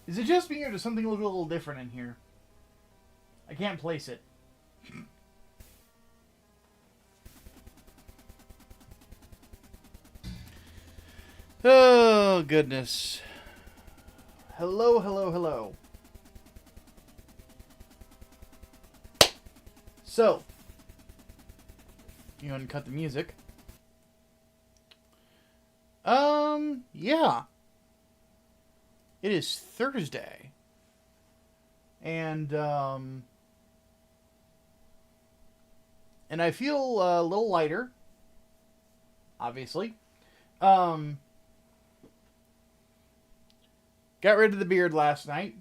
Is it just me or does something look a little different in here? I can't place it. Oh, goodness. Hello, hello, hello. So, you want to cut the music? Yeah. It is Thursday. And I feel a little lighter. Obviously. Got rid of the beard last night.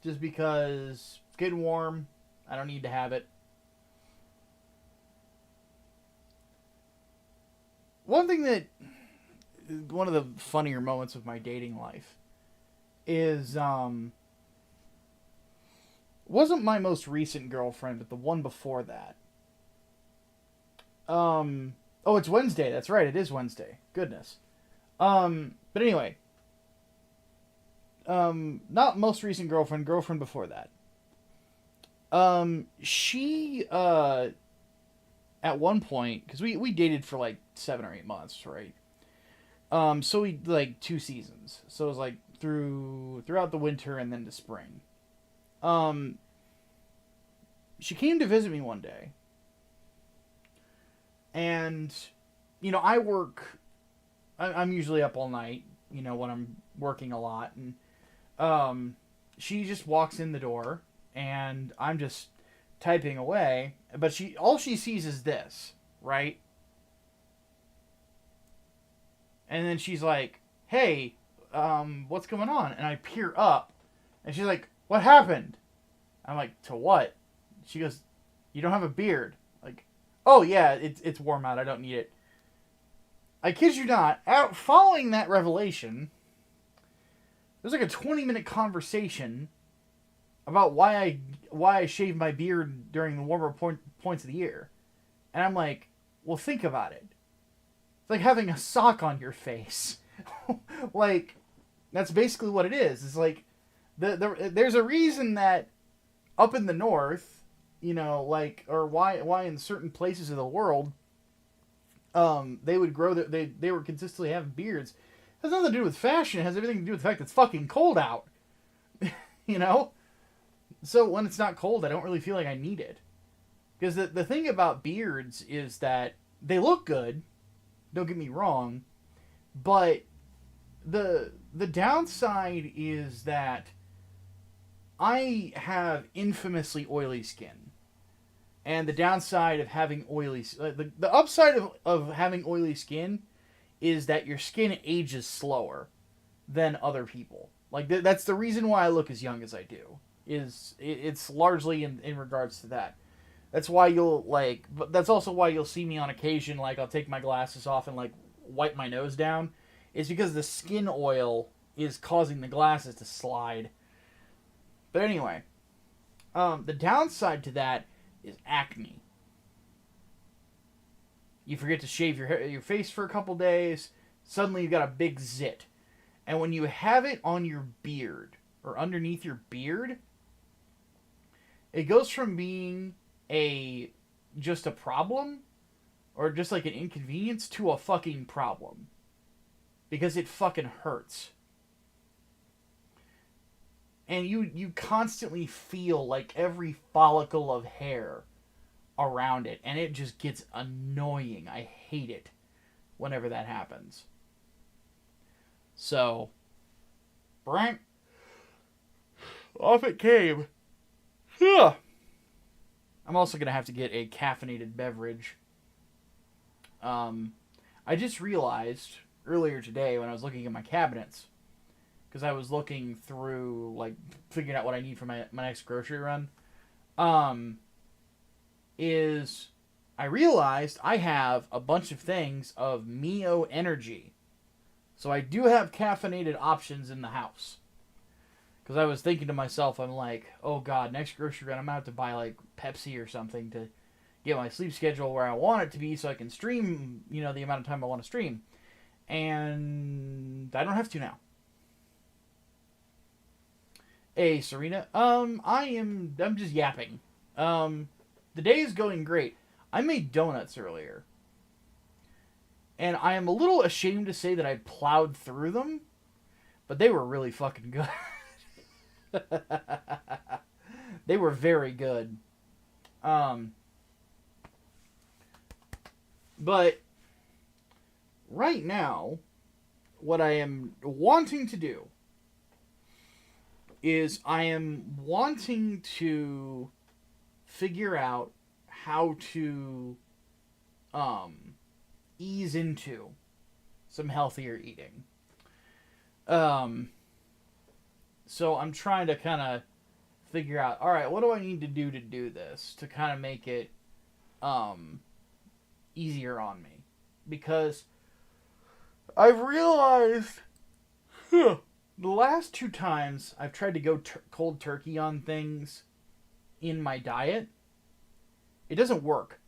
Just because it's getting warm. I don't need to have it. One of the funnier moments of my dating life is, wasn't my most recent girlfriend, but the one before that. Oh, it's Wednesday. That's right. It is Wednesday. Goodness. But anyway. Not most recent girlfriend, girlfriend before that. She, at one point, because we dated for like 7 or 8 months, right? So we, like, 2 seasons. So it was like throughout the winter and then the spring. She came to visit me one day. And, you know, I'm usually up all night, you know, when I'm working a lot. And, she just walks in the door and I'm just typing away. But all she sees is this, right? And then she's like, hey, what's going on? And I peer up. And she's like, what happened? I'm like, to what? She goes, you don't have a beard. Like, oh yeah, it's warm out. I don't need it. I kid you not. Following that revelation, There's like a 20-minute conversation about why I shave my beard during the warmer points of the year. And I'm like, well, think about it. It's like having a sock on your face. Like, that's basically what it is. It's like, there's a reason that up in the north, like, or why in certain places of the world, they would grow they were consistently having beards. It has nothing to do with fashion. It has everything to do with the fact that it's fucking cold out. you know? So when it's not cold, I don't really feel like I need it. Because the thing about beards is that they look good, don't get me wrong, but the downside is that I have infamously oily skin. And the downside of having oily... the upside of having oily skin is that your skin ages slower than other people. Like, that's the reason why I look as young as I do. It's largely in regards to that. That's why but that's also why you'll see me on occasion, like, I'll take my glasses off and, like, wipe my nose down. It's because the skin oil is causing the glasses to slide. But anyway, the downside to that is acne. You forget to shave your face for a couple days, suddenly you've got a big zit. And when you have it on your beard, or underneath your beard, it goes from being just a problem, or just like an inconvenience, to a fucking problem. Because it fucking hurts. And you constantly feel like every follicle of hair around it, and it just gets annoying. I hate it whenever that happens. So, brank, off it came. I'm also going to have to get a caffeinated beverage. I just realized earlier today when I was looking at my cabinets, because I was looking through, like, figuring out what I need for my next grocery run, is I realized I have a bunch of things of Mio Energy. So I do have caffeinated options in the house. Because I was thinking to myself, I'm like, oh god, next grocery run I'm going to have to buy, like, Pepsi or something to get my sleep schedule where I want it to be so I can stream, the amount of time I want to stream. And I don't have to now. Hey, Serena. I'm just yapping. The day is going great. I made donuts earlier. And I am a little ashamed to say that I plowed through them, but they were really fucking good. They were very good. But right now, what I am wanting to do is I am wanting to figure out how to ease into some healthier eating. So I'm trying to kind of figure out, alright, what do I need to do this to kind of make it easier on me? Because I've realized the last 2 times I've tried to go cold turkey on things in my diet, it doesn't work.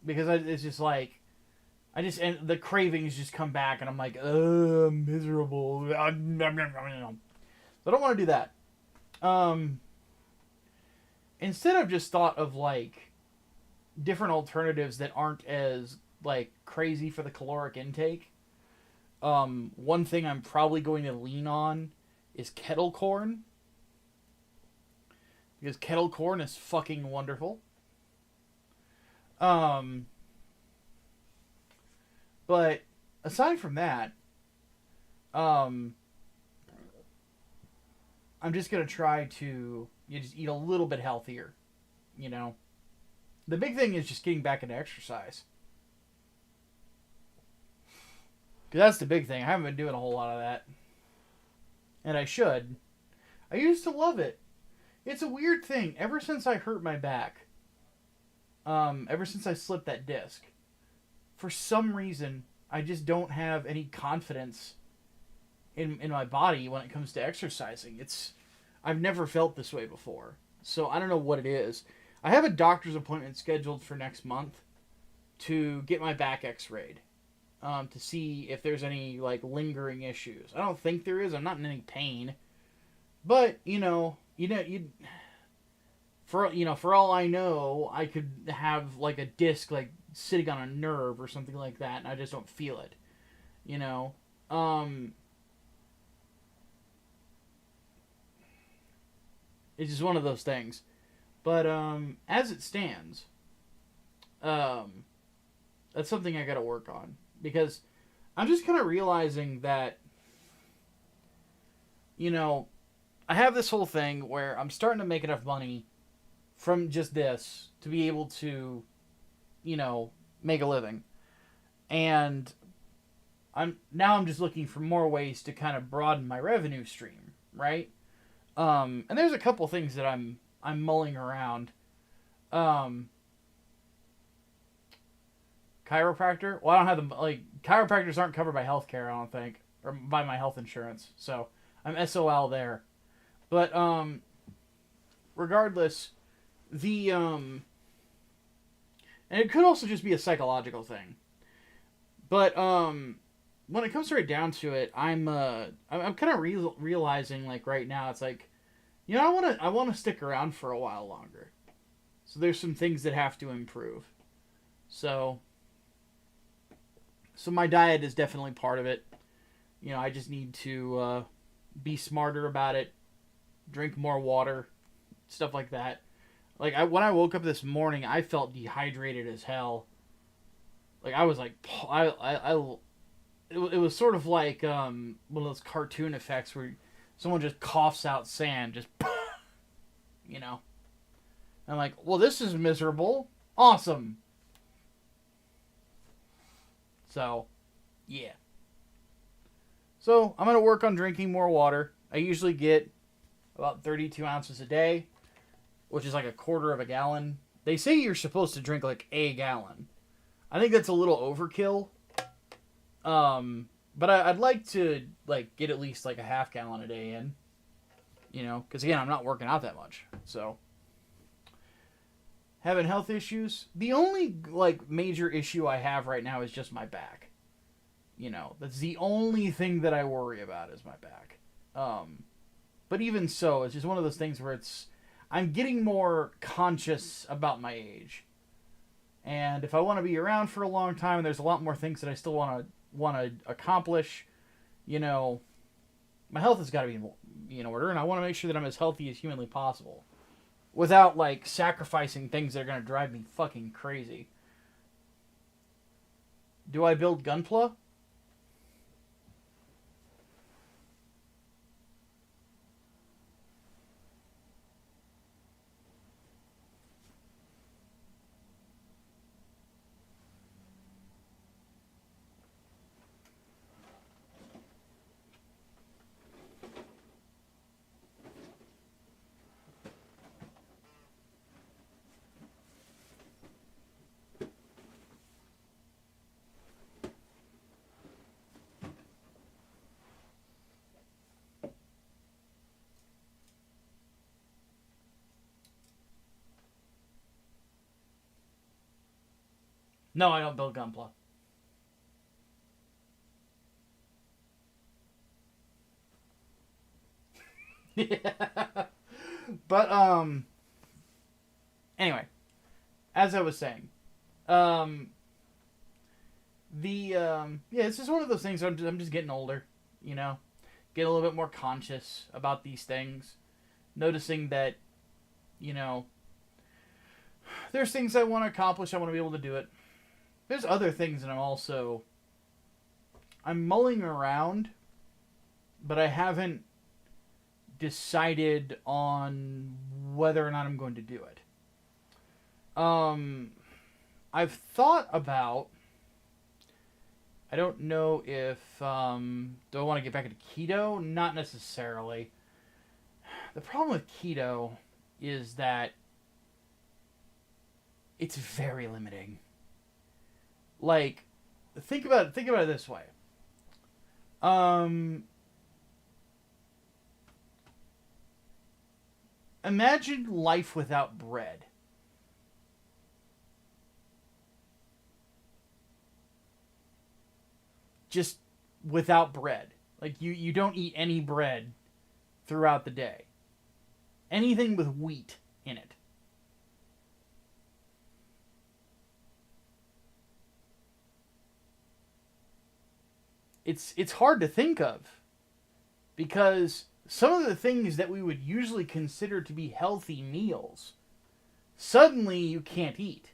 Because it's just like, and the cravings just come back and I'm like, I'm miserable. So I don't want to do that. Instead I've just thought of, like, different alternatives that aren't as, like, crazy for the caloric intake. One thing I'm probably going to lean on is kettle corn. Because kettle corn is fucking wonderful. But aside from that, I'm just going to try to just eat a little bit healthier, The big thing is just getting back into exercise. Because that's the big thing. I haven't been doing a whole lot of that. And I should. I used to love it. It's a weird thing. Ever since I hurt my back, ever since I slipped that disc, for some reason, I just don't have any confidence in my body when it comes to exercising. I've never felt this way before. So I don't know what it is. I have a doctor's appointment scheduled for next month to get my back x-rayed, to see if there's any like lingering issues. I don't think there is. I'm not in any pain. But, for all I know, I could have like a disc like sitting on a nerve or something like that, and I just don't feel it. You know, it's just one of those things. But as it stands, that's something I got to work on, because I'm just kind of realizing that, I have this whole thing where I'm starting to make enough money from just this to be able to, make a living. And I'm just looking for more ways to kind of broaden my revenue stream, right? And there's a couple things that I'm mulling around. Chiropractor? Well, I don't have chiropractors aren't covered by healthcare, I don't think, or by my health insurance. So I'm SOL there. But regardless, and it could also just be a psychological thing. But when it comes right down to it, I'm kind of realizing like right now, it's like, I want to stick around for a while longer. So there's some things that have to improve. So my diet is definitely part of it. I just need to be smarter about it, drink more water, stuff like that. Like when I woke up this morning, I felt dehydrated as hell. Like I was like, it was sort of like one of those cartoon effects where someone just coughs out sand, just, I'm like, well, this is miserable. Awesome. So, yeah. So, I'm going to work on drinking more water. I usually get about 32 ounces a day, which is like a quarter of a gallon. They say you're supposed to drink like a gallon. I think that's a little overkill. But I'd like to like get at least like a half gallon a day in, because again, I'm not working out that much. So, having health issues. The only like major issue I have right now is just my back. That's the only thing that I worry about is my back. But even so, it's just one of those things where I'm getting more conscious about my age. And if I want to be around for a long time, and there's a lot more things that I still want to accomplish, my health has got to be in order, and I want to make sure that I'm as healthy as humanly possible, without like sacrificing things that are going to drive me fucking crazy. Do I build Gunpla? No, I don't build Gunpla. Yeah. But anyway, as I was saying, it's just one of those things. I'm just getting older, get a little bit more conscious about these things, noticing that, there's things I want to accomplish. I want to be able to do it. There's other things that I'm mulling around, but I haven't decided on whether or not I'm going to do it. I've thought about, I don't know if, do I want to get back into keto? Not necessarily. The problem with keto is that it's very limiting. Like, think about it this way. imagine life without bread. Just without bread. Like, you don't eat any bread throughout the day. Anything with wheat in it. It's hard to think of, because some of the things that we would usually consider to be healthy meals, suddenly you can't eat.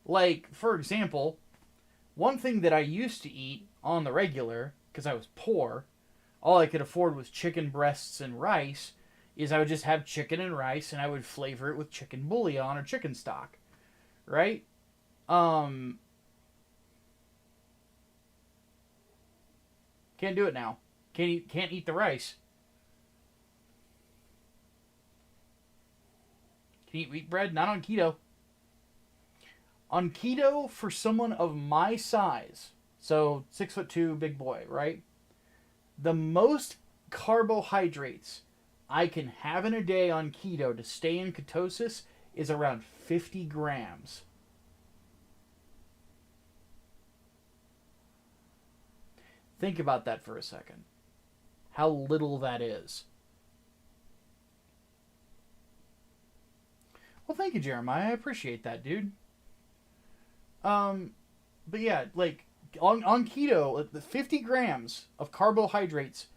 Like, for example, one thing that I used to eat on the regular, because I was poor, all I could afford was chicken breasts and rice, is I would just have chicken and rice, and I would flavor it with chicken bouillon or chicken stock, right? Can't do it now. Can't eat the rice. Can eat wheat bread? Not on keto. On keto, for someone of my size, so 6'2", big boy, right? The most carbohydrates I can have in a day on keto to stay in ketosis is around 50 grams. Think about that for a second. How little that is. Well, thank you, Jeremiah. I appreciate that, dude. But yeah, like, on keto, the 50 grams of carbohydrates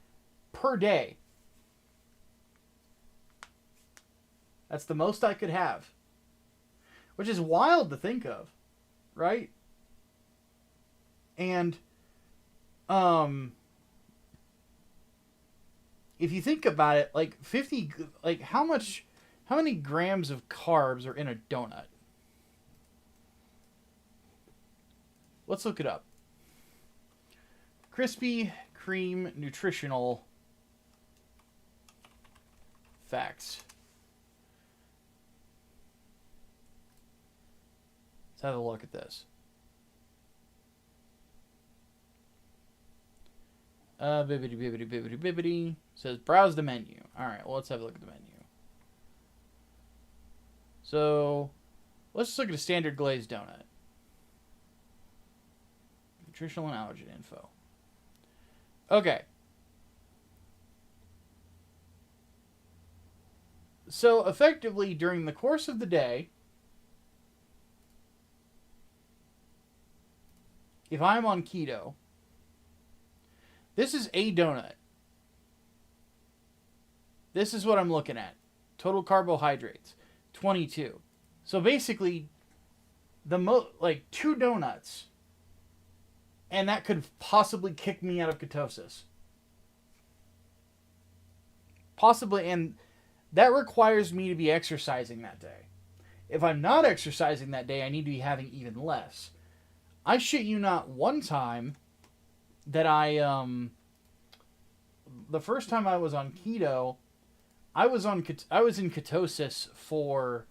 per day. That's the most I could have. Which is wild to think of, right? And, if you think about it, like 50, like how many grams of carbs are in a donut? Let's look it up. Krispy Kreme nutritional facts. Let's have a look at this. Bibbity. Says browse the menu. Alright, well, let's have a look at the menu. So, let's just look at a standard glazed donut. Nutritional and allergen info. Okay. So, effectively, during the course of the day, if I'm on keto, this is a donut. This is what I'm looking at. Total carbohydrates, 22. So basically, like 2 donuts, and that could possibly kick me out of ketosis. Possibly, and that requires me to be exercising that day. If I'm not exercising that day, I need to be having even less. I shit you not, one time that the first time I was on keto, I was in ketosis for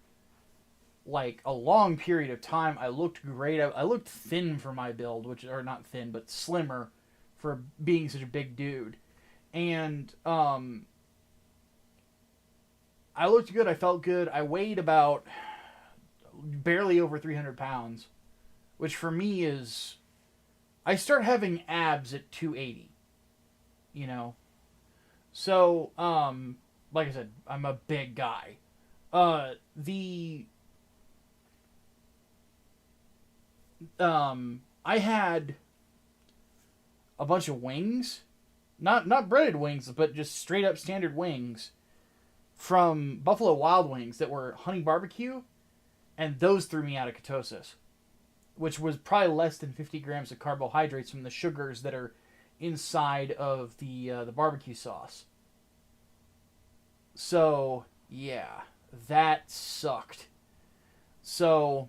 like a long period of time. I looked great. I looked thin for my build, or not thin, but slimmer for being such a big dude. And I looked good. I felt good. I weighed about barely over 300 pounds, which for me is, I start having abs at 280, you know? So, like I said, I'm a big guy. I had a bunch of wings, not breaded wings, but just straight up standard wings from Buffalo Wild Wings that were honey barbecue, and those threw me out of ketosis, which was probably less than 50 grams of carbohydrates from the sugars that are inside of the barbecue sauce. So, yeah, that sucked. So,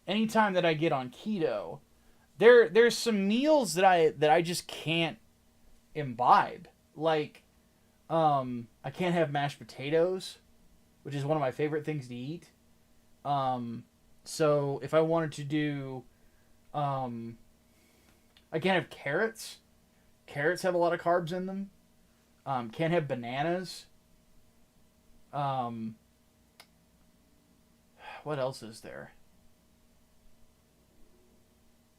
anytime that I get on keto, there's some meals that I just can't imbibe. Like, I can't have mashed potatoes, which is one of my favorite things to eat. So if I wanted to do, I can't have carrots. Carrots have a lot of carbs in them. Can't have bananas. Um, what else is there?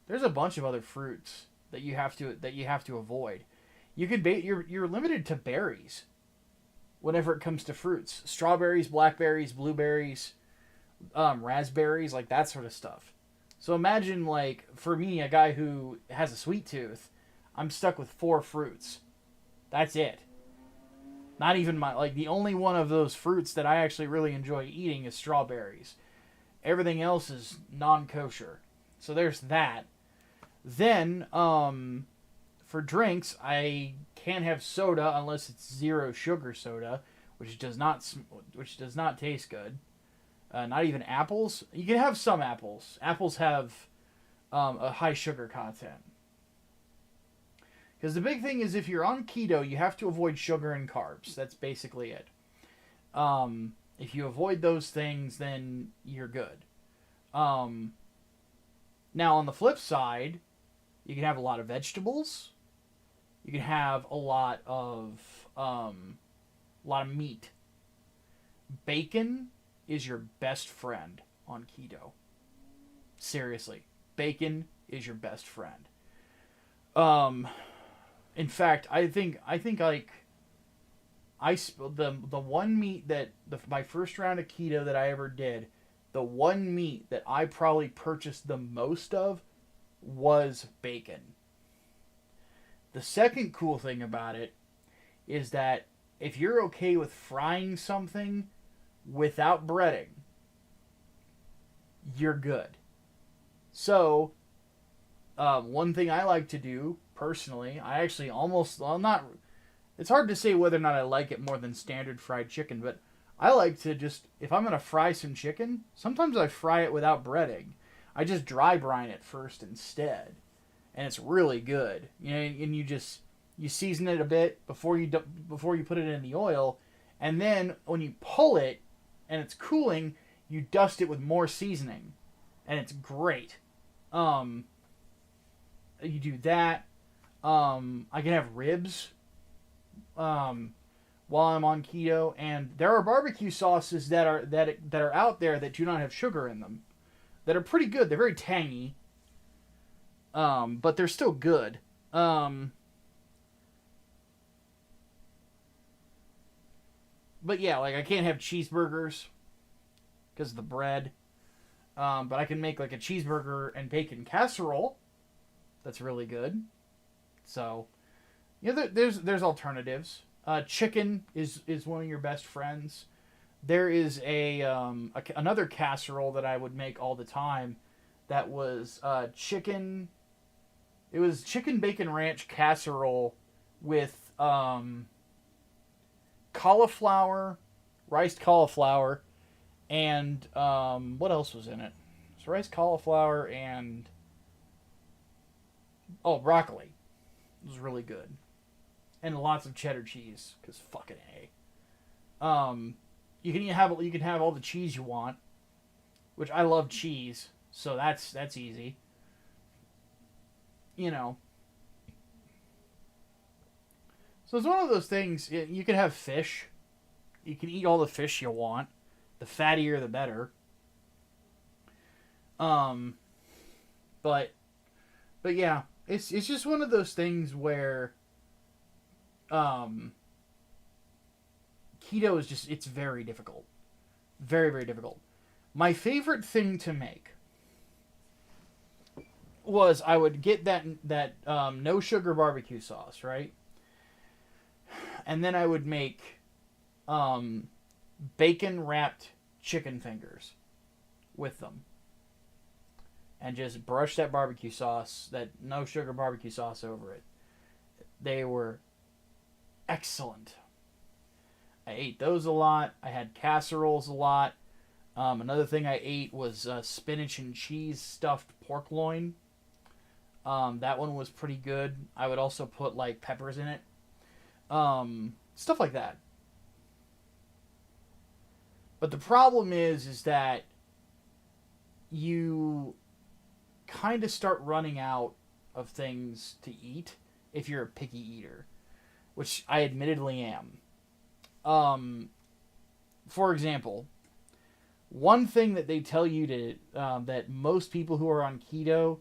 There's a bunch of other fruits that you have to avoid. You're limited to berries whenever it comes to fruits. Strawberries, blackberries, blueberries, raspberries, like that sort of stuff. So imagine, like, for me, a guy who has a sweet tooth, I'm stuck with 4 fruits. That's it. Not even the only one of those fruits that I actually really enjoy eating is strawberries. Everything else is non-kosher. So there's that. Then, for drinks, I can't have soda unless it's 0 sugar soda, which does not taste good. Not even apples. You can have some apples. Apples have a high sugar content. Because the big thing is, if you're on keto, you have to avoid sugar and carbs. That's basically it. If you avoid those things, then you're good. Now, on the flip side, you can have a lot of vegetables. You can have a lot of meat. Bacon is your best friend on keto. Seriously, bacon is your best friend. In fact, I think like the one meat that my first round of keto that I ever did, the one meat that I probably purchased the most of was bacon. The second cool thing about it is that if you're okay with frying something without breading, you're good. So, one thing I like to do personally, I actually it's hard to say whether or not I like it more than standard fried chicken, but I like to just, if I'm going to fry some chicken, sometimes I fry it without breading. I just dry brine it first instead. And it's really good. You know, and you season it a bit before you put it in the oil, and then when you pull it and it's cooling, you dust it with more seasoning, and it's great. You do that. I can have ribs while I'm on keto, and there are barbecue sauces that are out there that do not have sugar in them, that are pretty good. They're very tangy, but they're still good. But yeah, like I can't have cheeseburgers because of the bread. But I can make like a cheeseburger and bacon casserole. That's really good. So, there's alternatives. Chicken is one of your best friends. There is another casserole that I would make all the time. That was chicken. It was chicken bacon ranch casserole with cauliflower, riced cauliflower, and what else was in it? It's rice, cauliflower, and broccoli. It was really good, and lots of cheddar cheese because fucking A. You can have all the cheese you want, which I love cheese, so that's easy. So it's one of those things. You can have fish. You can eat all the fish you want. The fattier, the better. But yeah, it's just one of those things where, keto is just, it's very difficult. Very, very difficult. My favorite thing to make was I would get that no sugar barbecue sauce, right? And then I would make bacon wrapped chicken fingers with them. And just brush that barbecue sauce, that no sugar barbecue sauce over it. They were excellent. I ate those a lot. I had casseroles a lot. Another thing I ate was spinach and cheese stuffed pork loin. That one was pretty good. I would also put like peppers in it. Stuff like that. But the problem is that you kind of start running out of things to eat if you're a picky eater, which I admittedly am. for example, one thing that they tell you to that most people who are on keto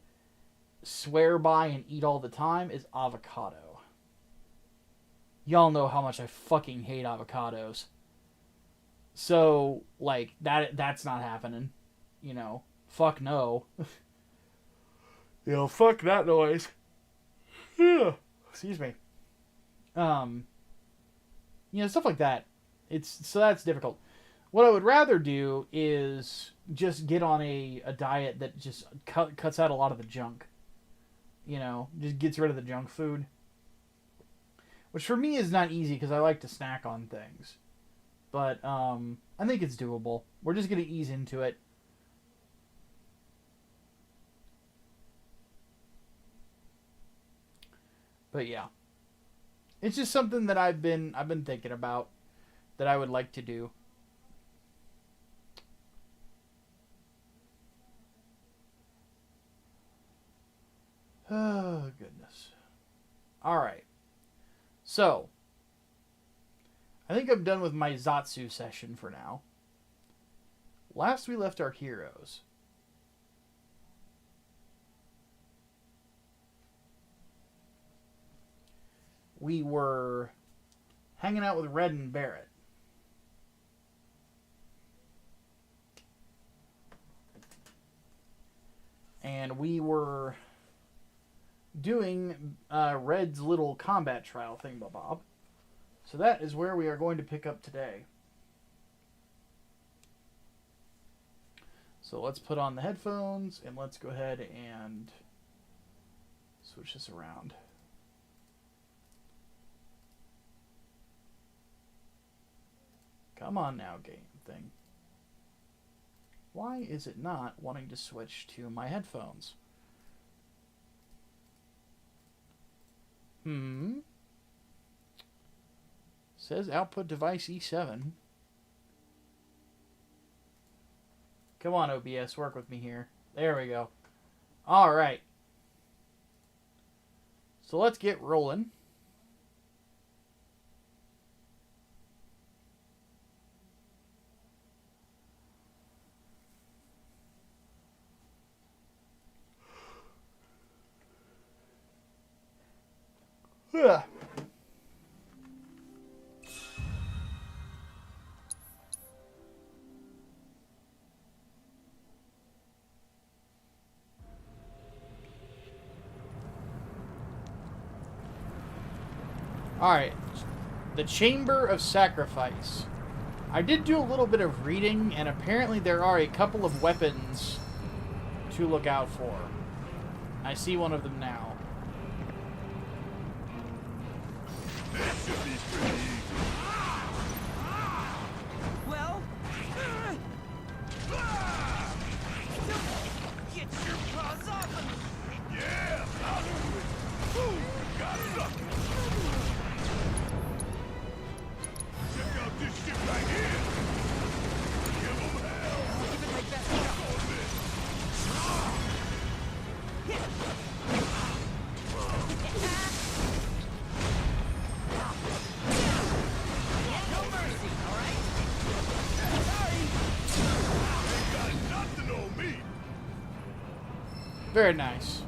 swear by and eat all the time is avocado. Y'all know how much I fucking hate avocados. So, like, that's not happening. You know, fuck no. You know, fuck that noise. Excuse me. You know, stuff like that. So that's difficult. What I would rather do is just get on a diet that just cuts out a lot of the junk. You know, just gets rid of the junk food. Which for me is not easy because I like to snack on things. But I think it's doable. We're just going to ease into it. But yeah. It's just something that I've been thinking about that I would like to do. Oh, goodness. Alright. So, I think I'm done with my Zatsu session for now. Last we left our heroes, we were hanging out with Red and Barrett. And we were doing Red's little combat trial thingamabob. So that is where we are going to pick up today. So let's put on the headphones and let's go ahead and switch this around. Come on now, game thing. Why is it not wanting to switch to my headphones? Says output device E7. Come on, OBS, work with me here. There we go. Alright. So let's get rolling. Yeah. Alright. The Chamber of Sacrifice. I did do a little bit of reading, and apparently there are a couple of weapons to look out for. I see one of them now. This should be pretty easy. Well, get your paws off of me! Yeah, I'll do it. Ooh, got something. Check out this shit right here. Give 'em hell. I'll give it my best shot. No mercy, all right? Sorry. Ain't got nothing on me. Very nice.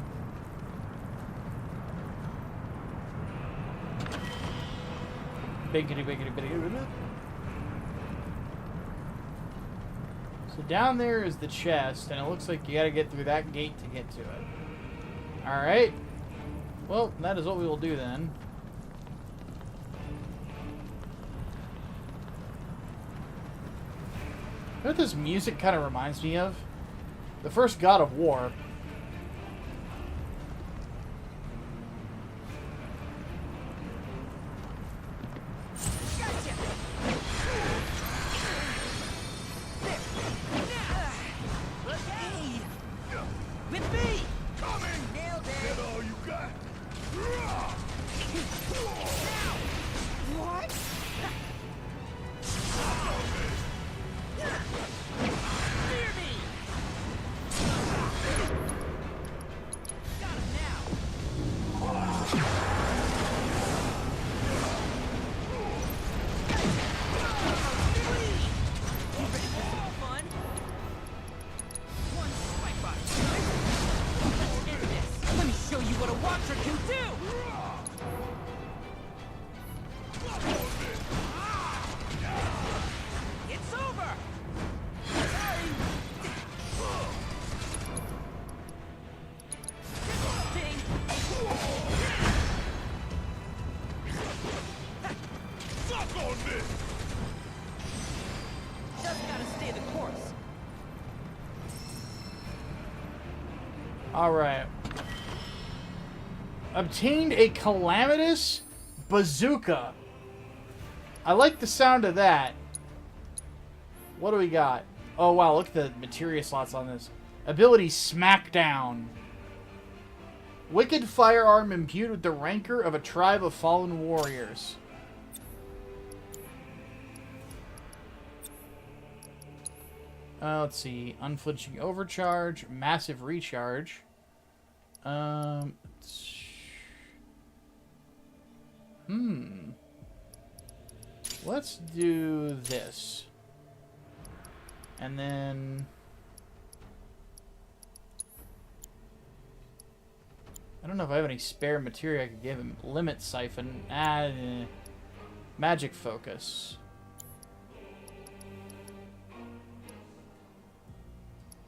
Biggity, biggity, biggity. So down there is the chest, and it looks like you gotta get through that gate to get to it. Alright. Well, that is what we will do then. You know what this music kind of reminds me of? The first God of War. Gotcha. Hey, with me. Coming. Nailed Get it. all you got. What? Fear me. Alright. Obtained a calamitous bazooka. I like the sound of that. What do we got? Oh, wow. Look at the materia slots on this. Ability Smackdown. Wicked firearm imbued with the rancor of a tribe of fallen warriors. Let's see. Unflinching overcharge. Massive recharge. Let's do this. And then... I don't know if I have any spare material I could give him. Limit Siphon. Magic Focus.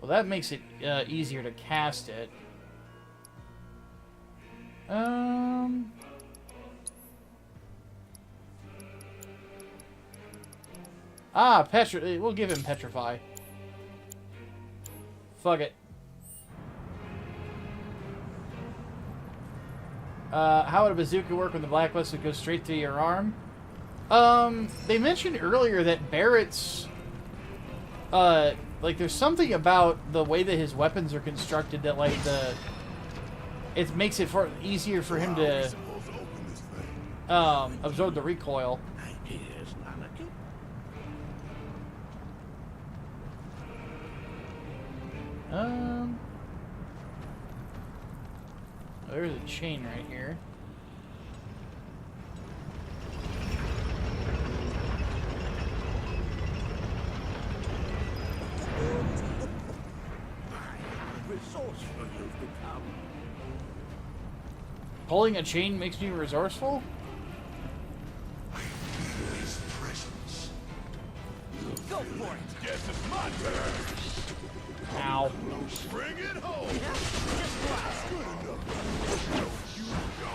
Well, that makes it easier to cast it. We'll give him Petrify. Fuck it. How would a bazooka work when the blacklist would go straight through your arm? They mentioned earlier that Barrett's... like, there's something about the way that his weapons are constructed that, like, it makes it easier for him to absorb the recoil. There's a chain right here. Pulling a chain makes me resourceful? Go for it. Guess it's my turn. Ow. Bring it home. Just blast. Good enough. Don't you go.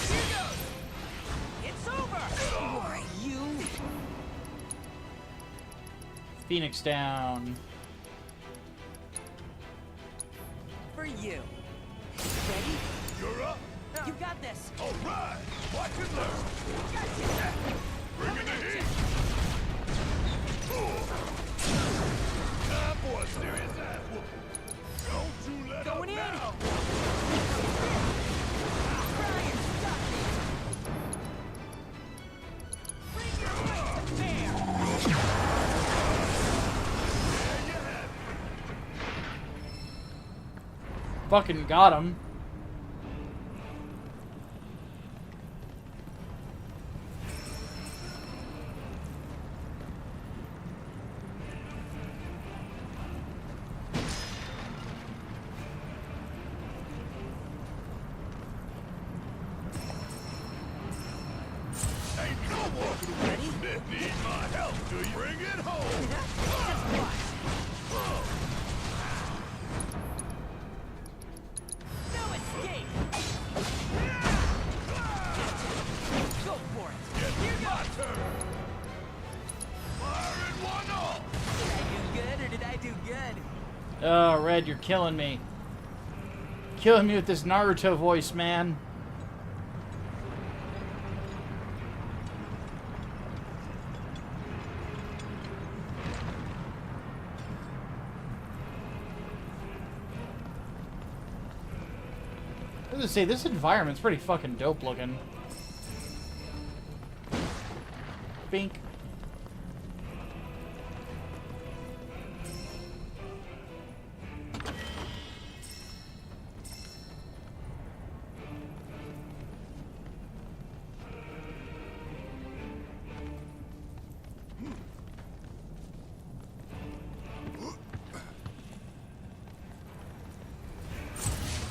Here goes. It's over. Who are you? Phoenix down. For you. Ready? You're up. You got this. All right. Watch and learn. Gotcha. Bring in the heat. Time for a serious ass whooping. Don't you let Going up in. now. Brian, stop me. Bring your weight to bear. There you have it. Fucking got him. Ain't no walking away from this. Need my help, do you? Bring it home. Just watch. No escape. Go for it. Guess Here it's my goes. turn. Fire in one all. Did I do good or did I do good? Oh, Red, you're killing me. Killing me with this Naruto voice, man. I was gonna say, this environment's pretty fucking dope looking. Bink.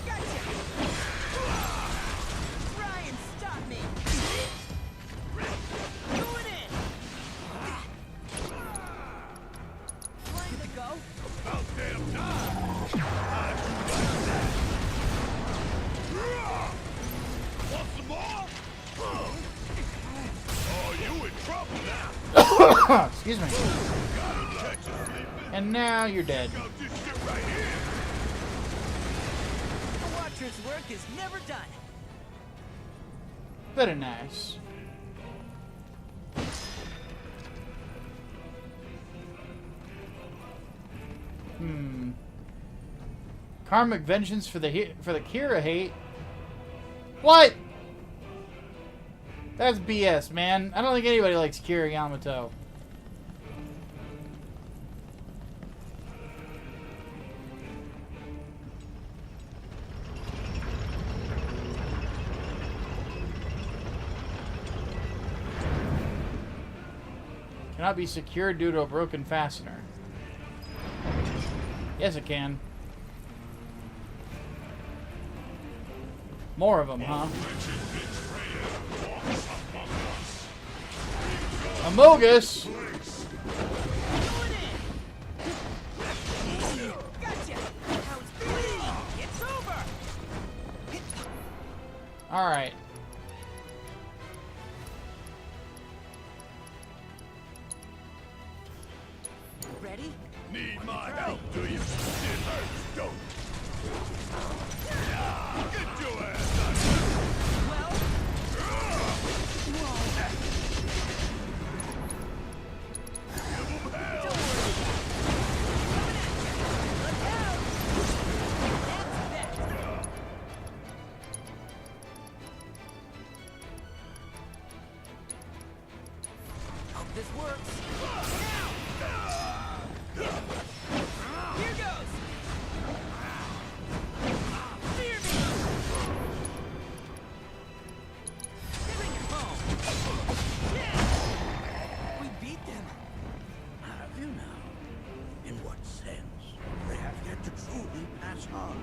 Gotcha. Brian, stop me. Going in. Ready to go? About damn time. How'd you like that? Want some more? Oh, you in trouble now. Excuse me. Gotta catch you sleeping. And now you're dead. Got this shit right here. Master's work is never done. Very nice. Karmic vengeance for the Kira hate. What? That's BS, man. I don't think anybody likes Kira Yamato. Cannot be secured due to a broken fastener. Yes, it can. More of them, huh? Amogus! Gotcha. Now it's free. It's over. Alright. Ready? Need my help, do you? It hurts, don't it? Get your ass out of Well. Whoa. here. Give 'em hell. Don't worry. Look out. That's that. Hope this works. Here goes. Fear me. Bring it home. Yeah. We beat them. Have you now? In what sense? They have yet to truly pass on,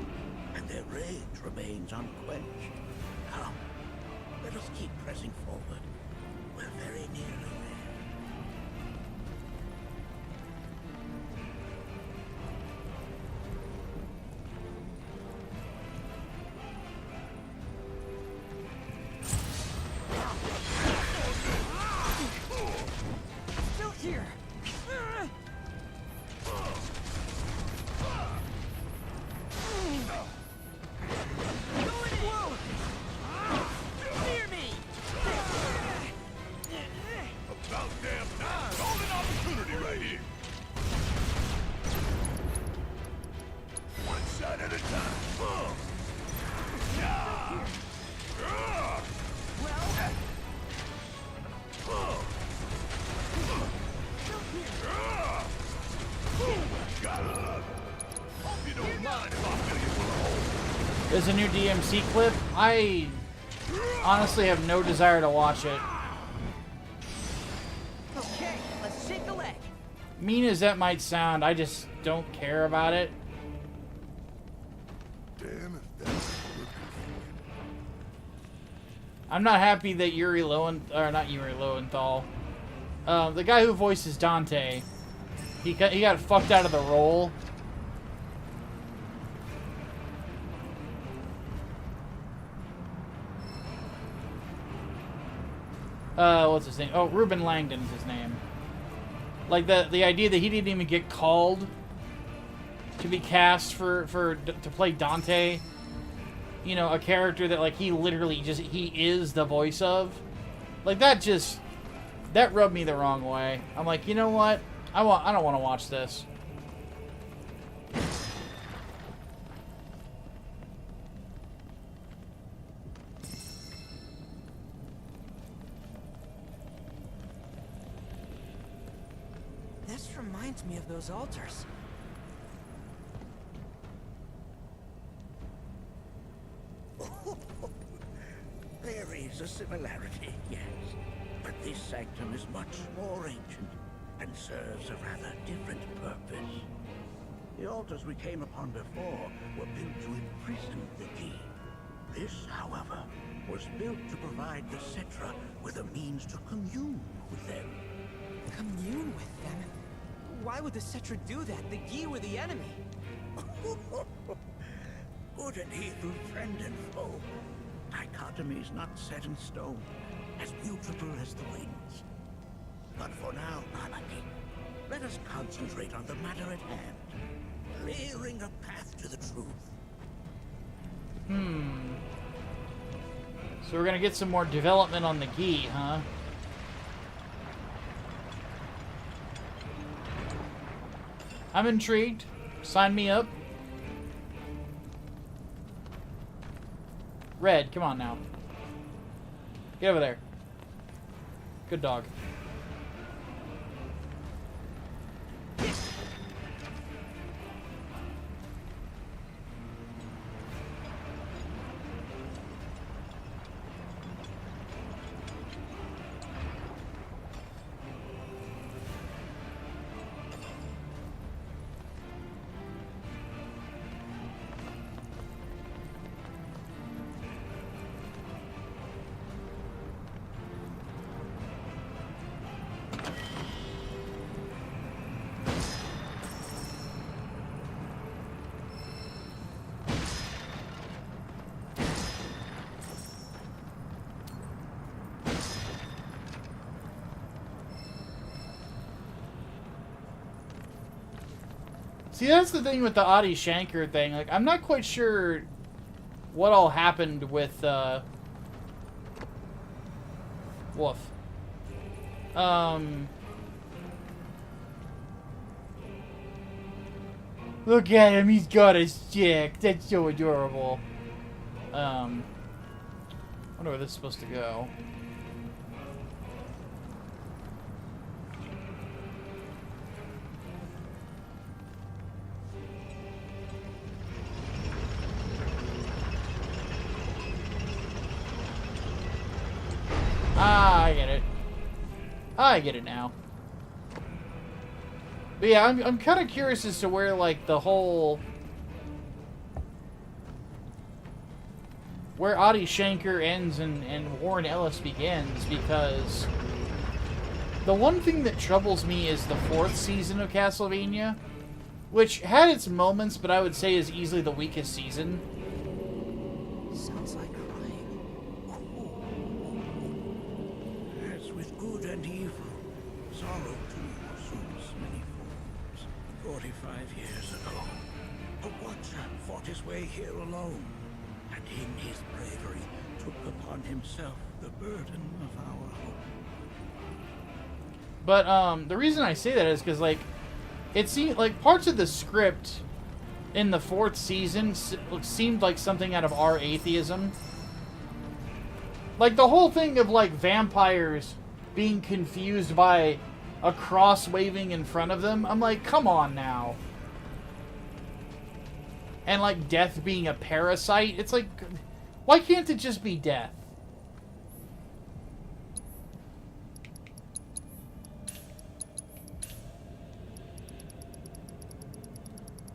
and their rage remains unquenched. Come, let us keep pressing forward. We're very nearly there. Still here. Whoa. Fear me. About damn time. Golden opportunity right here. One shot at a time. Yeah. Well. Gotta love it. Hope you don't mind if I fill you full of holes. There's a new DMC clip. I honestly have no desire to watch it. Okay, let's shake a leg. Mean as that might sound, I just don't care about it. Damn if that's good. I'm not happy that not Yuri Lowenthal. The guy who voices Dante, he got fucked out of the role. What's his name? Oh, Ruben Langdon's his name. Like the idea that he didn't even get called to be cast to play Dante. You know, a character that like he is the voice of. Like that rubbed me the wrong way. I'm like, you know what? I don't want to watch this. This reminds me of those altars. There is a similarity, yes. But this sanctum is much more ancient and serves a rather different purpose. The altars we came upon before were built to imprison the G. This, however, was built to provide the Cetra with a means to commune with them. Commune with them? Why would the Cetra do that? The Gi were the enemy. Good and evil, friend and foe. Dichotomy is not set in stone, as mutable as the winds. But for now, Anaki, let us concentrate on the matter at hand, clearing a path to the truth. So we're gonna get some more development on the gi, huh? I'm intrigued. Sign me up. Red, come on now. Get over there. Good dog. See, that's the thing with the Adi Shankar thing. Like, I'm not quite sure what all happened with, Woof. Look at him, he's got a stick. That's so adorable. I wonder where this is supposed to go. Ah, I get it. I get it now. But yeah, I'm kind of curious as to where, like, the whole... where Adi Shankar ends and Warren Ellis begins, because... the one thing that troubles me is the 4th season of Castlevania, which had its moments, but I would say is easily the weakest season. Sounds like crying. As with good and evil, sorrow too assumes many forms. 45 years ago, a watcher fought his way here alone, and in his bravery took upon himself the burden of our hope. But the reason I say that is because, like, it seemed like parts of the script in the 4th season seemed like something out of our atheism. Like, the whole thing of, like, vampires being confused by a cross waving in front of them. I'm like, come on now. And, like, death being a parasite. It's like, why can't it just be death?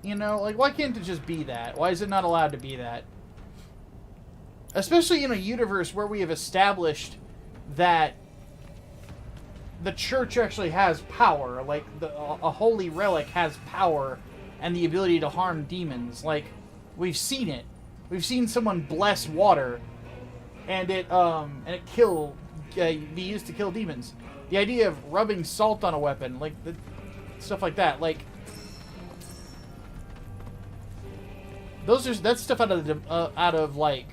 You know, like, why can't it just be that? Why is it not allowed to be that? Especially in a universe where we have established that the church actually has power. Like, a holy relic has power and the ability to harm demons. Like, we've seen it. We've seen someone bless water and it be used to kill demons. The idea of rubbing salt on a weapon, like, stuff like that. Like, that's stuff out of like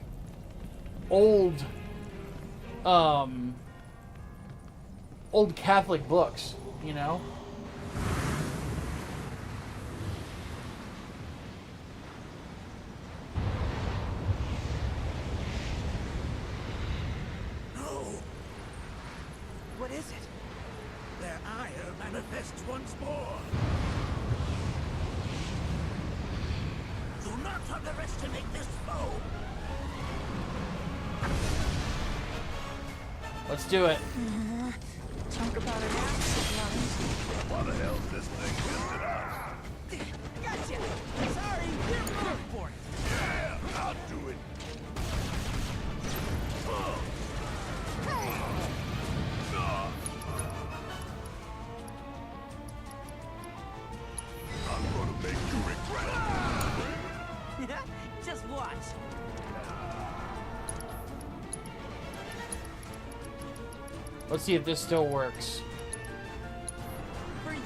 old Catholic books, you know. No, What is it? their ire manifests once more. Do not underestimate this foe. Let's do it. Talk about an axe, Why the hell's this thing listed out? Gotcha! Sorry, we're going for it. Yeah, I'll do it. I'm gonna make you regret it. Just watch. Let's see if this still works. For you.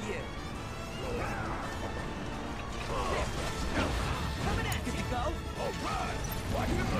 Coming at you. Good to go? All right, watch it.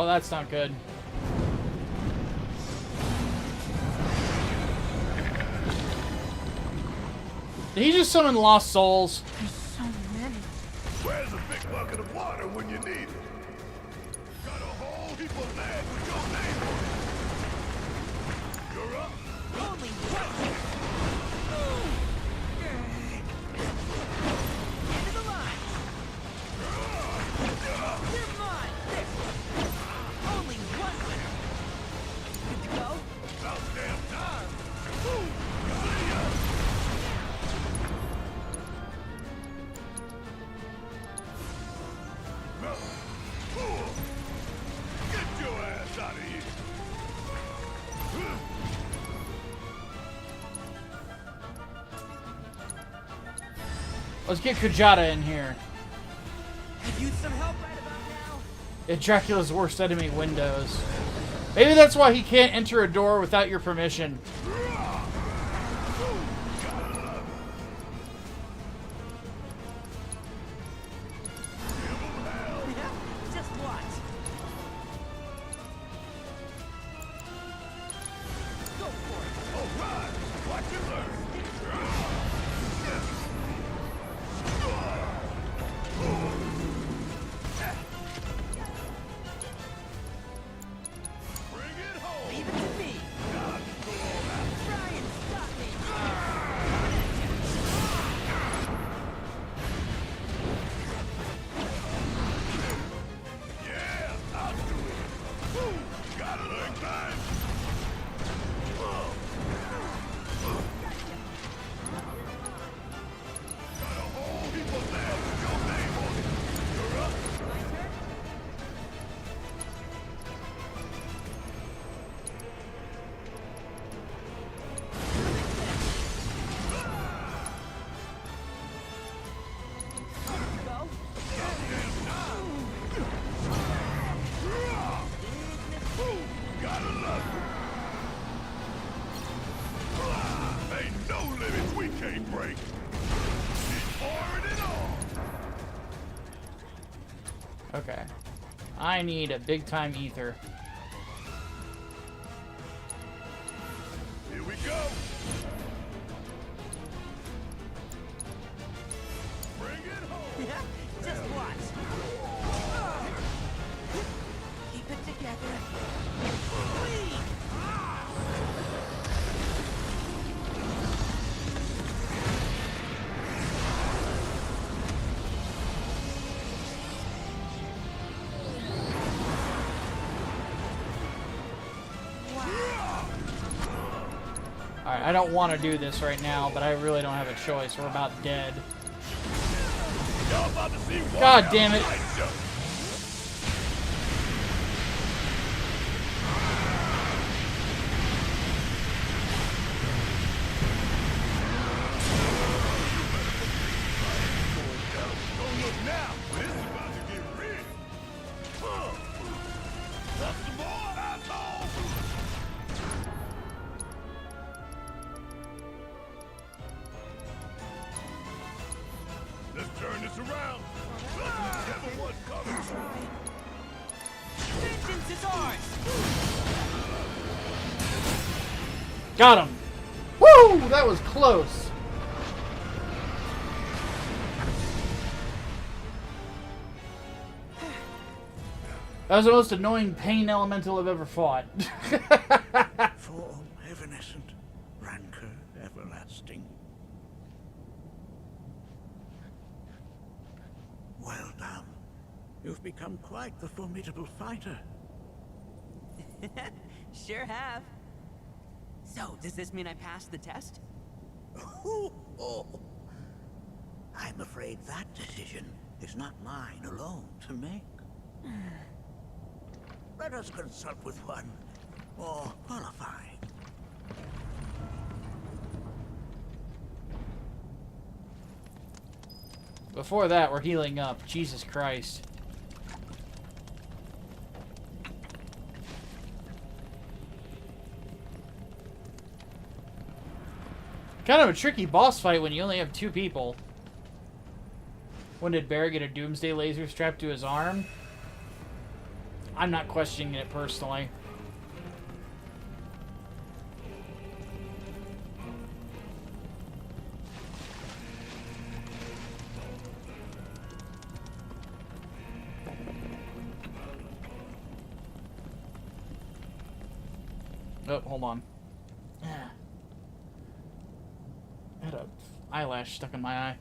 Oh, that's not good. Did he just summon Lost Souls? There's so many. Where's a big bucket of water when you need it? Got a whole heap of land with your name on it. You're up. Only one. End of the line. You're mine. There. Only one winner. Good to go? About damn time. Woo! See ya. No. Ooh. Get your ass out of here. Let's get Kujata in here. Could use some help right about now. It's Dracula's worst enemy, Windows. Maybe that's why he can't enter a door without your permission. Just watch. Go for it. All right. Watch it learn. Bring it home. Leave it to me. Try and stop me. Yeah, I'll do it. Woo! Gotta learn time. Got a whole heap of land with your name on it. You're up. Go. Gotta love it. Ain't no limits we can't break. She's pouring it on. Okay. I need a big time ether. Here we go. Bring it home. Just watch. Keep it together. Please. Alright, I don't want to do this right now, but I really don't have a choice. We're about dead. Y'all about to see one God damn it. light show. Don't look now. This is about to get real. That's some more, asshole. Let's turn this around. Everyone's coming. Vengeance is ours. Got him! Woo! That was close. That was the most annoying pain elemental I've ever fought. Form evanescent, rancor everlasting. Well done. You've become quite the formidable fighter. Sure have. So, does this mean I passed the test? I'm afraid that decision is not mine alone to make. Let us consult with one more qualified. Before that, we're healing up. Jesus Christ. Kind of a tricky boss fight when you only have 2 people. When did Bear get a Doomsday laser strapped to his arm? I'm not questioning it personally. Oh, hold on. I had a eyelash stuck in my eye.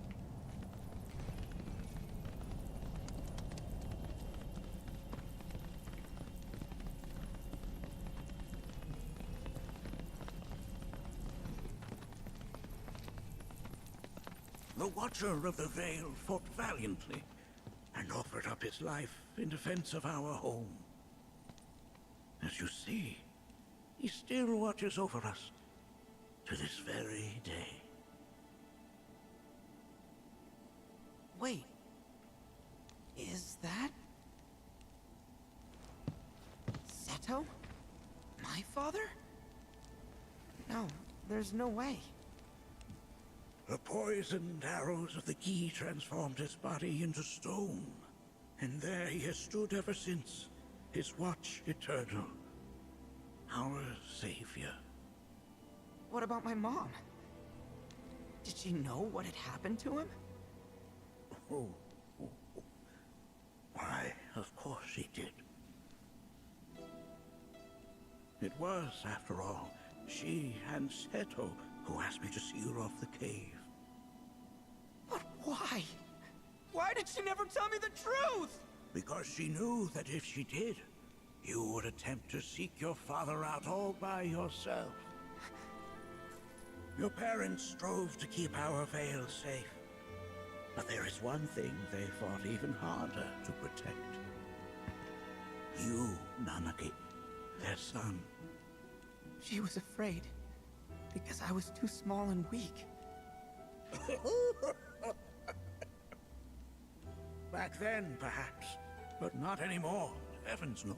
The Watcher of the Veil fought valiantly and offered up his life in defense of our home. As you see, he still watches over us to this very day. Wait. Is that... Seto? My father? No, there's no way. The poisoned arrows of the key transformed his body into stone. And there he has stood ever since, his watch eternal. Our savior. What about my mom? Did she know what had happened to him? Oh. Why, of course she did. It was, after all, she and Seto who asked me to seal off the cave. But why? Why did she never tell me the truth? Because she knew that if she did, you would attempt to seek your father out all by yourself. Your parents strove to keep our Vale safe. But there is one thing they fought even harder to protect. You, Nanaki, their son. She was afraid. Because I was too small and weak. Back then, perhaps. But not anymore. Heavens no.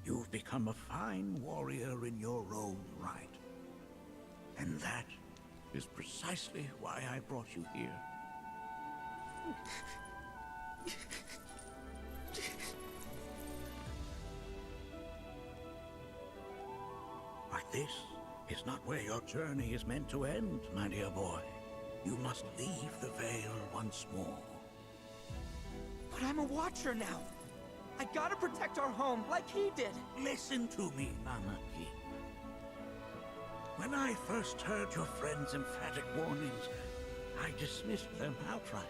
You've become a fine warrior in your own right. And that is precisely why I brought you here. But this is not where your journey is meant to end, my dear boy. You must leave the Vale once more. But I'm a Watcher now. I gotta protect our home, like he did. Listen to me, Nanaki. When I first heard your friend's emphatic warnings, I dismissed them outright.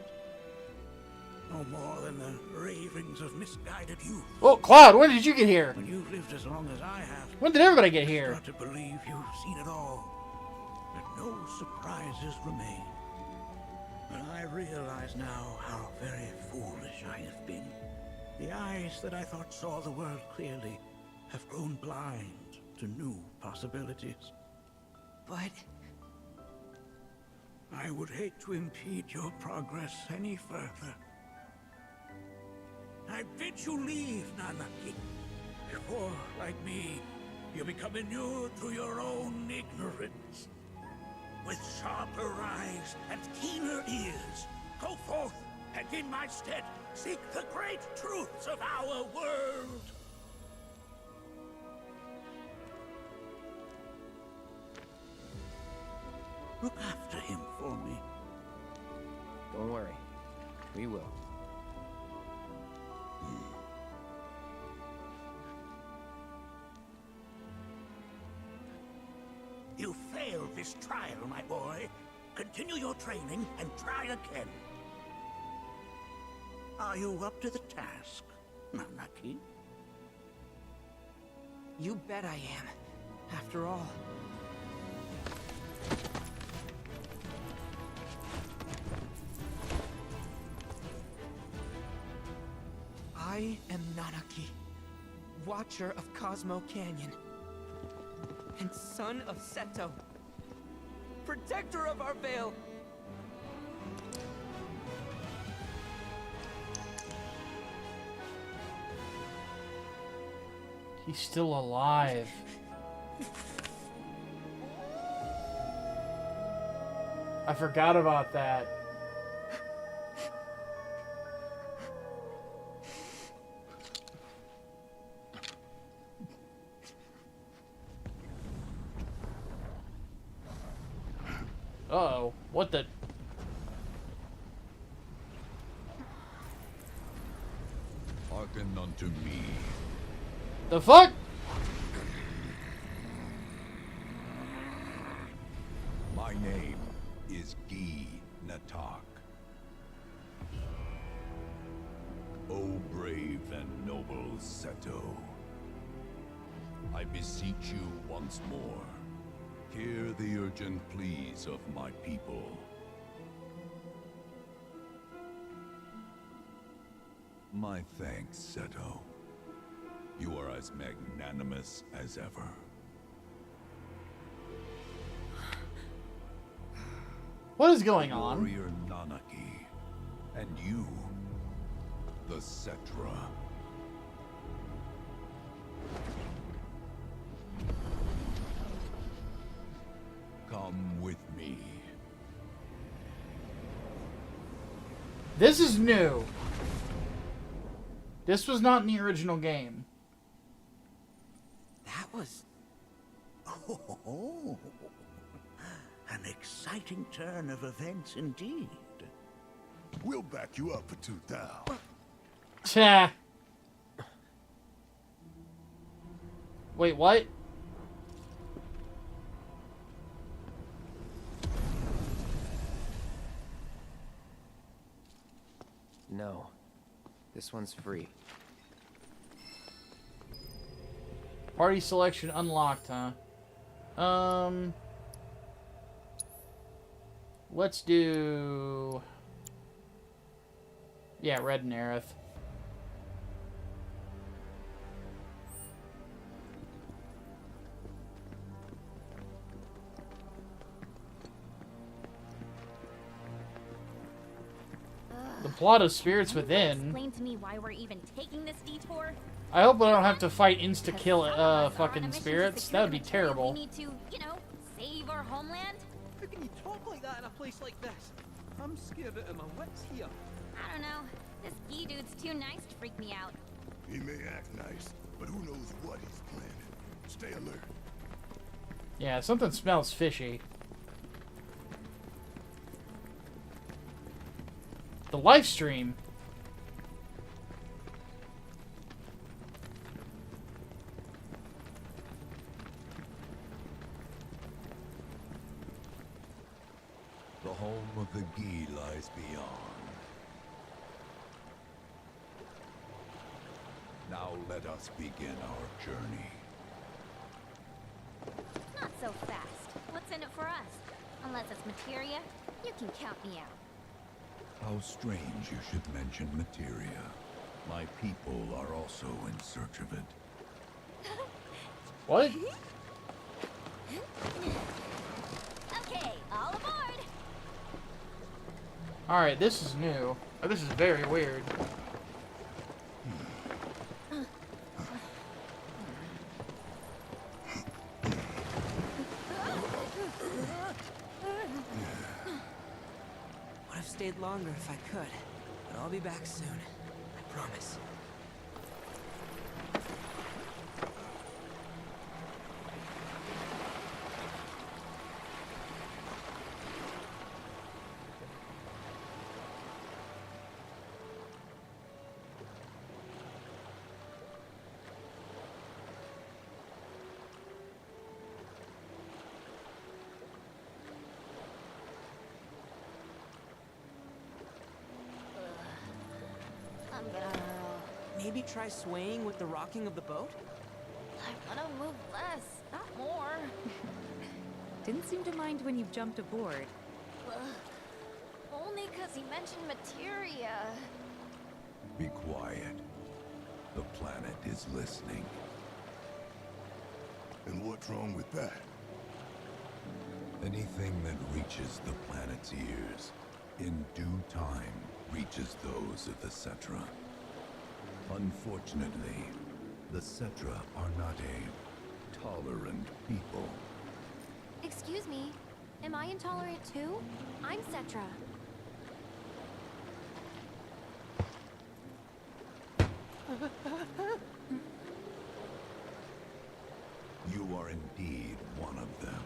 No more than the ravings of misguided youth. Well, Cloud, when did you get here? When you've lived as long as I have, When did everybody get here? start to believe you've seen it all. That no surprises remain. But I realize now how very foolish I have been. The eyes that I thought saw the world clearly have grown blind to new possibilities. But... I would hate to impede your progress any further. I bid you leave, Nanaki, before, like me, you become inured to your own ignorance. With sharper eyes and keener ears, go forth and in my stead seek the great truths of our world. Look after him for me. Don't worry. We will. You failed this trial, my boy. Continue your training and try again. Are you up to the task, Nanaki? you bet I am. After all... I am Nanaki, Watcher of Cosmo Canyon, and son of Seto, protector of our Vale. He's still alive. I forgot about that. Uh-oh. What the... Hearken unto me. The fuck? My name is Natak. O brave and noble Seto, I beseech you once more, hear the urgent pleas of my people. My thanks, Seto. You are as magnanimous as ever. What is going on? Warrior Nanaki, and you, the Cetra. Come with me. This is new. This was not in the original game. That was... Oh, an exciting turn of events indeed. We'll back you up for 2,000. Tch. Wait, what? No. This one's free. Party selection unlocked, huh? Let's do... Yeah, Red and Aerith. The plot of Spirits Can you Within. explain to me why we're even taking this detour? I hope I don't have to fight insta-kill Some of us are on a fucking mission to spirits. secure That would the be materials terrible. We need to, you know, save our homeland. How can you talk like that in a place like this? I'm scared out of my wits here. I don't know. This Gee dude's too nice to freak me out. He may act nice, but who knows what he's planning. Stay alert. Yeah, something smells fishy. The live stream. The home of the Gee lies beyond. Now let us begin our journey. Not so fast. What's in it for us? Unless it's materia, you can count me out. How strange you should mention materia. My people are also in search of it. What? Okay, all aboard! Alright, this is new. Oh, this is very weird. Would have stayed longer if I could, but I'll be back soon. I promise. I'm gonna... Maybe try swaying with the rocking of the boat? I wanna move less, not more. Didn't seem to mind when you jumped aboard. Only because he mentioned materia. Be quiet. The planet is listening. And what's wrong with that? Anything that reaches the planet's ears, in due time, reaches those of the Cetra. Unfortunately, the Cetra are not a tolerant people. Excuse me, am I intolerant too? I'm Cetra. You are indeed one of them.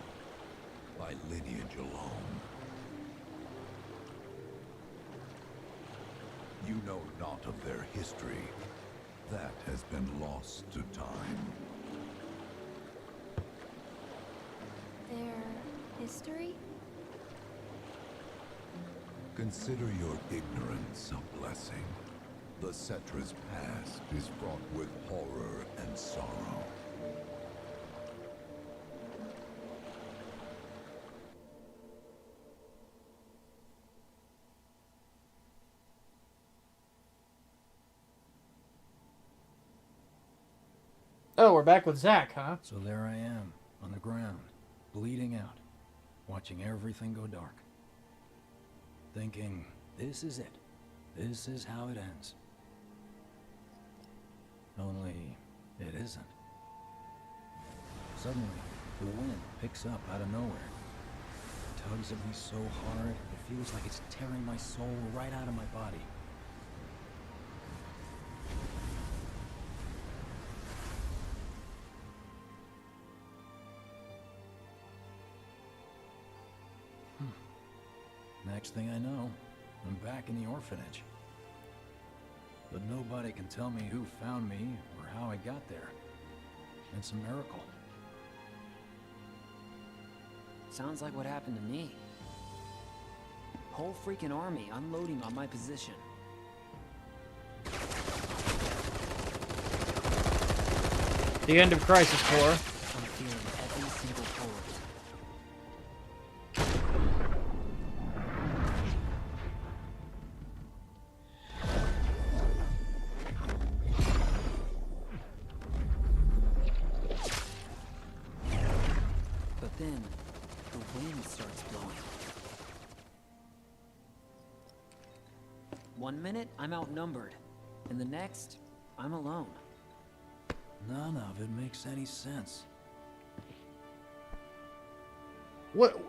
by lineage alone. You know not of their history. That has been lost to time. Their history? Consider your ignorance a blessing. The Cetra's past is fraught with horror and sorrow. Oh, we're back with Zach, huh? So there I am, on the ground, bleeding out, watching everything go dark. Thinking, this is it. This is how it ends. Only, it isn't. Suddenly, the wind picks up out of nowhere. It tugs at me so hard, it feels like it's tearing my soul right out of my body. Next thing I know, I'm back in the orphanage. But nobody can tell me who found me or how I got there. It's a miracle. Sounds like what happened to me. Whole freaking army unloading on my position. The end of Crisis Core. I'm feeling every single pulse. But then, the wind starts blowing. 1 minute, I'm outnumbered. And the next, I'm alone. None of it makes any sense. What?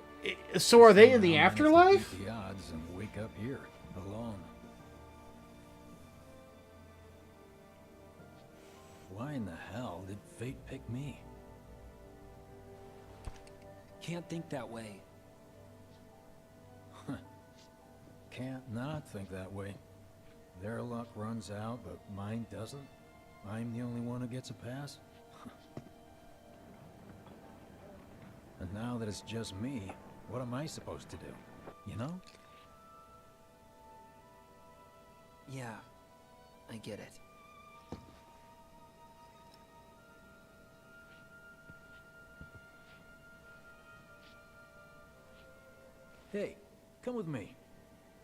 So are they in the Somehow I managed to afterlife? beat the odds and wake up here, alone. Why in the hell did fate pick me? Can't think that way. Can't not think that way. Their luck runs out, but mine doesn't. I'm the only one who gets a pass. And now that it's just me, what am I supposed to do? You know? Yeah, I get it. Hey, come with me.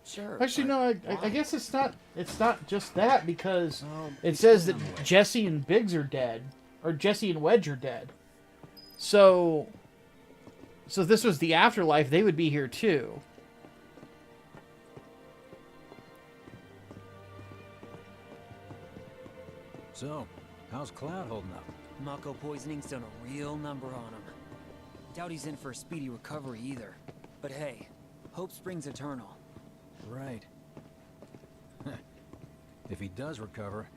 Sure. Actually, but no. I why? guess it's not. It's not just that because Oh, it says that anyway. Jesse and Biggs are dead, or Jesse and Wedge are dead. So if this was the afterlife, they would be here too. So, how's Cloud holding up? Mako poisoning's done a real number on him. Doubt he's in for a speedy recovery either. But hey, hope springs eternal. Right. If he does recover,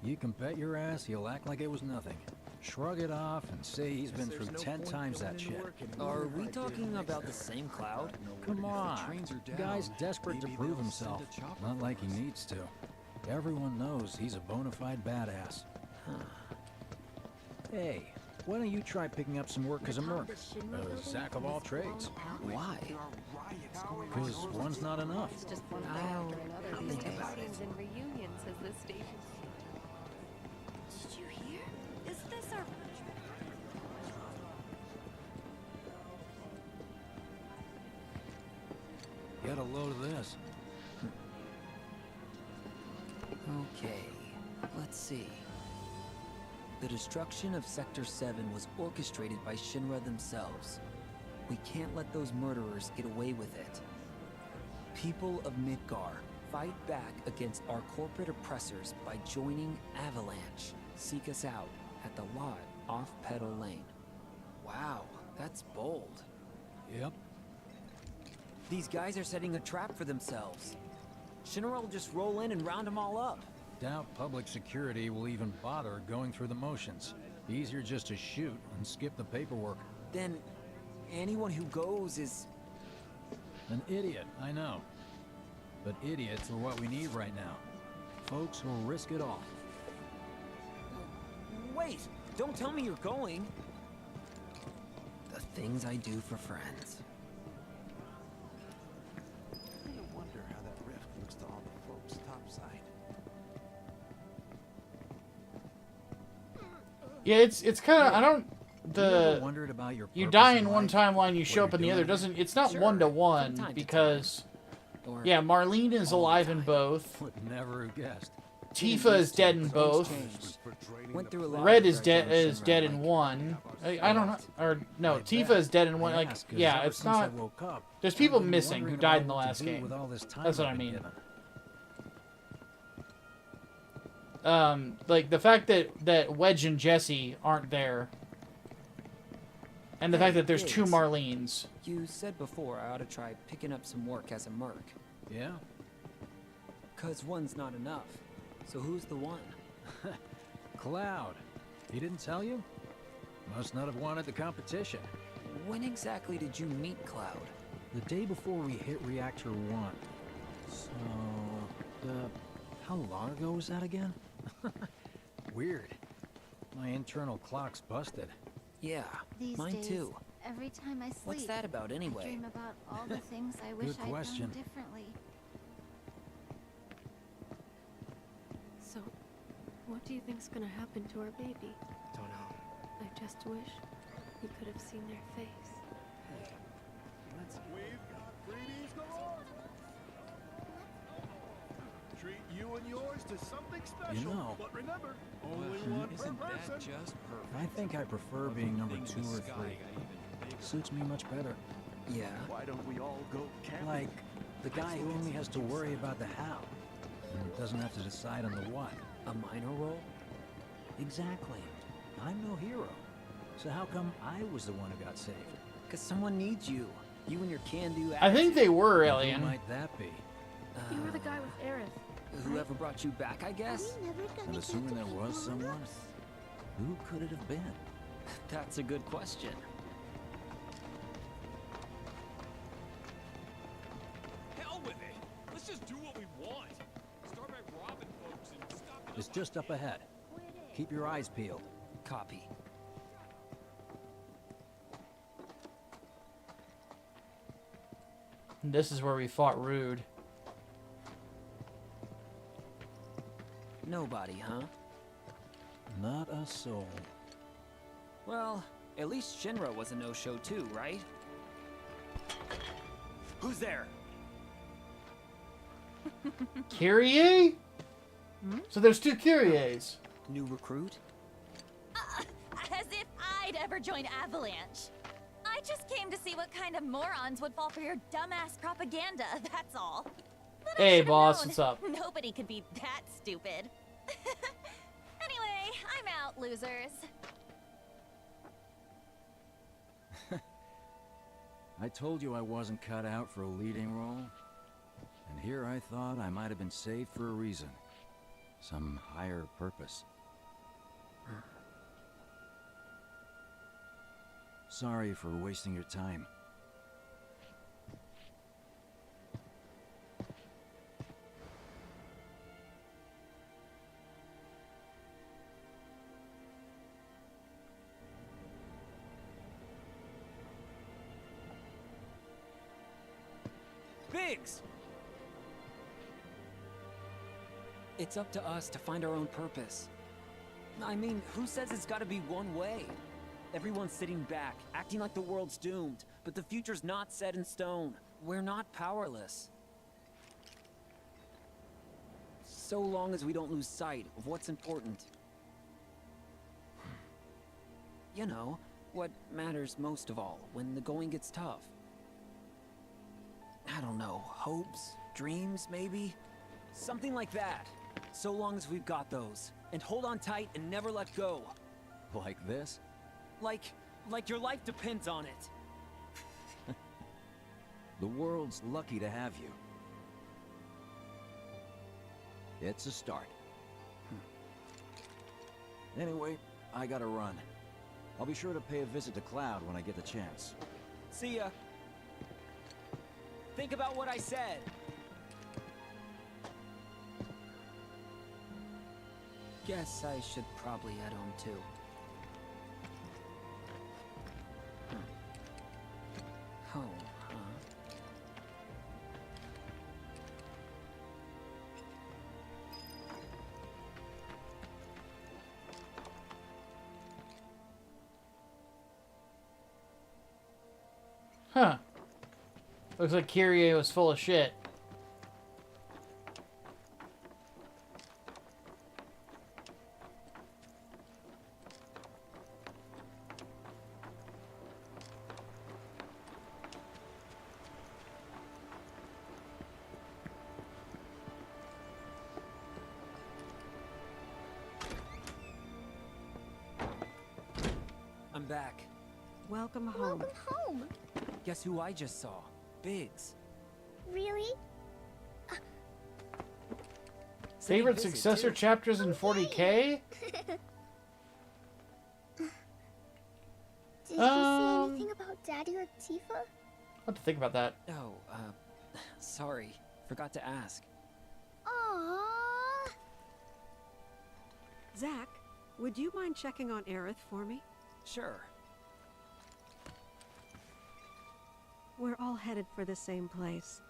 you can bet your ass he'll act like it was nothing. Shrug it off and say he's been through 10 times that shit. Are we talking about the same Cloud? Come on. The guy's desperate to prove himself. Not like he needs to. Everyone knows he's a bona fide badass. Hey, why don't you try picking up some work as a merc? A Zach of all trades. Why? Because one's not enough. Just one thing I'll after another these think days. about it. And reunions as this station. Did you hear? Is this our... Get a load of this. Okay, let's see. The destruction of Sector 7 was orchestrated by Shinra themselves. We can't let those murderers get away with it. People of Midgar, fight back against our corporate oppressors by joining Avalanche. Seek us out at the lot off Petal Lane. Wow, that's bold. Yep. These guys are setting a trap for themselves. Shinra will just roll in and round them all up. Doubt public security will even bother going through the motions. Easier just to shoot and skip the paperwork. Then, Anyone who goes is... An idiot, I know. But idiots are what we need right now. Folks who'll risk it all. Wait! Don't tell me you're going! The things I do for friends. I wonder how that rift looks to all the folks topside. Yeah, it's kind of I don't You ever the wondered about your you purpose die in one life? timeline, you What show you're up in the doing other. here? Doesn't it's not Sure, one to from one time to because Or yeah, Marlene is all the alive in time. both. Would never have guessed. Tifa is dead in both. changed. Went through a lot Red of is dead directions is around, dead in like, one. I don't know, or no, I Tifa bet. is dead in one. I Like ask 'cause yeah, ever it's since not. I woke up, There's I've people been missing who wondering died about in the what to last do game. with all this time That's what I've I been mean. given. Like the fact that Wedge and Jesse aren't there, and the fact that there's two Biggs. Marlenes. You said before I ought to try picking up some work as a merc. Yeah? 'Cause one's not enough. So who's the one? Cloud. He didn't tell you? Must not have wanted the competition. When exactly did you meet Cloud? The day before we hit Reactor 1. So, how long ago was that again? Weird. My internal clock's busted. Yeah, These mine days, too. every time I sleep, What's that about I anyway? dream about all the things I wish Good I'd question. done differently. So, what do you think's gonna happen to our baby? Don't know. I just wish you could have seen their face. We've got freebies galore. Treat you and yours to something special. know, but remember, only one per person. I think I prefer being number 2 or 3. Suits me much better. Yeah. Why don't we all go camping? Like, the guy who only has to worry about the how. And doesn't have to decide on the what. A minor role? Exactly. I'm no hero. So how come I was the one who got saved? 'Cause someone needs you. You and your can-do I think they were Who alien. might that be? You were the guy with Aerith. Whoever brought you back, I guess? Are we never gonna And get assuming to there keep was one someone, of us? who could it have been? That's a good question. Hell with it. Let's just do what we want. Start by robbing folks and stop. It's just up ahead. Keep your eyes peeled. Copy. This is where we fought Rude. Nobody, huh? Not a soul. Well, at least Shinra was a no-show too, right? Who's there? Kyrie? So there's two Kyries. New recruit? As if I'd ever join Avalanche. I just came to see what kind of morons would fall for your dumbass propaganda, that's all. But I Hey, should've boss, known. what's up? Nobody could be that stupid. Anyway, I'm out, losers. I told you I wasn't cut out for a leading role. And here I thought I might have been saved for a reason. Some higher purpose. Sorry for wasting your time. Biggs! It's up to us to find our own purpose. I mean, who says it's gotta be one way? Everyone's sitting back, acting like the world's doomed, but the future's not set in stone. We're not powerless. So long as we don't lose sight of what's important. You know, what matters most of all when the going gets tough. I don't know, hopes, dreams, maybe? Something like that. So long as we've got those. And hold on tight and never let go. Like this? Like your life depends on it. The world's lucky to have you. It's a start. Anyway, I gotta run. I'll be sure to pay a visit to Cloud when I get the chance. See ya. Think about what I said. Guess I should probably head home too. Home, huh? Huh. Looks like Kyrie was full of shit. I'm back. Welcome home. Welcome home. Guess who I just saw? Biggs. Really? Favorite successor chapters in 40K? Did he say anything about Daddy or Tifa? I'll have to think about that. Oh, sorry. Forgot to ask. Aww. Zach, would you mind checking on Aerith for me? Sure. We're all headed for the same place.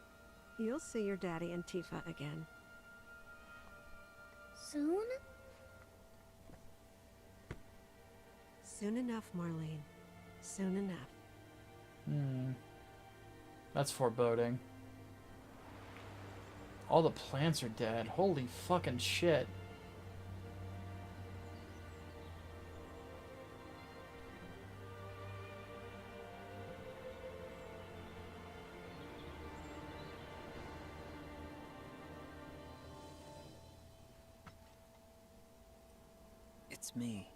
You'll see your daddy and Tifa again. Soon? Soon enough, Marlene. Soon enough. That's foreboding. All the plants are dead. Holy fucking shit. It's me.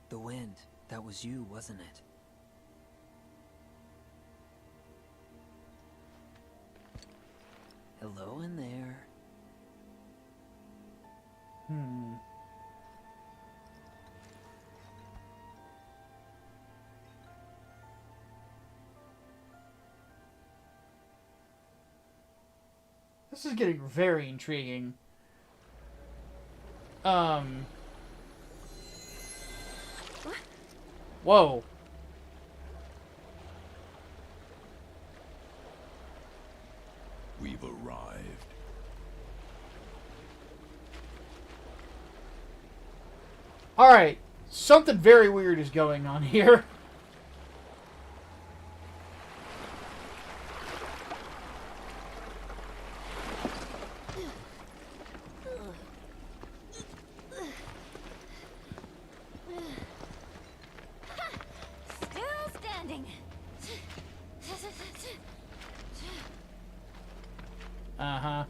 The wind. That was you, wasn't it? Hello in there. This is getting very intriguing. Whoa. We've arrived. Alright. Something very weird is going on here. Still standing. Uh-huh.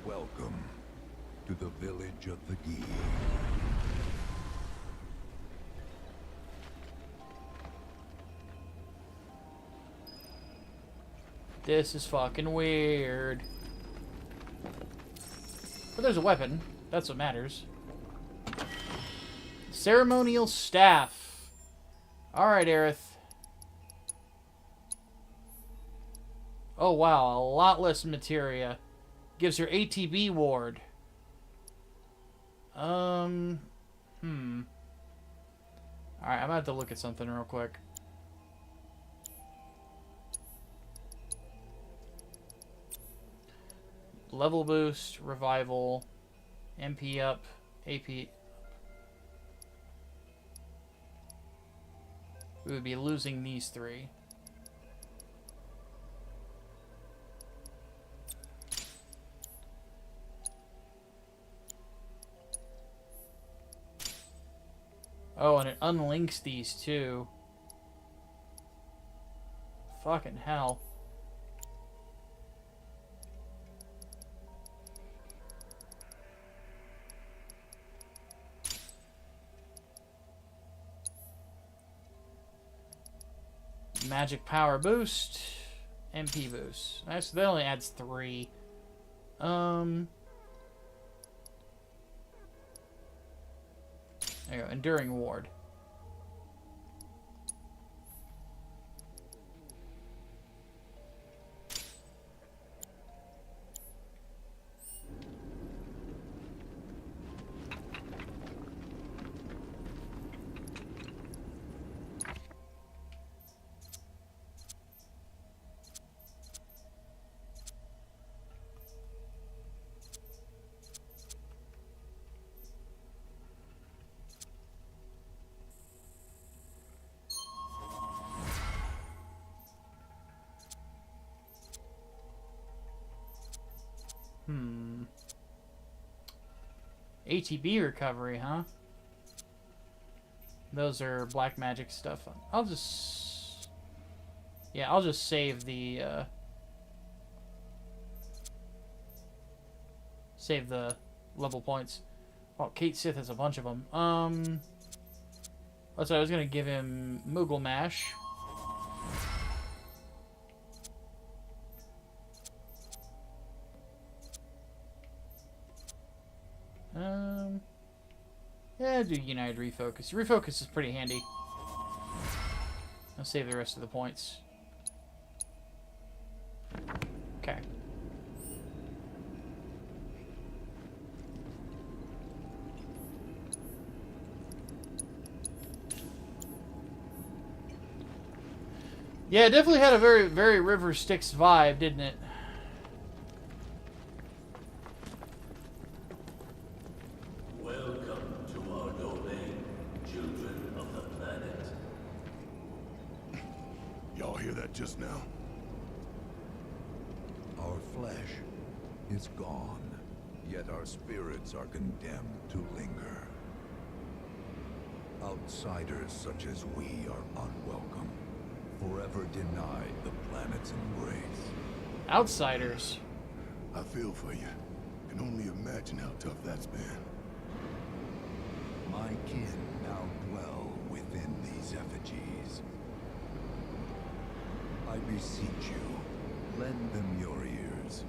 Welcome to the village of the Gi. This is fucking weird. But there's a weapon. That's what matters. Ceremonial staff. Alright, Aerith. Oh, wow. A lot less materia. Gives her ATB ward. Alright, I'm gonna have to look at something real quick. Level boost, revival, MP up, AP. We would be losing these three. Oh, and it unlinks these too. Fucking hell. Magic power boost. MP boost. Nice. So that only adds 3. There you go. Enduring ward. ATB recovery, huh? Those are black magic stuff. I'll just... Yeah, I'll just save the, save the level points. Oh, Kate Sith has a bunch of them. Let's say I was gonna give him Moogle Mash. Yeah, do United Refocus. Refocus is pretty handy. I'll save the rest of the points. Okay. Yeah, it definitely had a very, very River Styx vibe, didn't it? Just now. Our flesh is gone, yet our spirits are condemned to linger. Outsiders such as we are unwelcome, forever denied the planet's embrace. Outsiders? I feel for you. Can only imagine how tough that's been. My kin now dwell within these effigies. I beseech you, lend them your ears.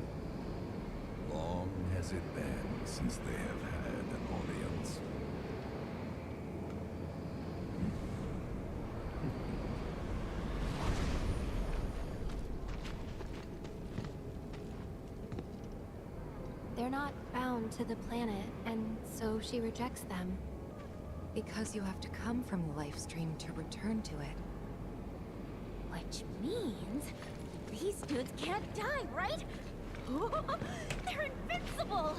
Long has it been since they have had an audience. They're not bound to the planet, and so she rejects them. Because you have to come from the life stream to return to it. Which means these dudes can't die, right? They're invincible!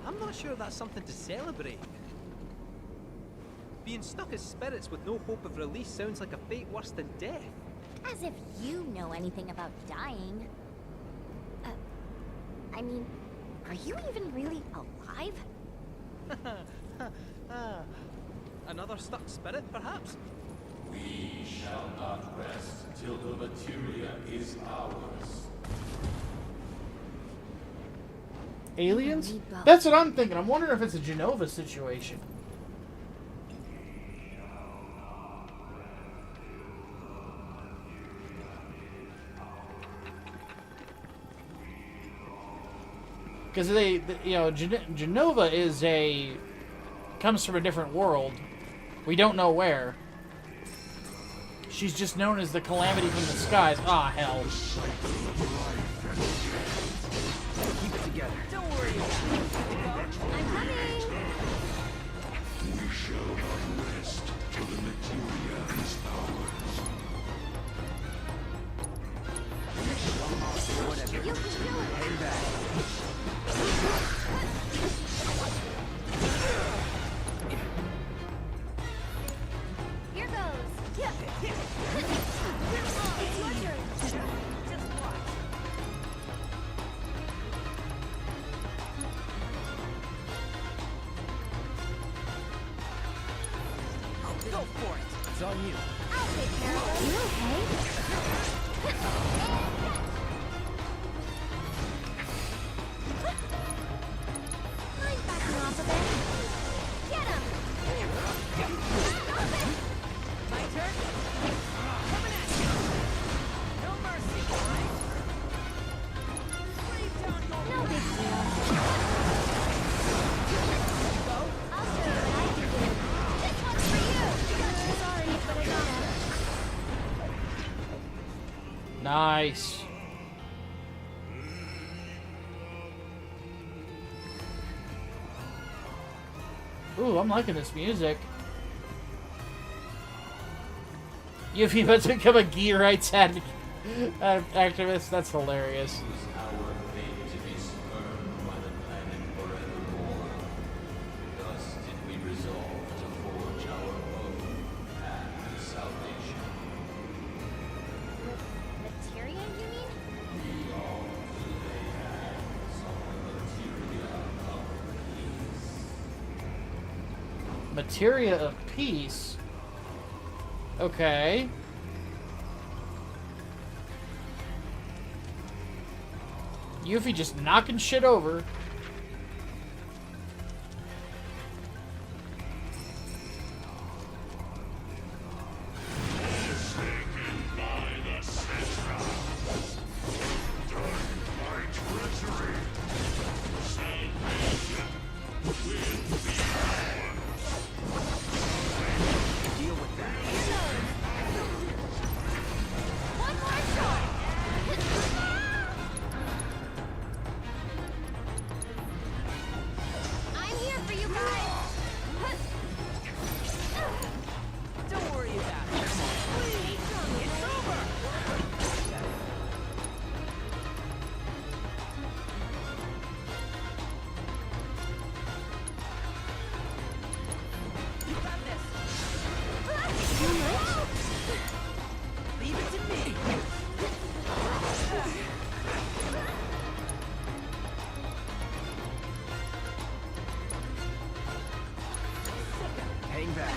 I'm not sure that's something to celebrate. Being stuck as spirits with no hope of release sounds like a fate worse than death. As if you know anything about dying. I mean, are you even really alive? Another stuck spirit, perhaps? We shall not rest till the materia is ours. Aliens? That's what I'm thinking. I'm wondering if it's a Genova situation. Because you know, Genova is comes from a different world. We don't know where. She's just known as the Calamity from the skies. Ah, hell. Keep it together. Don't worry about it. I'm coming! We shall not rest till the materia is ours. Whatever. You can do it! Hang back. Here goes! Yeah. It's your turn! Just watch. Go for it. It's on you. I'll take care of it. You okay? I'm backing off a bit. Get him! My turn? Coming at you. Nice. Ooh, I'm liking this music. Yuffie about to become a gay rights activist. That's hilarious. Our fate to be spurned by the planet forevermore. Thus did we resolve to forge our own path to salvation. Materia, you mean? We all to lay hands on the materia of peace. Materia of peace. Okay. Yuffie just knocking shit over. I'm here for you guys. Don't worry about it. It's over. You got this. Leave it to me. Hang back.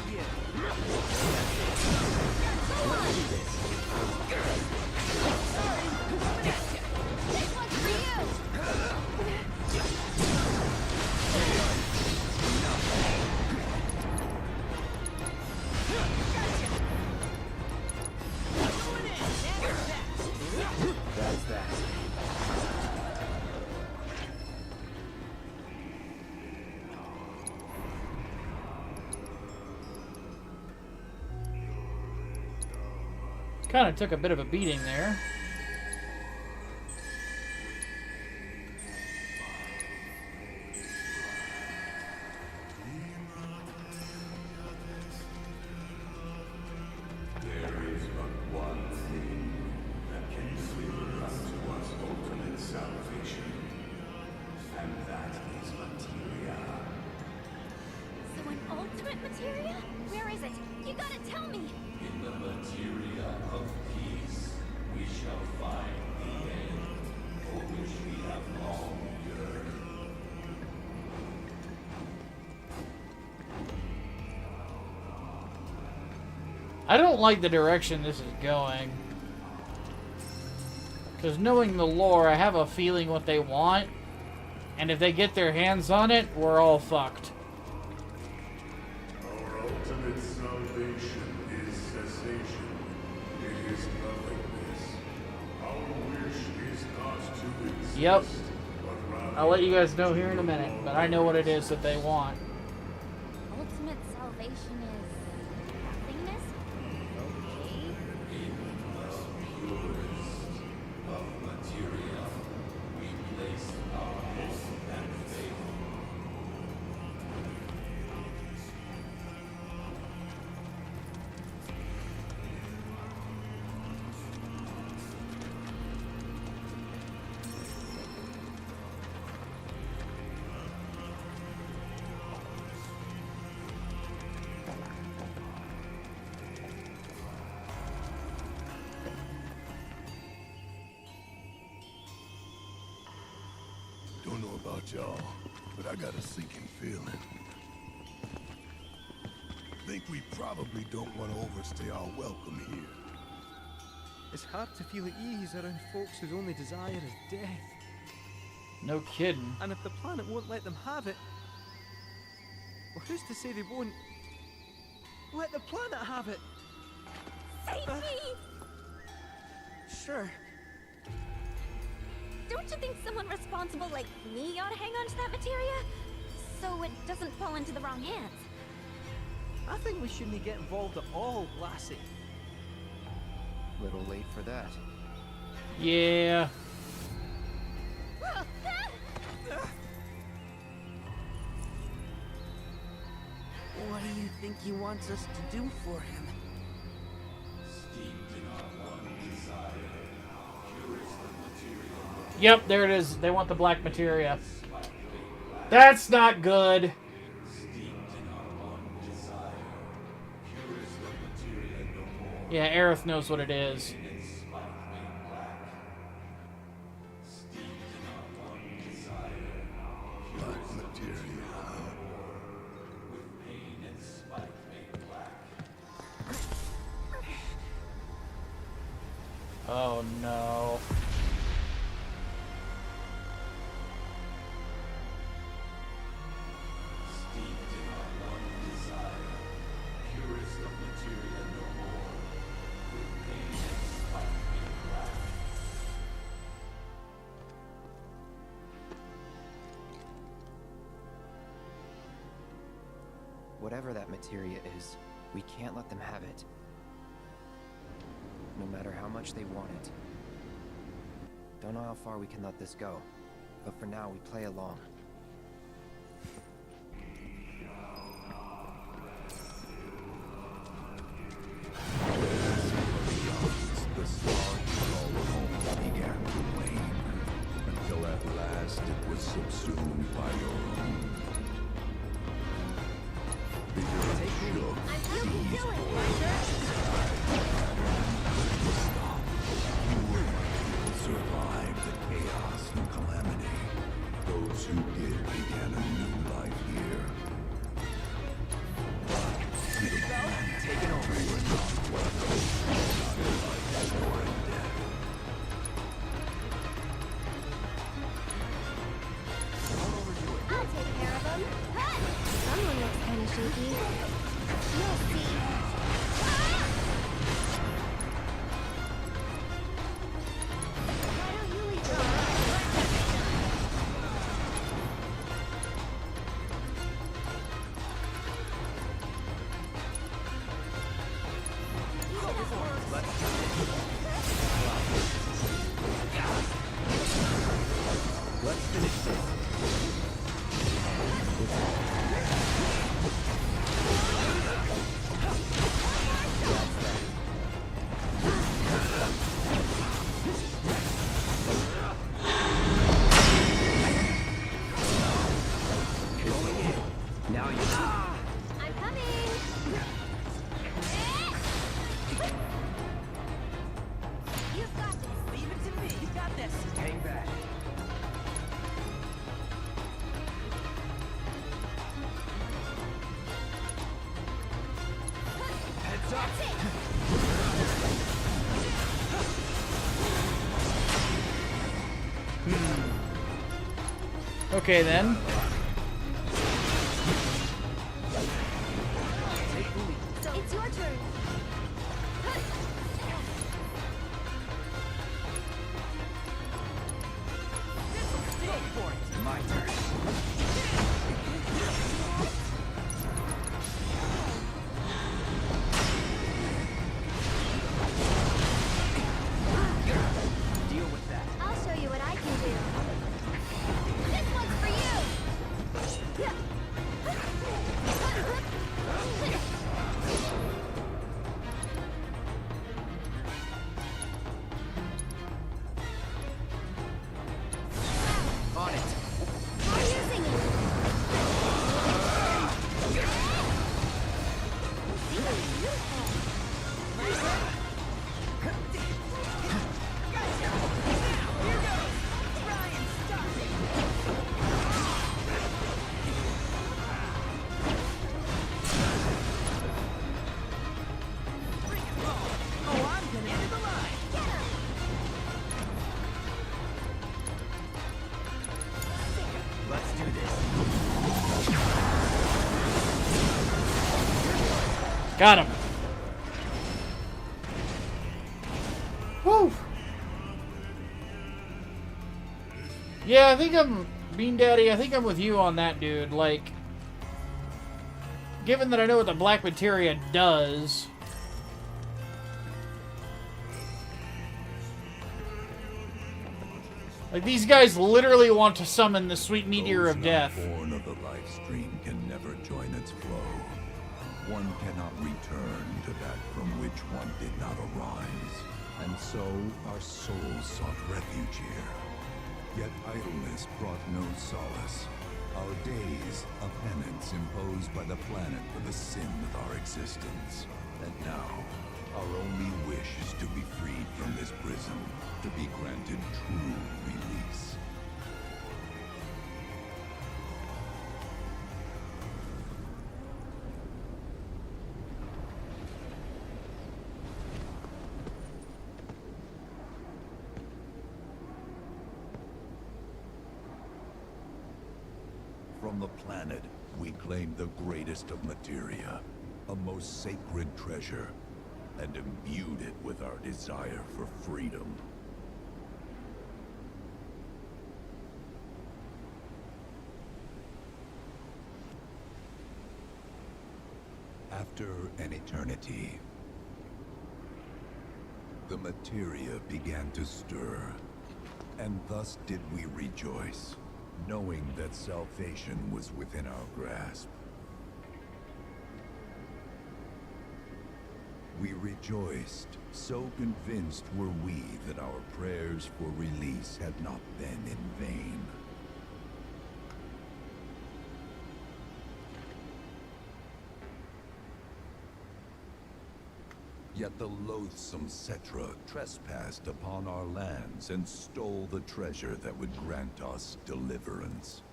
This one's for you. That's that. Kind of took a bit of a beating there. There is but one thing that can bring us to one's ultimate salvation, and that is materia. So an ultimate materia? Where is it? You gotta tell me. In the materia of peace, we shall find the end for which we have long yearned. I don't like the direction this is going. Because knowing the lore, I have a feeling what they want. And if they get their hands on it, we're all fucked. Our ultimate salvation is cessation. It is nothingness. Our wish is not to exist. Yep. But rather I'll let you guys know here in a minute. But I know what it is that they want. Ultimate salvation is nothingness? Okay. Of materia, we place our hope and faith. Don't know about y'all, but I got a sinking feeling. Think we probably don't want to overstay our welcome here. It's hard to feel at ease around folks whose only desire is death. No kidding. And if the planet won't let them have it, well, who's to say they won't let the planet have it? Save me! Sure. Don't you think someone responsible like me ought to hang on to that materia? So it doesn't fall into the wrong hands. I think we shouldn't get involved at all, lassie. Little late for that. Yeah. What do you think he wants us to do for him? Yep, there it is. They want the black materia. That's not good. Yeah, Aerith knows what it is. Oh no. Whatever that materia is, we can't let them have it. No matter how much they want it. Don't know how far we can let this go, but for now we play along. The star you call home began to wane, until at last it was subsumed by your own. The earth shook, seized survived the chaos and calamity. Those who did began a new life here. Take it over. We were not welcome, not in life nor in death. I'll take care of him. Someone looks kind of shaky. You'll see. Why don't you leave the Let's finish this. Now you. I'm coming. You've got this. Leave it to me. You got this. Hang back. Heads up. Okay then. It's your turn. Go for it. My turn. Deal with that. I'll show you what I can do. This one's for you. On it. Try using it. Oh, I'm gonna end the line. Let's do this. Got him. Woo. Yeah, I think I'm Bean Daddy. I think I'm with you on that, dude. Like, given that I know what the black materia does, Like, these guys literally want to summon the sweet meteor of death. Those not born of the life stream can never join its flow. One cannot return to that from which one did not arise. And so our souls sought refuge here. Yet idleness brought no solace. Our days a penance imposed by the planet for the sin of our existence. And now, our only wish is to be freed from this prison, to be granted true release. From the planet, we claim the greatest of materia, a most sacred treasure, and imbued it with our desire for freedom. After an eternity, the materia began to stir, and thus did we rejoice, knowing that salvation was within our grasp. We rejoiced, so convinced were we that our prayers for release had not been in vain. Yet the loathsome Cetra trespassed upon our lands and stole the treasure that would grant us deliverance.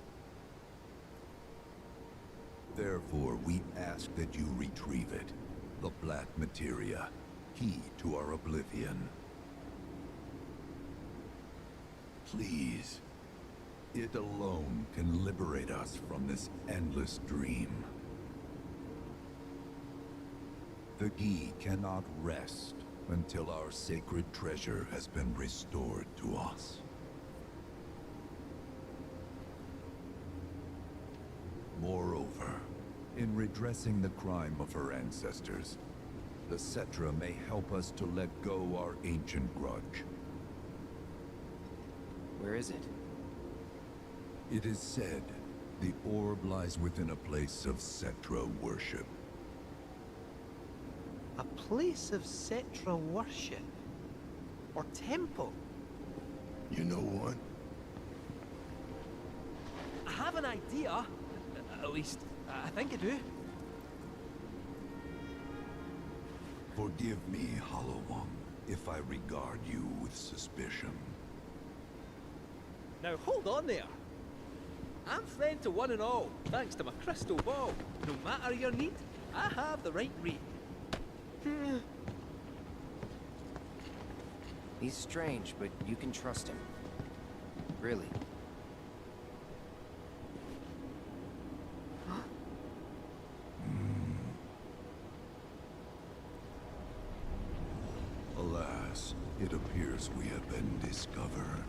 Therefore, we ask that you retrieve it, the black materia, key to our oblivion. Please, it alone can liberate us from this endless dream. The Gi cannot rest until our sacred treasure has been restored to us. Moreover, in redressing the crime of her ancestors, the Cetra may help us to let go our ancient grudge. Where is it? It is said the orb lies within a place of Cetra worship. A place of Cetra worship? Or temple? You know what? I have an idea. At least, I think I do. Forgive me, Hollow One, if I regard you with suspicion. Now hold on there. I'm friend to one and all, thanks to my crystal ball. No matter your need, I have the right read. He's strange, but you can trust him. Really. Alas, it appears we have been discovered.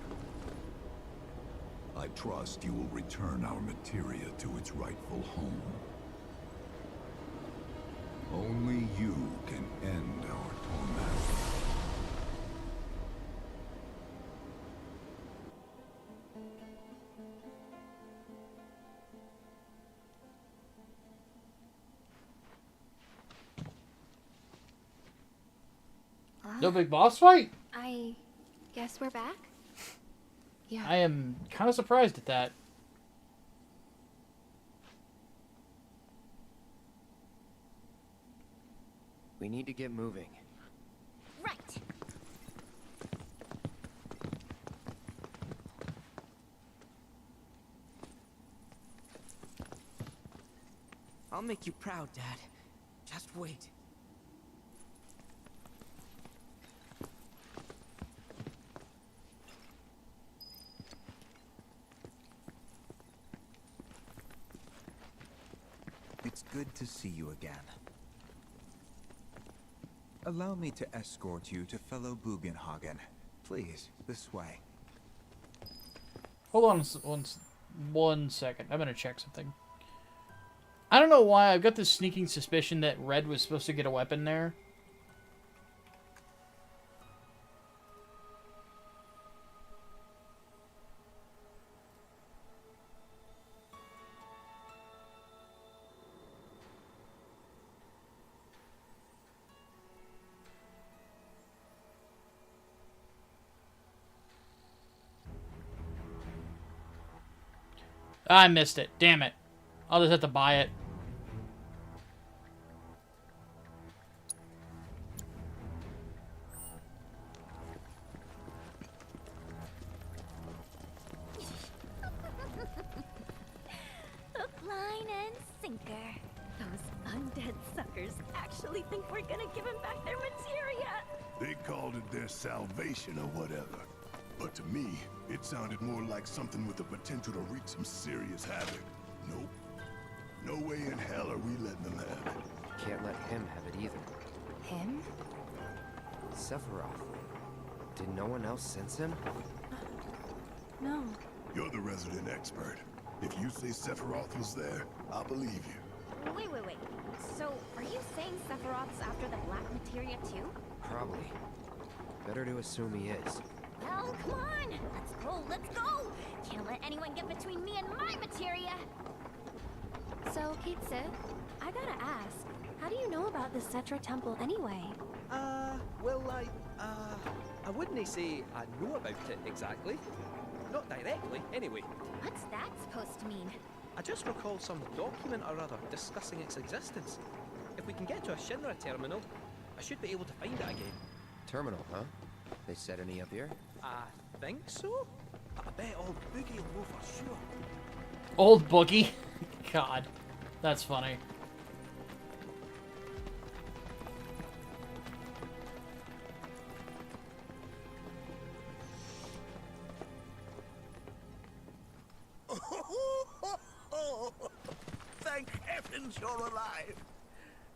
I trust you will return our materia to its rightful home. Only you can end our torment. No big boss fight? I guess we're back? Yeah. I am kind of surprised at that. We need to get moving. Right. I'll make you proud, Dad. Just wait. It's good to see you again. Allow me to escort you to fellow Bugenhagen. Please, this way. Hold on one second. I'm going to check something. I don't know why. I've got this sneaking suspicion that Red was supposed to get a weapon there. I missed it. Damn it. I'll just have to buy it. Hook, line, and sinker. Those undead suckers actually think we're gonna give them back their materia. They called it their salvation or whatever. But to me, it sounded more like something with the potential to wreak some serious havoc. Nope. No way in hell are we letting them have it. Can't let him have it either. Him? Sephiroth. Did no one else sense him? No. You're the resident expert. If you say Sephiroth was there, I'll believe you. Wait. So, are you saying Sephiroth's after the black materia too? Probably. Better to assume he is. Well, come on! Let's go! Can't let anyone get between me and my materia! So, Kitsu, I gotta ask, how do you know about the Cetra Temple anyway? Well, I wouldn't say I know about it exactly. Not directly, anyway. What's that supposed to mean? I just recall some document or other discussing its existence. If we can get to a Shinra terminal, I should be able to find it again. Terminal, huh? They said any up here? I think so. I bet old Boogie will know for sure. Old Boogie? God, that's funny. Thank heavens you're alive.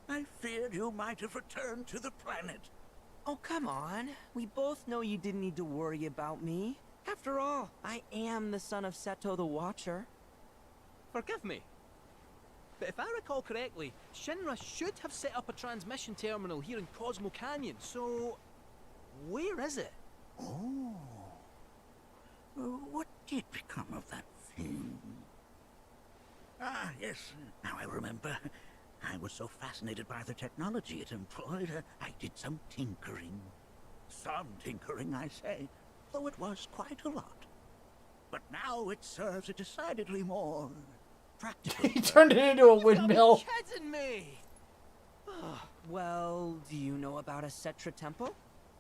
I feared you might have returned to the planet. Oh, come on. We both know you didn't need to worry about me. After all, I am the son of Seto the Watcher. Forgive me, but if I recall correctly, Shinra should have set up a transmission terminal here in Cosmo Canyon, so where is it? Oh. What did become of that thing? Ah, yes, now I remember. I was so fascinated by the technology it employed, I did some tinkering. Some tinkering, I say, though it was quite a lot. But now it serves a decidedly more practical. He turned it into a windmill. You're kidding me! Well, do you know about a Cetra Temple?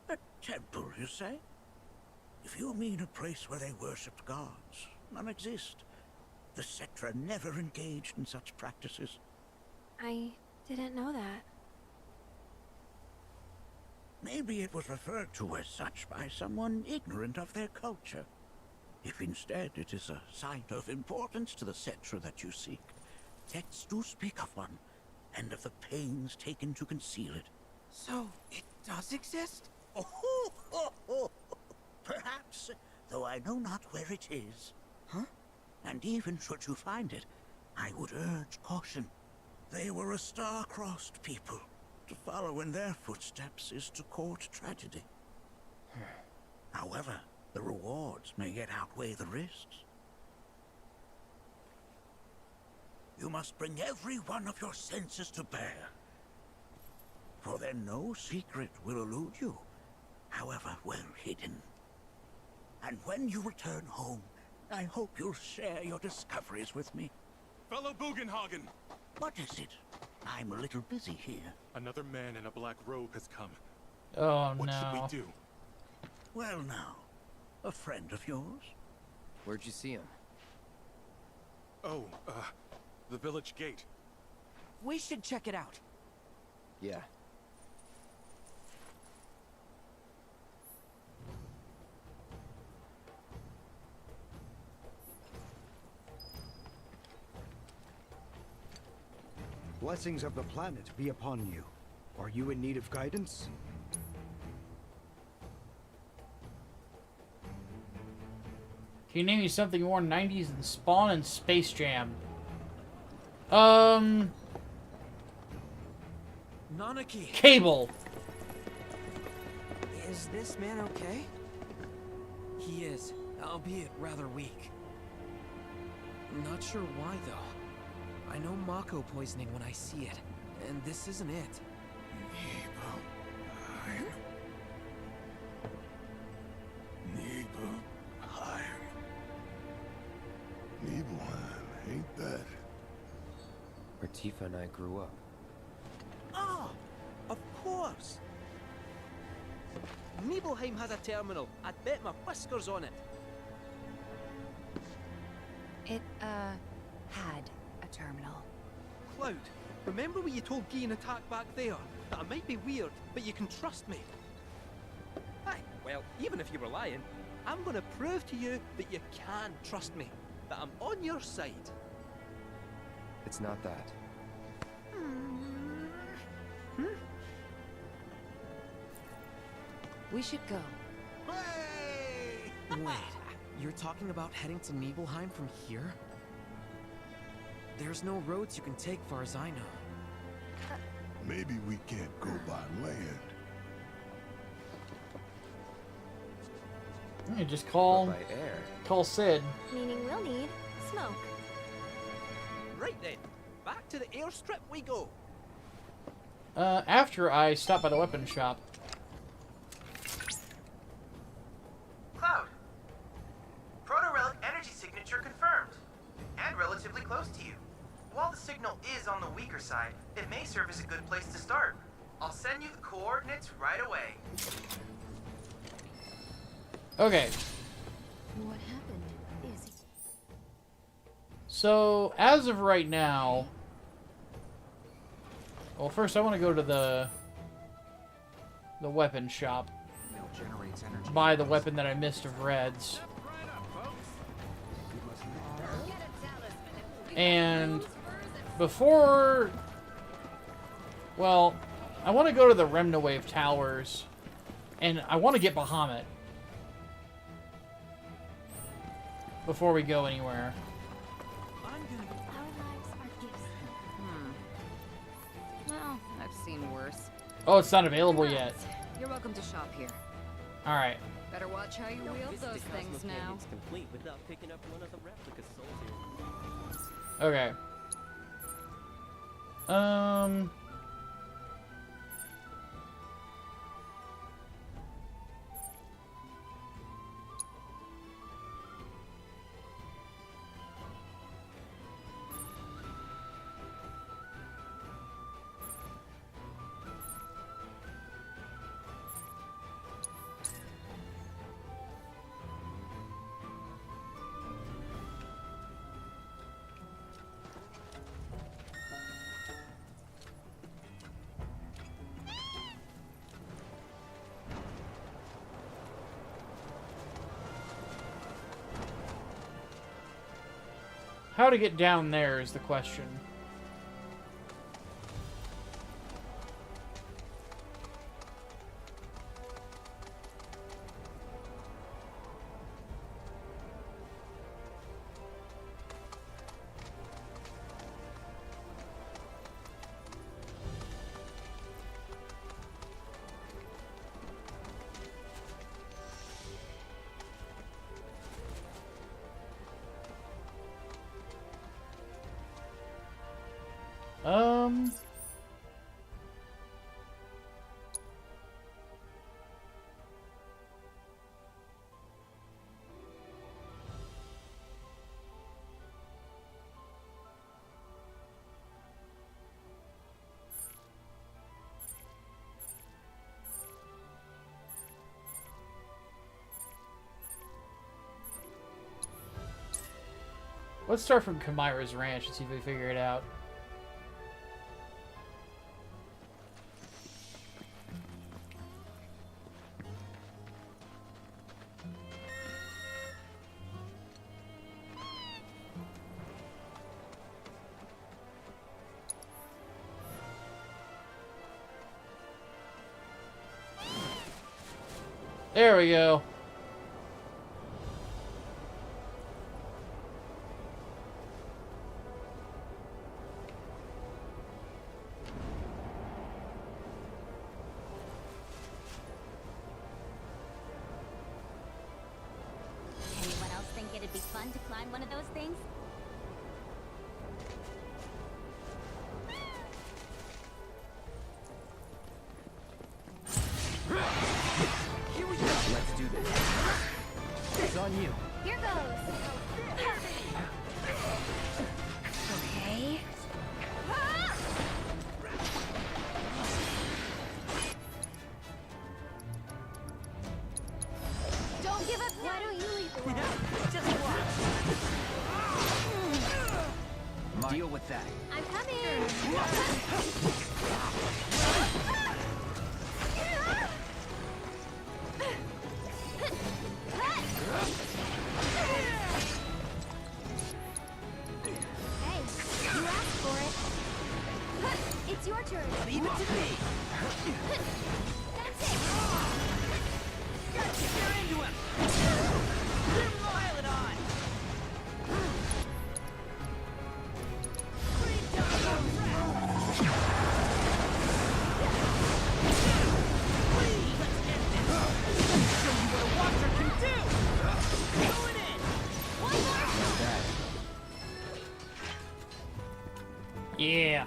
A temple, you say? If you mean a place where they worshipped gods, none exist. The Cetra never engaged in such practices. I didn't know that. Maybe it was referred to as such by someone ignorant of their culture. If instead it is a site of importance to the Cetra that you seek, texts do speak of one, and of the pains taken to conceal it. So, it does exist? Oh, perhaps, though I know not where it is. Huh? And even should you find it, I would urge caution. They were a star-crossed people. To follow in their footsteps is to court tragedy. However, the rewards may yet outweigh the risks. You must bring every one of your senses to bear. For then no secret will elude you, however well hidden. And when you return home, I hope you'll share your discoveries with me. Fellow Bugenhagen! What is it? I'm a little busy here. Another man in a black robe has come. Oh, what no. should we do? Well now, a friend of yours? Where'd you see him? Oh, the village gate. We should check it out. Yeah. Blessings of the planet be upon you. Are you in need of guidance? Can you name me something more 90s than Spawn and Space Jam? Nanaki! Cable! Is this man okay? He is, albeit rather weak. Not sure why, though. I know Mako poisoning when I see it, and this isn't it. Nibelheim. Tifa and I grew up. Ah, of course. Nibelheim has a terminal. I'd bet my whiskers on it. It, had a terminal. Cloud, remember what you told Guy in Attack back there? That I might be weird, but you can trust me. Aye, well, even if you were lying, I'm gonna prove to you that you can trust me. That I'm on your side. It's not that. We should go. Wait, you're talking about heading to Nibelheim from here? There's no roads you can take far as I know. Maybe we can't go by land. You just call Sid. Meaning we'll need smoke. Right then, back to the airstrip we go. After I stop by the weapon shop. Cloud. Proto-relic energy signature confirmed. And relatively close to you. While the signal is on the weaker side, it may serve as a good place to start. I'll send you the coordinates right away. Okay. What happened? Is So, as of right now... Well, first I want to go to the weapon shop. Buy the weapon that I missed of Red's. And before... Well, I want to go to the Remnawave Towers. And I want to get Bahamut. Before we go anywhere. Well, I've seen worse. Oh, it's not available yet. You're welcome to shop here. Alright. Better watch how you wield those things now. Complete without picking up one of the replica souls here. Okay. How to get down there is the question. Let's start from Kamira's Ranch and see if we figure it out. There we go. Anyone else think it'd be fun to climb one of those things? Here we go. Let's do this. It's on you. Here goes. Okay. Ah! Why don't you lead the way? Just watch. Deal with that. I'm coming. Hey, you asked for it. It's your turn. Leave it to me. That's it. Gotcha. You're into him. Pile it on. Yeah.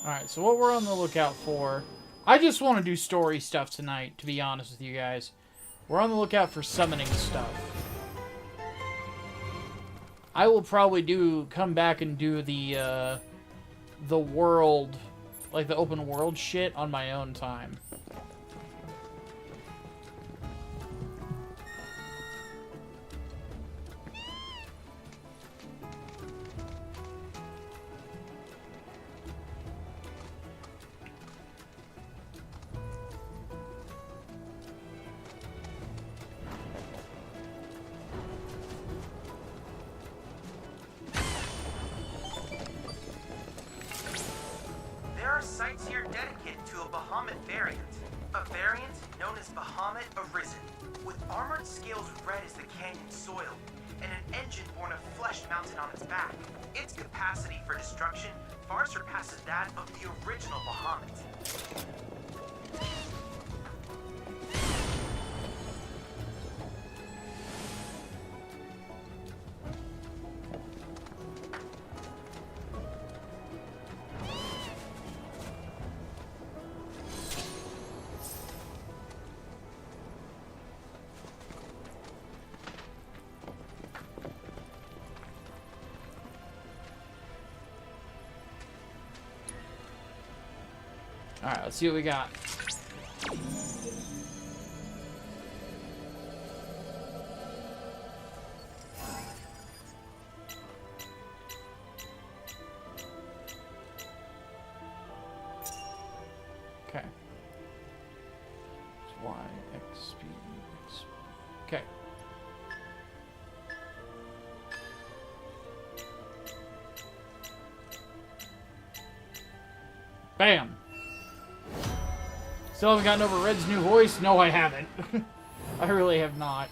Alright, so what we're on the lookout for... I just want to do story stuff tonight, to be honest with you guys. We're on the lookout for summoning stuff. I will probably come back and do the world, like the open world shit on my own time. There are sites here dedicated to a Bahamut variant. A variant known as Bahamut Arisen, with armored scales red as the canyon soil, and an engine born of flesh mounted on its back. Its capacity for destruction far surpasses that of the original Bahamut. Alright, let's see what we got. Okay. It's Y, X, P, X. Okay. Bam! Still haven't gotten over Red's new voice? No, I haven't. I really have not.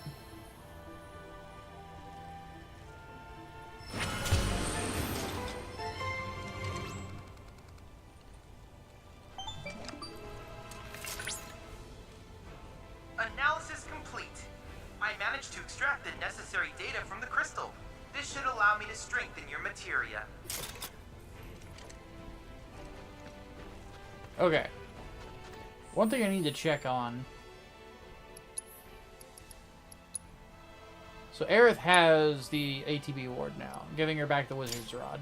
Analysis complete. I managed to extract the necessary data from the crystal. This should allow me to strengthen your materia. Okay. One thing I need to check on. So Aerith has the ATB ward now, giving her back the Wizard's Rod.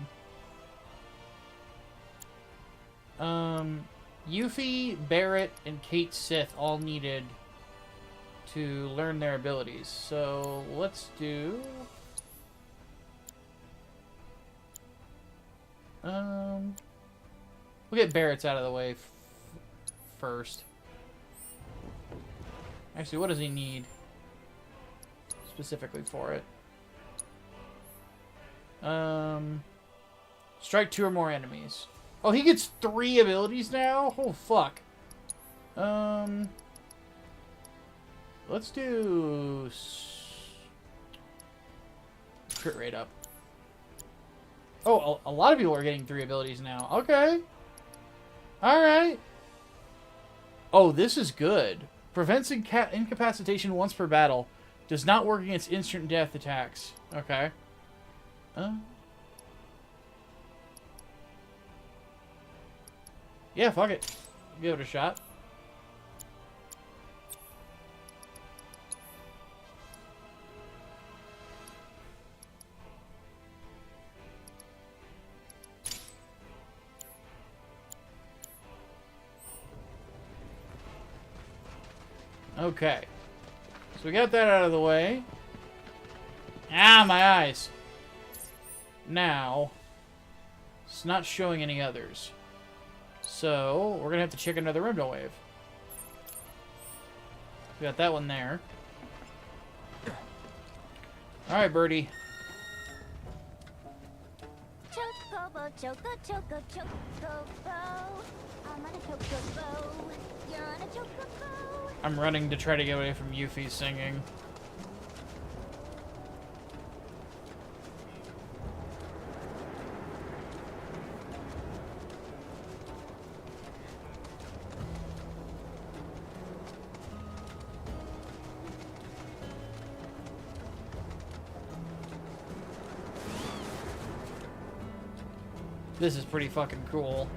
Yuffie, Barrett, and Kate Sith all needed to learn their abilities. So let's do... we'll get Barrett's out of the way first. Actually, what does he need specifically for it? Strike 2 or more enemies. Oh, he gets 3 abilities now? Oh, fuck. Let's do... crit rate up. Oh, a lot of people are getting 3 abilities now. Okay. Alright. Oh, this is good. Prevents incapacitation once per battle. Does not work against instant death attacks. Okay. Yeah, fuck it. Give it a shot. Okay. So we got that out of the way. Ah, my eyes. Now, it's not showing any others. So, we're going to have to check another Rebirth wave. We got that one there. Alright, birdie. Chocobo, choco, choco, chocobo. I'm on a chocobo. You're on a chocobo. I'm running to try to get away from Yuffie singing. This is pretty fucking cool.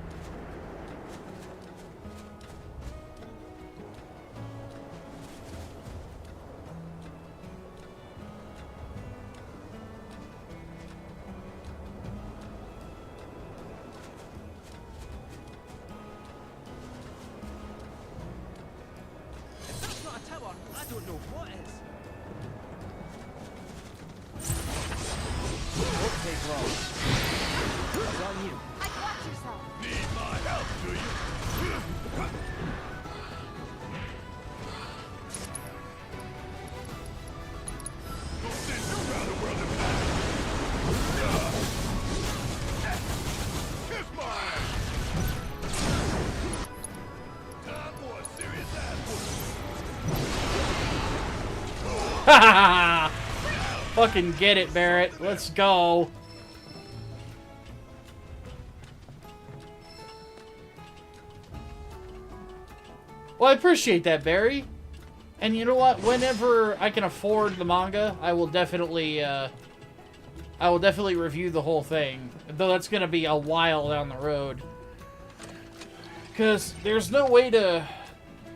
If that's not a tower, I don't know what is. Won't take long. It's on you. Like, watch yourself. Need my help, do you? Go send you around the world and back. Kiss my ass. Time for a serious ass whooping. Ha ha ha! Fucking get it, Barrett. Let's go. Well, I appreciate that, Barry. And you know what? Whenever I can afford the manga, I will definitely review the whole thing. Though that's gonna be a while down the road. Because there's no way to...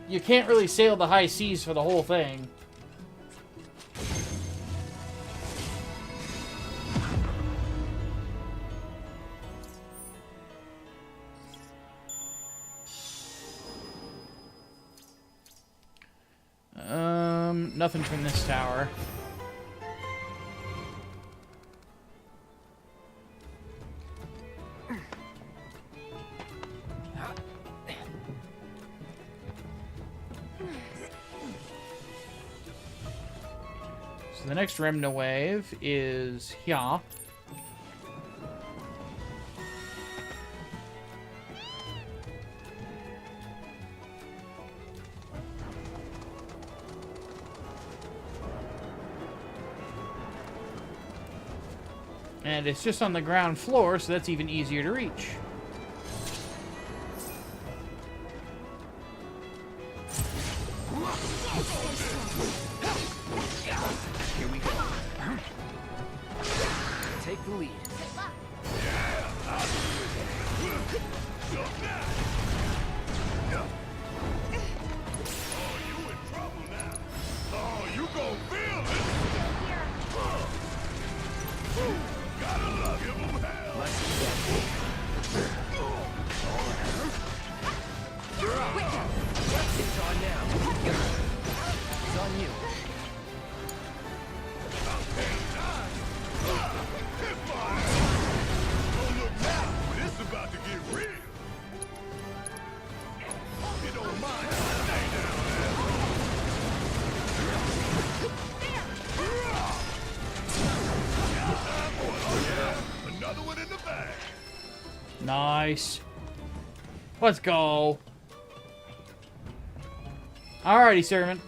You can't really sail the high seas for the whole thing. Nothing from this tower. So the next Remna wave is here. And it's just on the ground floor, so that's even easier to reach. Here we go. Take the lead. Oh, you in trouble now. Oh, you gon' feel it. Gotta love you from hell. Let's do that. It's on now. It's on you. Don't look now, but it's about to get real. You don't mind if I stay down there. Oh yeah, another one in the bag. Nice. Let's go. Alrighty, servant.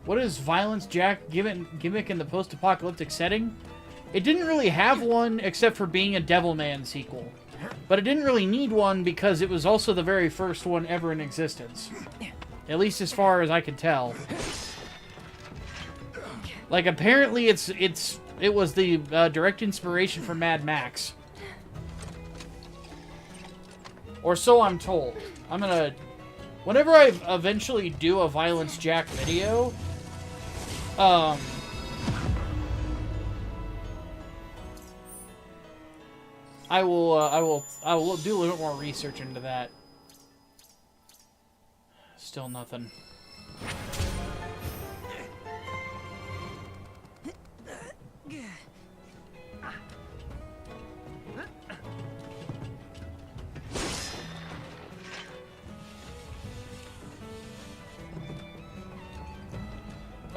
What is Violence Jack gimmick in the post-apocalyptic setting? It didn't really have one except for being a Devilman sequel. But it didn't really need one because it was also the very first one ever in existence. At least as far as I can tell. Like, apparently it was the direct inspiration for Mad Max. Or so I'm told. I'm gonna... Whenever I eventually do a Violence Jack video, I will do a little bit more research into that. Still nothing.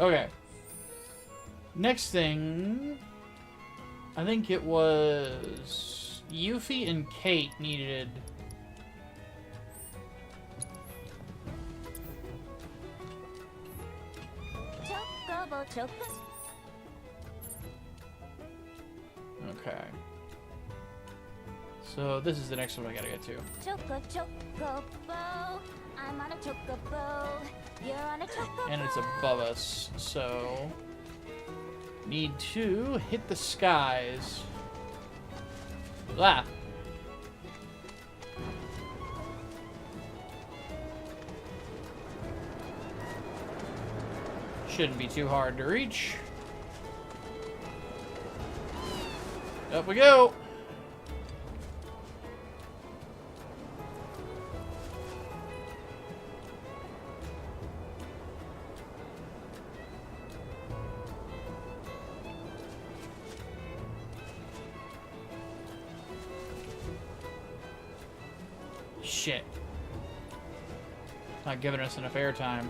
Okay. Next thing, I think it was Yuffie and Kate needed. Chocobo chocos. Okay. So this is the next one I gotta get to. Chocobo. I'm on a chocobo. You're on a chocobo. And it's above us, so need to hit the skies. Ah. Shouldn't be too hard to reach. Up we go. Shit. Not giving us enough airtime.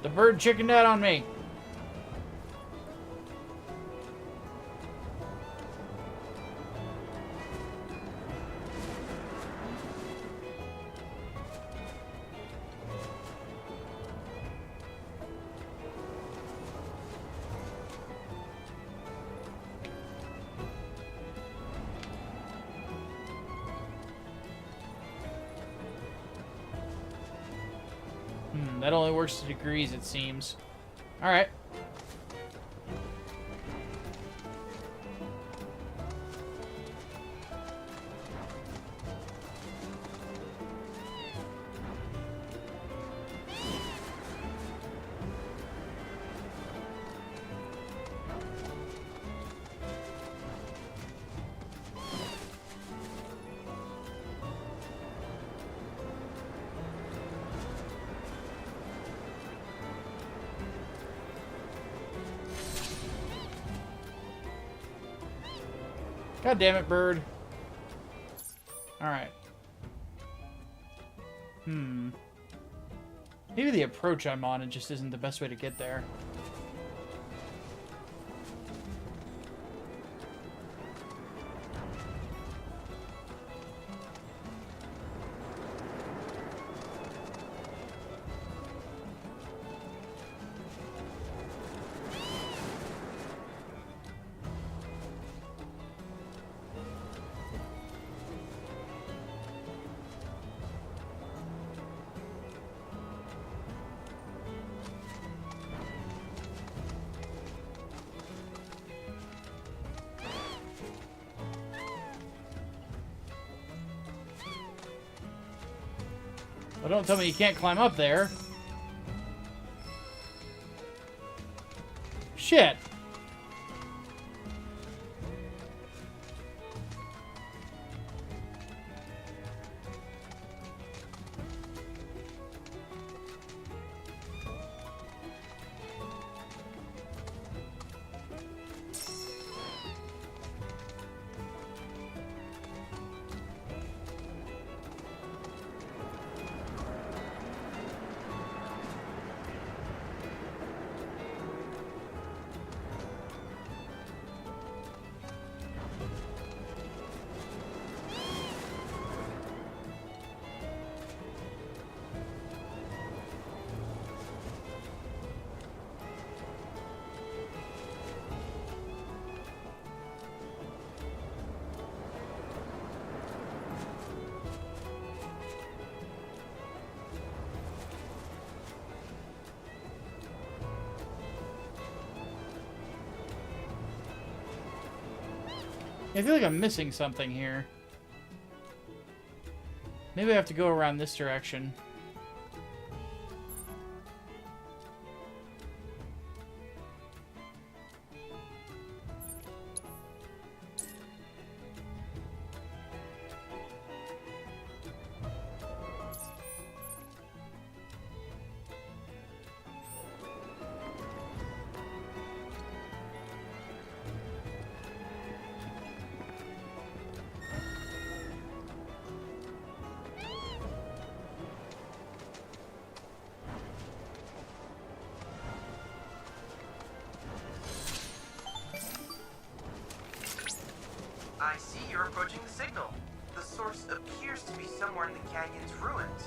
The bird chickened out on me. That only works to degrees, it seems. Alright. God damn it, bird. Alright. Maybe the approach I'm on, it just isn't the best way to get there. Well, don't tell me you can't climb up there. Shit. I feel like I'm missing something here. Maybe I have to go around this direction. I see you're approaching the signal. The source appears to be somewhere in the canyon's ruins.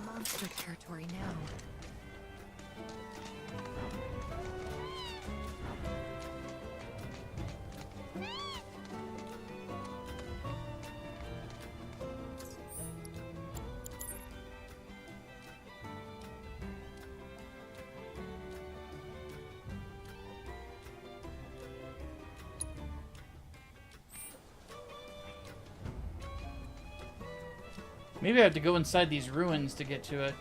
Monster territory now. Maybe I have to go inside these ruins to get to it.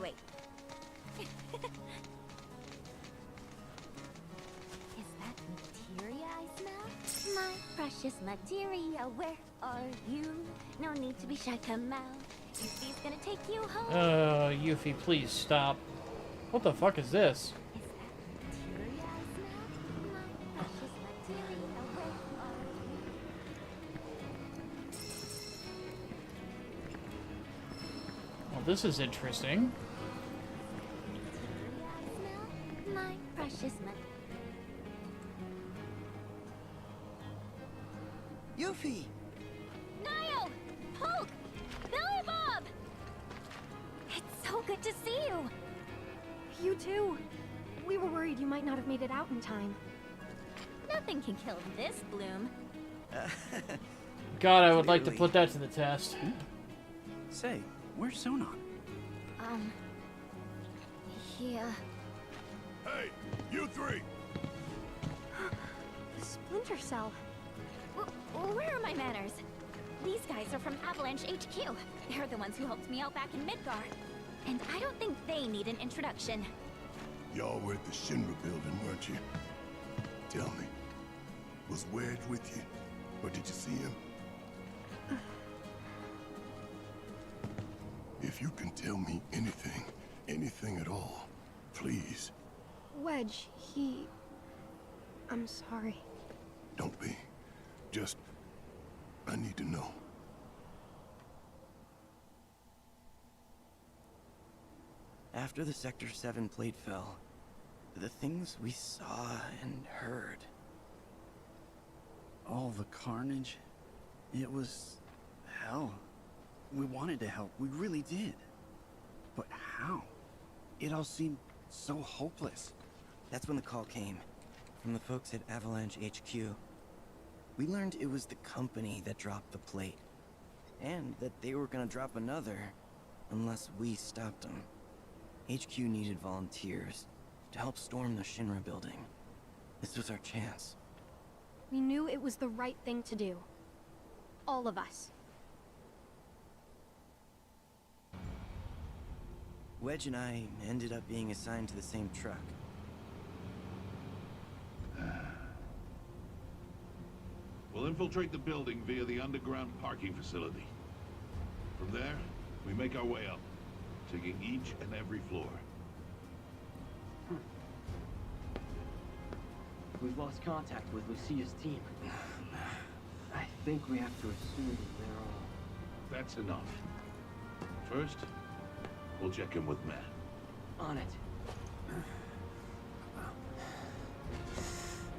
Wait. Is that materia I smell? My precious materia, where are you? No need to be shy, come out. Yuffie's gonna take you home. Yuffie, please stop. What the fuck is this? This is interesting. My precious Yuffie! Niall! Hulk! Billy Bob! It's so good to see you! You too. We were worried you might not have made it out in time. Nothing can kill this bloom. God, I would like to put that to the test. Say, where's Sonon? Here. Hey, you three! Splinter Cell. Where are my manners? These guys are from Avalanche HQ. They're the ones who helped me out back in Midgard. And I don't think they need an introduction. Y'all were at the Shinra building, weren't you? Tell me, was Wedge with you? Or did you see him? If you can tell me anything at all, please. Wedge, I'm sorry. Don't be. Just, I need to know. After the Sector 7 plate fell, the things we saw and heard. All the carnage. It was hell. We wanted to help, we really did. But how? It all seemed so hopeless. That's when the call came, from the folks at Avalanche HQ. We learned it was the company that dropped the plate, and that they were gonna drop another, unless we stopped them. HQ needed volunteers to help storm the Shinra building. This was our chance. We knew it was the right thing to do. All of us. Wedge and I ended up being assigned to the same truck. We'll infiltrate the building via the underground parking facility. From there, we make our way up, taking each and every floor. We've lost contact with Lucia's team. I think we have to assume they're all... That's enough. First, we'll check in with Matt. On it.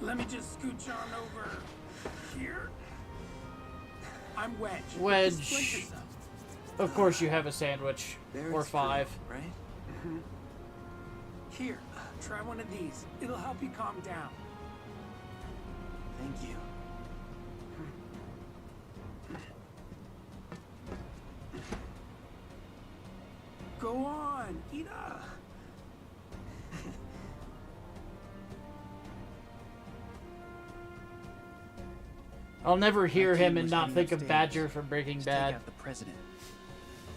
Let me just scooch on over here. I'm Wedge. Wedge. Of course you have a sandwich. Or 5. Right? Here, try one of these. It'll help you calm down. Thank you. Go on, eat up. I'll never hear My team him and was not heading think of upstairs Badger from Breaking to Bad. Take out the president.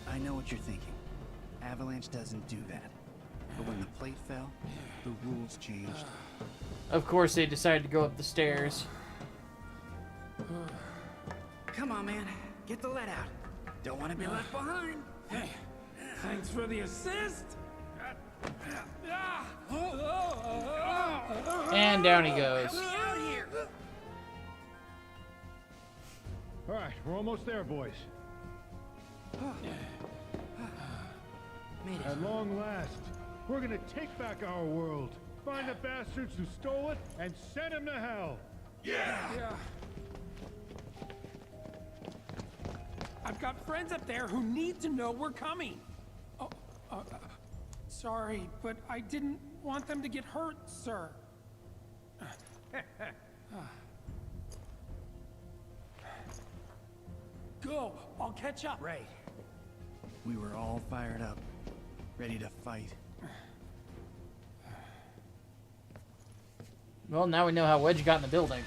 I know what you're thinking. Avalanche doesn't do that. But when the plate fell, the rules changed. Of course, they decided to go up the stairs. Come on, man. Get the lead out. Don't want to be left behind. Hey, thanks for the assist. And down he goes. Help me out here. All right, we're almost there, boys. Made it. At long last, we're gonna take back our world, find the bastards who stole it, and send them to hell. Yeah. I've got friends up there who need to know we're coming. Oh, sorry, but I didn't want them to get hurt, sir. Go, I'll catch up. Right. We were all fired up, ready to fight. Well, now we know how Wedge got in the building.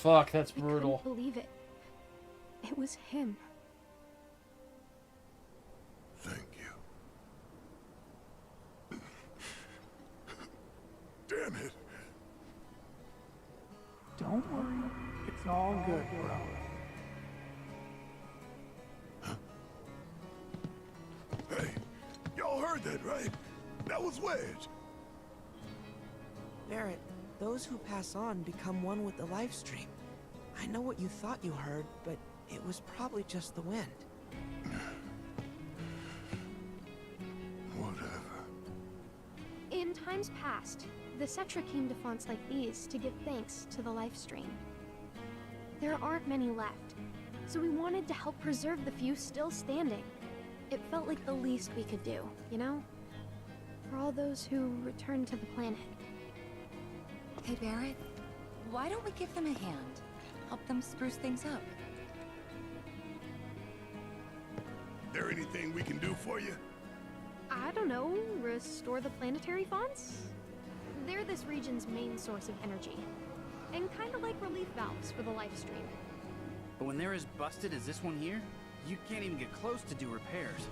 Fuck, that's brutal. I couldn't believe it. It was him. Thank you. Damn it. Don't worry. It's all good, bro. Hey, y'all heard that, right? That was Wedge. Barrett, those who pass on become one with the life stream. I know what you thought you heard, but it was probably just the wind. Whatever. In times past, the Cetra came to fonts like these to give thanks to the life stream. There aren't many left, so we wanted to help preserve the few still standing. It felt like the least we could do, you know? For all those who returned to the planet. Hey, Barrett, why don't we give them a hand? Help them spruce things up. There anything we can do for you? I don't know, restore the planetary fonts? They're this region's main source of energy, and kind of like relief valves for the life stream. But when they're as busted as this one here, you can't even get close to do repairs.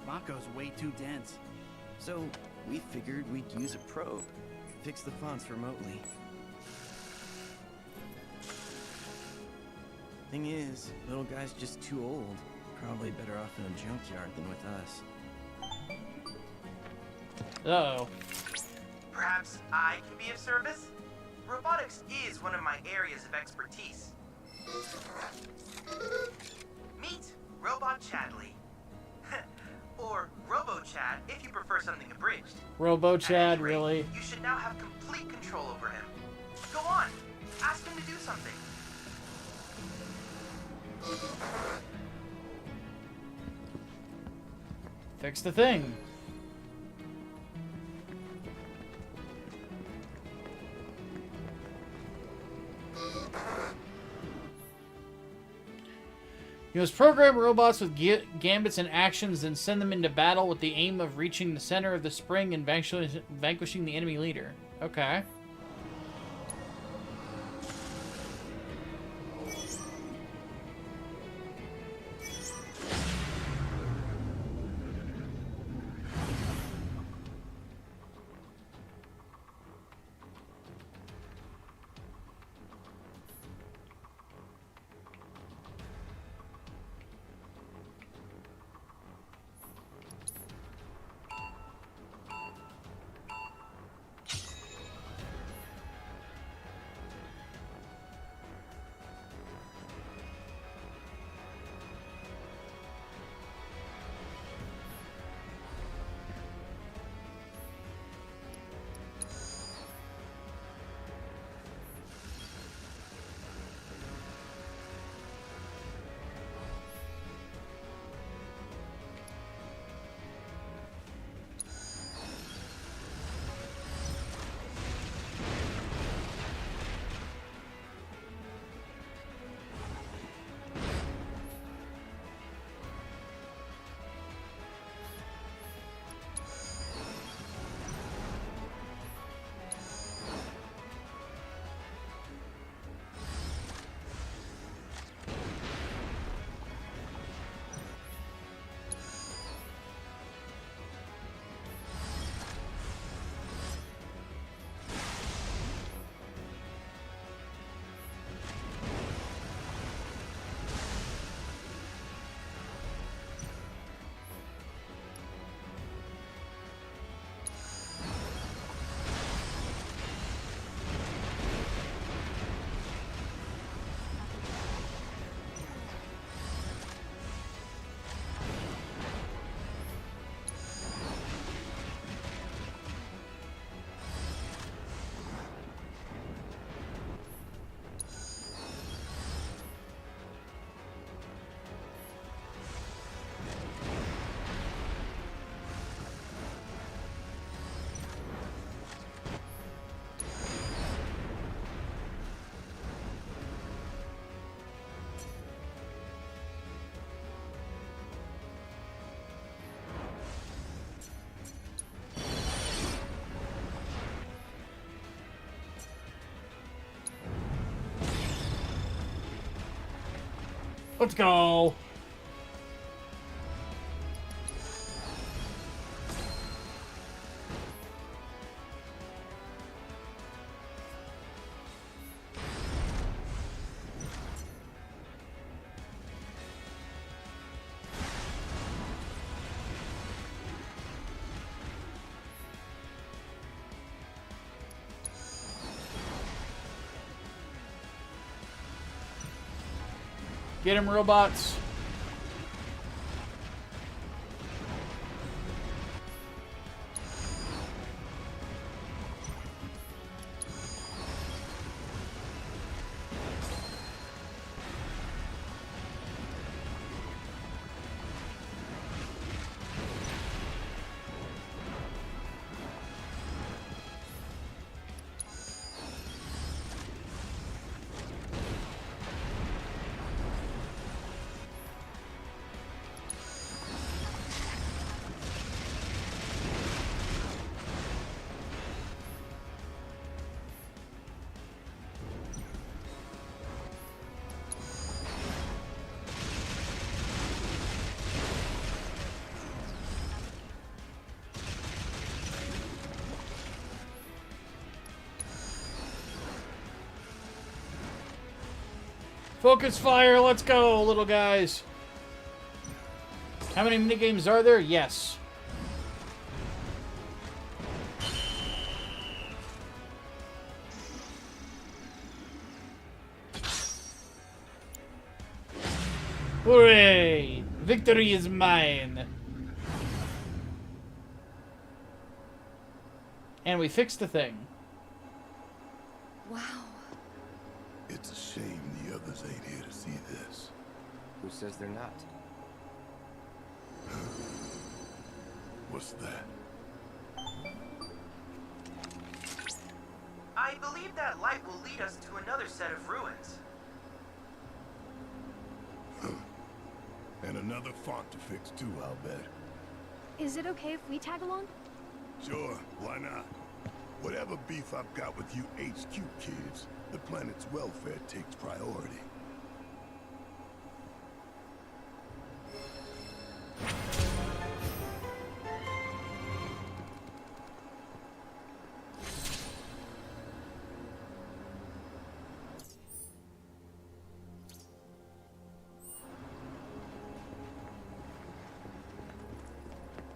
Mako's way too dense. So we figured we'd use a probe, fix the fonts remotely. Thing is, little guy's just too old. Probably better off in a junkyard than with us. Uh-oh. Perhaps I can be of service? Robotics is one of my areas of expertise. Meet Robot Chadley. Or Robo-Chad if you prefer something abridged. Robo-Chad, really? You should now have complete control over him. Go on, ask him to do something. Fix the thing. You must program robots with gambits and actions and send them into battle with the aim of reaching the center of the spring and vanquishing the enemy leader. Okay. Let's go. Get him, robots. Focus fire, let's go, little guys. How many minigames are there? Yes. Hooray! Victory is mine. And we fixed the thing. Wow. It's a shame the others ain't here to see this. Who says they're not? What's that? I believe that light will lead us to another set of ruins. And another font to fix too, I'll bet. Is it okay if we tag along? Sure, why not? Whatever beef I've got with you HQ kids, the planet's welfare takes priority.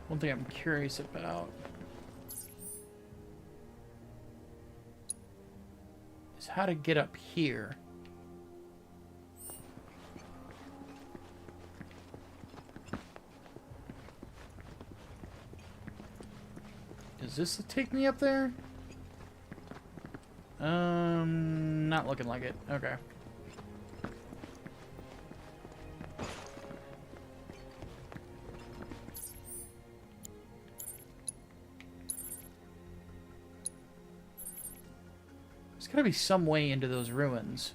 One thing I'm curious about is how to get up here. Does this take me up there? Not looking like it. Okay. There's gotta be some way into those ruins.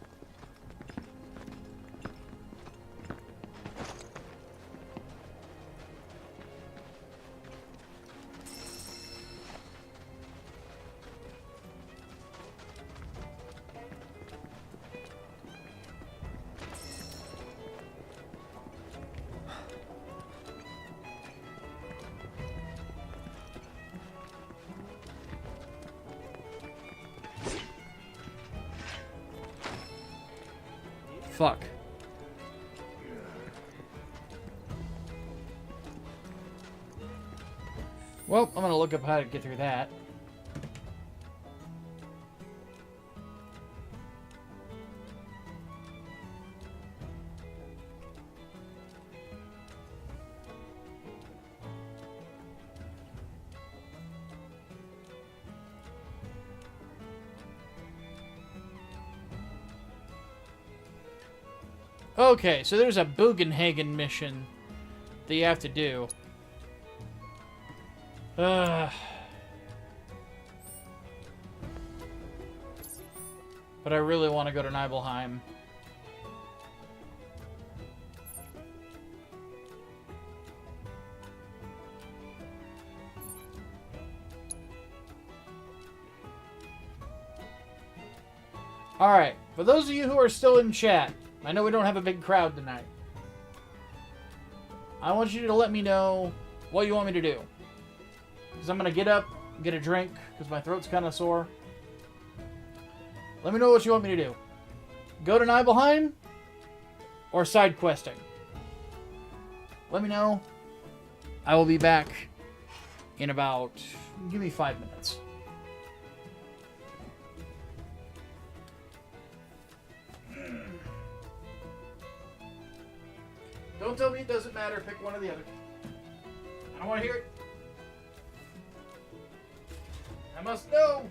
Fuck. Well, I'm gonna look up how to get through that. Okay, so there's a Bugenhagen mission that you have to do. But I really want to go to Nibelheim. Alright, for those of you who are still in chat, I know we don't have a big crowd tonight. I want you to let me know what you want me to do. Because I'm going to get up, get a drink, because my throat's kind of sore. Let me know what you want me to do. Go to Nibelheim or side questing. Let me know. I will be back in about... Give me 5 minutes. Don't tell me it doesn't matter. Pick one or the other. I don't want to hear it. I must know.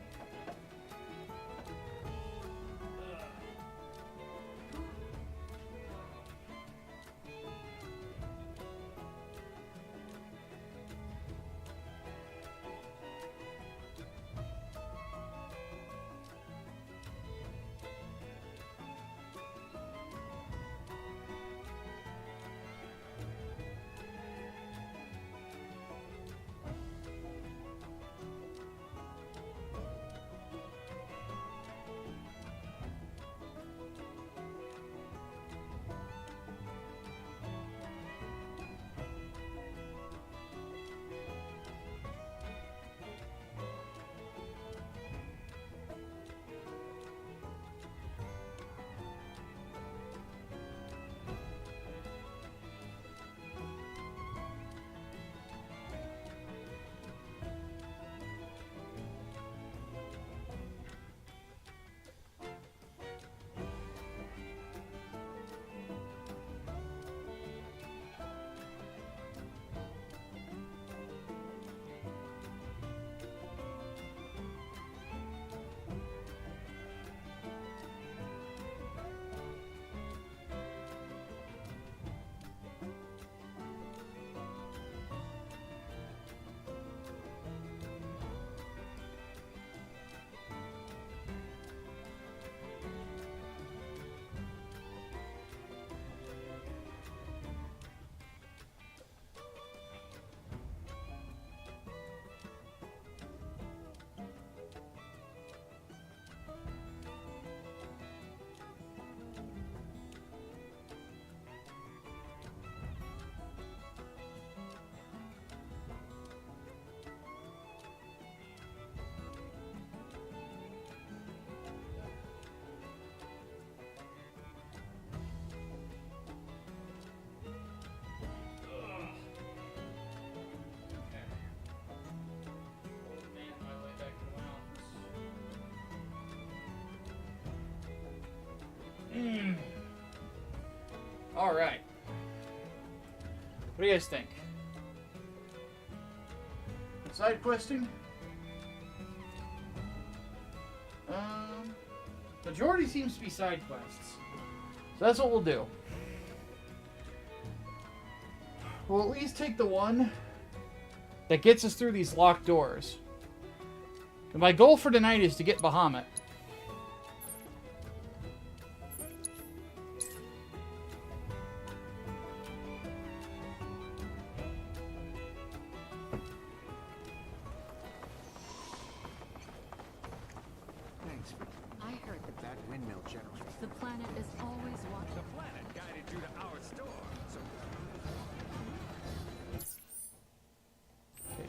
All right. What do you guys think? Side questing? Majority seems to be side quests. So that's what we'll do. We'll at least take the one that gets us through these locked doors. And my goal for tonight is to get Bahamut.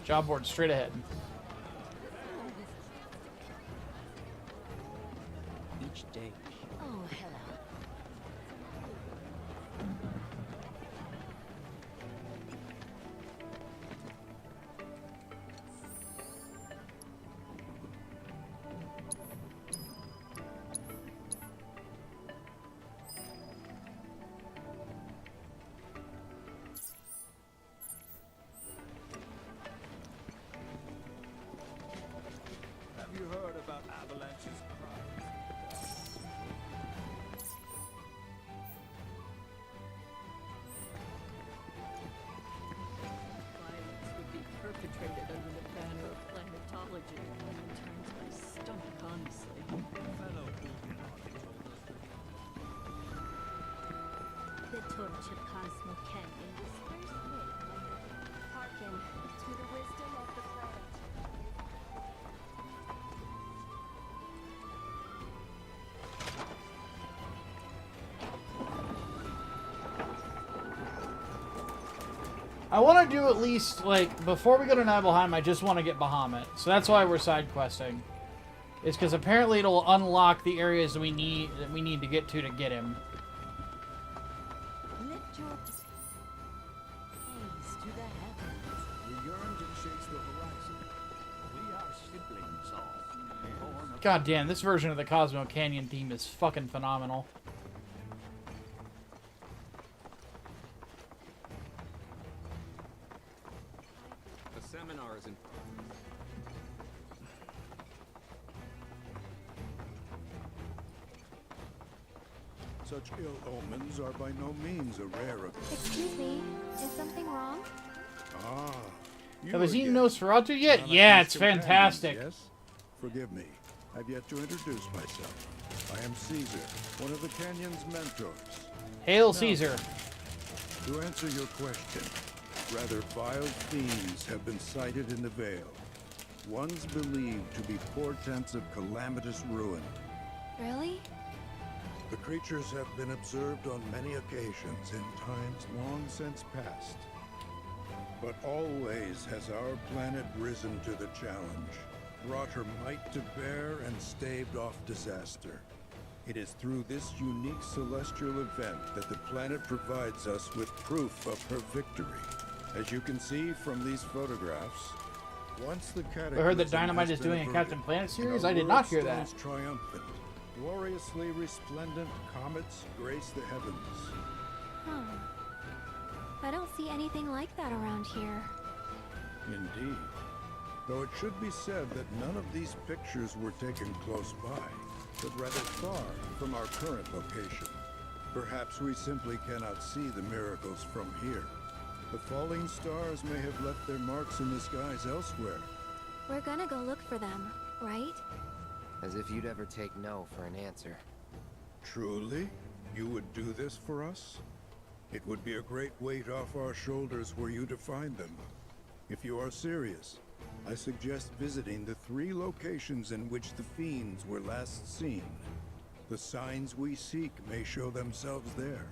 Job board straight ahead. Each day. Oh, hello. Have you heard about Avalanche's crime? Violence would be perpetrated under the banner of planetology. It turns my stomach, honestly. Fellow Illuminati told us that The torch of Cosmo Canyon was first lit by the... Hearken to the wisdom of the planet. I want to do at least, like, before we go to Nibelheim, I just want to get Bahamut. So that's why we're side questing. It's because apparently it'll unlock the areas we need to get get him. Lift your gaze to the heavens. We yearn to chase the horizon. We are siblings all. Born of God damn, this version of the Cosmo Canyon theme is fucking phenomenal. The seminar is in. Such ill omens are by no means a rare occurrence. Excuse me, is something wrong? Ah. Have you seen again. Nosferatu yet? Not Yeah, like it's these companions, fantastic. Yes? Forgive me. I've yet to introduce myself. I am Caesar, one of the Canyon's mentors. Hail Now, Caesar. To answer your question, rather vile fiends have been sighted in the Vale. Ones believed to be portents of calamitous ruin. Really? The creatures have been observed on many occasions in times long since past. But always has our planet risen to the challenge, brought her might to bear, and staved off disaster. It is through this unique celestial event that the planet provides us with proof of her victory. As you can see from these photographs, once the cataclysm I heard that Dynamite has is been doing a averted, Captain Planet and series? our I did not hear that. world stands triumphant. Gloriously resplendent comets grace the heavens. Huh. I don't see anything like that around here. Indeed. Though it should be said that none of these pictures were taken close by, but rather far from our current location. Perhaps we simply cannot see the miracles from here. The falling stars may have left their marks in the skies elsewhere. We're gonna go look for them, right? As if you'd ever take no for an answer. Truly? You would do this for us? It would be a great weight off our shoulders were you to find them. If you are serious, I suggest visiting the 3 locations in which the fiends were last seen. The signs we seek may show themselves there.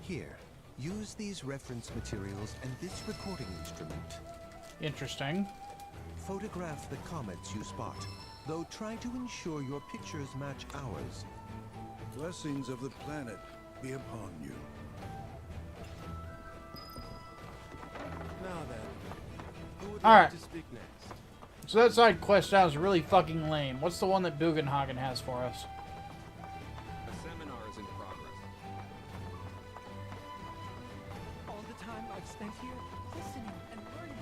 Here, use these reference materials and this recording instrument. Interesting. Photograph the comets you spot, though try to ensure your pictures match ours. Blessings of the planet be upon you. Now then, who would All like right. to speak next? So that side quest sounds really fucking lame. What's the one that Bugenhagen has for us? The seminar is in progress. All the time I've spent here, listening and learning.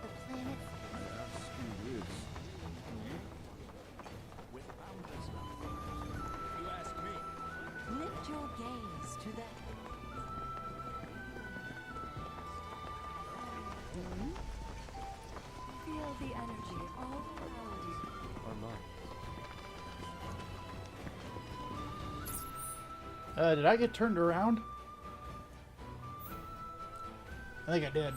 The planet's Yes, he is. with boundless love. You ask me. Lift your gaze to the Feel the energy all around you. Did I get turned around? I think I did.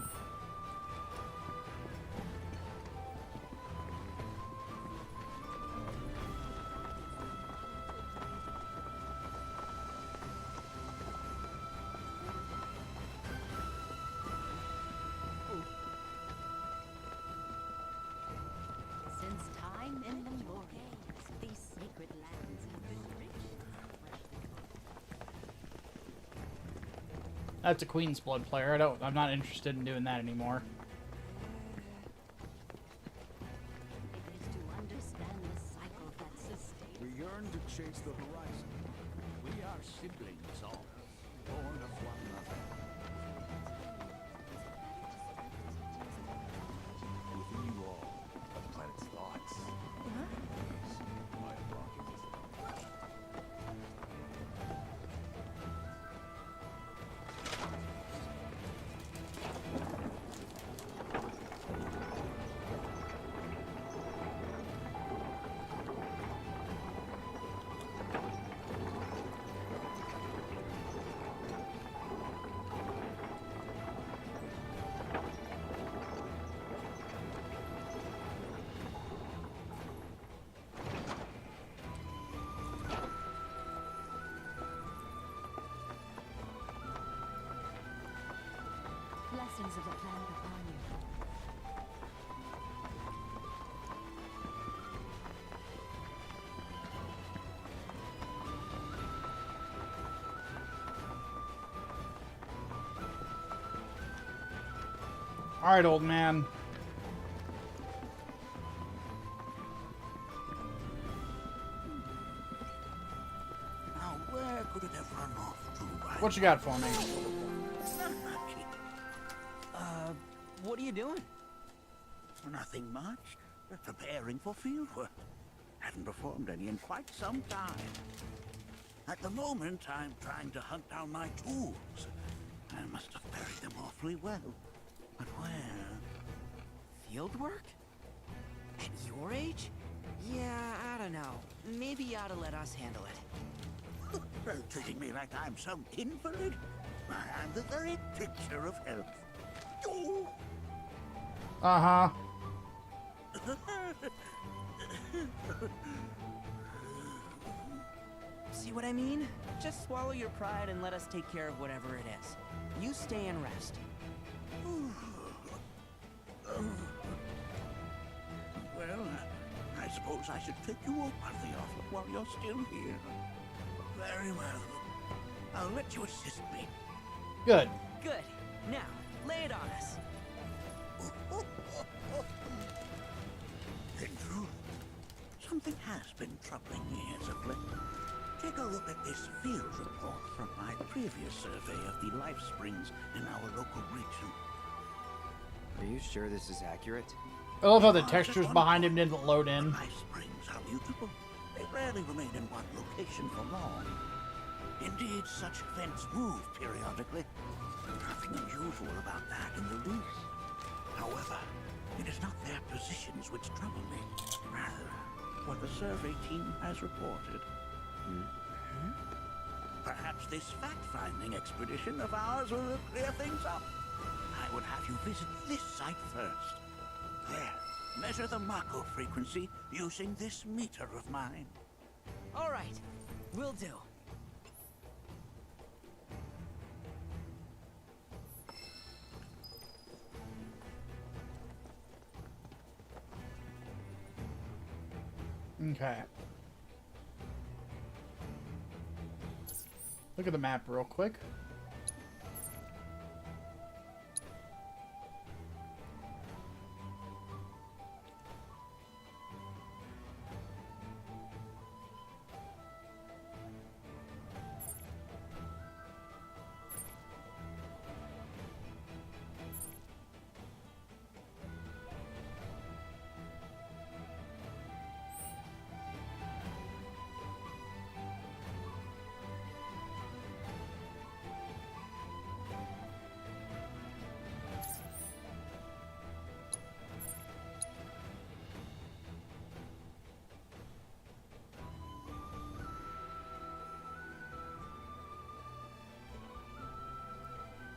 Since time immemorial, these sacred lands have been rich. That's a Queen's Blood player. I'm not interested in doing that anymore. It is to understand the cycle that sustains. We yearn to chase the horizon. We are siblings all, born of one mother. Within you all, the planet's thoughts. My rocket is blessings of the planet upon you. All right, old man. Now, where could it have run off to? What you got for me? What are you doing? Nothing much. Preparing for fieldwork. Haven't performed any in quite some time. At the moment, I'm trying to hunt down my tools. I must have buried them awfully well. But where? Field work? At your age? Yeah, I don't know. Maybe you ought to let us handle it. Treating me like I'm some invalid? I'm the very picture of health. Oh. Uh-huh. See what I mean? Just swallow your pride and let us take care of whatever it is. You stay and rest. Well, I suppose I should take you up on the offer while you're still here. Very well. I'll let you assist me. Good. Good. Now, lay it on us. In truth, something has been troubling me as of late. Take a look at this field report from my previous survey of the life springs in our local region. Are you sure this is accurate? I love how the textures behind him didn't load in. Life springs are mutable. They rarely remain in one location for long. Indeed, such vents move periodically. Nothing unusual about that in the least. However, it is not their positions which trouble me. Rather, what the survey team has reported. Perhaps this fact-finding expedition of ours will clear things up. I would have you visit this site first. There, measure the Mako frequency using this meter of mine. All right, will do. Okay. Look at the map real quick.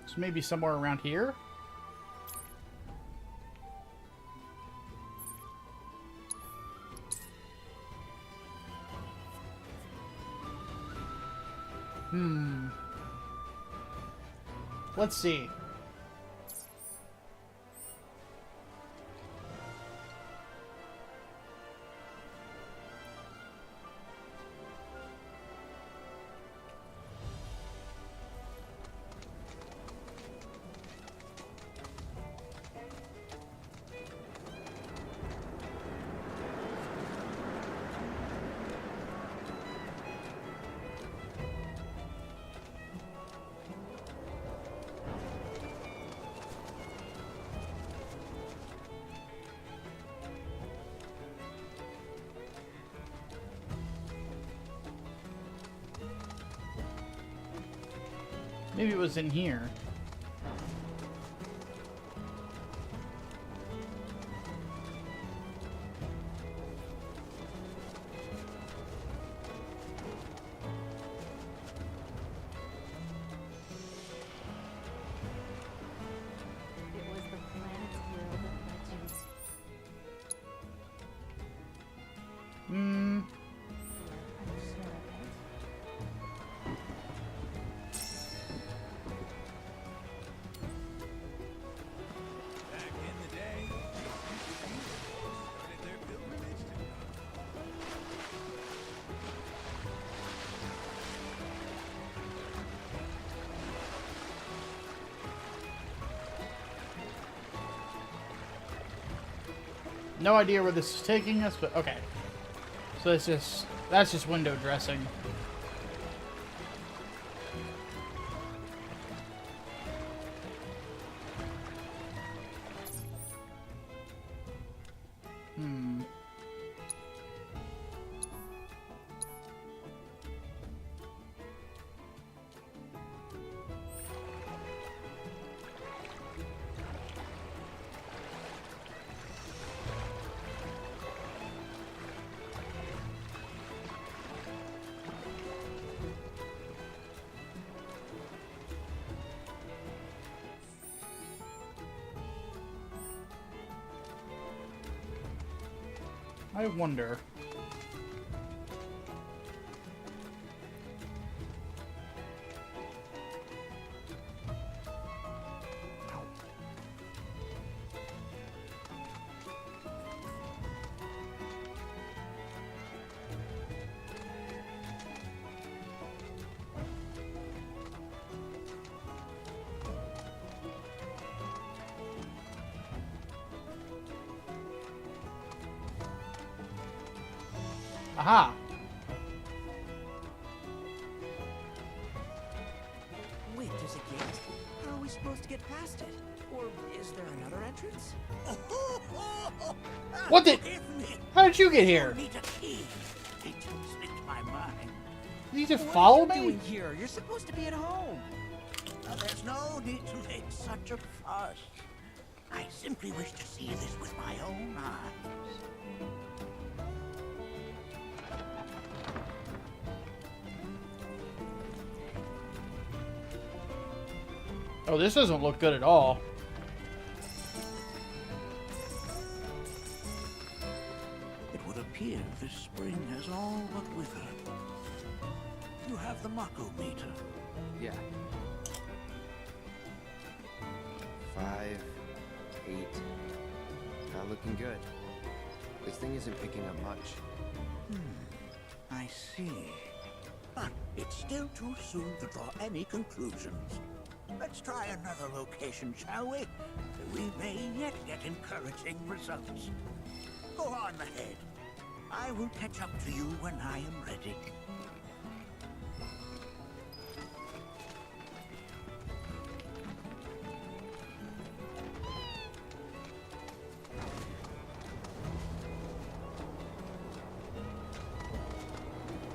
So maybe somewhere around here? Let's see. Maybe it was in here. It was the planet's will that led you. I'm sure of it. No idea where this is taking us, but okay. So that's just window dressing. I wonder. Aha! Wait, there's a gate? How are we supposed to get past it? Or is there another entrance? What the? How did you get here? Need a key. It slipped my mind. You just follow What are you me? doing here? You're supposed to be at home. There's no need to make such a fuss. I simply wish to see this with my own eyes. Oh, this doesn't look good at all. It would appear this spring has all but withered. You have the Mako meter. Yeah. 5, 8. Not looking good. This thing isn't picking up much. I see. But it's still too soon to draw any conclusions. Let's try another location, shall we? We may yet get encouraging results. Go on ahead. I will catch up to you when I am ready.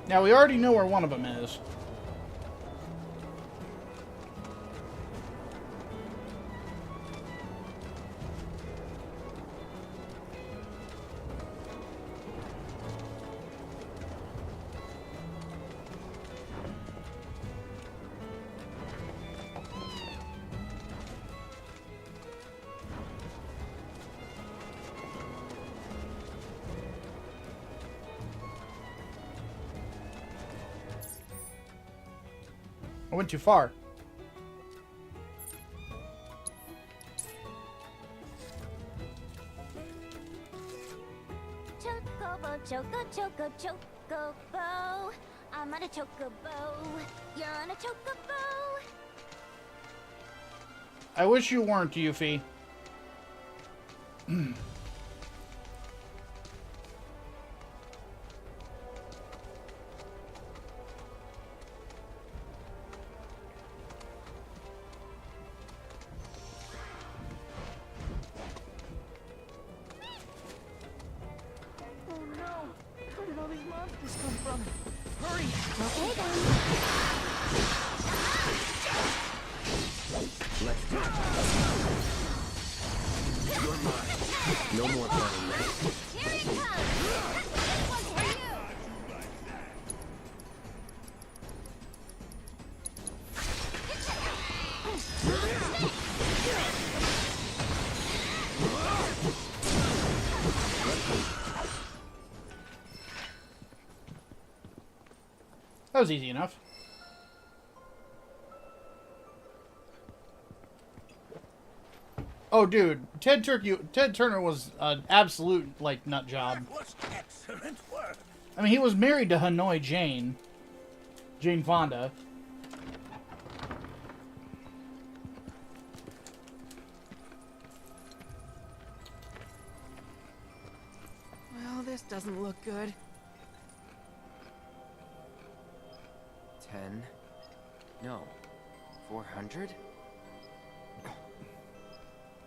Now, we already know where one of them is. I went too far. Chocobo, choco, chocobo. I'm on a chocobo. You're on a chocobo. I wish you weren't, Yuffie. Let's do it. You're mine. No more playing this. Here it comes. This one's for you. That was easy enough. Oh, dude, Ted Turner was an absolute, like, nut job. That was excellent work. I mean, he was married to Hanoi Jane Fonda. doesn't look good. 10. No. 400?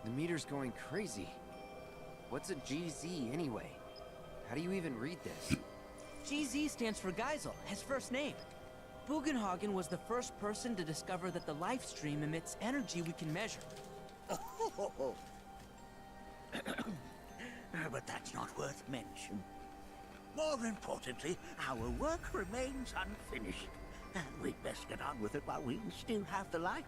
The meter's going crazy. What's a GZ anyway? How do you even read this? GZ stands for Geisel, his first name. Bugenhagen was the first person to discover that the life stream emits energy we can measure. But that's not worth mention. More importantly, our work remains unfinished. And we'd best get on with it while we still have the light.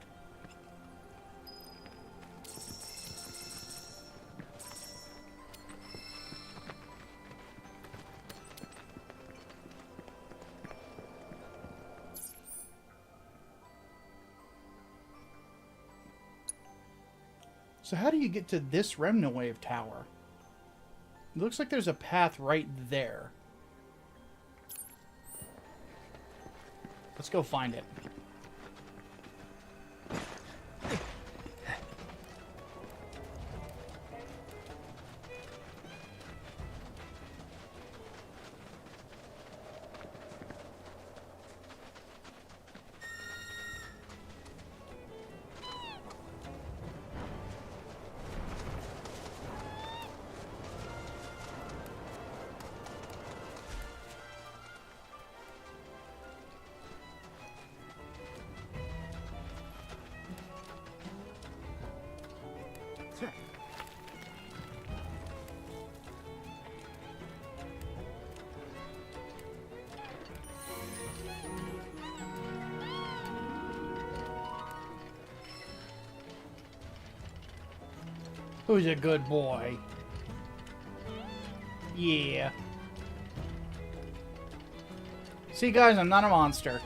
So how do you get to this remnant wave tower? It looks like there's a path right there. Let's go find it. Who's a good boy? Yeah. See, guys, I'm not a monster.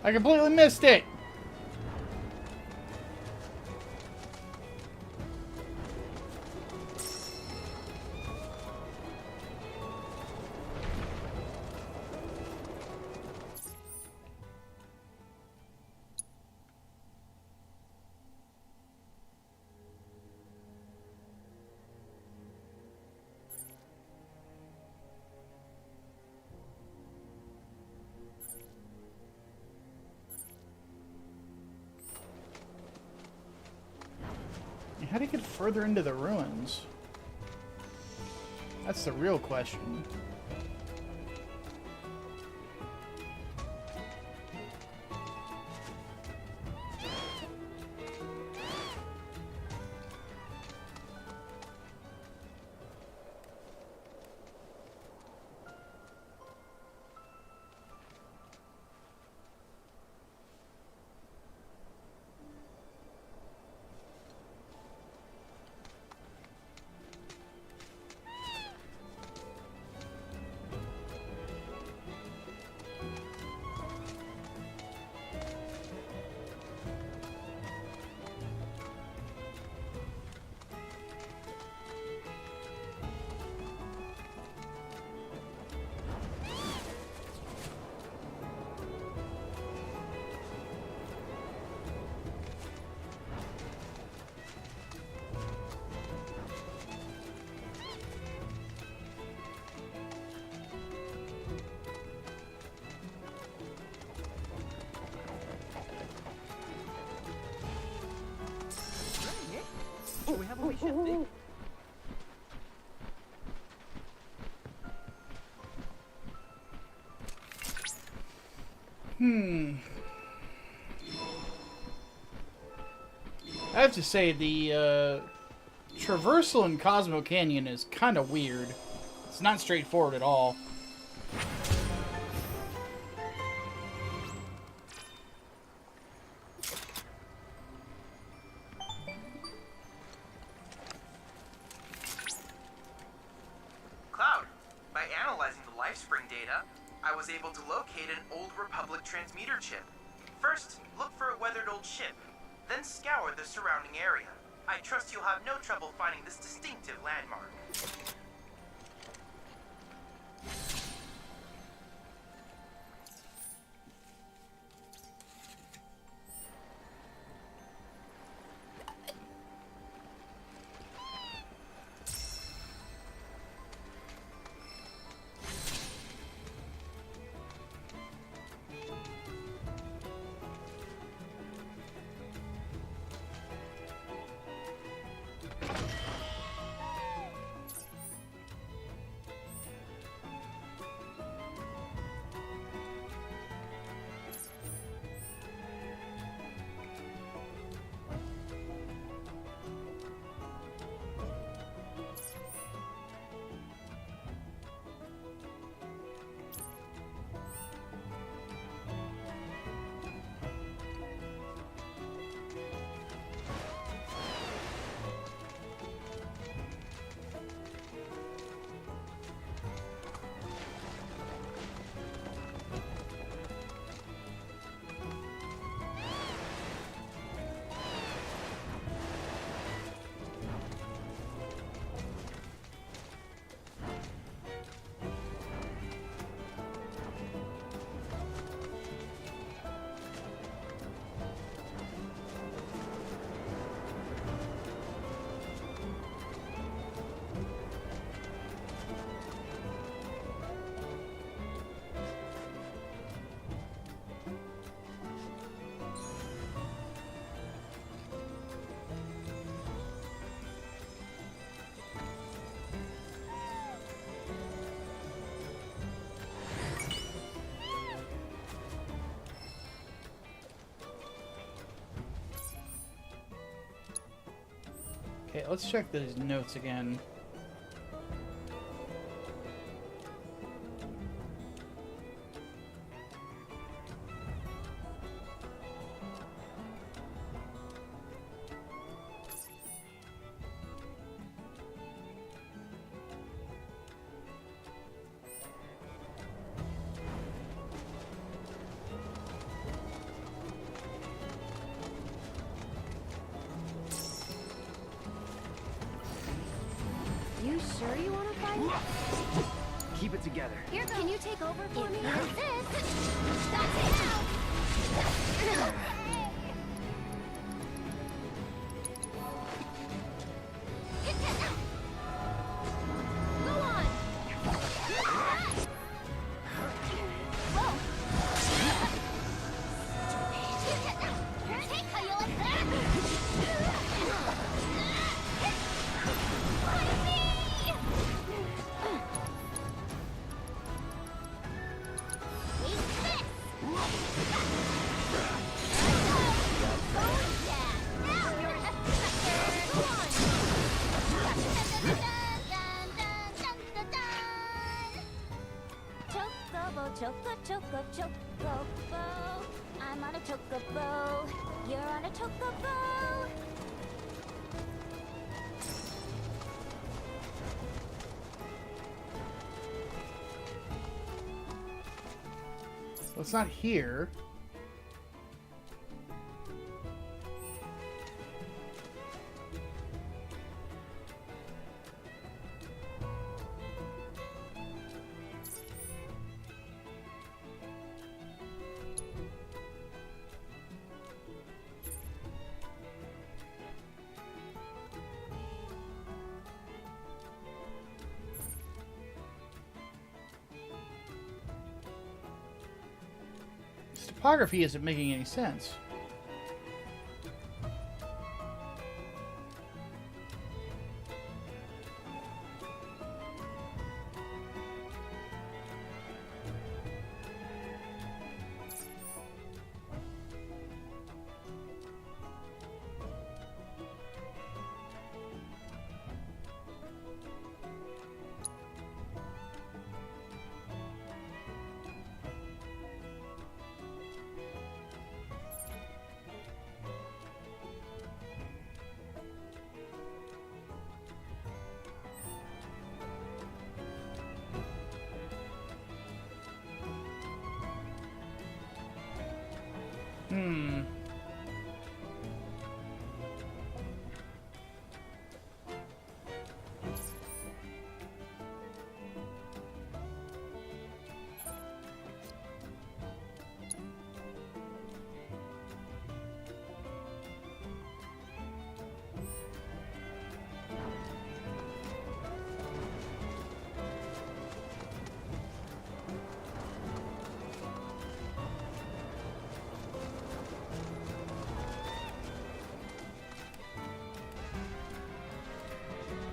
I completely missed it! How do you get further into the ruins? That's the real question. Should we have a wee shifty? I have to say, the traversal in Cosmo Canyon is kind of weird. It's not straightforward at all. Cloud, by analyzing the LifeSpring data, I was able to locate an old Republic transmitter chip. First, look for a weathered old ship, then scour the surrounding area. I trust you'll have no trouble finding this distinctive landmark. Okay, let's check these notes again. You sure you want to fight? Keep it together. Here, can you take over for me? Go on. Whoa. Take how you like that. Choco, chocobo. I'm on a chocobo. You're on a chocobo. Well, it's not here. Topography isn't making any sense.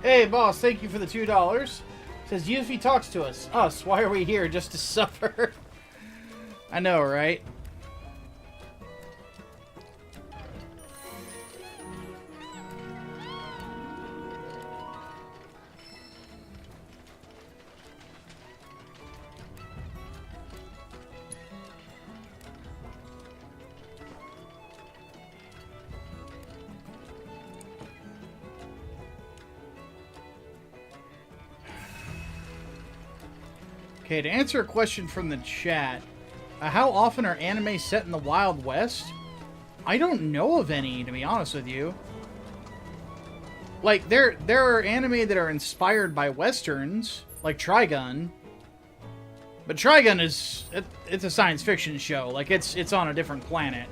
Hey, boss, thank you for the $2. Says, Yuffie talks to us. Us, why are we here? Just to suffer? I know, right? Okay, to answer a question from the chat, how often are anime set in the Wild West? I don't know of any, to be honest with you. Like, there are anime that are inspired by westerns, like Trigun. But Trigun is, it's a science fiction show. Like, it's on a different planet.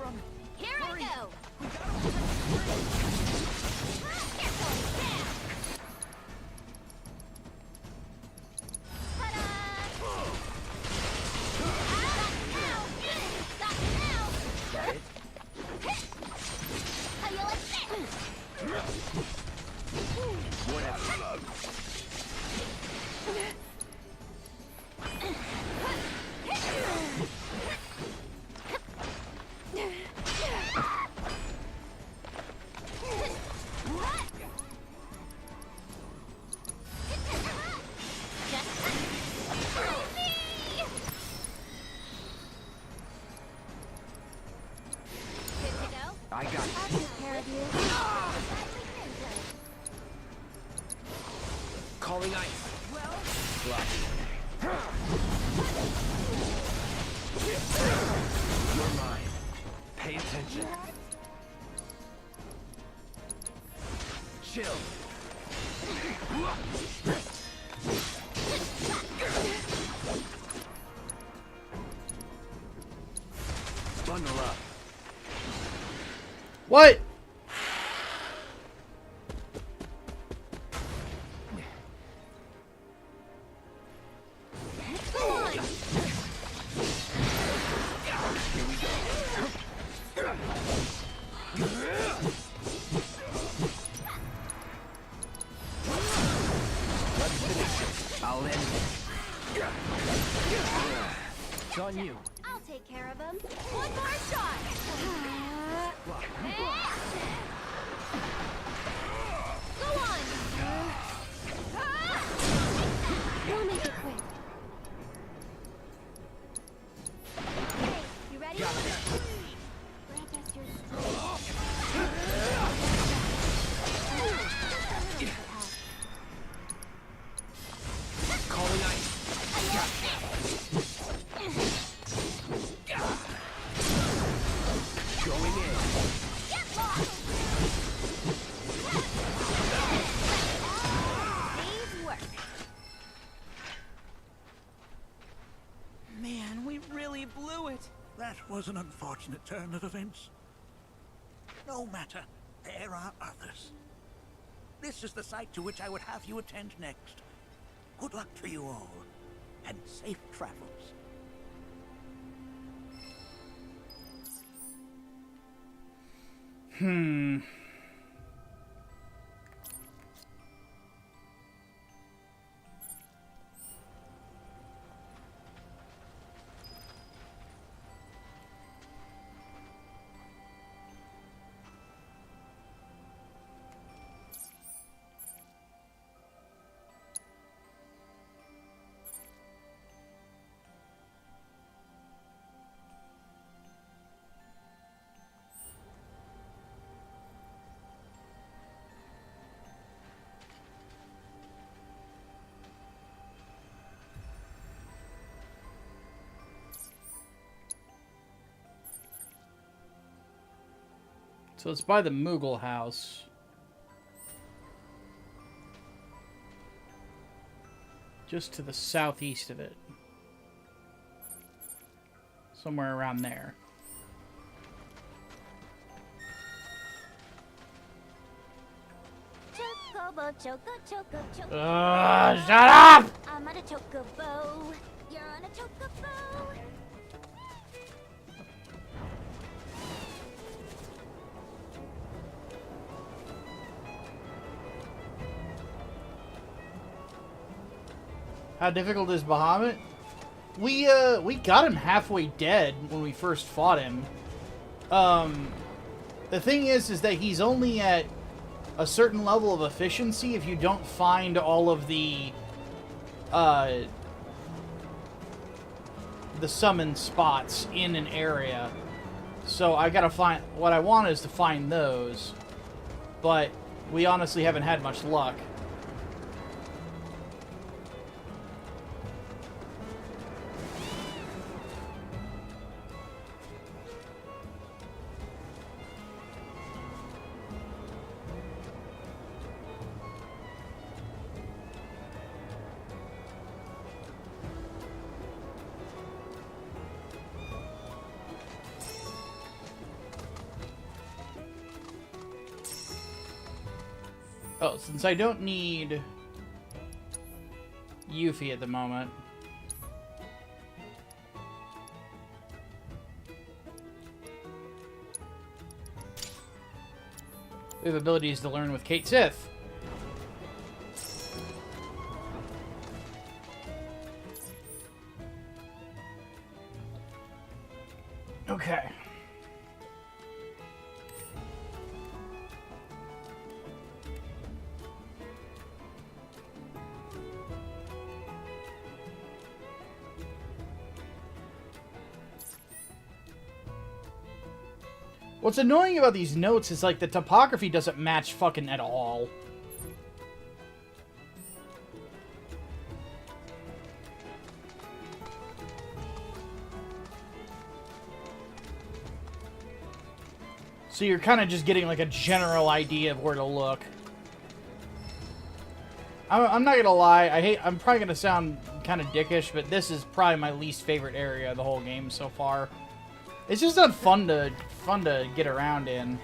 from? Here I go! I got it. I'll take care of you. Calling ice. Block. You're mine. Pay attention. Chill. Bundle up. What? I'll end it. It's on you. I'll take care of him. One more shot. Go on. We'll make it quick. Hey, you ready? Grant us your Calling ice. Going in. Get lost. Day's work. Man, we really blew it. That was an unfortunate turn of events. No matter, there are others. This is the site to which I would have you attend next. Good luck to you all, and safe travels. So it's by the Moogle house. Just to the southeast of it. Somewhere around there. Chocobo, choco. Shut up! I'm on a chocobo. You're on a chocobo. How difficult is Bahamut? We got him halfway dead when we first fought him. The thing is that he's only at a certain level of efficiency if you don't find all of the summon spots in an area. So I gotta find, what I want is to find those, but we honestly haven't had much luck. Oh, since I don't need Yuffie at the moment. We have abilities to learn with Kate Sith. Okay. What's annoying about these notes is, like, the topography doesn't match fucking at all. So you're kind of just getting, like, a general idea of where to look. I'm not gonna lie, I'm probably gonna sound kind of dickish, but this is probably my least favorite area of the whole game so far. It's just not fun to get around in.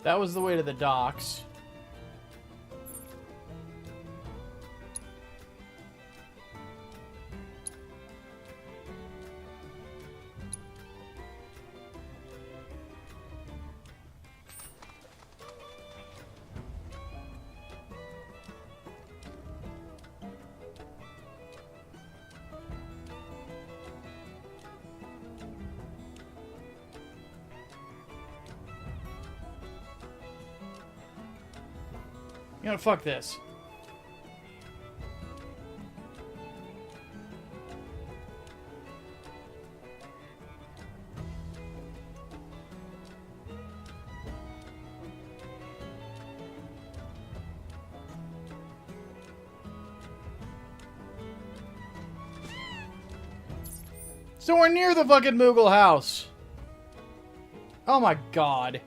That was the way to the docks. You know, fuck this. So we're near the fucking Moogle house. Oh my god.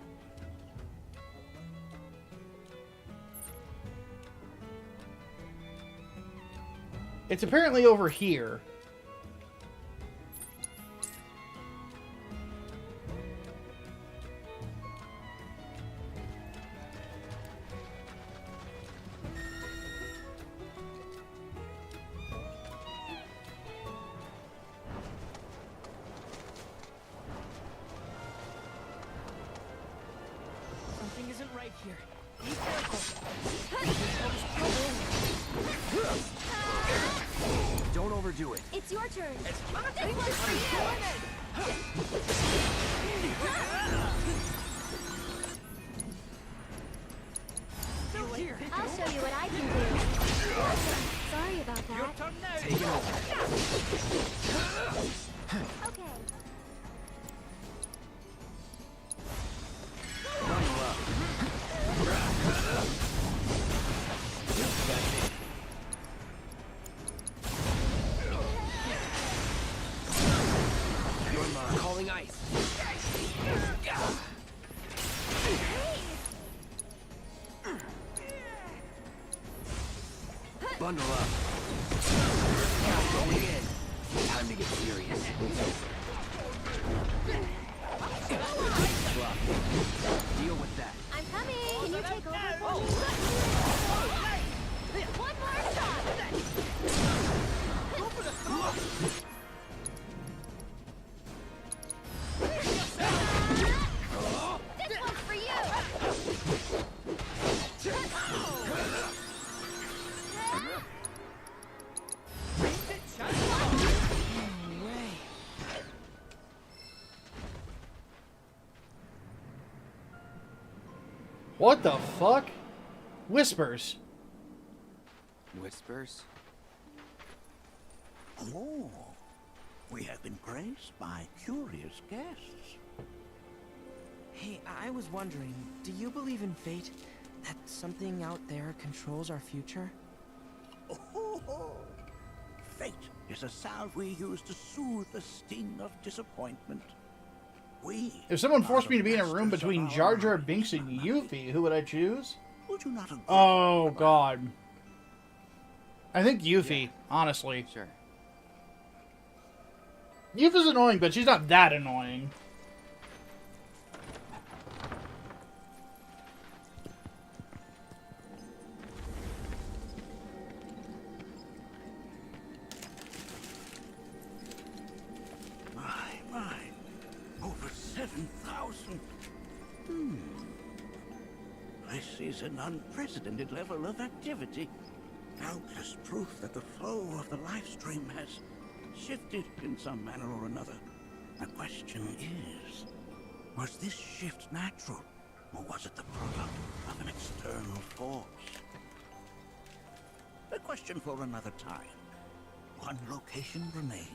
It's apparently over here. Something isn't right here. Be careful. Don't overdo it. It's your turn. It's This one's for you. I'll show you what I can do. Sorry about that. Your turn now. Take it over. Okay. Calling ice. Bundle up. Going in. Time to get serious. Deal with that. I'm coming. Can you take over for me? One more shot. This one's for you. What the fuck? Whispers. Whispers? Oh, we have been graced by curious guests. Hey, I was wondering, do you believe in fate? That something out there controls our future? Oh, fate is a salve we use to soothe the sting of disappointment. If someone forced me to be in a room between Jar Jar Binks and Yuffie, who would I choose? Would you not agree? Oh, God. I think Yuffie, honestly. Sure. Yuffie's annoying, but she's not that annoying. My. Over 7,000. This is an unprecedented level of activity. Countless proof that the flow of the life stream has shifted in some manner or another. The question is, was this shift natural, or was it the product of an external force? A question for another time. One location remains.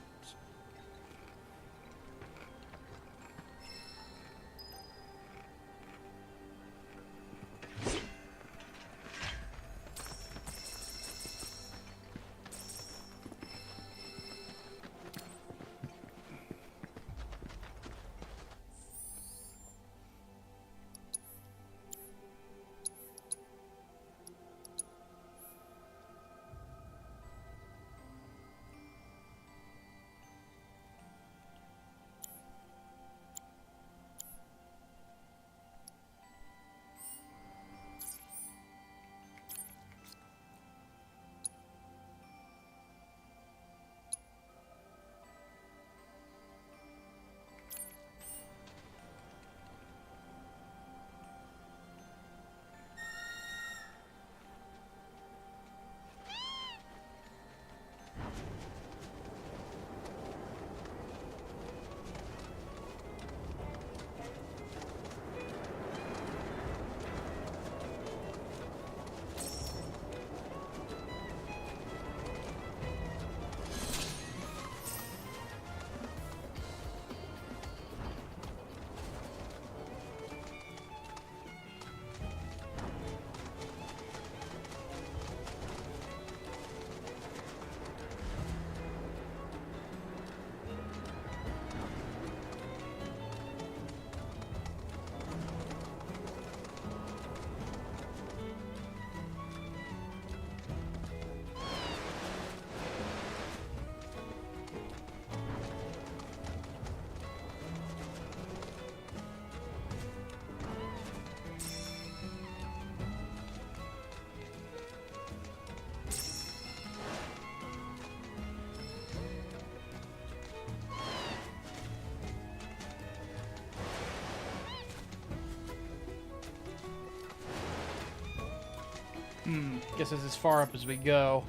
Guess it's as far up as we go.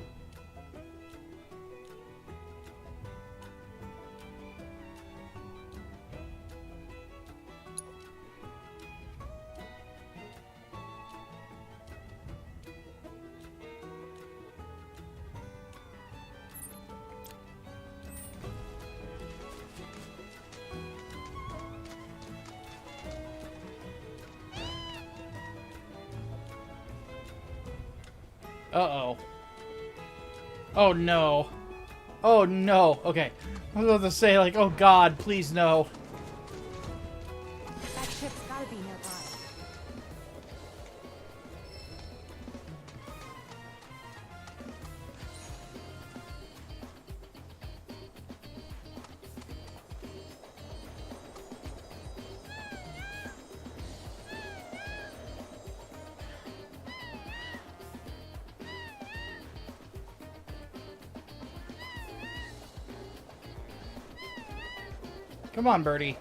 Uh-oh. Oh, no. Oh, no. Okay. I was about to say, like, oh, God, please, no. That ship's gotta be nearby. Come on, Birdie.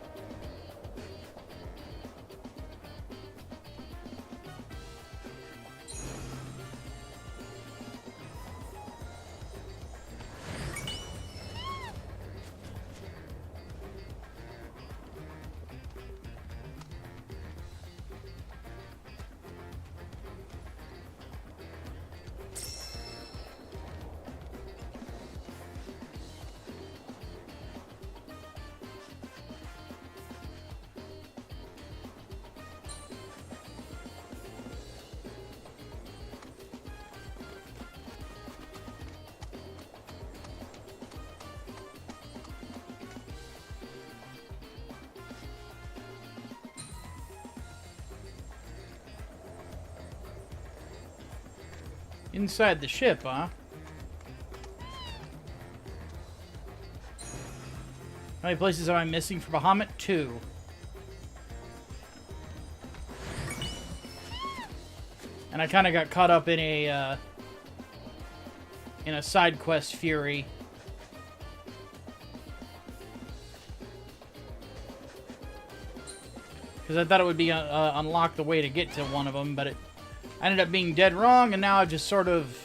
Inside the ship, huh? How many places am I missing for Bahamut? 2. And I kind of got caught up in a side quest fury. Because I thought it would be unlock the way to get to one of them, but it ended up being dead wrong, and now I've just sort of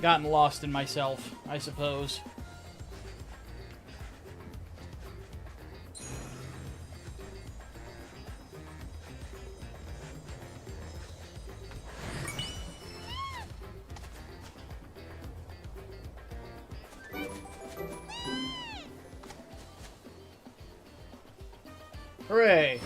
gotten lost in myself, I suppose. Hooray!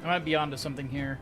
I might be onto something here.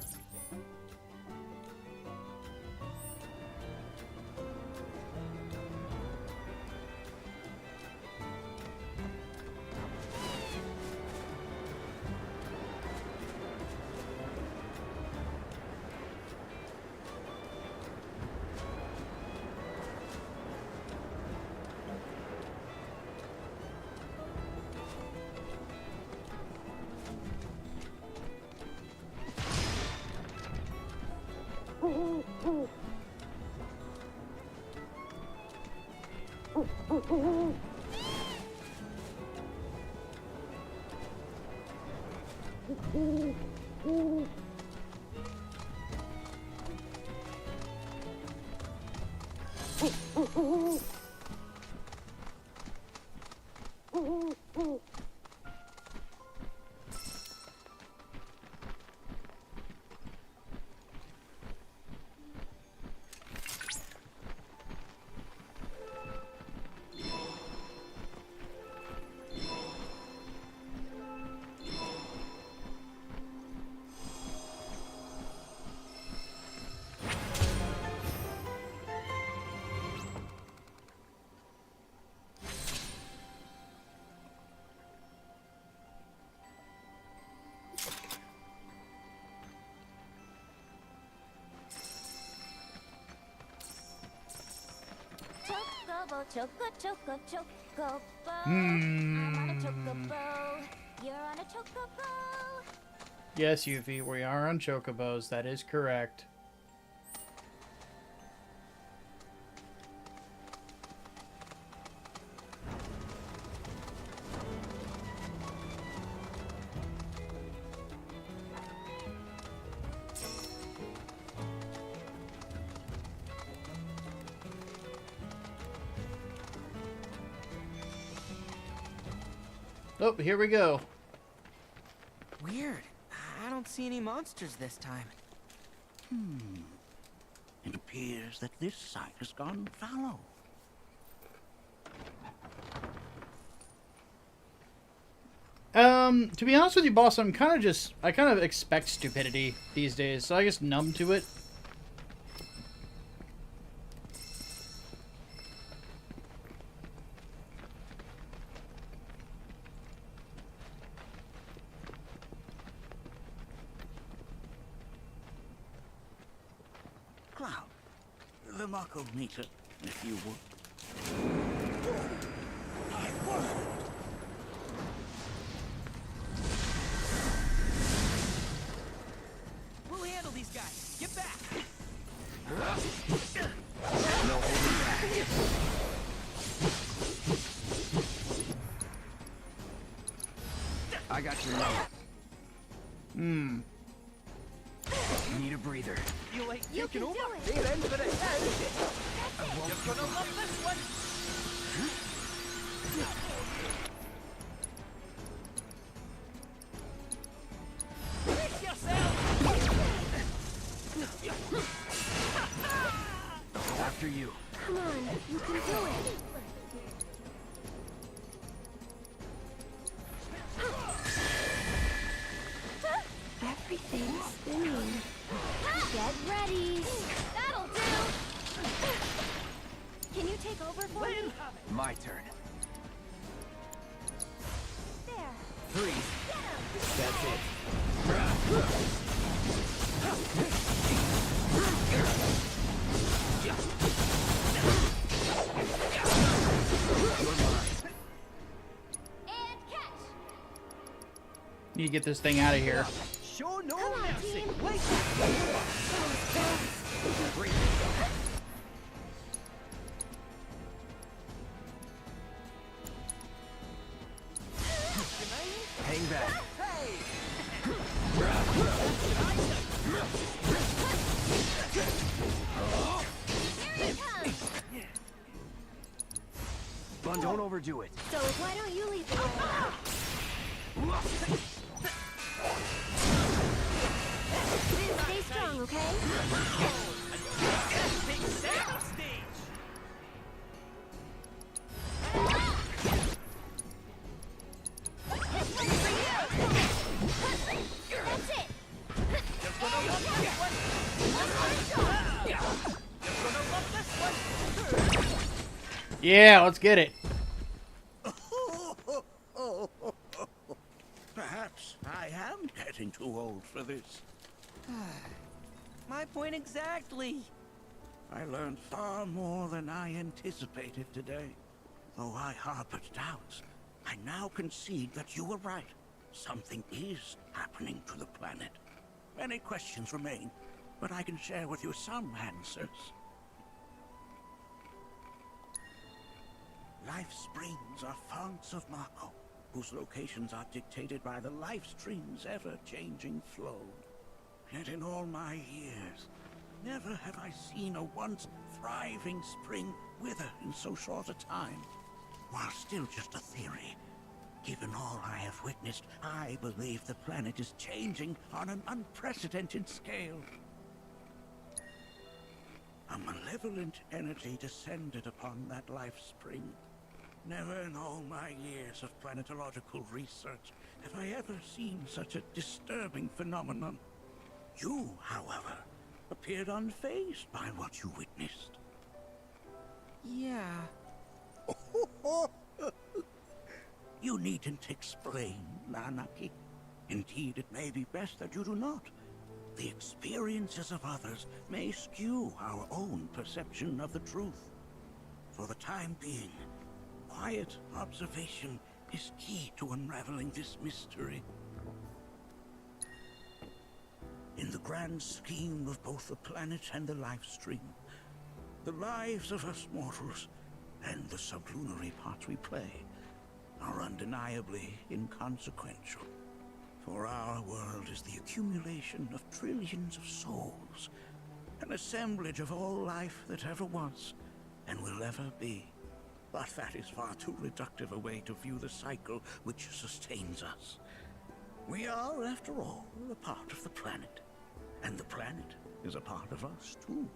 Chocobo. I'm on a chocobo. You're on a chocobo. Yes, Yuffie, we are on chocobos. That is correct. Oh, here we go. Weird. I don't see any monsters this time. It appears that this site has gone fallow. To be honest with you, boss, I kind of expect stupidity these days, so I guess numb to it. Cloud, the Mako meter, if you would. We'll handle these guys. Get back. No holding back. I got your number. Need a breather. You ain't You taking can over. do it. Ain't end for the head. I won't You're give gonna up. love this one. Brace yourself. After you. Come on, you can do it. Everything's spinning. Get ready. That'll do. Can you take over for me? My turn. There. Freeze. That's it. You're mine. And catch. Need to get this thing out of here. Sure, no Come on, mercy. team. Wait. Breathe. Hang back. Here he comes. But don't overdo it. So why don't you lead the way? Stay strong, okay? Big sound stage. This one's for you. That's it. You're gonna love this one. You're gonna love this one. Yeah, let's get it. Perhaps I am getting too old for this. My point exactly. I learned far more than I anticipated today. Though I harbored doubts, I now concede that you were right. Something is happening to the planet. Many questions remain, but I can share with you some answers. Life springs are fonts of Mako, whose locations are dictated by the life stream's ever-changing flow. Yet in all my years, never have I seen a once thriving spring wither in so short a time. While still just a theory, given all I have witnessed, I believe the planet is changing on an unprecedented scale. A malevolent energy descended upon that life spring. Never in all my years of planetological research have I ever seen such a disturbing phenomenon. You, however, appeared unfazed by what you witnessed. Yeah. You needn't explain, Nanaki. Indeed, it may be best that you do not. The experiences of others may skew our own perception of the truth. For the time being, quiet observation is key to unraveling this mystery. In the grand scheme of both the planet and the life stream, the lives of us mortals and the sublunary parts we play are undeniably inconsequential. For our world is the accumulation of trillions of souls, an assemblage of all life that ever was and will ever be. But that is far too reductive a way to view the cycle which sustains us. We are, after all, a part of the planet, and the planet is a part of us too.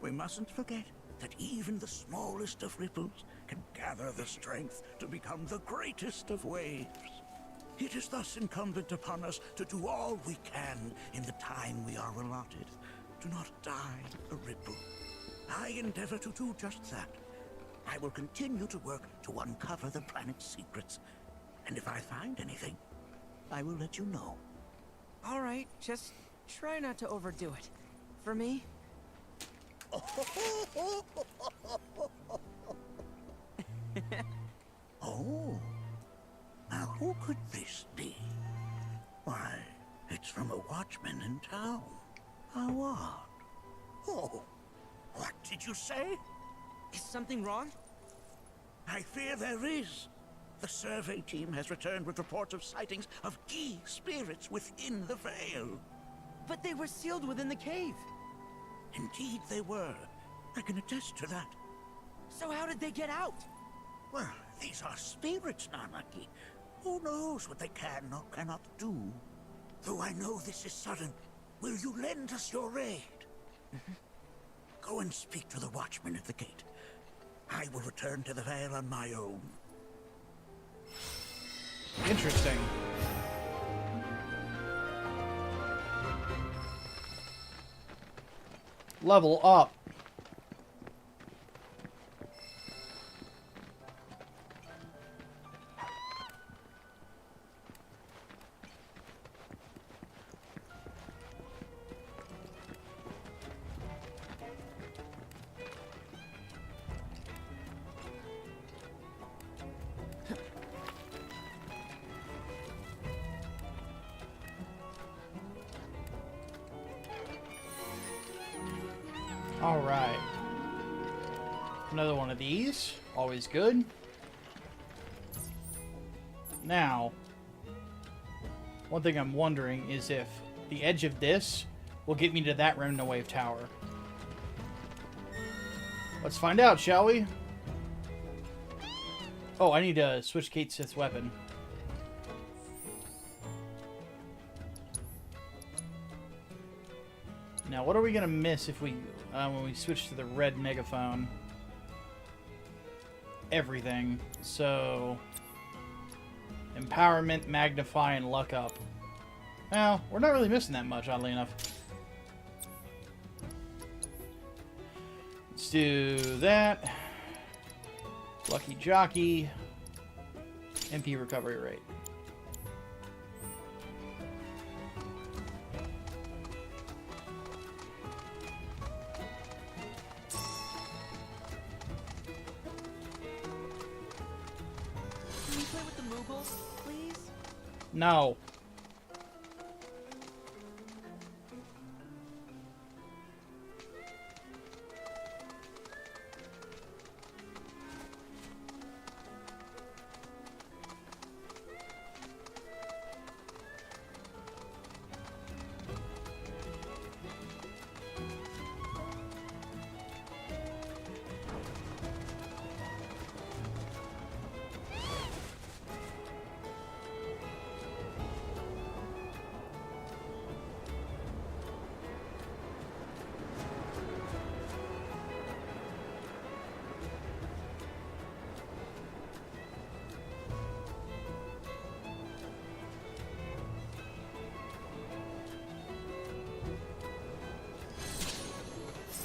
We mustn't forget that even the smallest of ripples can gather the strength to become the greatest of waves. It is thus incumbent upon us to do all we can in the time we are allotted. Do not die a ripple. I endeavor to do just that. I will continue to work to uncover the planet's secrets. And if I find anything, I will let you know. All right, just try not to overdo it. For me? Oh. Now who could this be? Why, it's from a watchman in town. How odd. Oh, what did you say? Is something wrong? I fear there is. The survey team has returned with reports of sightings of key spirits within the Vale. But they were sealed within the cave. Indeed they were. I can attest to that. So how did they get out? Well, these are spirits, Nanaki. Who knows what they can or cannot do? Though I know this is sudden, will you lend us your aid? Go and speak to the watchman at the gate. I will return to the Vale on my own. Interesting. Level up. All right. Another one of these. Always good. Now, one thing I'm wondering is if the edge of this will get me to that Remnant Wave Tower. Let's find out, shall we? Oh, I need to switch Kate Sith's weapon. Now, what are we gonna miss if we when we switch to the red megaphone? Everything. So, empowerment, magnify, and luck up. Well, we're not really missing that much, oddly enough. Let's do that. Lucky Jockey. MP recovery rate. Can we play with the Moogles, please? No.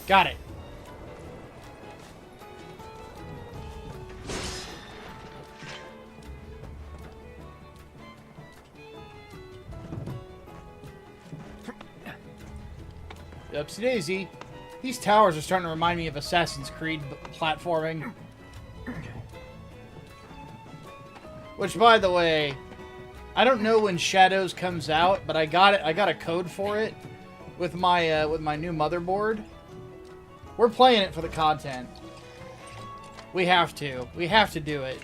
Got it. Upsy daisy. These towers are starting to remind me of Assassin's Creed platforming. Which, by the way, I don't know when Shadows comes out, but I got it. I got a code for it with my new motherboard. We're playing it for the content. We have to. We have to do it.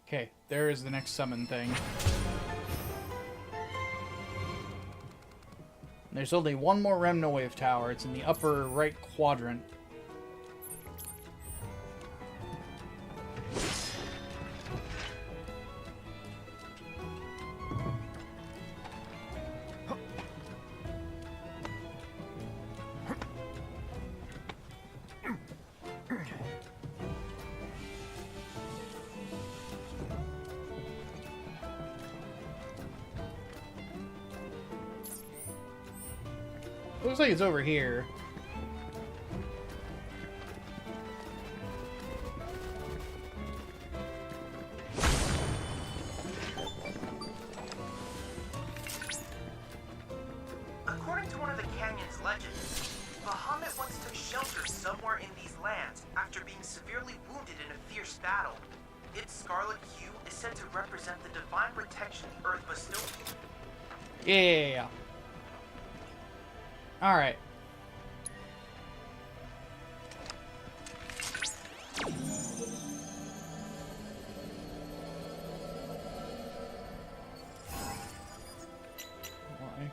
Okay, there is the next summon thing. There's only one more Remnant Wave Tower. It's in the upper right quadrant. Looks like it's over here. According to one of the canyon's legends, Bahamut once took shelter somewhere in these lands after being severely wounded in a fierce battle. Its scarlet hue is said to represent the divine protection Earth bestowed. Yeah. Alright. Why?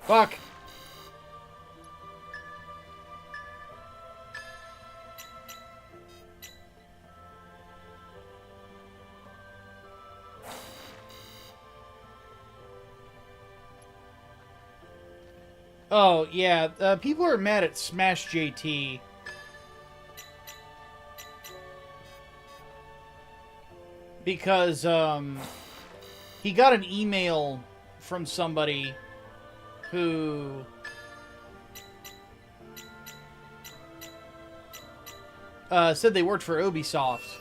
Fuck. Oh, yeah. People are mad at Smash JT. Because, he got an email from somebody who said they worked for Ubisoft,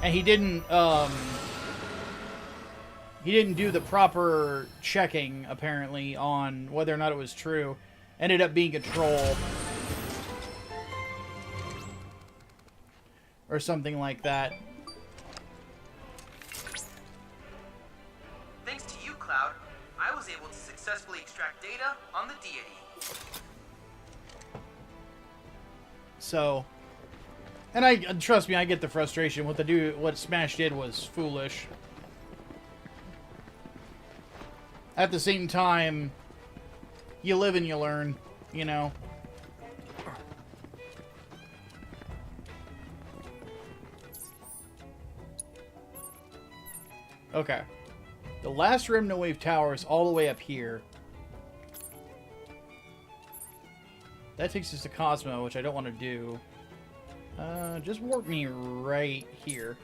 and he didn't do the proper checking, apparently, on whether or not it was true. Ended up being a troll. Or something like that. Thanks to you, Cloud, I was able to successfully extract data on the deity. So, and trust me, I get the frustration. What Smash did was foolish. At the same time, you live and you learn, you know. Okay. The last Remnant Wave Tower is all the way up here. That takes us to Cosmo, which I don't want to do. Just warp me right here.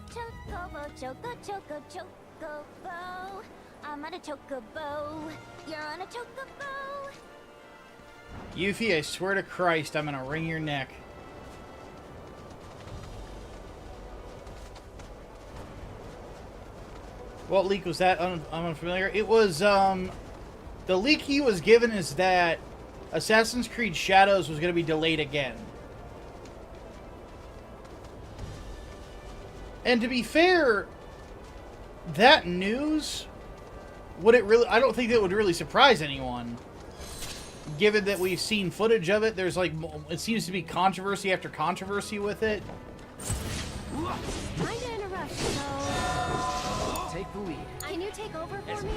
Chocobo, choco, choco, chocobo. I'm on a chocobo. You're on a chocobo. Yuffie, I swear to Christ, I'm gonna wring your neck. What leak was that? I'm unfamiliar. It was, the leak he was given is that Assassin's Creed Shadows was going to be delayed again. And to be fair, that news, I don't think that would really surprise anyone. Given that we've seen footage of it, there's like, it seems to be controversy after controversy with it. Kinda in a rush, so... Take the lead. Can you take over for me?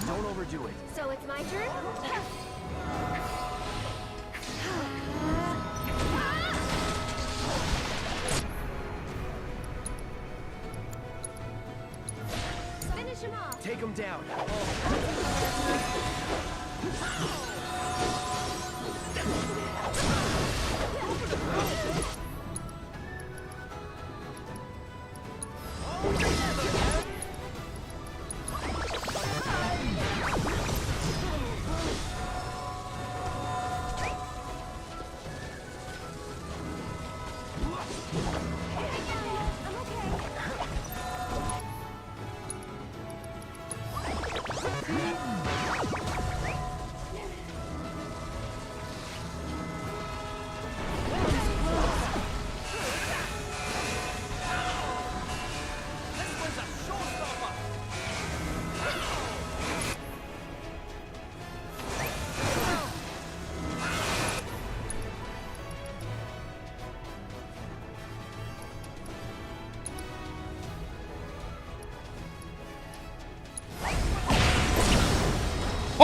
Don't overdo it. So it's my turn? Finish him off. Take him down.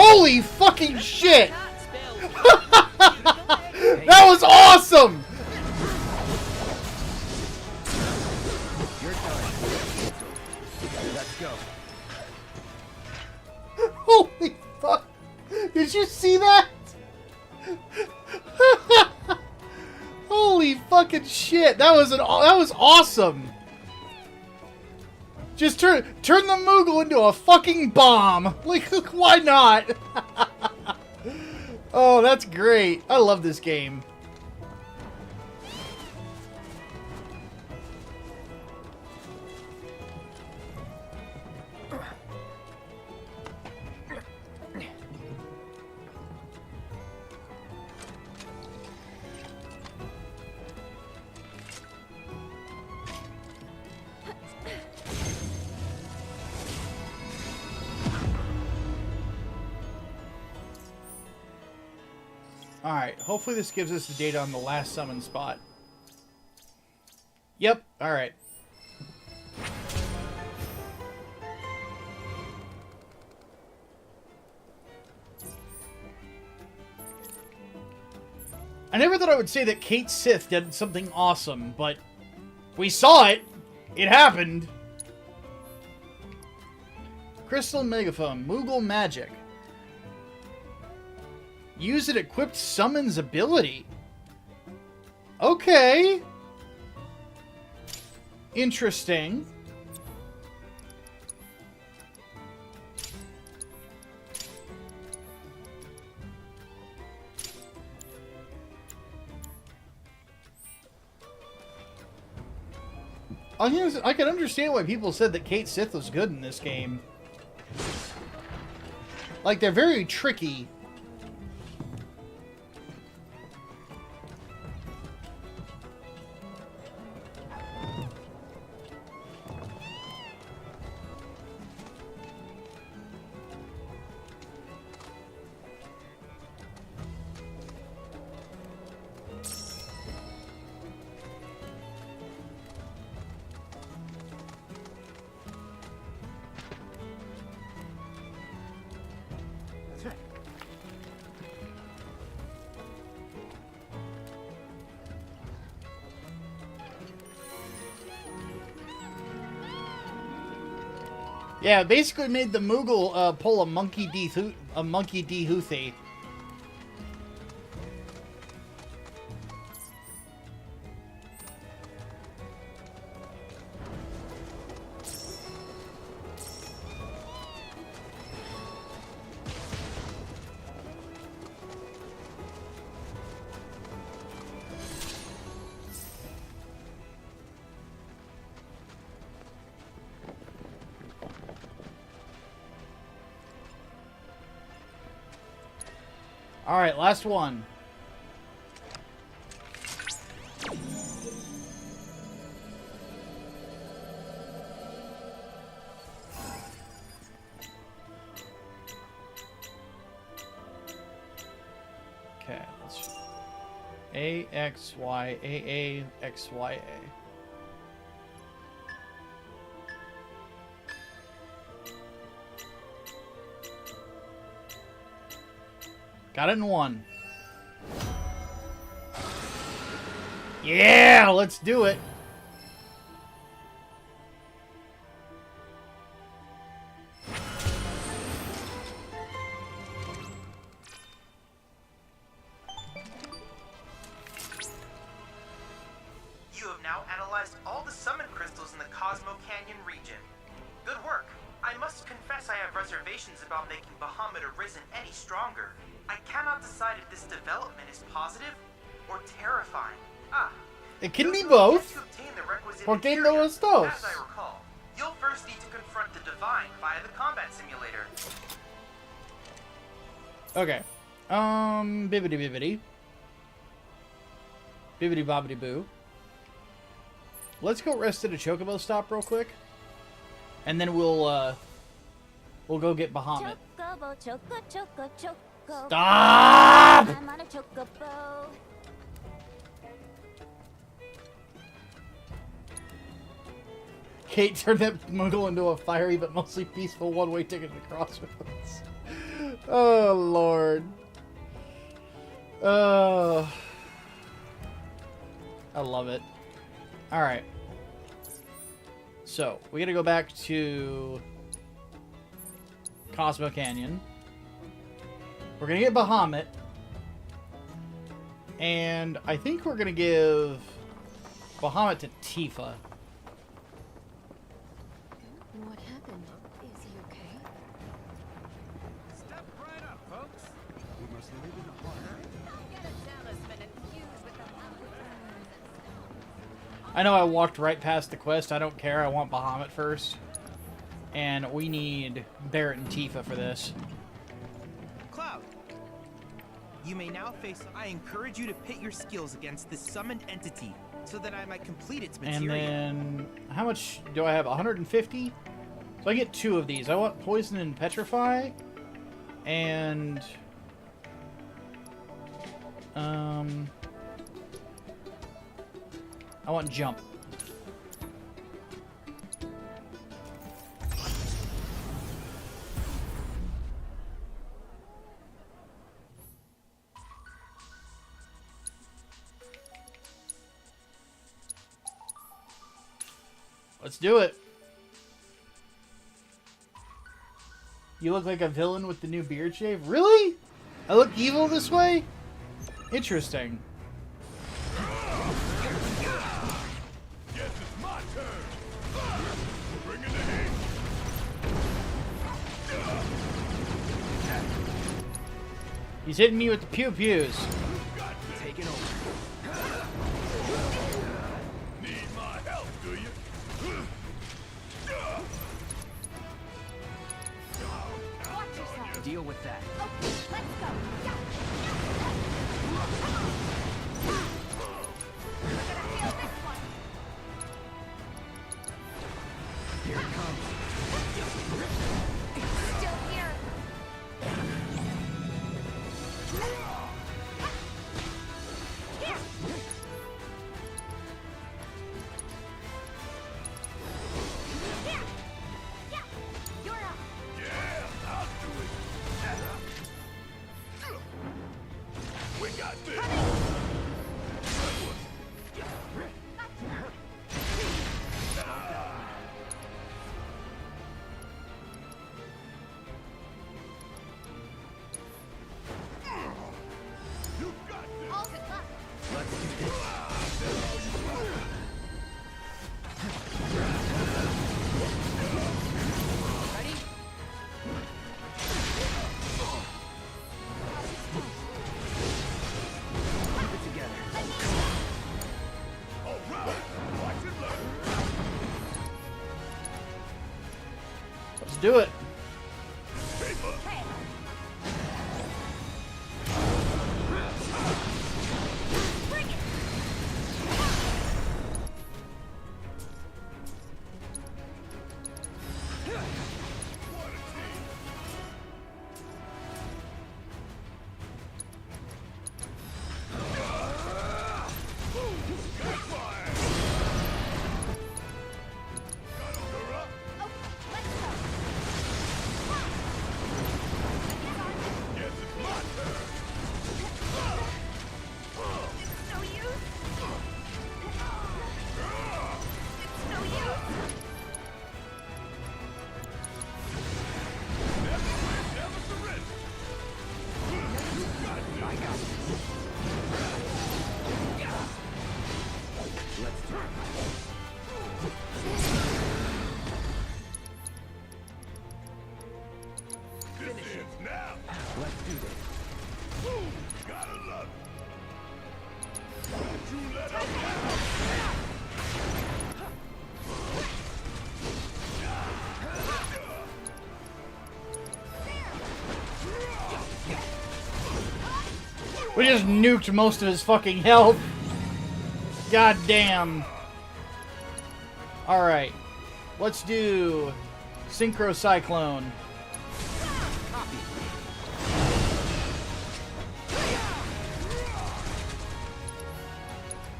Holy fucking shit! That was awesome! You're done. Let's go. Holy fuck! Did you see that? Holy fucking shit! That was awesome. Just turn the Moogle into a fucking bomb. Like, why not? Oh, that's great. I love this game. Alright, hopefully this gives us the data on the last summon spot. Yep, alright. I never thought I would say that Kate Sith did something awesome, but we saw it! It happened! Crystal Megaphone, Moogle Magic. Use it equipped summons ability. Okay. Interesting. I can understand why people said that Kate Sith was good in this game. Like, they're very tricky. Yeah, basically made the Moogle pull a monkey D. Houthi. Alright, last one. Okay, let's... A, X, Y, A, X, Y, A. Got it in one. Yeah, let's do it. You have now analyzed all the summon crystals in the Cosmo Canyon region. Good work. I must confess I have reservations about making Bahamut Arisen any stronger. I cannot decide if this development is positive or terrifying. It can be both. To obtain the requisite ¿Por qué materia, no los dos? as I recall, you'll first need to confront the Divine via the combat simulator. Okay. Bibbidi bibbidi. Bibbidi bobbidi boo. Let's go rest at a chocobo stop real quick. And then we'll go get Bahamut. Chocobo, choco. Stop! I'm on a chocobo. Kate turned that Moogle into a fiery but mostly peaceful one-way ticket to Crossroads. Oh, Lord. Oh. I love it. Alright. So, we gotta go back to Cosmo Canyon. We're gonna get Bahamut. And I think we're gonna give Bahamut to Tifa. What happened? Is he okay? Step right up, folks. We must live in a heart. Get a talisman and fuse with the I know I walked right past the quest. I don't care. I want Bahamut first. And we need Barret and Tifa for this. Cloud, you may now face... I encourage you to pit your skills against this summoned entity so that I might complete its materia. And then, how much do I have? 150? So I get 2 of these. I want Poison and Petrify. And... I want Jump. Let's do it. You look like a villain with the new beard shave? Really? I look evil this way? Interesting. Guess it's my turn. Bring in the heat. He's hitting me with the pew-pews. Take it over. Need my help, do you? Deal with that. Here it comes. Still here. You're up. Yeah, I'll do it. We got this. You got this. All good luck. Let's do this. Ready? Keep it together. All right. Watch and learn. Let's do it. Paper. Bring it. What a team. Got fire. Got her up. Okay, let's go. Guess it's my turn. It's no use. It's no use. Never quit, never surrender. You got this. I got this. Let's do it. This ends now. Let's do this. Woo! Gotta love it. Don't you let up now. We just nuked most of his fucking health. God damn. Alright. Let's do Synchro Cyclone.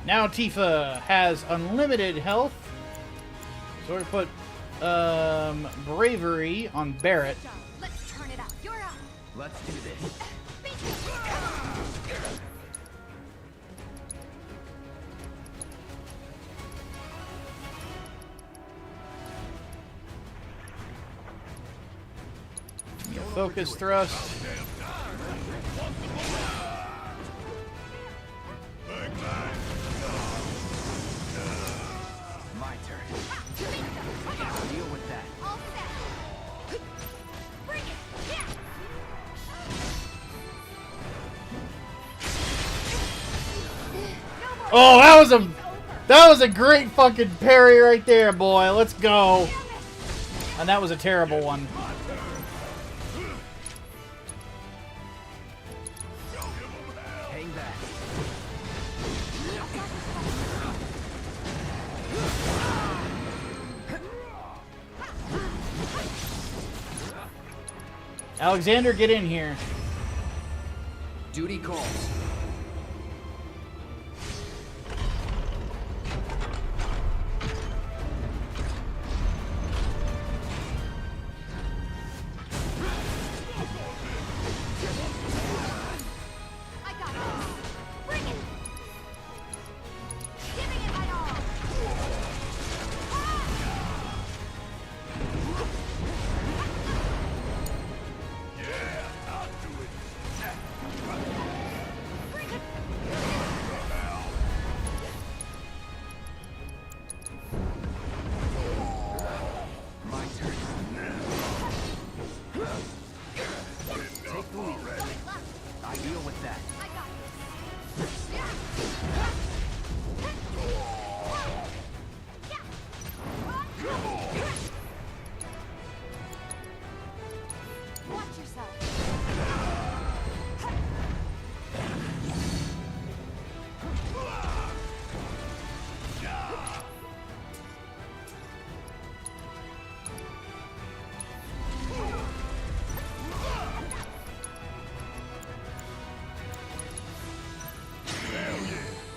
Now Tifa has unlimited health. So we're gonna put Bravery on Barret. Let's turn it up. You're up. Let's do this. Focus thrust. My turn. Deal with that. Oh, that was a great fucking parry right there, boy. Let's go. And that was a terrible one. Hang back. Alexander, get in here. Duty calls.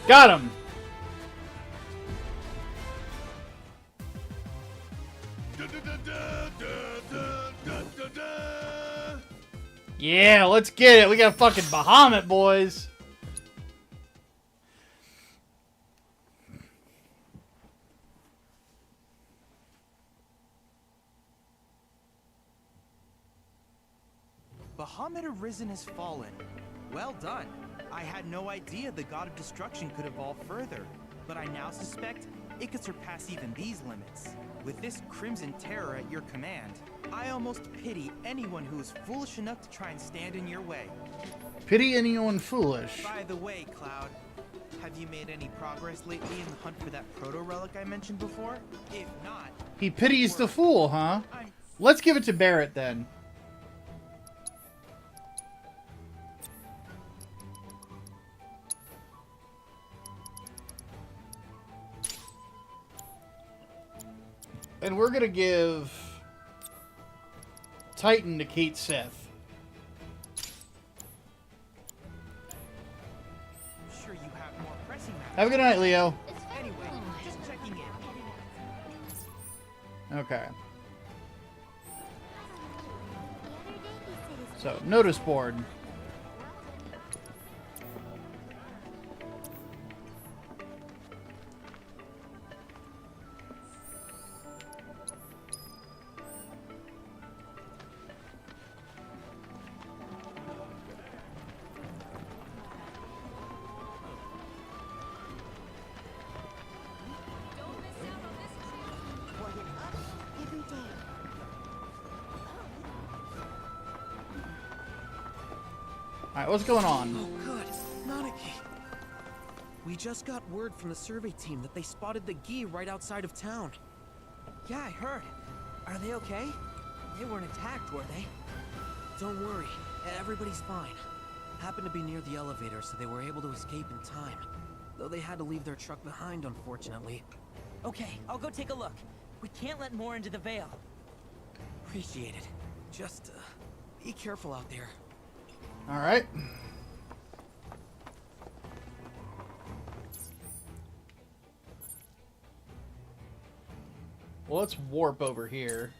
Got him. Yeah, let's get it. We got fucking Bahamut, boys. Bahamut Arisen has fallen. Well done. I had no idea the god of destruction could evolve further, but I now suspect it could surpass even these limits. With this crimson terror at your command, I almost pity anyone who is foolish enough to try and stand in your way. Pity anyone foolish. By the way, Cloud, have you made any progress lately in the hunt for that proto-relic I mentioned before? If not... He pities the fool, huh? Let's give it to Barrett, then. And we're gonna give Titan to Kate Seth. Sure, you have more pressing matters. Have a good night, Leo. Anyway, just checking in. Okay. So, notice board. Alright, what's going on? Oh, good. Nanaki. We just got word from the survey team that they spotted the Gi right outside of town. Yeah, I heard. Are they okay? They weren't attacked, were they? Don't worry. Everybody's fine. Happened to be near the elevator, so they were able to escape in time. Though they had to leave their truck behind, unfortunately. Okay, I'll go take a look. We can't let more into the Veil. Appreciate it. Just, be careful out there. Alright. Well, let's warp over here.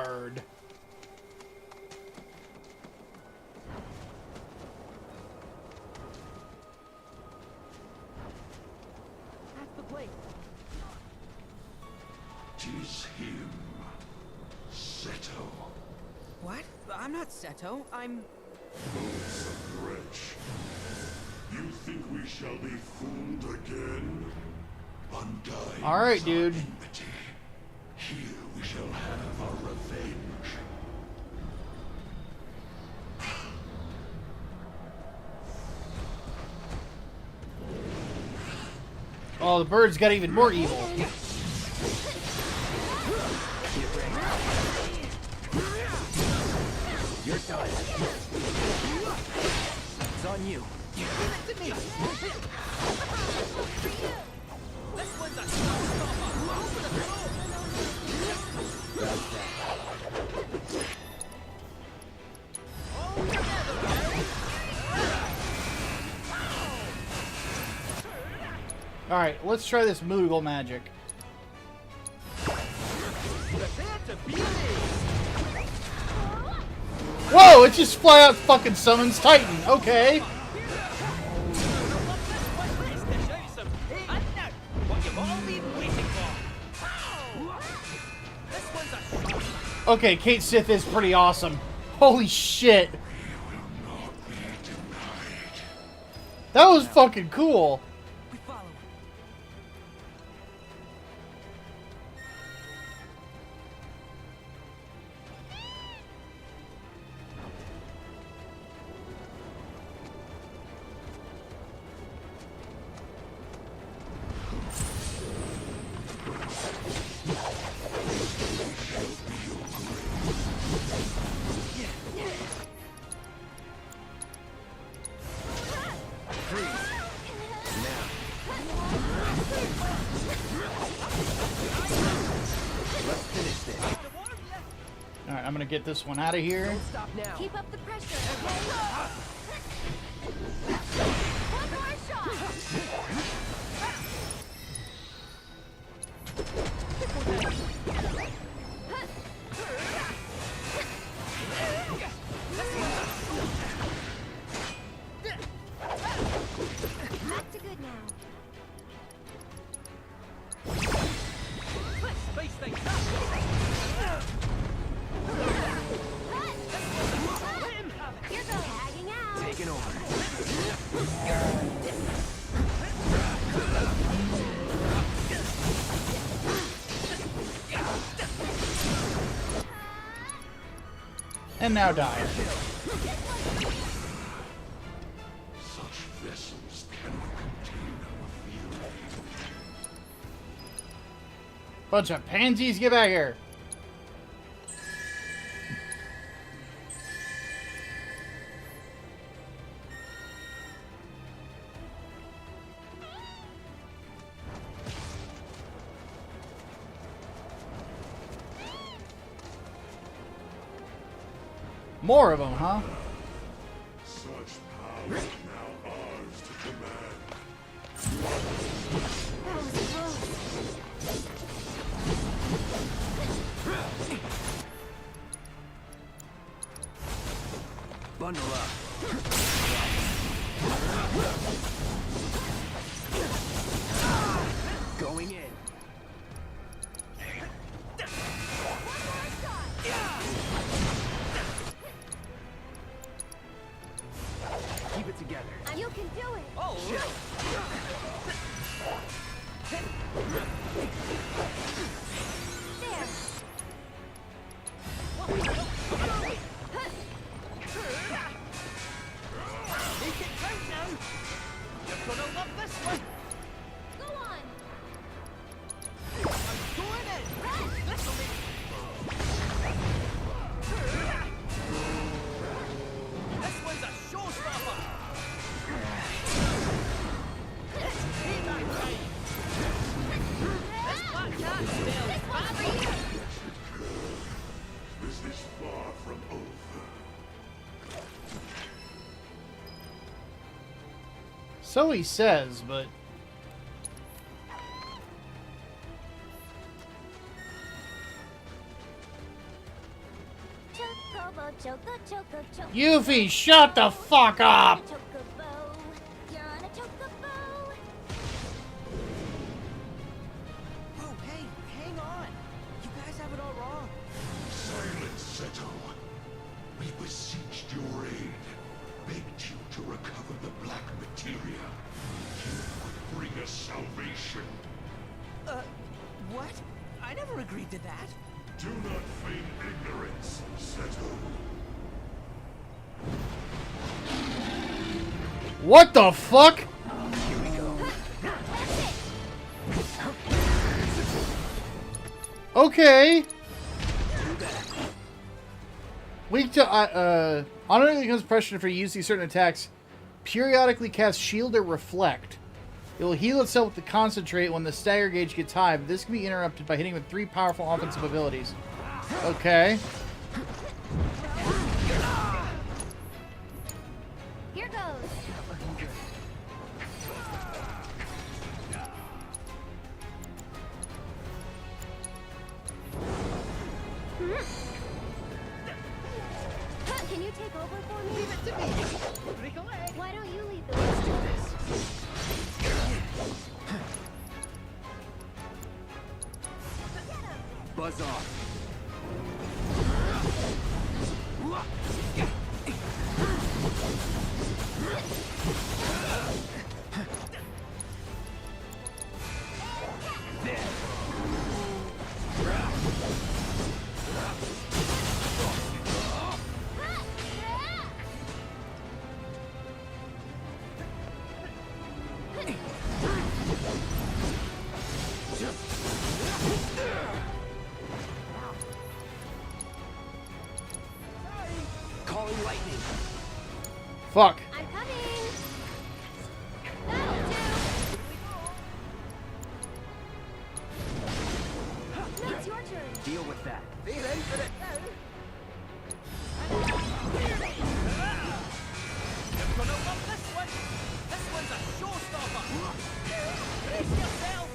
bird. That's the place. Tis him, Seto. What? I'm not Seto. I'm... Loathsome wretch. You think we shall be fooled again? Undying. Alright, dude. Here we shall have our revenge. Oh, the bird's got even more evil. You're done. It's on you. Give it to me. This one's a showstopper. Over the floor. That's that. All together, Alright, let's try this Moogle magic. Prepare to be Whoa, it just flat out fucking summons Titan. Okay. Okay, Kate Sith is pretty awesome. Holy shit. That was fucking cool. Alright, I'm gonna get this one out of here. Don't stop now. Keep up the pressure, okay? One more shot! Back to good now. Space thing. You're tagging out. Taking over. And now die. Such vessels cannot contain our feeling. Bunch of pansies, get back here. More of them, huh? Such power is now ours to command. Bundle up. Going in. Keep it together. You can do it. Oh, shit. There. Make it count now. You're gonna love this one. Go on. I'm going in. This'll be... This one's a showstopper. Be back right. This black cat smells bad for you. This is far from over. So he says, but... Yuffie, shut the fuck up! Oh, hey, hang on. You guys have it all wrong. Silence, Seto. We beseeched your aid, begged you to recover the black materia. You would bring us salvation. What? I never agreed to that. Do not feign ignorance, Seto. What the fuck? Here we go. Okay. Weak to automatically becomes pressure for using certain attacks. Periodically cast Shield or Reflect. It will heal itself with the Concentrate when the stagger gauge gets high, but this can be interrupted by hitting with 3 powerful offensive abilities. Okay. Here goes. Can you take over for me? Leave it to me. Recollect. Why don't you lead the way? Buzz off. Calling lightning. Fuck. I'm coming. It's your turn. Deal with that. Be ready for it. You're gonna love this one. This one's a showstopper. Brace yourself.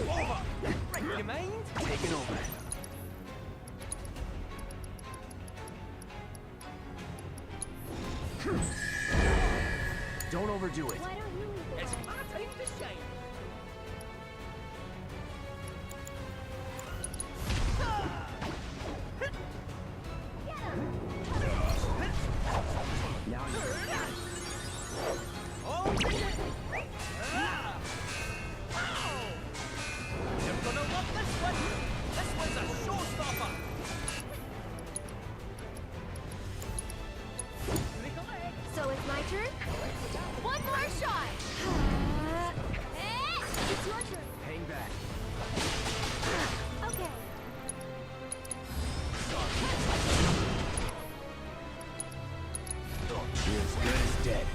Over. Right, you mind? Taking over. Don't overdo it. Why don't you lead the It's way? my time to shine. Now you're You're gonna love this one. This one's a showstopper. Recollect. So it's my turn? One more shot! It's your turn. hang back. Okay. You're as good as dead.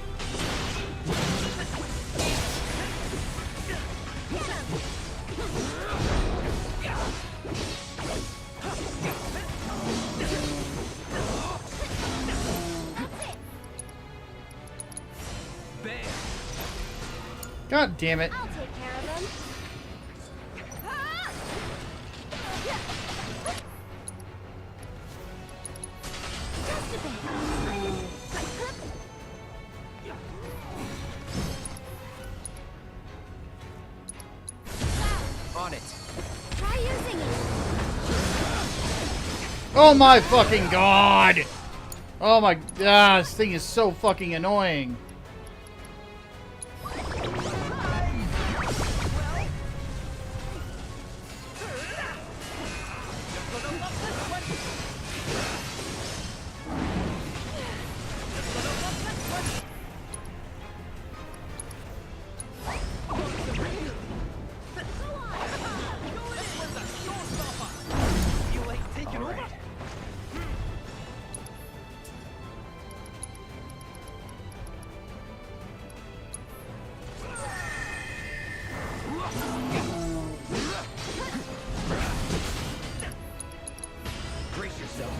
God damn it. I'll take care of them. Just a bit. On it. Try using it. Oh my fucking god! Oh my god, this thing is so fucking annoying. Brace yourself.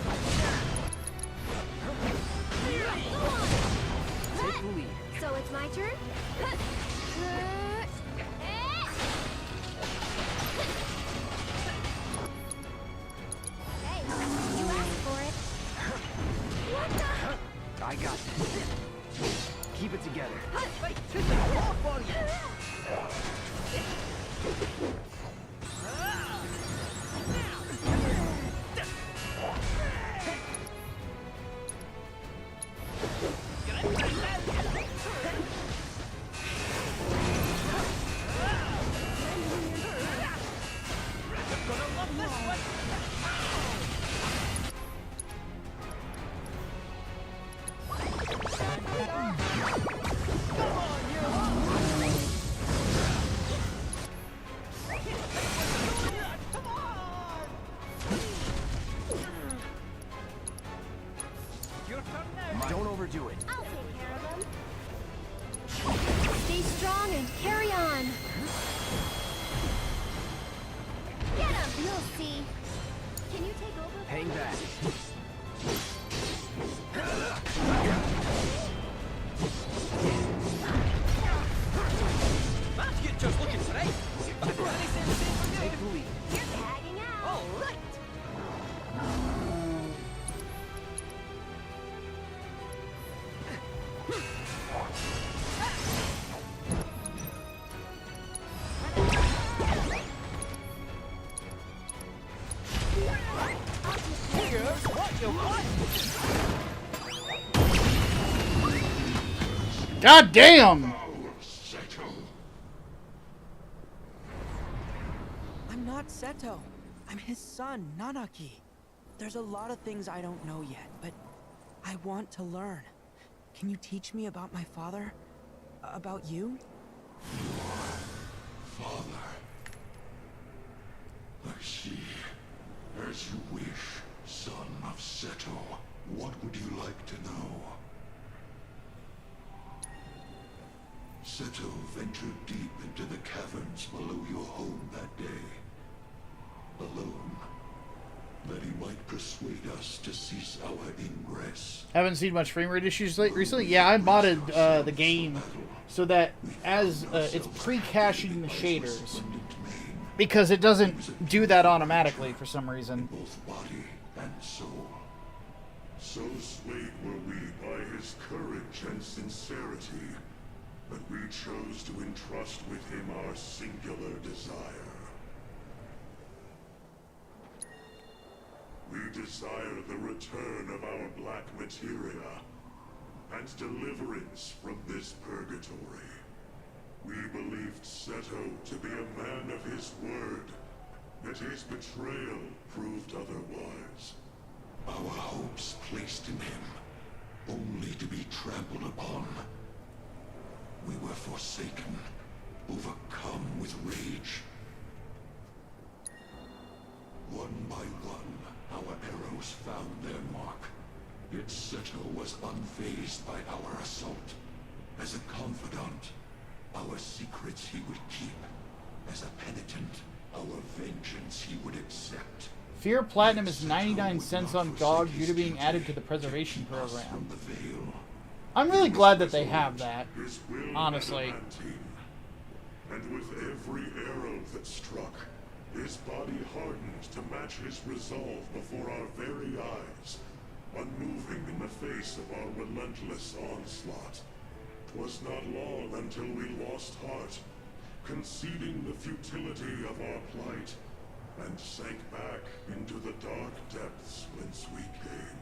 Take the lead. So it's my turn? I got this. Keep it together. Wait, shoot the wall for you! Don't overdo it. I'll take care of them. Stay strong and carry on. Get him! You'll see. Can you take over? Hang back. Basket just looking today. Take the lead. You're tagging out. All right. Here's what you want. God damn! I'm not Seto. I'm his son, Nanaki. There's a lot of things I don't know yet, but I want to learn. Can you teach me about my father? About you? Father. I see. As you wish, son of Seto. What would you like to know? Seto ventured deep into the caverns below your home that day. Alone. That he might persuade us to cease our ingress. Haven't seen much frame rate issues recently. Yeah, I modded the game so that as it's pre-caching the shaders because it doesn't do that automatically for some reason. Both body and soul. So swayed were we by his courage and sincerity that we chose to entrust with him our singular desire. We desire the return of our black materia and deliverance from this purgatory. We believed Seto to be a man of his word, yet his betrayal proved otherwise. Our hopes placed in him, only to be trampled upon. We were forsaken, overcome with rage. One by one, our arrows found their mark. Yet Seto was unfazed by our assault. As a confidant, our secrets he would keep. As a penitent, our vengeance he would accept. Fear Platinum is 99 cents on GOG due to being added to the preservation program. I'm really glad that they have that, honestly. And with every arrow that struck, his body hardened to match his resolve before our very eyes, unmoving in the face of our relentless onslaught. 'Twas not long until we lost heart, conceding the futility of our plight, and sank back into the dark depths whence we came.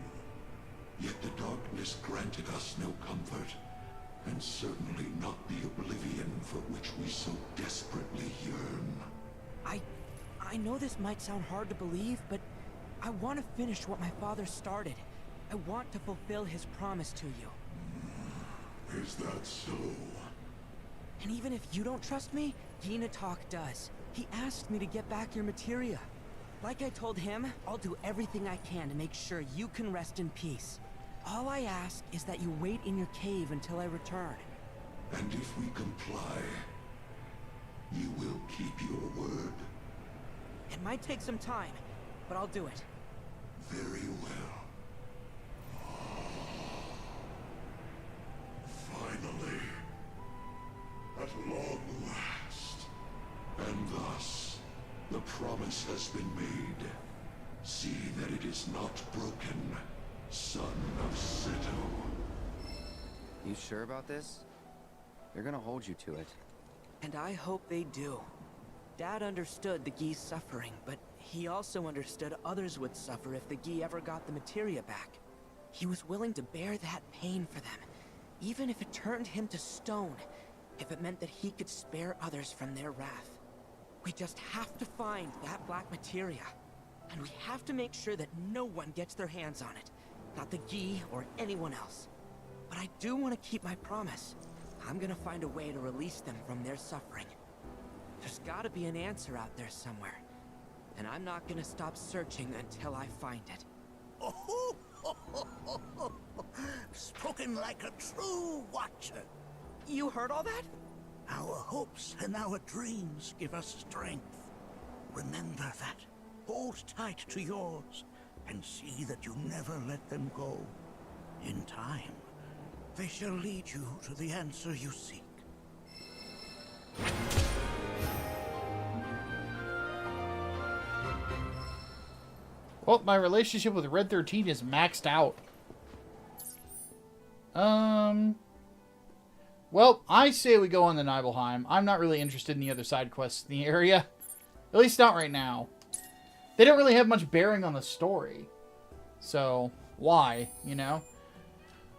Yet the darkness granted us no comfort, and certainly not the oblivion for which we so desperately yearn. I know this might sound hard to believe, but I want to finish what my father started. I want to fulfill his promise to you. Is that so? And even if you don't trust me, Yinatok does. He asked me to get back your materia. Like I told him, I'll do everything I can to make sure you can rest in peace. All I ask is that you wait in your cave until I return. And if we comply, you will keep your word? It might take some time, but I'll do it. Very well. Finally. At long last. And thus, the promise has been made. See that it is not broken, son of Seto. You sure about this? They're gonna hold you to it. And I hope they do. Dad understood the Gi's suffering, but he also understood others would suffer if the Gi ever got the materia back. He was willing to bear that pain for them, even if it turned him to stone, if it meant that he could spare others from their wrath. We just have to find that black materia, and we have to make sure that no one gets their hands on it, not the Gi or anyone else. But I do want to keep my promise. I'm gonna find a way to release them from their suffering. There's gotta be an answer out there somewhere, and I'm not gonna stop searching until I find it. Oh, spoken like a true watcher. You heard all that? Our hopes and our dreams give us strength. Remember that. Hold tight to yours, and see that you never let them go. In time, they shall lead you to the answer you seek. Well, my relationship with Red 13 is maxed out. Well, I say we go on to Nibelheim. I'm not really interested in the other side quests in the area. At least not right now. They don't really have much bearing on the story. So, why, you know?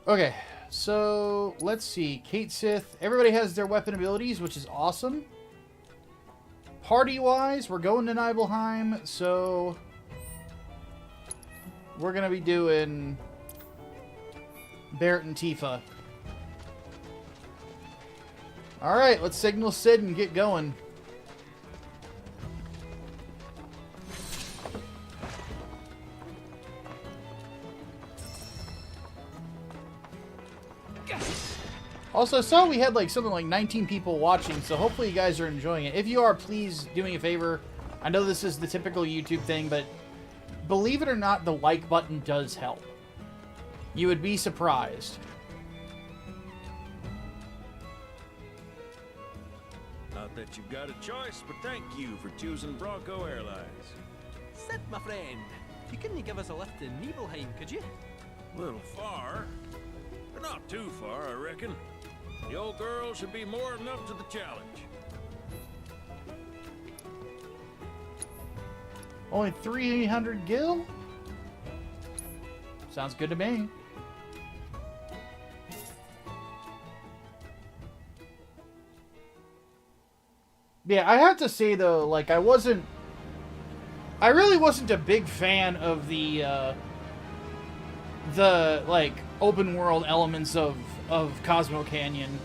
Okay, so, let's see. Kate Sith. Everybody has their weapon abilities, which is awesome. Party-wise, we're going to Nibelheim, so... we're going to be doing Barrett and Tifa. Alright, let's signal Sid and get going. Also, I saw we had like something like 19 people watching, so hopefully you guys are enjoying it. If you are, please do me a favor. I know this is the typical YouTube thing, but believe it or not, the like button does help. You would be surprised. Not that you've got a choice, but thank you for choosing Bronco Airlines. Sid, my friend, you couldn't give us a lift to Nibelheim, could you? A little far, but not too far, I reckon. The old girl should be more than up to the challenge. Only 300 gil? Sounds good to me. Yeah, I have to say though, like I really wasn't a big fan of the like open world elements of Cosmo Canyon.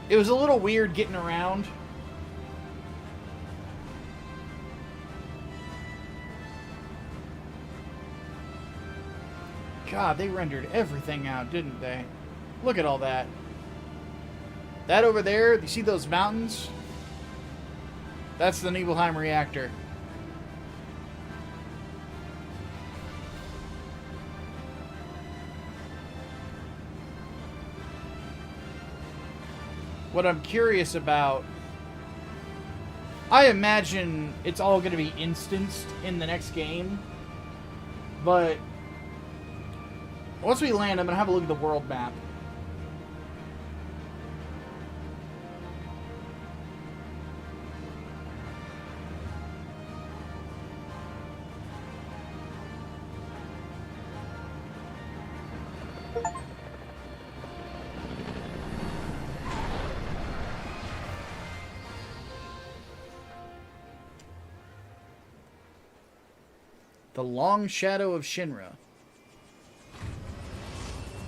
It was a little weird getting around. God, they rendered everything out, didn't they? Look at all that. That over there, you see those mountains? That's the Nibelheim reactor. What I'm curious about, I imagine it's all going to be instanced in the next game, but once we land, I'm going to have a look at the world map. The Long Shadow of Shinra.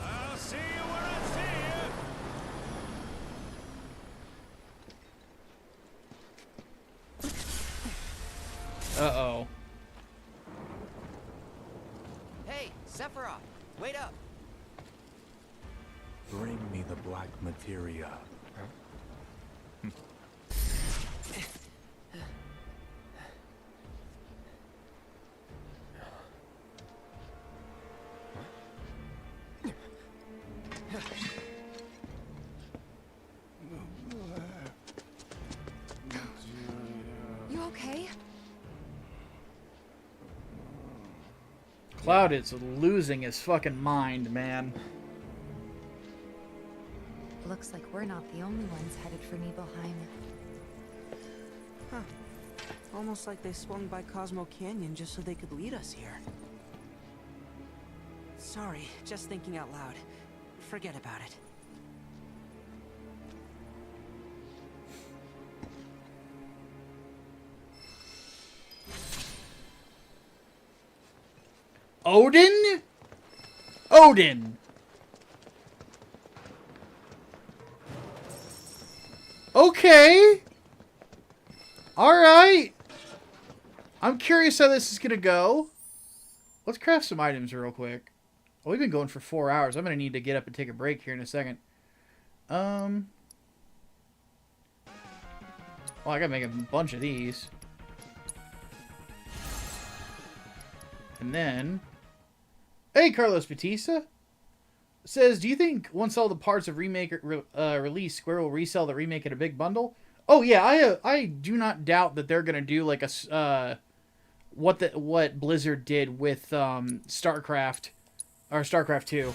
I'll see you when I see you. Uh-oh. Hey, Sephiroth, wait up. Bring me the black materia. You okay? Cloud is losing his fucking mind, man. Looks like we're not the only ones headed for Nibelheim. Huh. Almost like they swung by Cosmo Canyon just so they could lead us here. Sorry, just thinking out loud. Forget about it. Odin? Odin. Okay. Alright. I'm curious how this is going to go. Let's craft some items real quick. Oh, we've been going for 4 hours. I'm going to need to get up and take a break here in a second. Well, I got to make a bunch of these. And then... Hey, Carlos Batista! Says, do you think once all the parts of remake release, Square will resell the remake in a big bundle? Oh yeah, I do not doubt that they're gonna do like a what Blizzard did with StarCraft or StarCraft 2.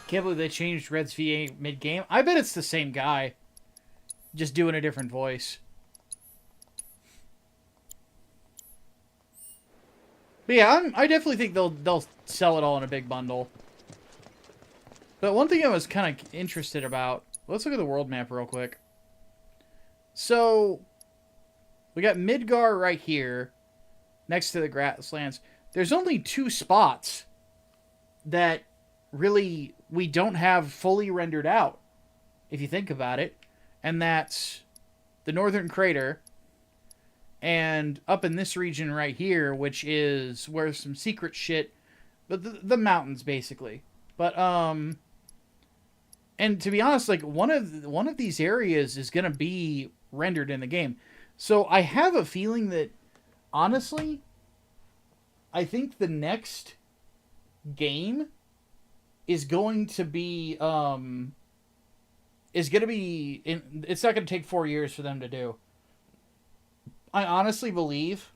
Can't believe they changed Red's VA mid-game. I bet it's the same guy. Just doing a different voice. But yeah, I definitely think they'll sell it all in a big bundle. But one thing I was kind of interested about... Let's look at the world map real quick. So, we got Midgar right here, next to the grasslands. There's only 2 spots that really we don't have fully rendered out, if you think about it. And that's the Northern Crater and up in this region right here, which is where some secret shit, but the mountains basically. But and to be honest, like one of these areas is going to be rendered in the game. So I have a feeling that honestly, I think the next game is going to be it's not going to take 4 years for them to do. I honestly believe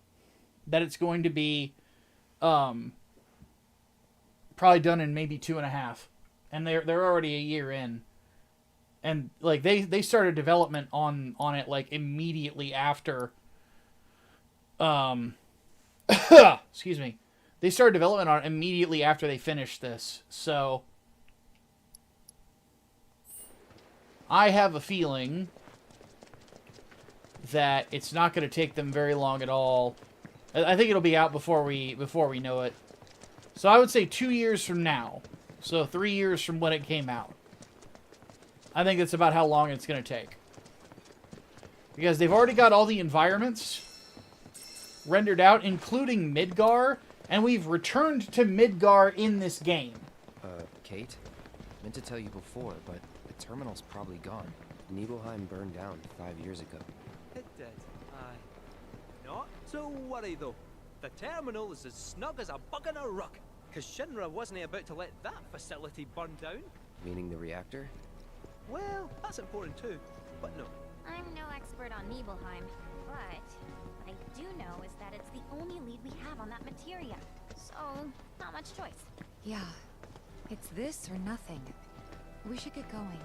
that it's going to be probably done in maybe 2.5, and they're already a year in, and like they started development on it like immediately after excuse me. They started development on it immediately after they finished this. So I have a feeling that it's not going to take them very long at all. I think it'll be out before we know it. So I would say 2 years from now. So 3 years from when it came out. I think that's about how long it's going to take. Because they've already got all the environments rendered out, including Midgar. And we've returned to Midgar in this game. Kate? Meant to tell you before, but the terminal's probably gone. Nibelheim burned down 5 years ago. It did, aye. Not to worry, though. The terminal is as snug as a bug in a rug, because Shinra wasn't about to let that facility burn down. Meaning the reactor? Well, that's important too, but no. I'm no expert on Nibelheim, but what I do know is that it's the only lead we have on that materia. So, not much choice. Yeah. It's this or nothing. We should get going.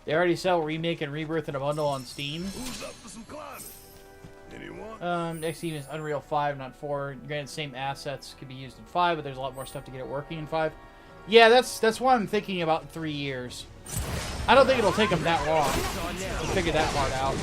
They already sell Remake and Rebirth in a bundle on Steam. Who's up for some climbing? Anyone? Next team is Unreal 5, not 4. Granted, same assets could be used in 5, but there's a lot more stuff to get it working in 5. Yeah, that's why I'm thinking about 3 years. I don't think it'll take them that long to figure that part out.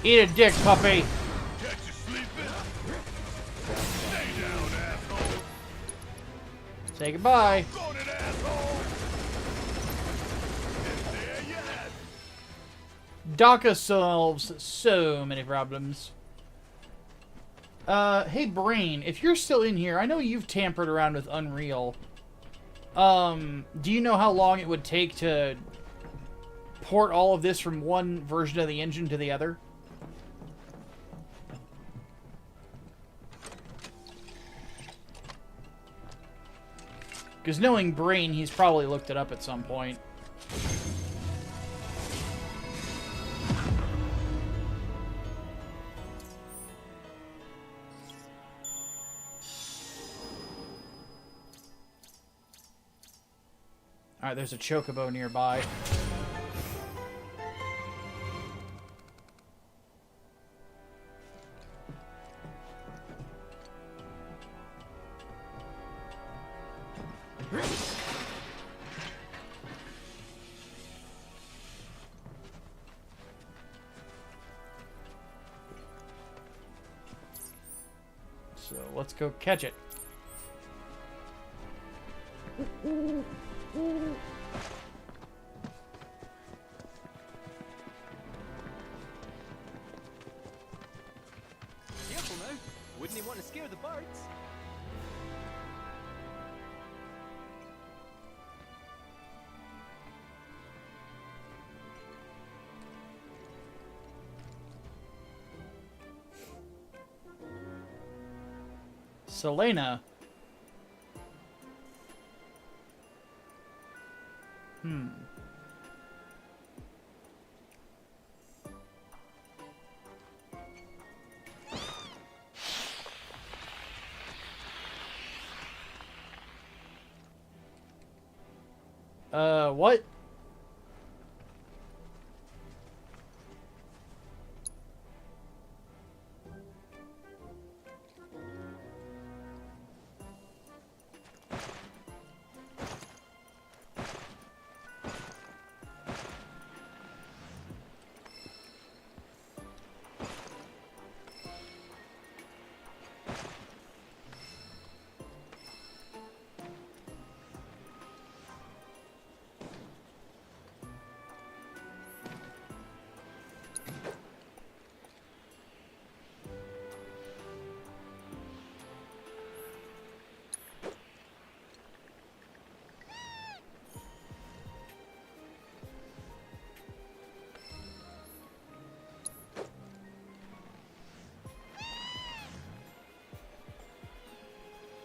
Eat a dick, puppy. Say goodbye. DACA solves so many problems. Hey Brain, if you're still in here, I know you've tampered around with Unreal. Do you know how long it would take to port all of this from one version of the engine to the other? Because knowing Brain, he's probably looked it up at some point. Alright, there's a chocobo nearby. So let's go catch it. Careful now. Wouldn't he want to scare the birds? Selena. What?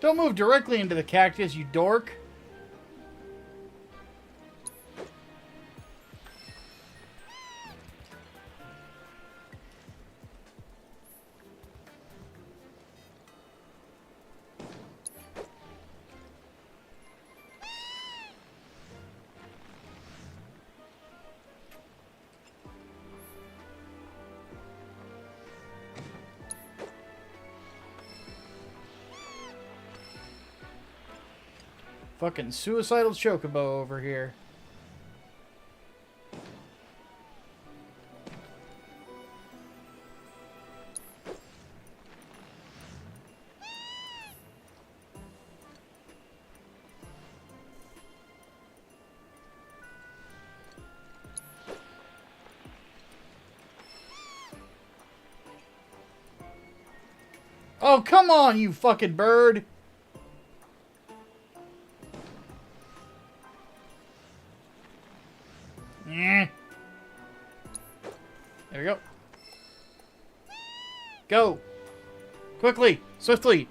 Don't move directly into the cactus, you dork. Fucking suicidal chocobo over here. Oh, come on, you fucking bird! There we go. Go! Quickly! Swiftly!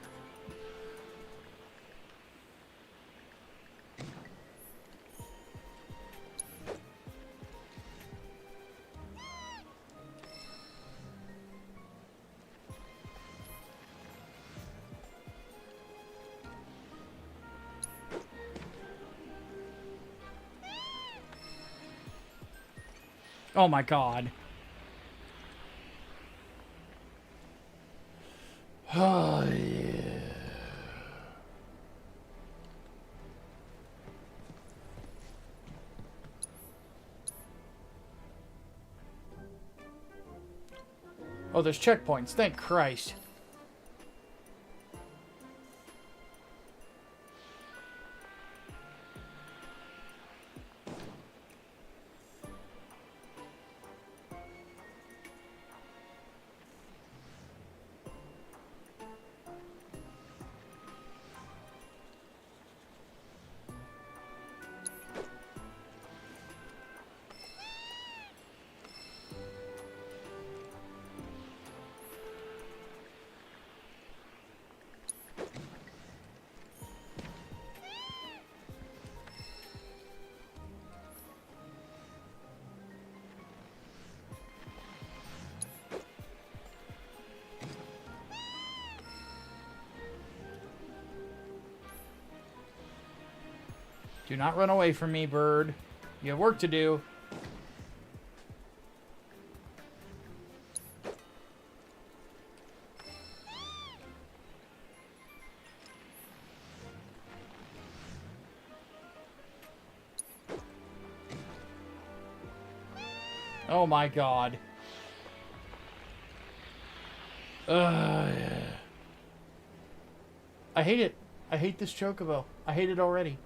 Oh my god. Oh, yeah. Oh, there's checkpoints. Thank Christ. Do not run away from me, bird. You have work to do. Oh my god. Yeah. I hate it. I hate this chocobo. I hate it already.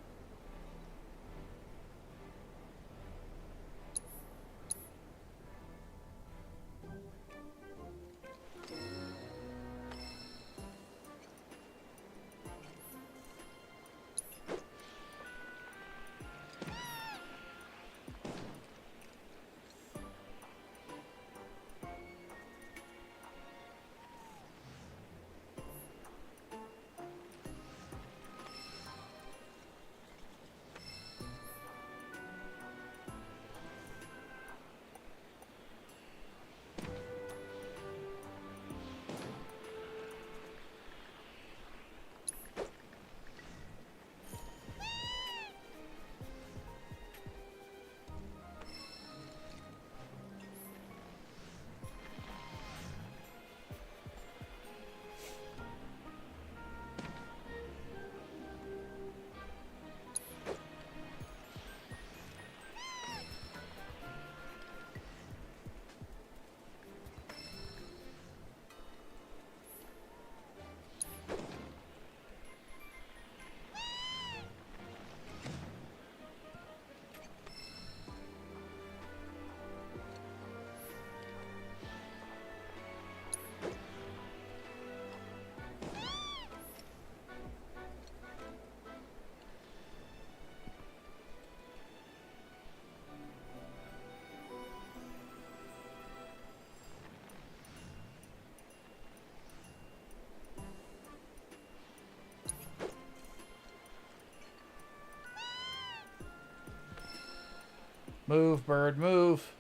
Move, bird, move.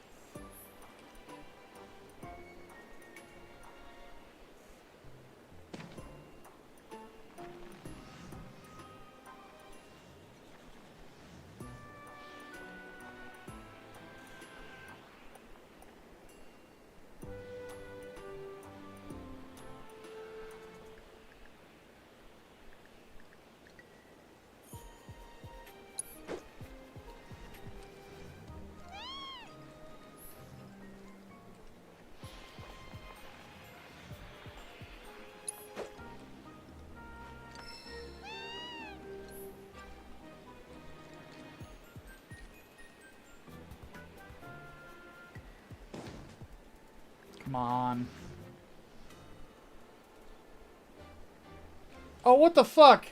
Come on. Oh, what the fuck?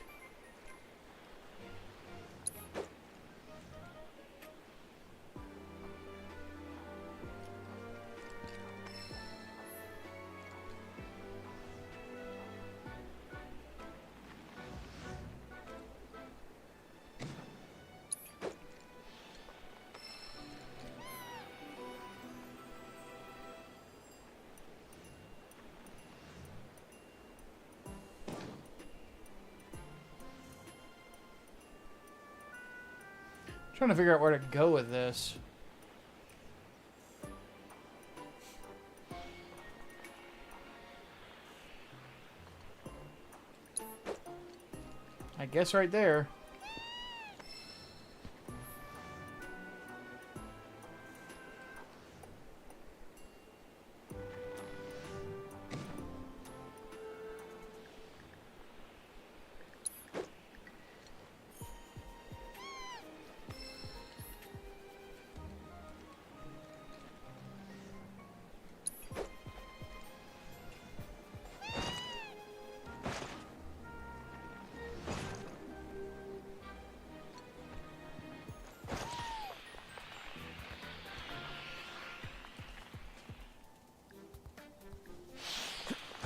Trying to figure out where to go with this. I guess right there.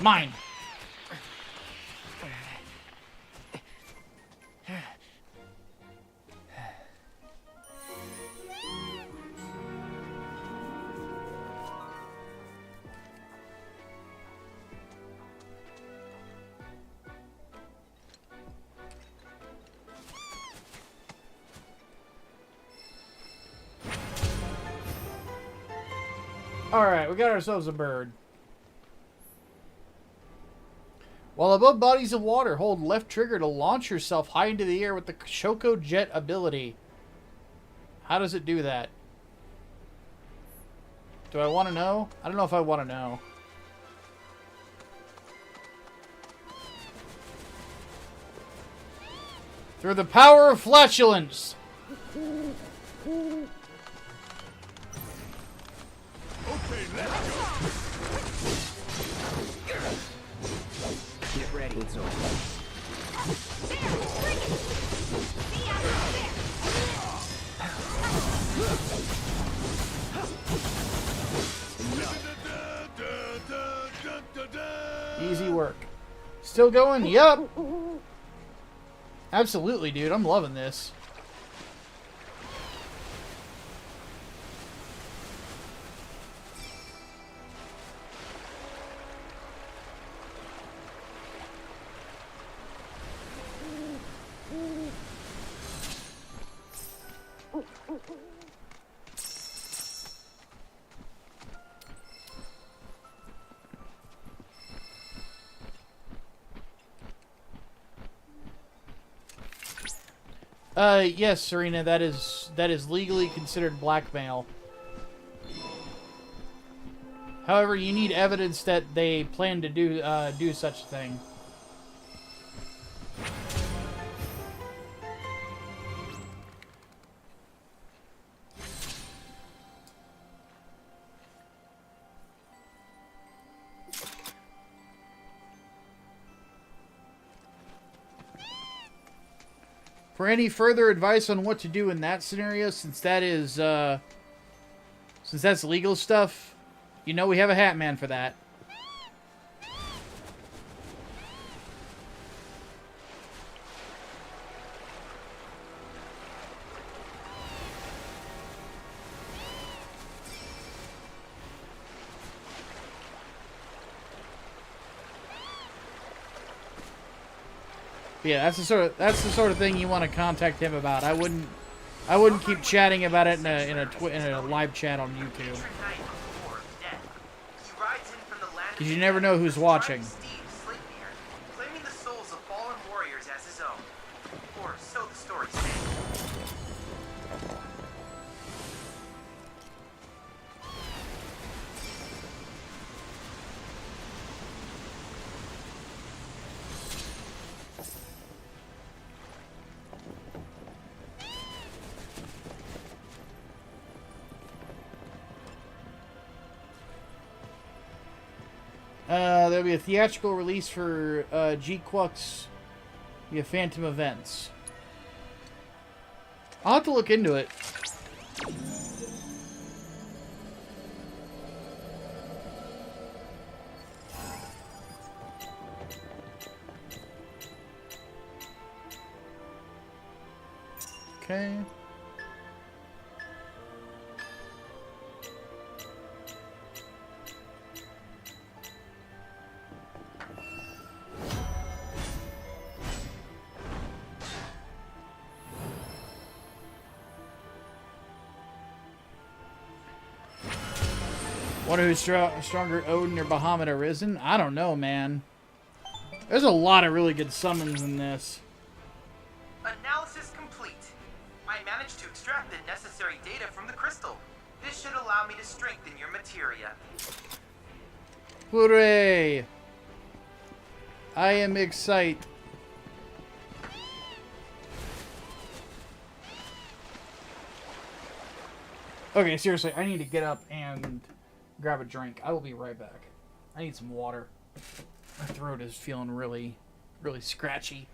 Mine. Alright, we got ourselves a bird. While above bodies of water, hold left trigger to launch yourself high into the air with the Shoko Jet ability. How does it do that? Do I want to know? I don't know if I want to know. Through the power of flatulence. Okay, let's go. Get ready. It's over. Easy work. Still going? Yup. Absolutely, dude. I'm loving this. Yes, Serena, that is legally considered blackmail. However, you need evidence that they plan to do such a thing. For any further advice on what to do in that scenario, since that's legal stuff, you know we have a Hat Man for that. Yeah, that's the sort of thing you want to contact him about. I wouldn't keep chatting about it in a live chat on YouTube. Because you never know who's watching. Claiming the souls of fallen warriors as his own. Or so the story says. There'll be a theatrical release for G-Quux via Phantom Events. I'll have to look into it. Okay. Wonder who's stronger, Odin or Bahamut Arisen? I don't know, man. There's a lot of really good summons in this. Analysis complete. I managed to extract the necessary data from the crystal. This should allow me to strengthen your materia. Hooray! I am excited. Okay, seriously, I need to get up and grab a drink. I will be right back. I need some water. My throat is feeling really, really scratchy.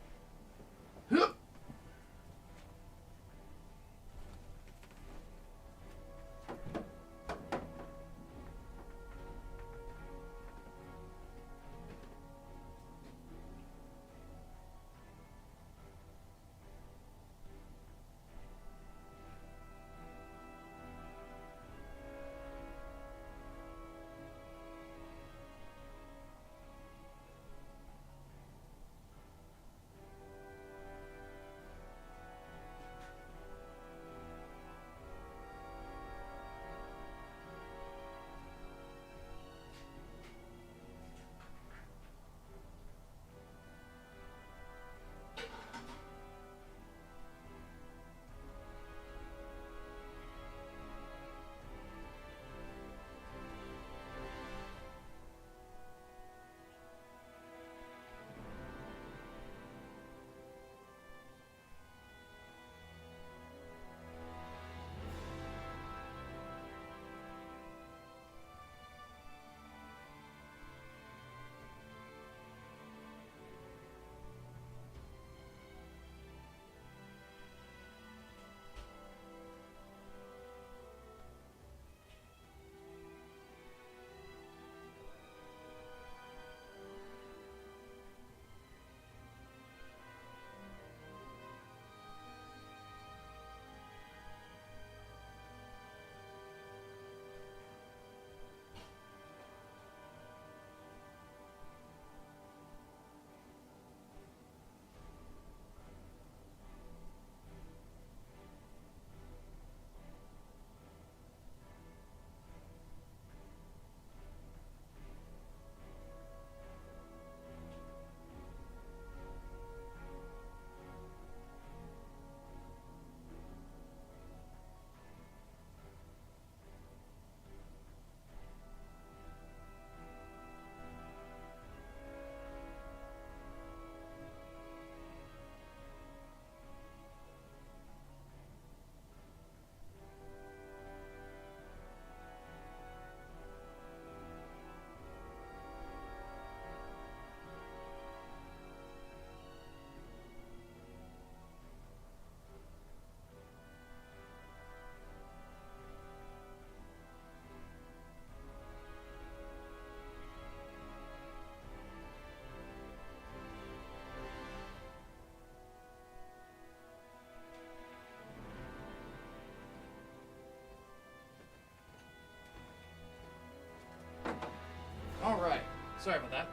Alright, sorry about that.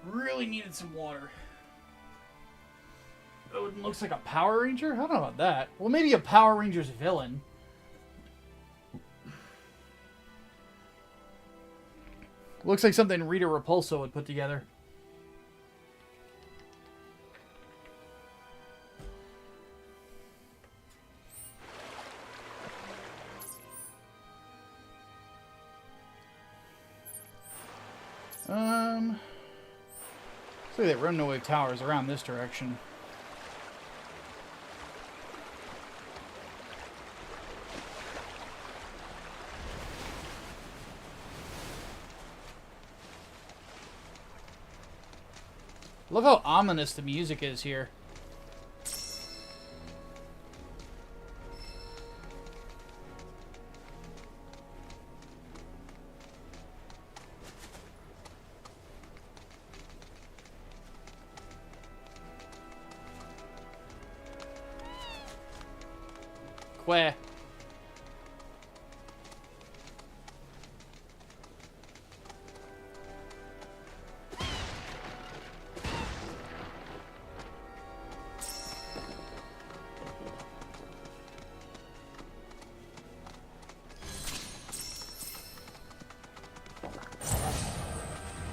Really needed some water. Odin looks like a Power Ranger? I don't know about that. Well, maybe a Power Ranger's villain. Looks like something Rita Repulsa would put together. Looks like that runaway tower is around this direction. Love how ominous the music is here. Where?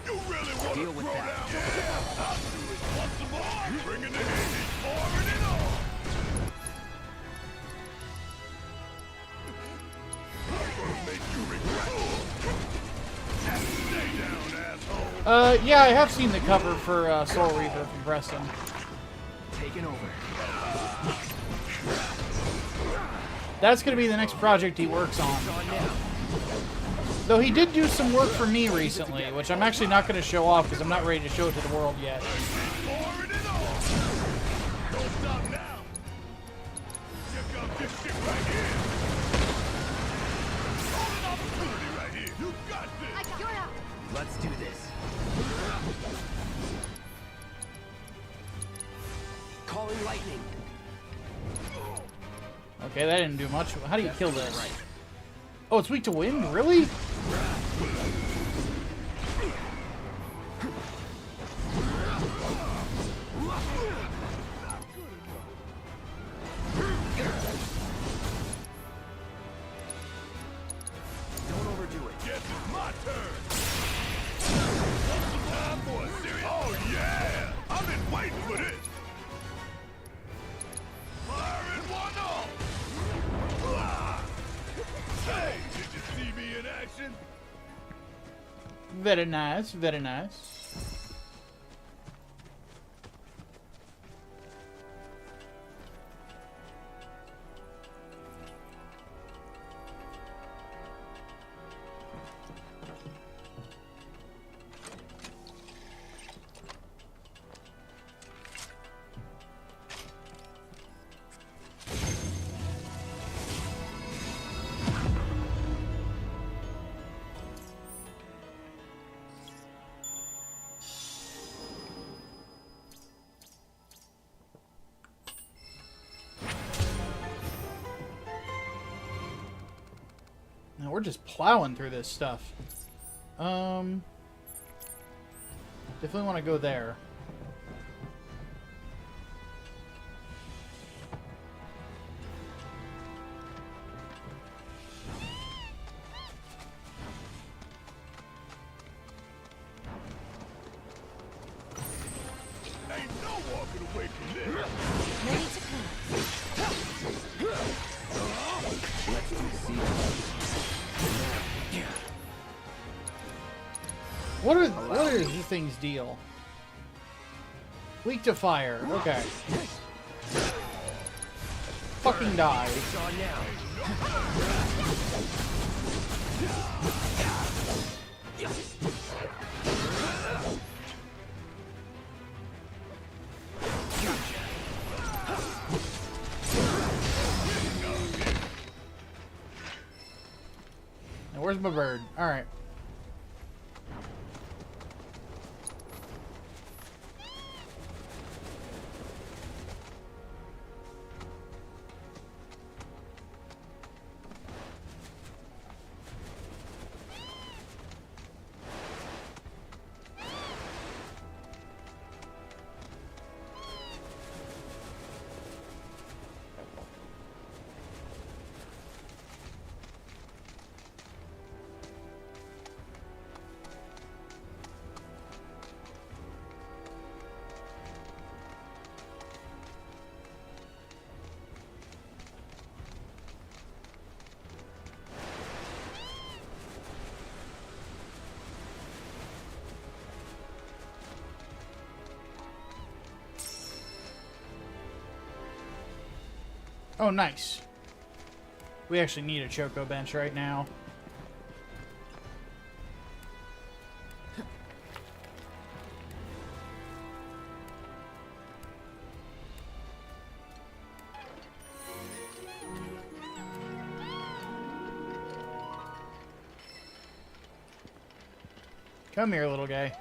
You really want Deal with that. Yeah, I'll do it once more. Bringing the heat, pouring it on. I'm gonna make you regret. Stay down, asshole. Yeah, I have seen the cover for Soul Reaver from Preston. Taking over. That's gonna be the next project he works on. Though he did do some work for me recently, which I'm actually not gonna show off because I'm not ready to show it to the world yet. Pouring it on. Don't stop now. Check out this shit right here. Golden opportunity right here. You got this. Let's do this. Calling lightning. Okay, that didn't do much. How do you kill this? Oh, it's weak to wind? Really? Don't overdo it. Guess it's my turn. Want some time for a serious? Oh yeah! I've been waiting for this. Firing one off. Hey, did you see me in action? Very nice, very nice. Now we're just plowing through this stuff. Definitely want to go there. Ain't no walking away from this. Ready to close. Let's do What is this thing's deal? Weak to fire. Okay. Fucking die. It's on now. Now where's my bird? Alright. Oh, nice. We actually need a Choco bench right now. Come here, little guy.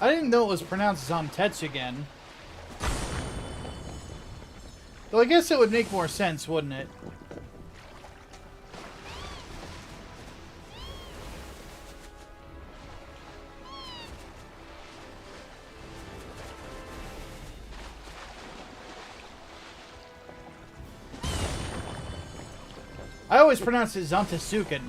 I didn't know it was pronounced Zantetsugen. Though I guess it would make more sense, wouldn't it? I always pronounce it Zantetsugen.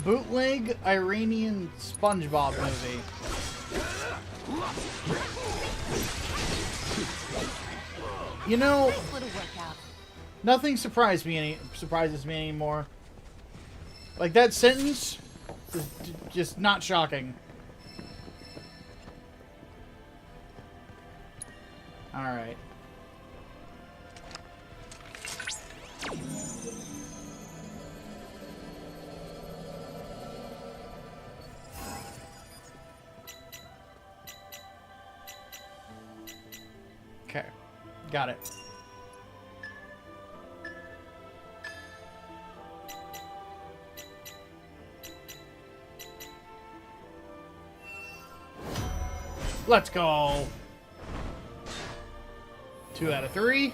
Bootleg Iranian SpongeBob movie. You know, nothing surprises me anymore. Like that sentence is just not shocking. All right. Okay, got it. Let's go. 2 out of 3.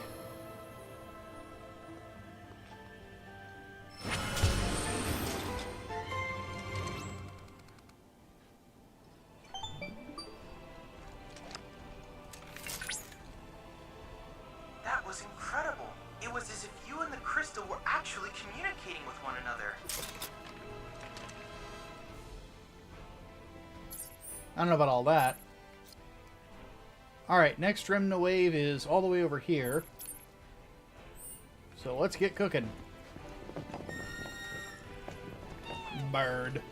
I don't know about all that. Alright, next Remna wave is all the way over here. So let's get cooking. Bird.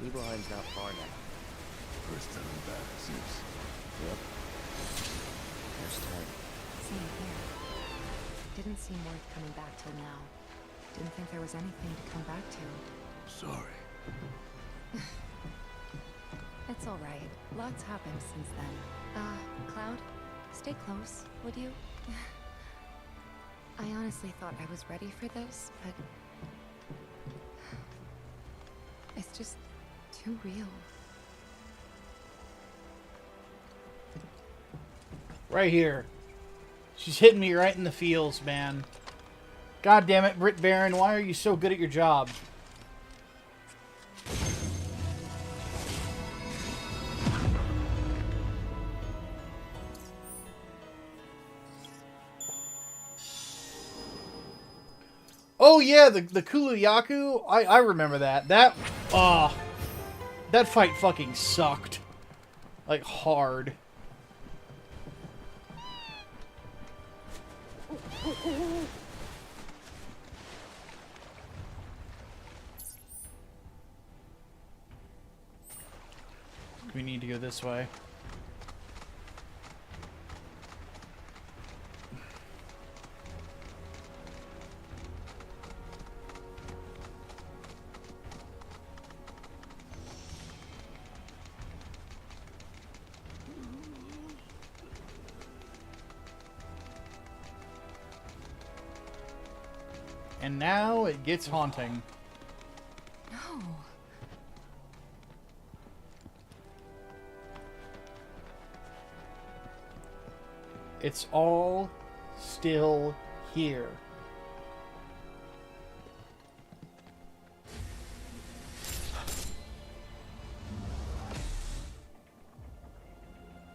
Nibelheim's not far now. First time back since. Yep. First time. Same here. Didn't seem worth coming back till now. Didn't think there was anything to come back to. Sorry. It's all right. Lots happened since then. Cloud, stay close, would you? I honestly thought I was ready for this, but it's just too real. Right here. She's hitting me right in the feels, man. God damn it, Britt Baron, why are you so good at your job? Oh yeah, the Kuluyaku. I remember that. That fight fucking sucked. Like hard. We need to go this way. And now it gets haunting. No. It's all still here.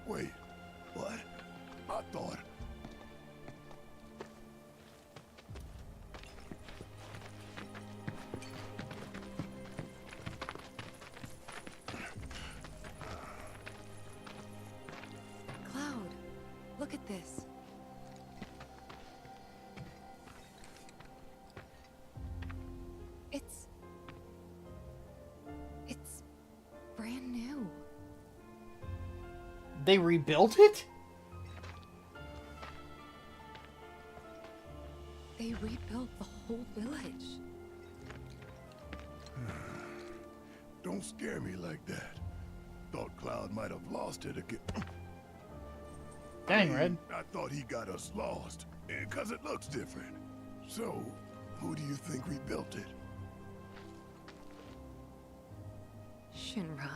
Wait, what? I thought... Cloud, look at this. It's brand new. They rebuilt it? They rebuilt the whole village. Don't scare me like that. Thought Cloud might have lost it again. Dang, Red. I thought he got us lost, because it looks different. So, who do you think rebuilt it? Shinra.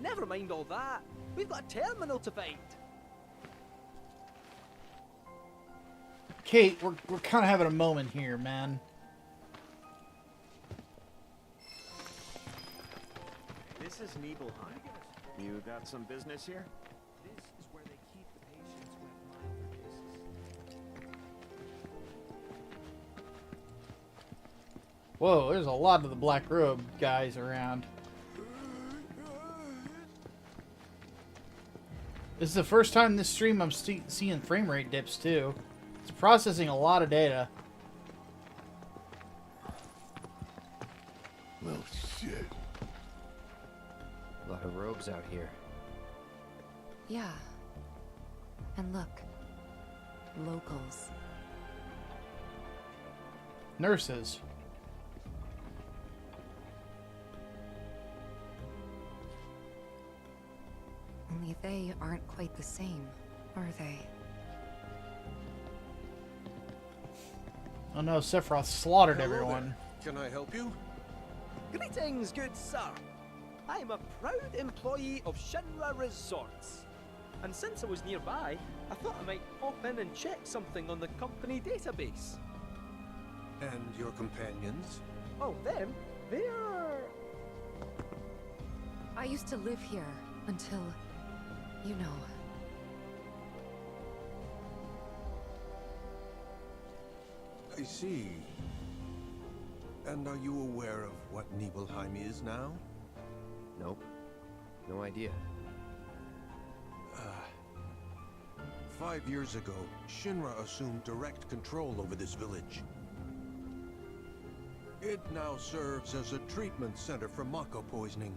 Never mind all that. We've got a terminal to find. Kate, we're kind of having a moment here, man. This is Nibelheim. You got some business here? This is where they keep the patients who have milder cases. Whoa, there's a lot of the black robe guys around. This is the first time this stream I'm seeing frame rate dips too. It's processing a lot of data. Well, shit. A lot of robes out here. Yeah. And look. Locals. Nurses. Only they aren't quite the same, are they? Oh no, Sephiroth slaughtered Hello everyone. there. Can I help you? Greetings, good sir. I am a proud employee of Shinra Resorts. And since I was nearby, I thought I might pop in and check something on the company database. And your companions? Oh, them? They're... I used to live here until, you know. I see. And are you aware of what Nibelheim is now? Nope. No idea. 5 years ago, Shinra assumed direct control over this village. It now serves as a treatment center for Mako poisoning.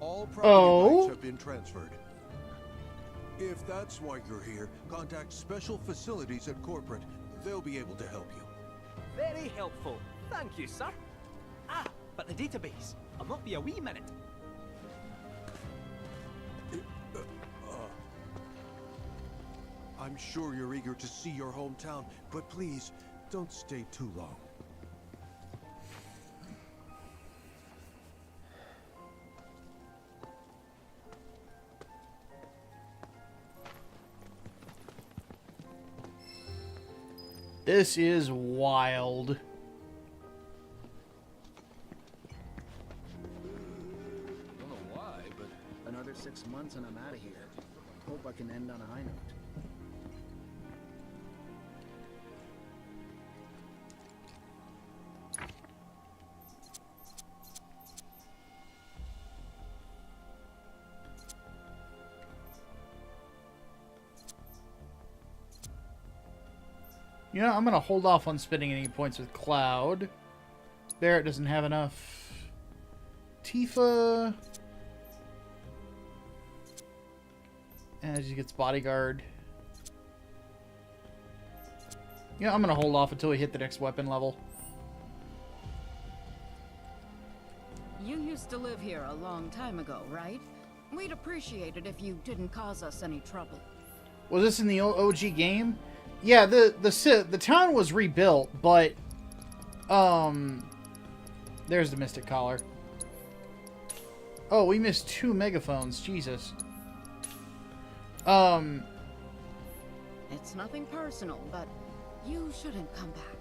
All property rights have been transferred. If that's why you're here, contact Special Facilities at Corporate. They'll be able to help you. Very helpful. Thank you, sir. Ah, but the database. I'll not be a wee minute. I'm sure you're eager to see your hometown, but please, don't stay too long. This is wild. Don't know why, but another 6 months and I'm out of here. Hope I can end on a high note. You know, I'm going to hold off on spending any points with Cloud. Barrett doesn't have enough. Tifa. And she gets bodyguard. Yeah, I'm going to hold off until we hit the next weapon level. You used to live here a long time ago, right? We'd appreciate it if you didn't cause us any trouble. Was this in the OG game? Yeah, the town was rebuilt, but there's the Mystic Collar. Oh, we missed 2 megaphones. Jesus. It's nothing personal, but you shouldn't come back.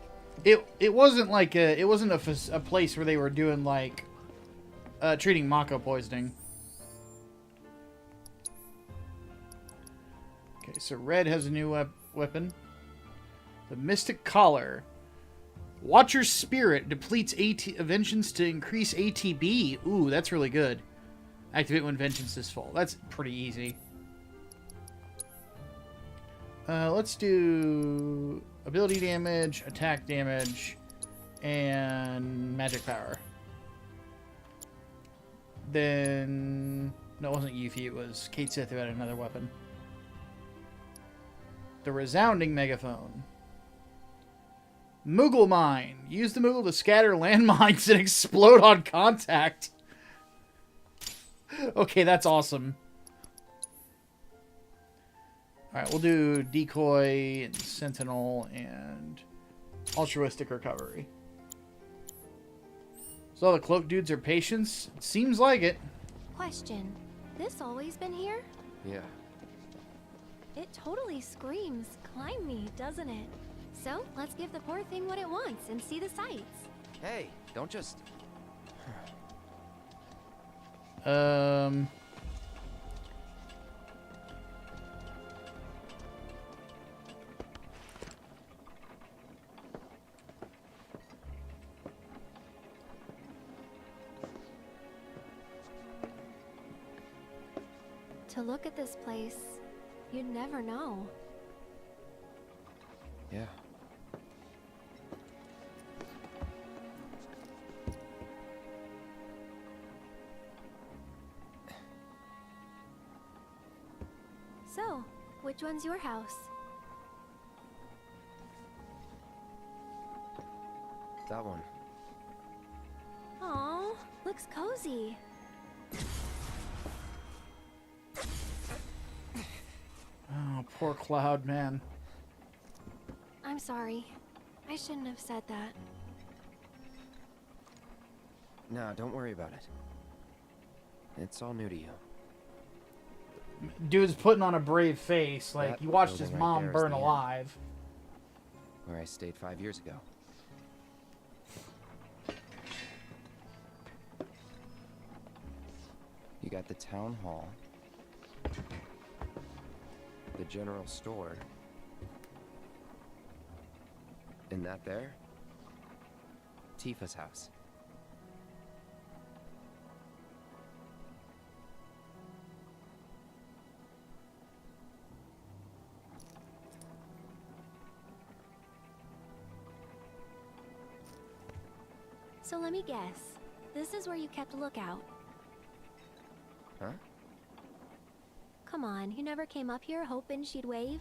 It wasn't like a place where they were doing like treating Mako poisoning. Okay, so Red has a new weapon. The Mystic Collar. Watcher's Spirit depletes vengeance to increase ATB. Ooh, that's really good. Activate when vengeance is full. That's pretty easy. Let's do ability damage, attack damage, and magic power. Then... No, it wasn't Yuffie, it was Kate Sith who had another weapon. The Resounding Megaphone. Moogle Mine. Use the Moogle to scatter landmines and explode on contact. Okay, that's awesome. Alright, we'll do Decoy and Sentinel and Altruistic Recovery. So all the cloak dudes are patients? It seems like it. Question. This always been here? Yeah. It totally screams, climb me, doesn't it? So, let's give the poor thing what it wants and see the sights. Hey, don't just... To look at this place, you'd never know. Yeah. So, which one's your house? That one. Aw, looks cozy. Oh, poor Cloud, man. I'm sorry. I shouldn't have said that. No, don't worry about it. It's all new to you. Dude's putting on a brave face, like That he watched his building right mom there is burn the end. alive. Where I stayed 5 years ago. You got the town hall, the general store, and that there, Tifa's house. So let me guess. This is where you kept a lookout. Huh? Come on, you never came up here hoping she'd wave?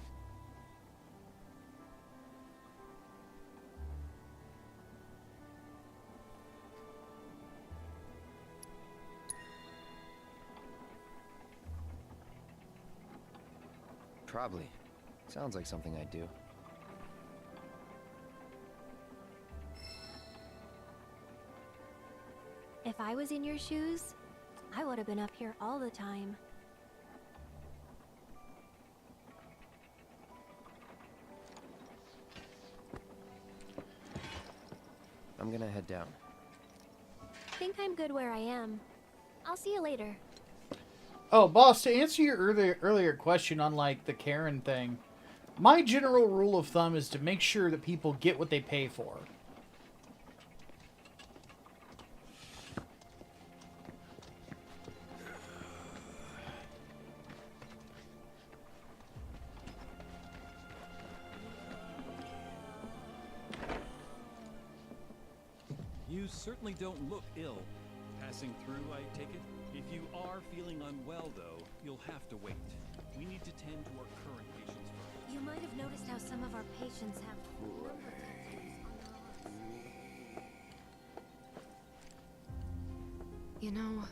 Probably. Sounds like something I'd do. If I was in your shoes, I would have been up here all the time. I'm gonna head down. Think I'm good where I am. I'll see you later. Oh, boss, to answer your earlier question on, like, the Karen thing, my general rule of thumb is to make sure that people get what they pay for. You certainly don't look ill. Passing through, I take it? If you are feeling unwell, though, you'll have to wait. We need to tend to our current patients first. You might have noticed how some of our patients have You know...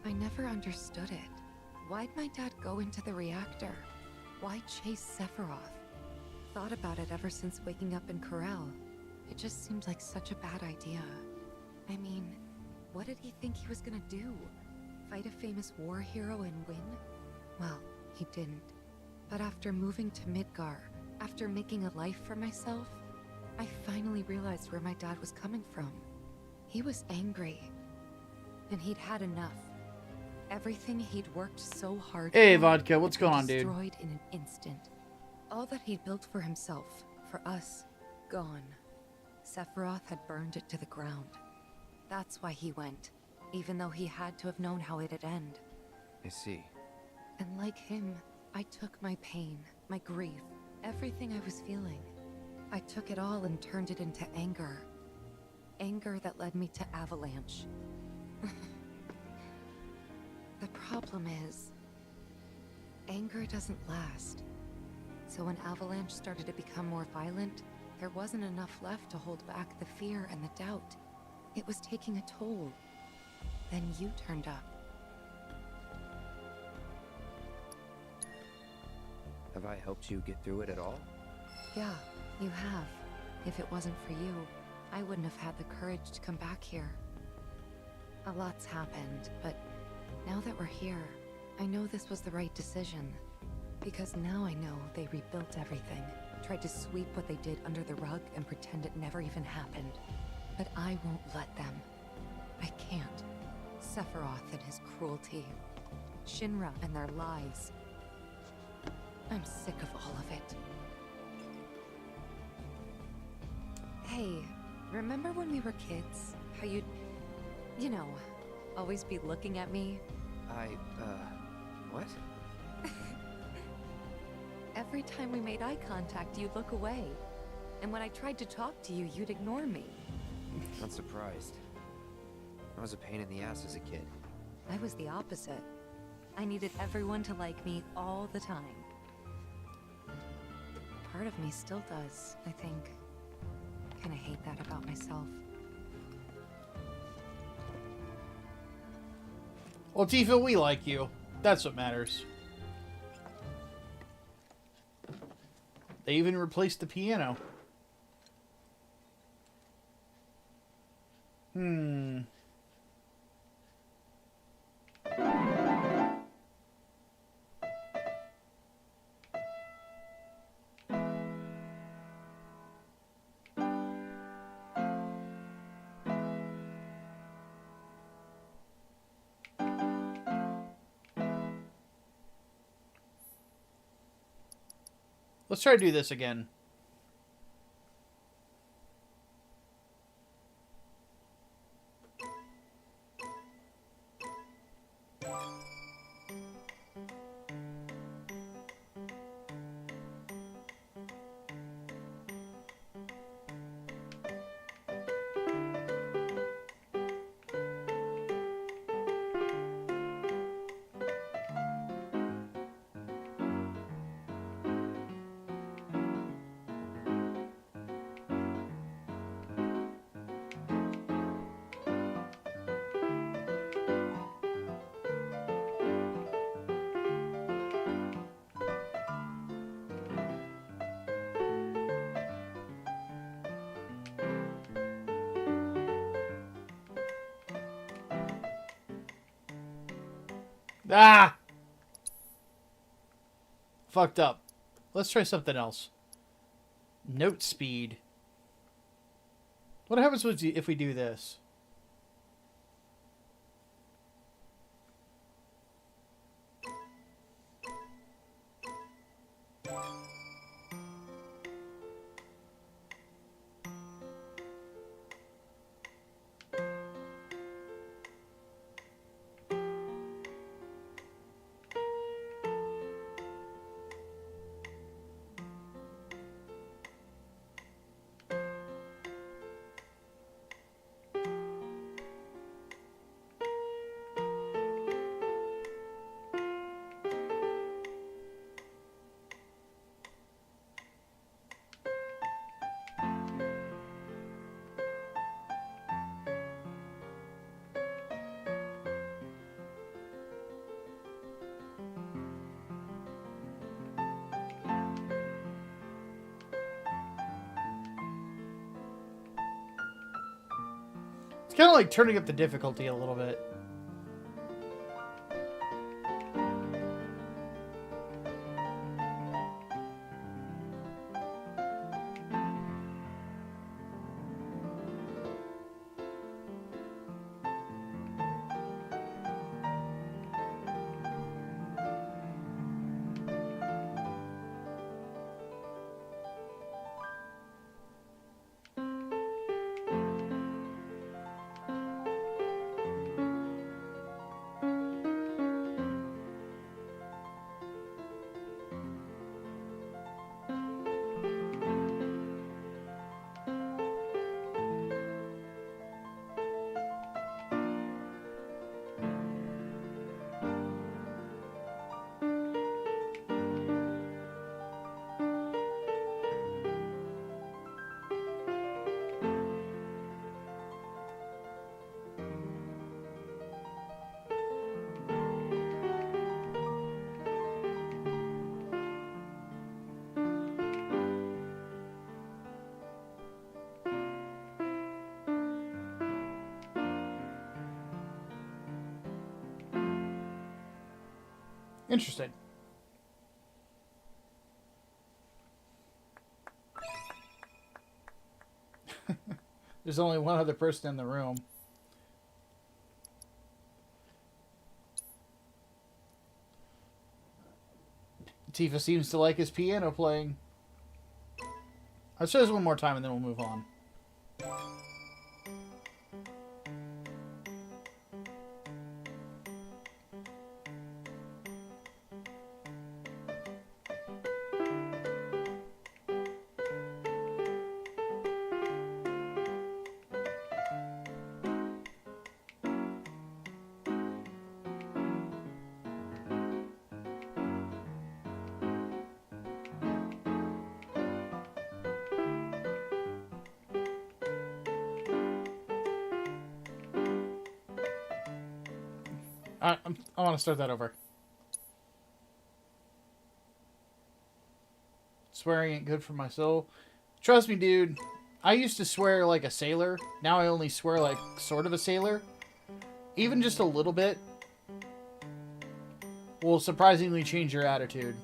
I never understood it. Why'd my dad go into the reactor? Why chase Sephiroth? Thought about it ever since waking up in Corel. It just seemed like such a bad idea. I mean, what did he think he was gonna do? Fight a famous war hero and win? Well, he didn't. But after moving to Midgar, after making a life for myself, I finally realized where my dad was coming from. He was angry. And he'd had enough. Everything he'd worked so hard Hey, for Vodka, what's going on, dude? destroyed in an instant. All that he'd built for himself, for us, gone. Sephiroth had burned it to the ground. That's why he went, even though he had to have known how it'd end. I see. And like him, I took my pain, my grief, everything I was feeling. I took it all and turned it into anger. Anger that led me to Avalanche. The problem is, anger doesn't last. So when Avalanche started to become more violent, there wasn't enough left to hold back the fear and the doubt. It was taking a toll. Then you turned up. Have I helped you get through it at all? Yeah, you have. If it wasn't for you, I wouldn't have had the courage to come back here. A lot's happened, but now that we're here, I know this was the right decision. Because now I know they rebuilt everything, tried to sweep what they did under the rug and pretend it never even happened. But I won't let them. I can't. Sephiroth and his cruelty. Shinra and their lies. I'm sick of all of it. Hey, remember when we were kids? How you'd, you know, always be looking at me? What? Every time we made eye contact, you'd look away. And when I tried to talk to you, you'd ignore me. Not surprised. I was a pain in the ass as a kid. I was the opposite. I needed everyone to like me all the time. Part of me still does, I think. Kinda hate that about myself. Well, Tifa, we like you. That's what matters. They even replaced the piano. Let's try to do this again. Ah! Fucked up. Let's try something else. Note speed. What happens if we do this? It's kind of like turning up the difficulty a little bit. Interesting. There's only one other person in the room. Tifa seems to like his piano playing. Let's try this one more time and then we'll move on. I want to start that over. Swearing ain't good for my soul. Trust me, dude. I used to swear like a sailor. Now I only swear like sort of a sailor. Even just a little bit will surprisingly change your attitude.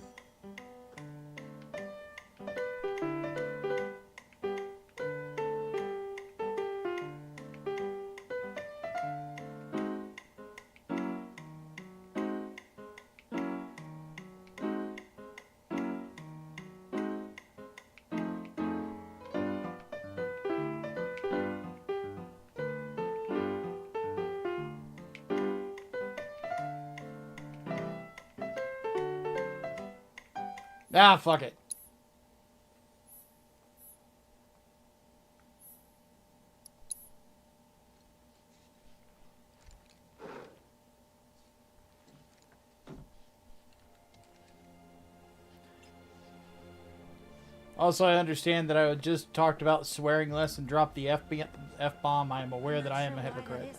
Ah, fuck it. Also, I understand that I just talked about swearing less and dropped the F-bomb. I am aware that I am a hypocrite.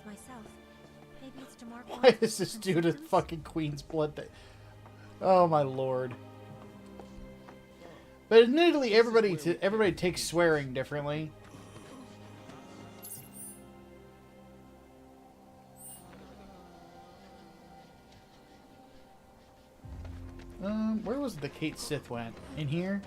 Why is this dude a fucking Queen's Blood? Oh my lord. But admittedly, everybody takes swearing differently. Where was the Kate Sith went? In here?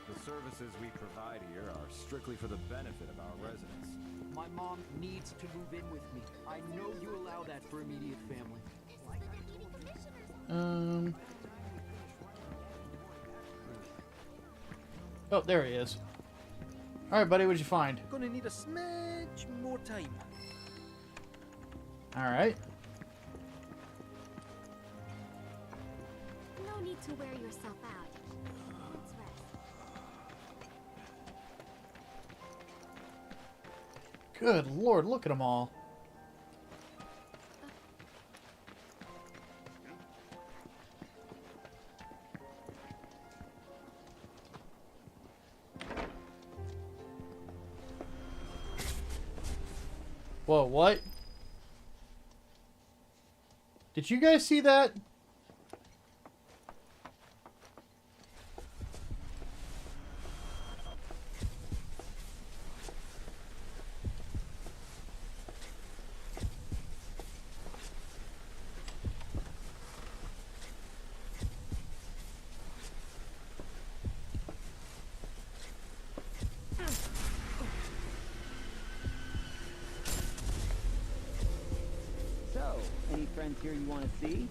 The services we provide here are strictly for the benefit of our residents. My mom needs to move in with me. I know you allow that for immediate family. Oh, there he is. All right, buddy, what'd you find? Gonna need a smidge more time. All right. No need to wear yourself out. Let's rest. Good Lord, look at them all. Whoa, what? Did you guys see that? Any friends here you want to see?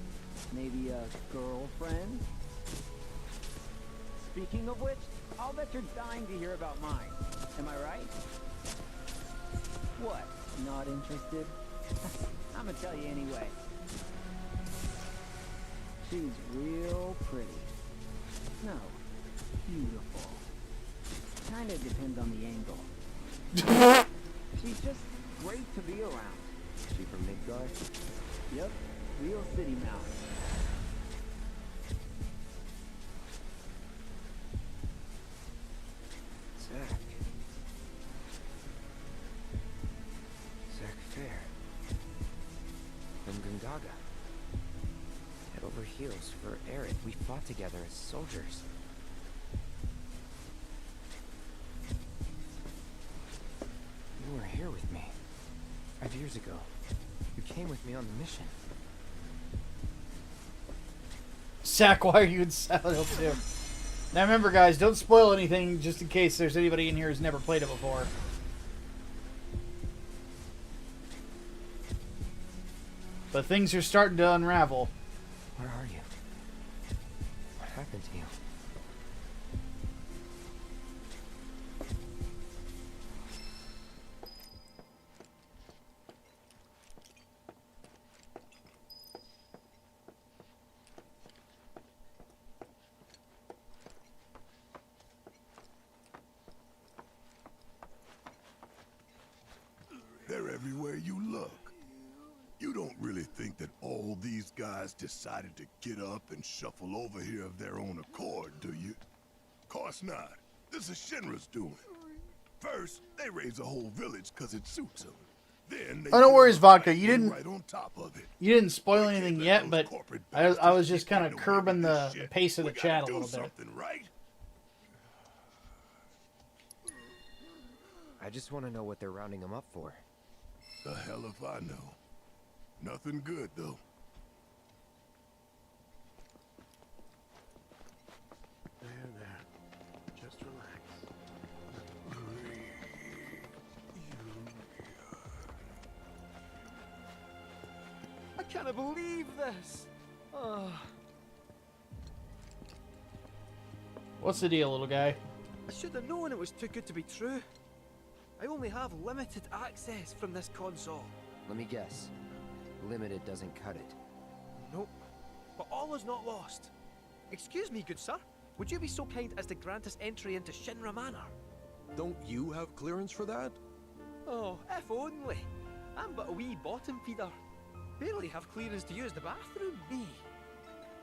Maybe a girlfriend? Speaking of which, I'll bet you're dying to hear about mine. Am I right? What? Not interested? I'm gonna tell you anyway. She's real pretty. No, beautiful. Kinda depends on the angle. She's just great to be around. She from Midgard? Yep, real city mouse. Zack. Zack Fair. From Gungaga. Head over heels for Aerith. We fought together as soldiers. You were here with me. 5 years ago. You came with me on the mission. Zack, why are you in Silent Hill 2? Now remember, guys, don't spoil anything just in case there's anybody in here who's never played it before. But things are starting to unravel. Where are you? What happened to you? They're everywhere you look. You don't really think that all these guys decided to get up and shuffle over here of their own accord, do you? Course not. This is Shinra's doing. First, they raise a whole village because it suits them. Then they Oh, no worries, Vodka. You didn't. right on top of it. You didn't spoil anything yet, but I was just kind of curbing the pace of the chat a little bit. Right? I just want to know what they're rounding them up for. The hell if I know. Nothing good, though. There. Just relax. I can't believe this. Oh. What's the deal, little guy? I should have known it was too good to be true. I only have limited access from this console. Let me guess. Limited doesn't cut it. Nope. But all is not lost. Excuse me, good sir. Would you be so kind as to grant us entry into Shinra Manor? Don't you have clearance for that? Oh, if only. I'm but a wee bottom feeder. Barely have clearance to use the bathroom, me.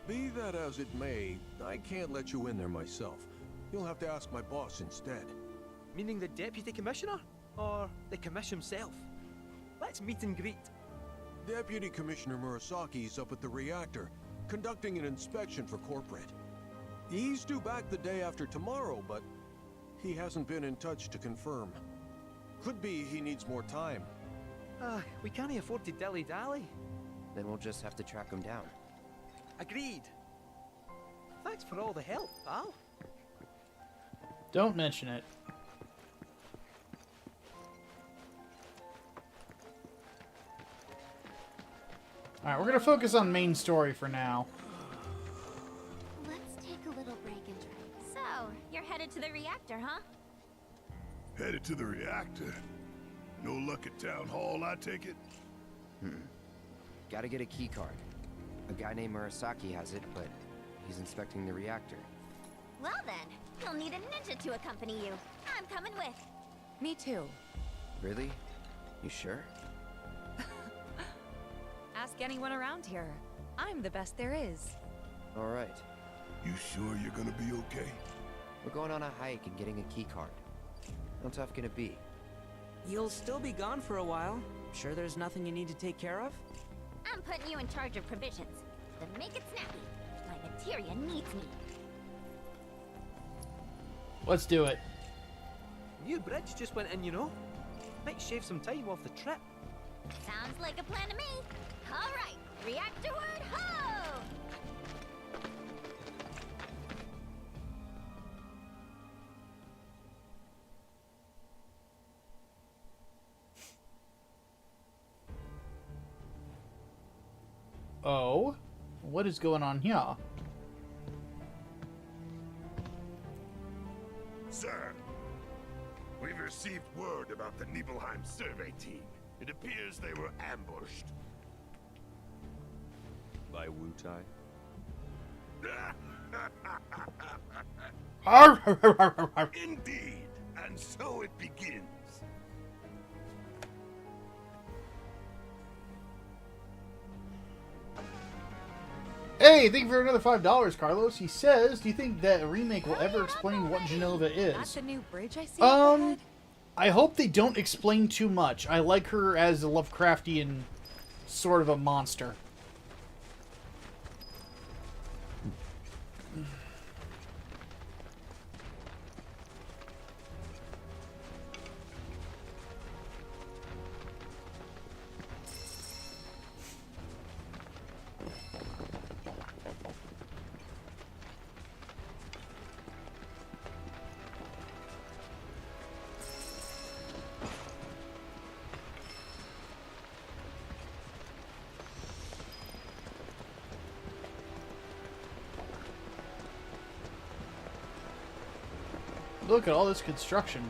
Be that as it may, I can't let you in there myself. You'll have to ask my boss instead. Meaning the deputy commissioner? Or the commission himself? Let's meet and greet. Deputy Commissioner Murasaki's up at the reactor, conducting an inspection for corporate. He's due back the day after tomorrow, but he hasn't been in touch to confirm. Could be he needs more time. We can't afford to dilly-dally. Then we'll just have to track him down. Agreed. Thanks for all the help, pal. Don't mention it. Alright, we're gonna focus on main story for now. Let's take a little break and try. So, you're headed to the reactor, huh? Headed to the reactor? No luck at Town Hall, I take it? Gotta get a key card. A guy named Murasaki has it, but he's inspecting the reactor. Well then, you'll need a ninja to accompany you. I'm coming with. Me too. Really? You sure? Ask anyone around here. I'm the best there is. All right. You sure you're gonna be okay? We're going on a hike and getting a key card. How tough can it be? You'll still be gone for a while. Sure there's nothing you need to take care of? I'm putting you in charge of provisions. Then make it snappy. My materia needs me. Let's do it. New bridge just went in, you know. Might shave some time off the trip. Sounds like a plan to me. All right, reactorward ho! Oh? What is going on here? Sir, we've received word about the Nibelheim survey team. It appears they were ambushed. By Wu-Tai? Indeed, and so it begins. Hey, thank you for another $5, Carlos. He says, do you think that a remake will ever explain what Genova is? That's the new bridge I see up ahead? I hope they don't explain too much. I like her as a Lovecraftian sort of a monster. Look at all this construction.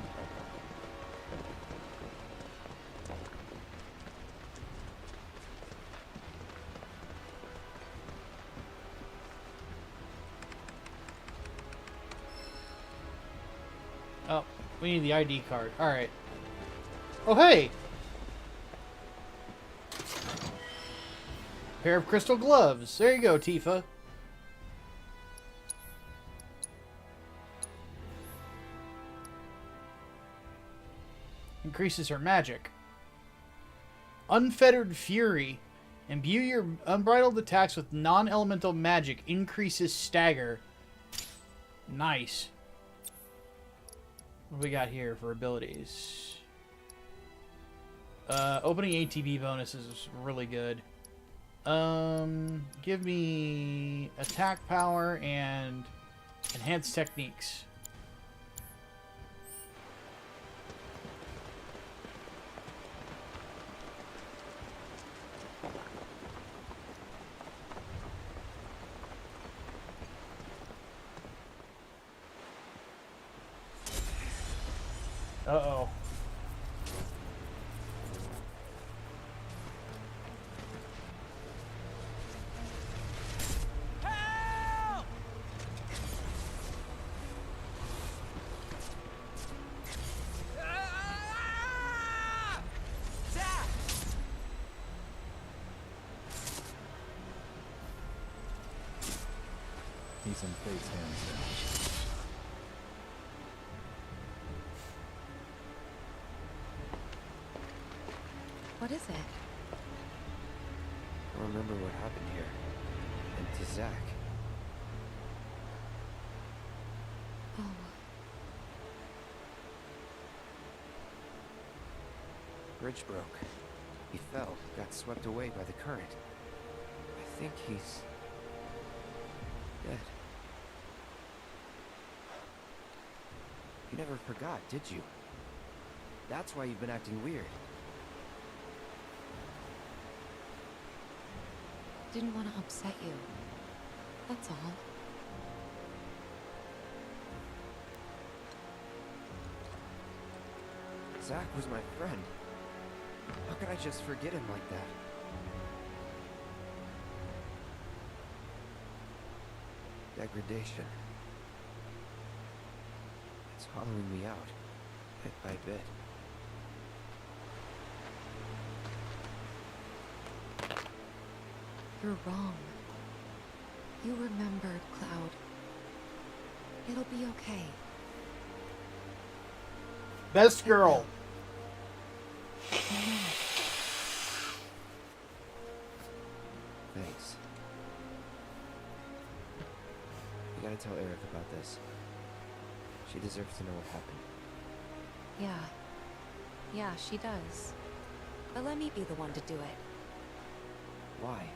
Oh, we need the ID card. Alright. Oh, hey! Pair of crystal gloves. There you go, Tifa. Increases her magic. Unfettered Fury. Imbue your unbridled attacks with non-elemental magic. Increases stagger. Nice. What do we got here for abilities? Opening ATB bonuses is really good. Give me attack power and enhanced techniques. Uh-oh. Help! Ah! Zach! Need some face hands there. What is it? I remember what happened here. And to Zach. Oh. Bridge broke. He fell, got swept away by the current. I think he's dead. You never forgot, did you? That's why you've been acting weird. Didn't want to upset you. That's all. Zach was my friend. How could I just forget him like that? Degradation. It's hollowing me out, bit by bit. You're wrong. You remembered, Cloud. It'll be okay. Best girl. Thanks. You gotta tell Eric about this. She deserves to know what happened. Yeah. Yeah, she does. But let me be the one to do it. Why?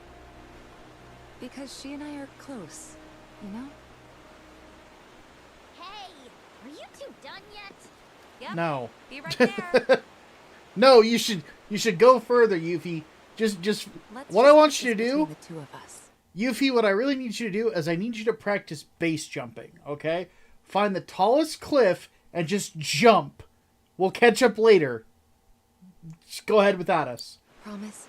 Because she and I are close, you know? Hey, are you two done yet? Yep. No. Be right there. No, you should go further, Yuffie. Just what I want you to do, the two of us. Yuffie, what I really need you to do is I need you to practice base jumping, okay? Find the tallest cliff and just jump. We'll catch up later. Just go ahead without us. Promise?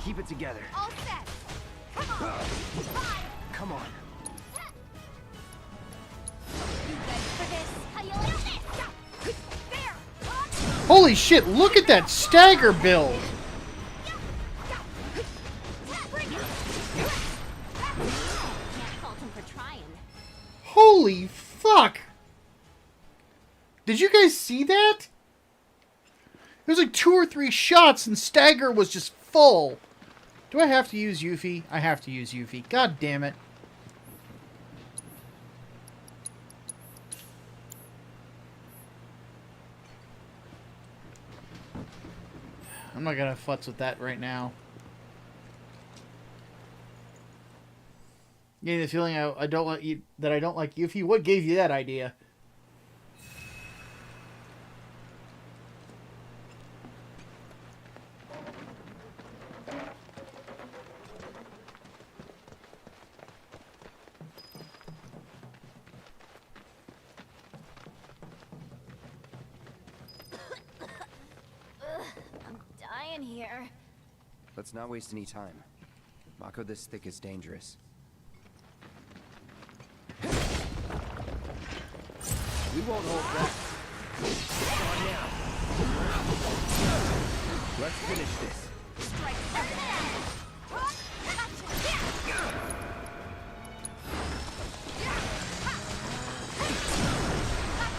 Keep it together. All set. Come on. Come on. You ready for this? How do you like this? There. Holy shit, look at that stagger build. Can't fault him for trying. Holy fuck. Did you guys see that? There's like 2 or 3 shots and stagger was just full. Do I have to use Yuffie? I have to use Yuffie. God damn it. I'm not gonna futz with that right now. Getting the feeling I don't like you, that I don't like Yuffie. What gave you that idea? Here. Let's not waste any time. Mako this thick is dangerous. We won't hold back. On now. Let's finish this. Strike.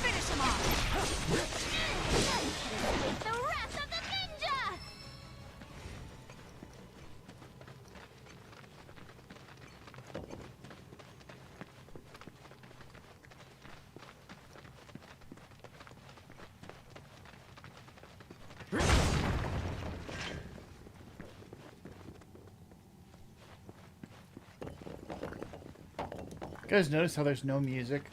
Finish him off. The wrath of the ninja. You guys notice how there's no music?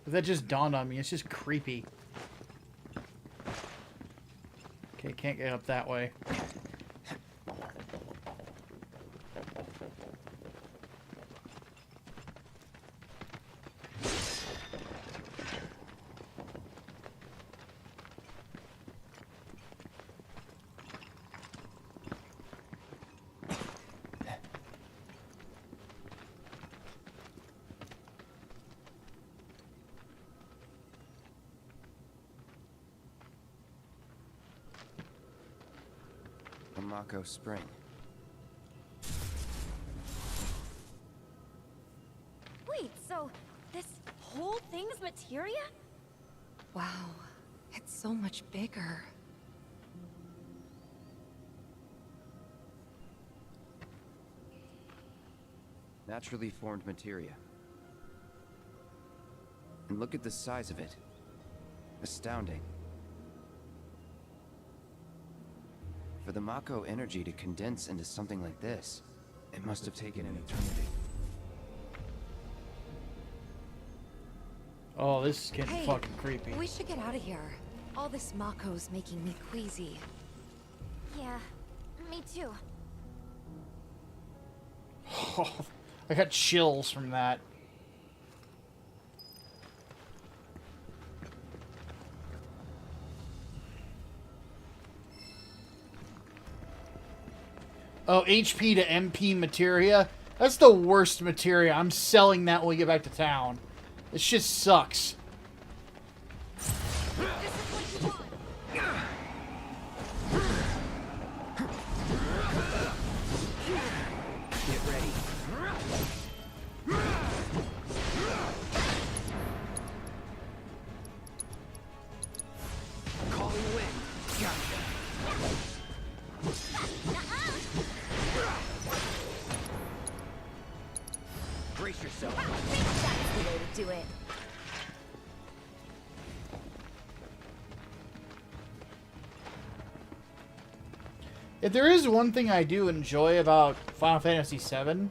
But that just dawned on me. It's just creepy. Okay, can't get up that way. Mako Spring. Wait, so this whole thing's materia? Wow, it's so much bigger. Naturally formed materia. And look at the size of it. Astounding. For the Mako energy to condense into something like this, it must have taken an eternity. Oh, this is getting Hey, fucking creepy. We should get out of here. All this Mako's making me queasy. Yeah, me too. Oh, I got chills from that. Oh, HP to MP materia? That's the worst materia. I'm selling that when we get back to town. This shit sucks. Get ready. Calling wind. Gotcha. Brace yourself. That's the way to do it. If there is one thing I do enjoy about Final Fantasy VII,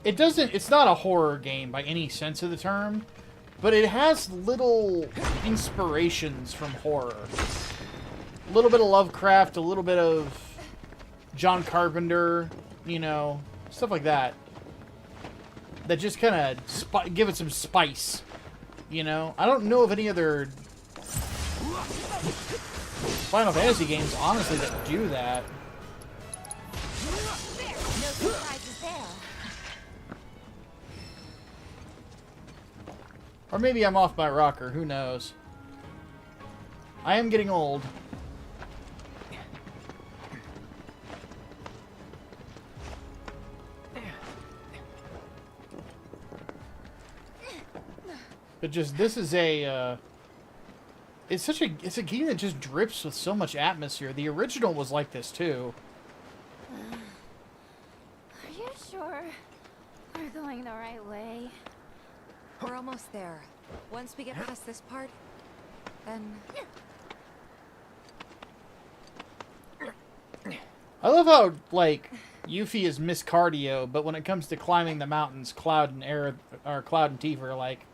it's not a horror game by any sense of the term, but it has little inspirations from horror. A little bit of Lovecraft, a little bit of John Carpenter, you know, stuff like that. That just kind of give it some spice, you know? I don't know of any other Final Fantasy games, honestly, that do that. No surprises there. Or maybe I'm off my rocker, who knows. I am getting old. But just, this is a, it's a game that just drips with so much atmosphere. The original was like this too. Are you sure we're going the right way? We're almost there. Once we get past this part, then... I love how, like, Yuffie is Miss Cardio, but when it comes to climbing the mountains, Cloud and Tifa are like...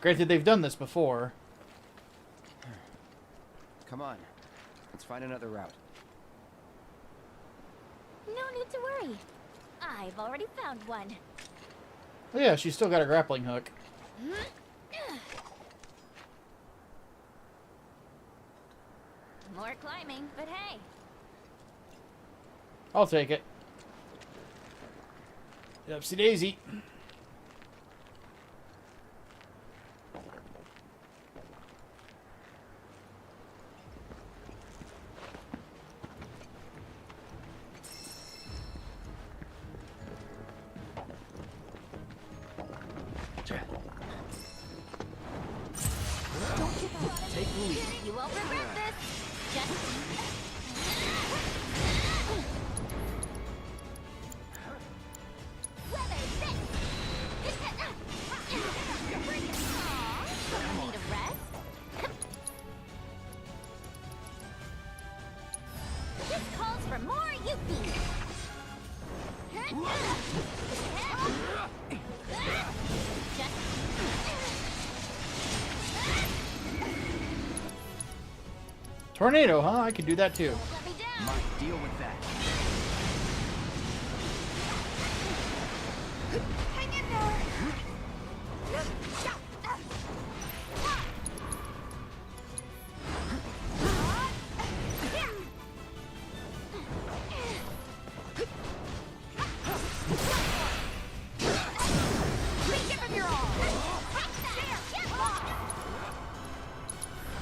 Granted, they've done this before. Come on. Let's find another route. No need to worry. I've already found one. Oh yeah, she's still got a grappling hook. More climbing, but hey. I'll take it. Upsie daisy. Take the lead. You won't regret this. Just... Weather this. Aw, need a rest? This calls for more Yuffie. Tornado, huh? I could do that too. Might deal with that. Hang in there.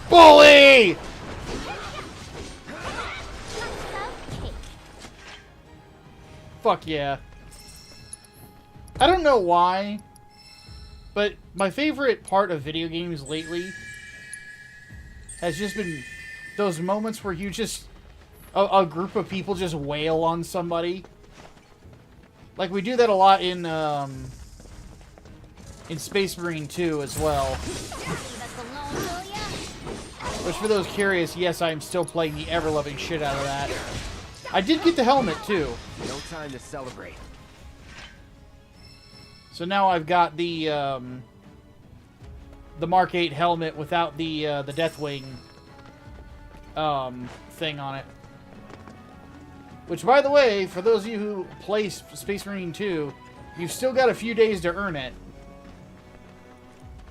Bully! Fuck yeah. I don't know why, but my favorite part of video games lately has just been those moments where you just... A group of people just wail on somebody. Like, we do that a lot in Space Marine 2 as well. Which, for those curious, yes, I am still playing the ever-loving shit out of that. I did get the helmet, too. No time to celebrate. So now I've got the Mark 8 helmet without the Deathwing thing on it. Which, by the way, for those of you who play Space Marine 2, you've still got a few days to earn it.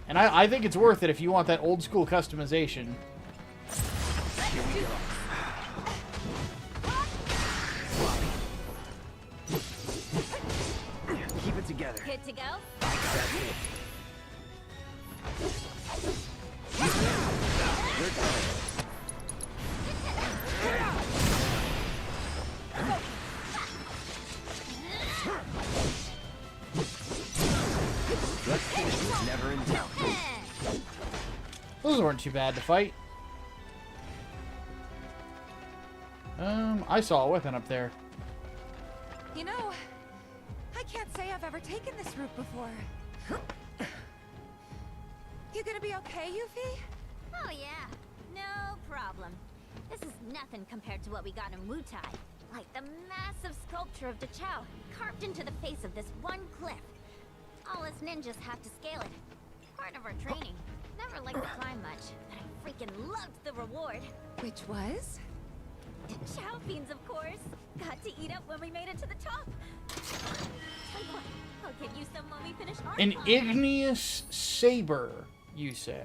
And I think it's worth it if you want that old school customization. Here we go. Keep it together. Good to go? That's it. You're done. Let's finish this never in doubt. Those weren't too bad to fight. I saw a weapon up there. You know, I can't say I've ever taken this route before. You gonna be okay, Yuffie? Oh yeah, no problem. This is nothing compared to what we got in Wutai. Like the massive sculpture of Dachao carved into the face of this one cliff. All us ninjas have to scale it. Part of our training. Never liked to climb much, but I freaking loved the reward. Which was? Chow beans, of course. Got to eat up when we made it to the top. Tell you what, I'll give you some when we finish our An climb. igneous saber, you say?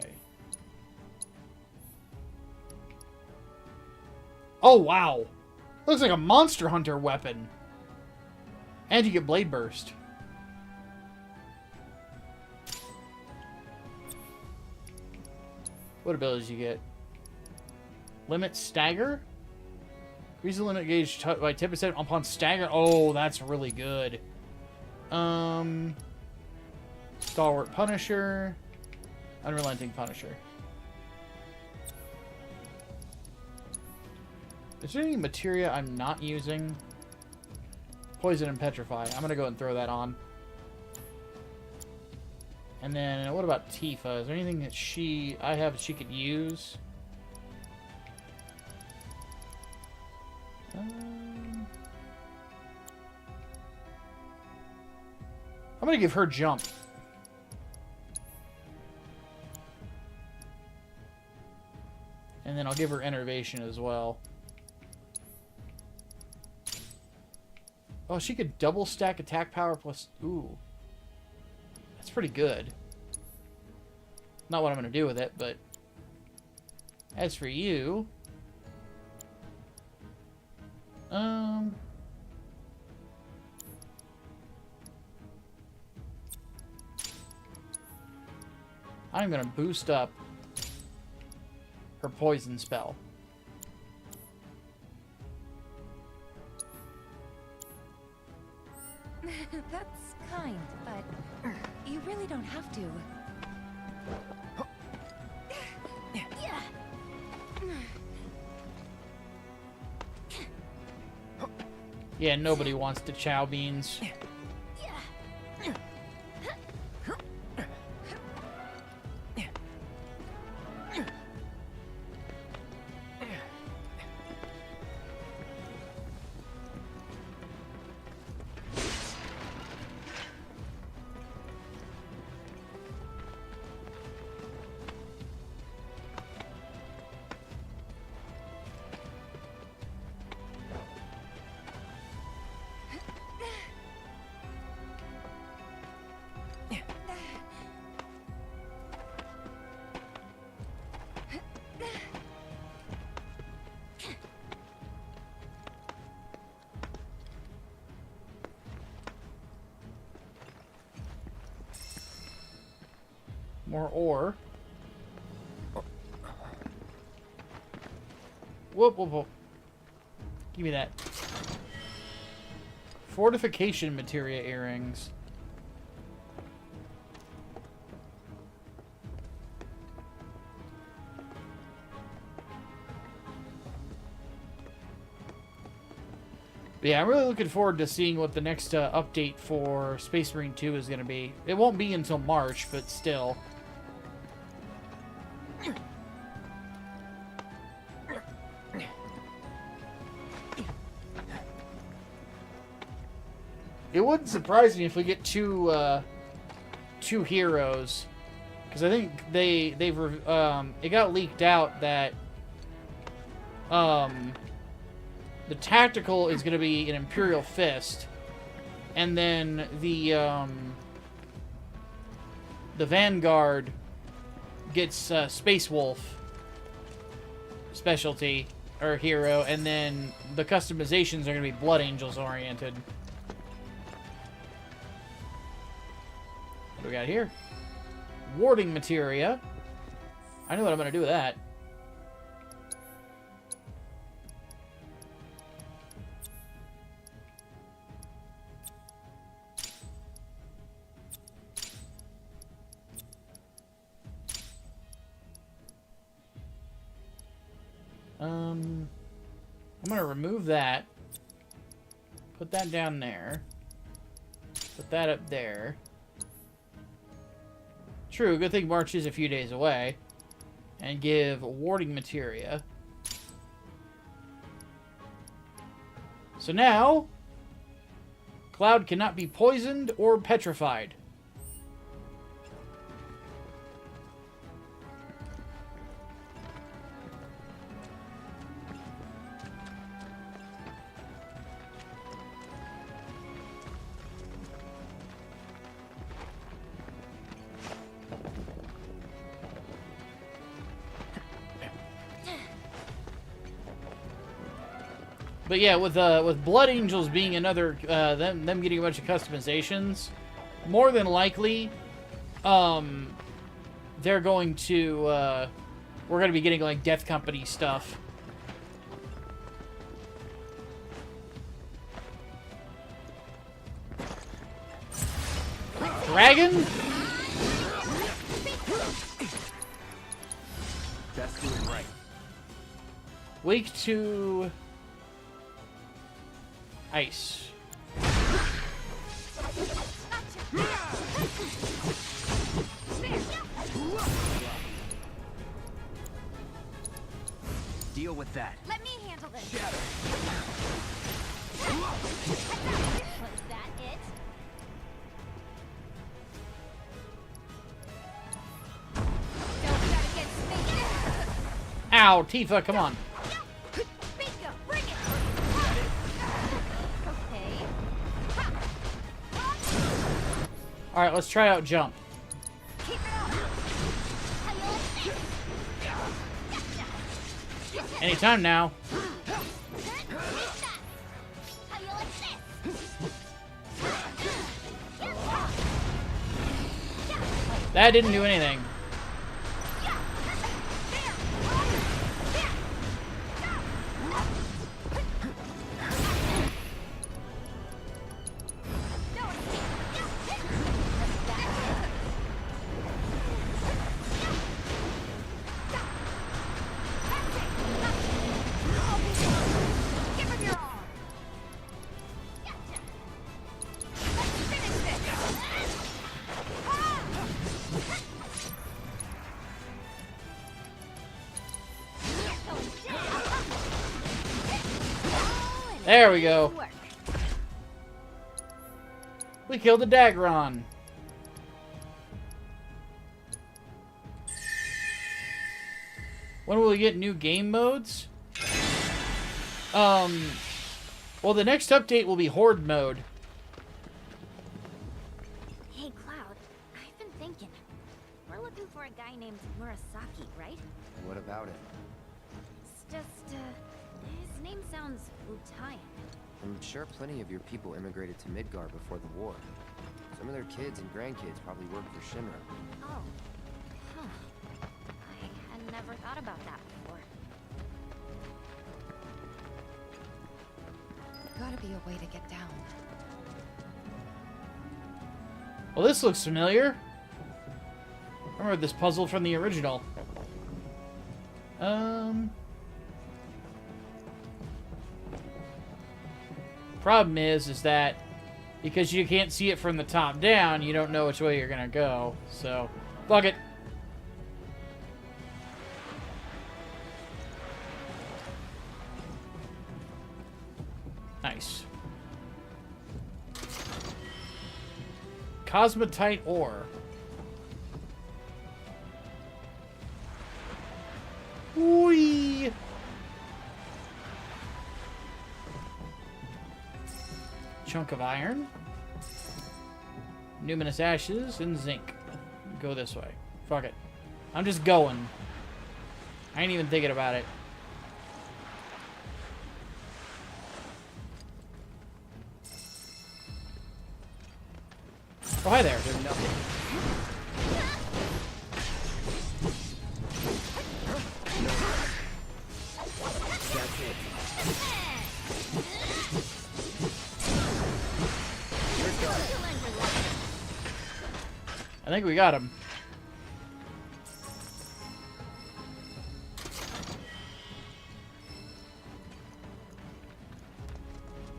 Oh, wow. Looks like a Monster Hunter weapon. And you get Blade Burst. What abilities you get? Limit Stagger? Increase the limit gauge by 10% upon stagger. Oh, that's really good. Stalwart Punisher. Unrelenting Punisher. Is there any materia I'm not using? Poison and Petrify. I'm gonna go and throw that on. And then, what about Tifa? Is there anything that she could use? I'm gonna give her jump. And then I'll give her enervation as well. Oh, she could double stack attack power plus... Ooh. That's pretty good. Not what I'm gonna do with it, but... As for you... I'm gonna boost up her poison spell. That's kind, but you really don't have to. Yeah, nobody wants the chow beans. More ore. Whoop, whoop, whoop. Give me that. Fortification materia earrings. But yeah, I'm really looking forward to seeing what the next update for Space Marine 2 is going to be. It won't be until March, but still. It wouldn't surprise me if we get two heroes, because I think it got leaked out that the tactical is going to be an Imperial Fist, and then the Vanguard gets Space Wolf specialty or hero, and then the customizations are going to be Blood Angels oriented. What do we got here? Warding materia. I know what I'm going to do with that. I'm going to remove that. Put that down there. Put that up there. True, good thing March is a few days away. And give warding materia. So now, Cloud cannot be poisoned or petrified. But yeah, with Blood Angels being another, them getting a bunch of customizations, more than likely, they're going to, we're going to be getting like Death Company stuff. Dragon? That's doing right. Weak to ice. Deal with that. Let me handle this. Shatter. Was that it? Don't try to get space. Ow, Tifa, come on. Bingo, bring it. Okay. Alright, let's try out jump. Keep it up. How you like this? Anytime now. How you like this? That didn't do anything. There we go. We killed the Dagron. When will we get new game modes? Well, the next update will be Horde mode. Hey, Cloud. I've been thinking. We're looking for a guy named Murasaki, right? What about it? It's just, his name sounds Utaian. I'm sure plenty of your people immigrated to Midgar before the war. Some of their kids and grandkids probably work for Shinra. Oh. Huh. I had never thought about that before. Gotta gotta be a way to get down. Well, this looks familiar. I remember this puzzle from the original. Problem is that because you can't see it from the top down, you don't know which way you're gonna go. So, fuck it. Nice. Cosmetite ore. Whee! Chunk of iron. Numinous ashes and zinc. Go this way. Fuck it. I'm just going. I ain't even thinking about it. Oh, hi there. There's nothing. That's it. I think we got him.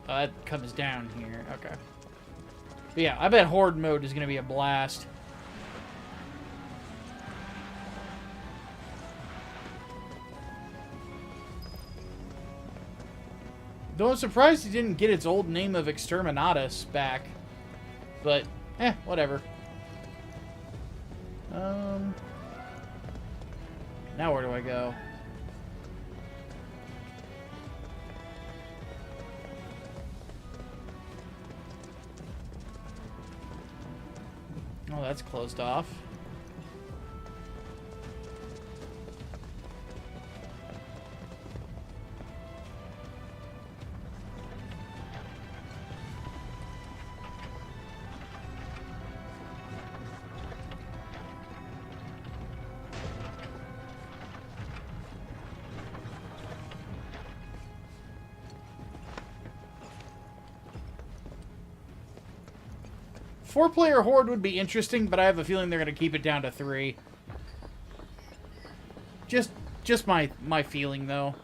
That comes down here. Okay. But yeah, I bet Horde mode is going to be a blast. Though I'm surprised he didn't get its old name of Exterminatus back. But, whatever. Now where do I go? Oh, that's closed off. Four-player Horde would be interesting, but I have a feeling they're going to keep it down to 3. Just my feeling, though.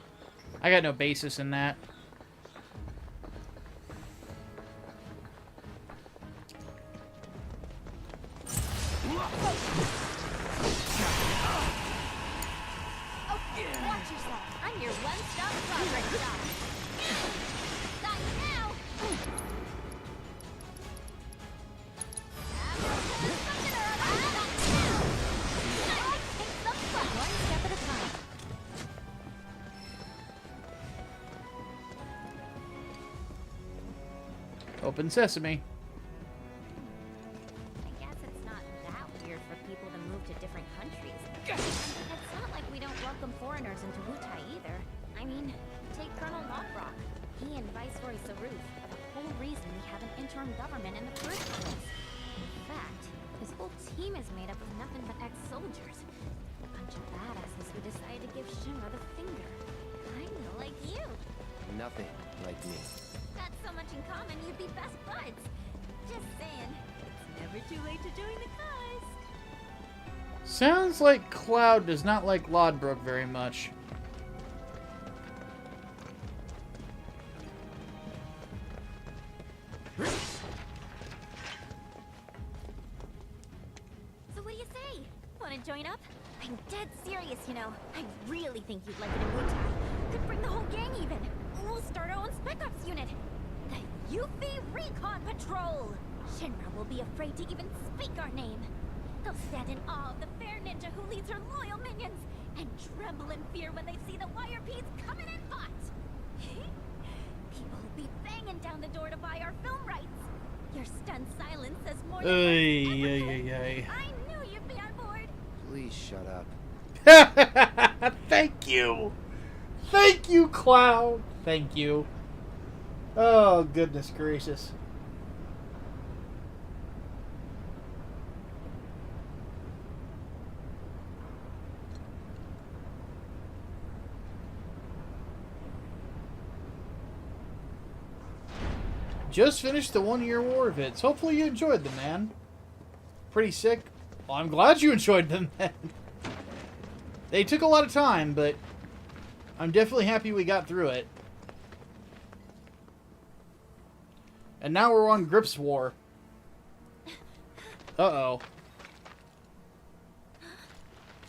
I got no basis in that. Watch yourself. I'm your one-stop progress shop. Got you now. One step at a time. Open sesame. I guess it's not that weird for people to move to different countries. It's not like we don't welcome foreigners into Wutai either. I mean, take Colonel Lockrock. He and Viceroy Saruf are the whole reason we have an interim government in the first place. In fact, his whole team is made up of nothing but ex-soldiers. A bunch of badasses who decided to give Shinra the finger. Kinda like you. Nothing like me. Got so much in common, you'd be best buds. Just saying, it's never too late to join the cause. Sounds like Cloud does not like Lodbrok very much. So what do you say? Wanna join up? I'm dead serious, you know. I really think you'd like it in Wutai. Could bring the whole gang even. We'll start our own Spec Ops unit. The Yuffie Recon Patrol! Shinra will be afraid to even speak our name. They'll stand in awe of the fair ninja who leads her loyal minions, and tremble in fear when they see the wire peas coming in hot. People will be banging down the door to buy our film rights. Your stunned silence says more than I knew you'd be on board. Please shut up. Thank you. Thank you, Cloud. Thank you. Oh, goodness gracious. Just finished the 1-year war vids. Hopefully you enjoyed them, man. Pretty sick. Well, I'm glad you enjoyed them, man. They took a lot of time, but I'm definitely happy we got through it. And now we're on Grips War. Uh-oh.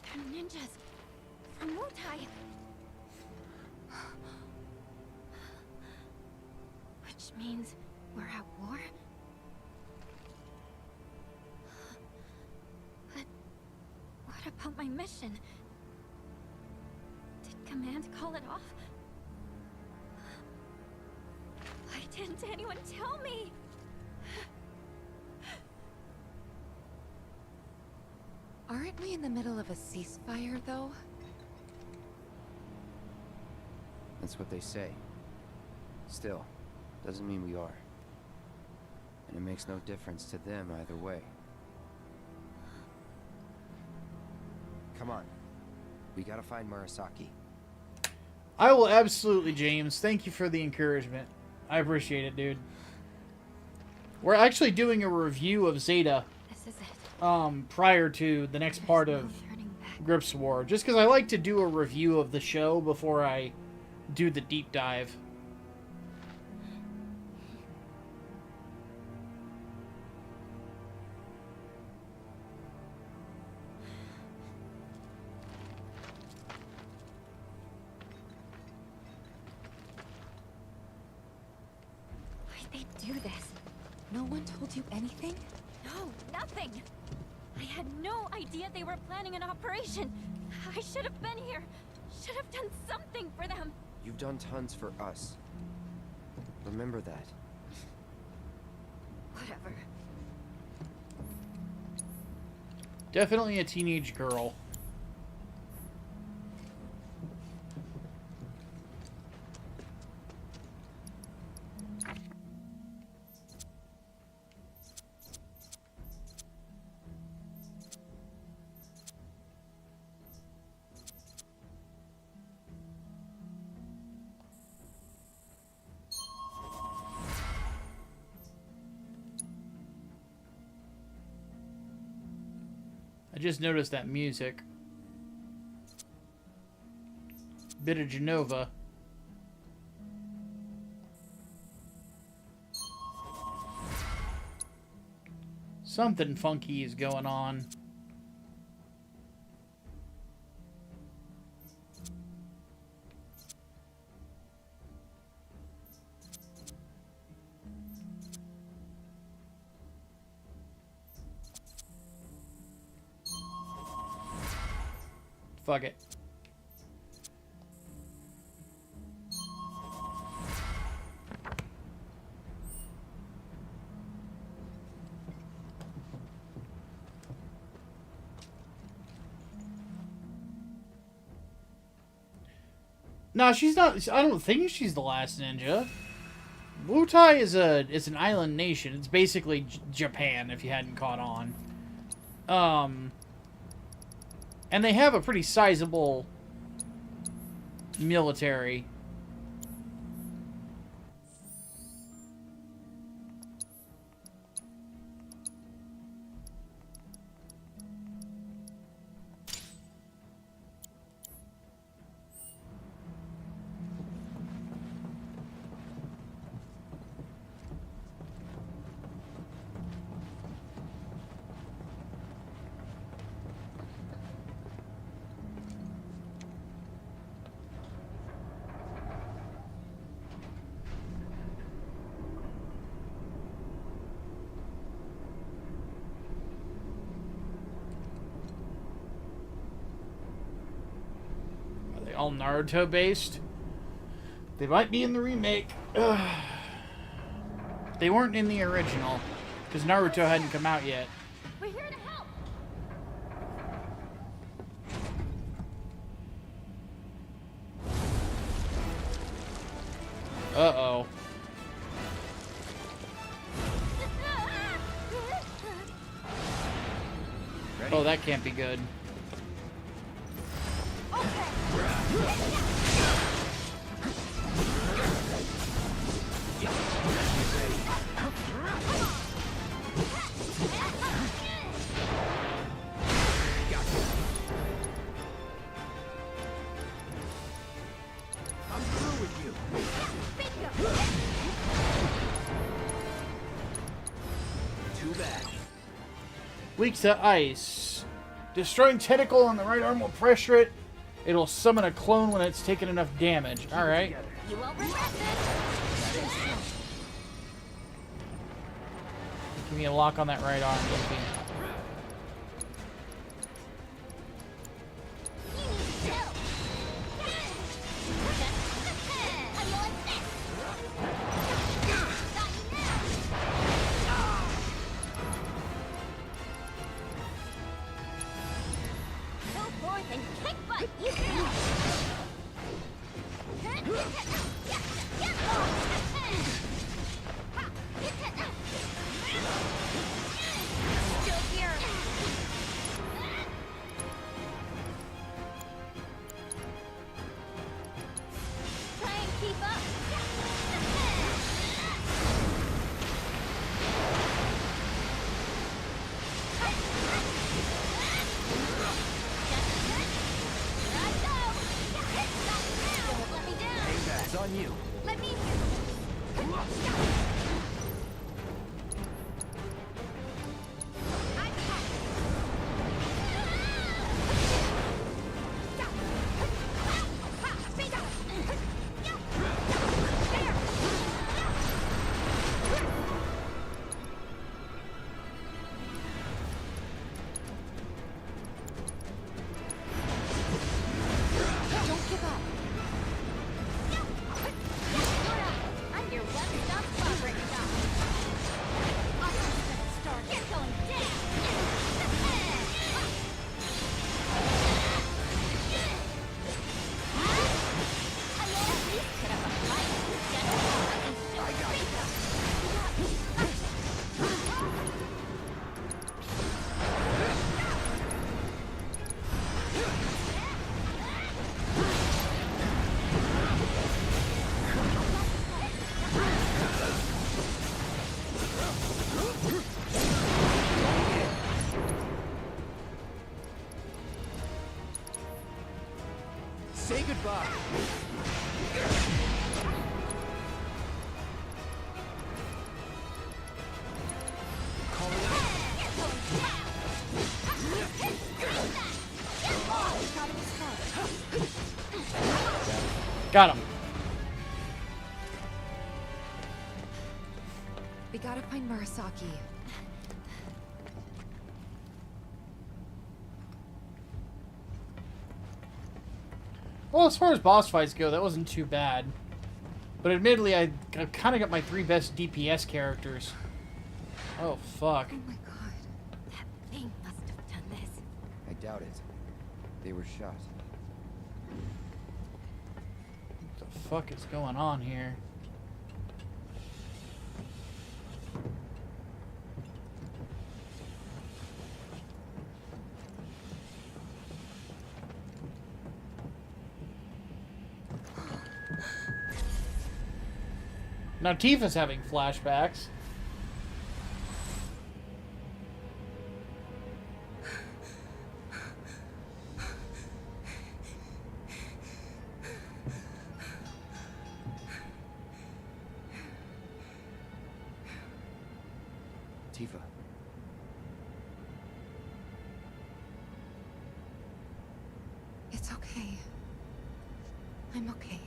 They're ninjas from Wutai. Which means we're at war? But what about my mission? Did Command call it off? Why didn't anyone tell me? Aren't we in the middle of a ceasefire, though? That's what they say. Still, doesn't mean we are. And it makes no difference to them either way. Come on. We gotta find Murasaki. I will absolutely, James. Thank you for the encouragement. I appreciate it, dude. We're actually doing a review of Zeta prior to the next part of Grips War. Just because I like to do a review of the show before I do the deep dive. Why'd they do this? No one told you anything? No, nothing! I had no idea they were planning an operation. I should have been here. Should have done something for them. You've done tons for us. Remember that. Whatever. Definitely a teenage girl. I just noticed that music. Bit of Genova. Something funky is going on. Fuck it. No, she's not. I don't think she's the last ninja. Wutai is an island nation. It's basically Japan, if you hadn't caught on. And they have a pretty sizable military. All Naruto based. They might be in the remake. They weren't in the original because Naruto hadn't come out yet. We're here to help. Uh-oh. Oh, that can't be good. Weak to ice. Destroying tentacle on the right arm will pressure it. It'll summon a clone when it's taken enough damage. Alright. You won't regret this. Give me a lock on that right arm, Luffy. On you. Let me. Don't give up. I'm your one-stop shop right now. I'm just gonna start. You're going down. I mean, at least put up a fight. I got it. Say goodbye. Got him. We gotta find Murasaki. Well, as far as boss fights go, that wasn't too bad. But admittedly, I kind of got my 3 best DPS characters. Oh, fuck. Oh my god. That thing must have done this. I doubt it. They were shot. What the fuck is going on here? Now Tifa's having flashbacks. Tifa. It's okay. I'm okay.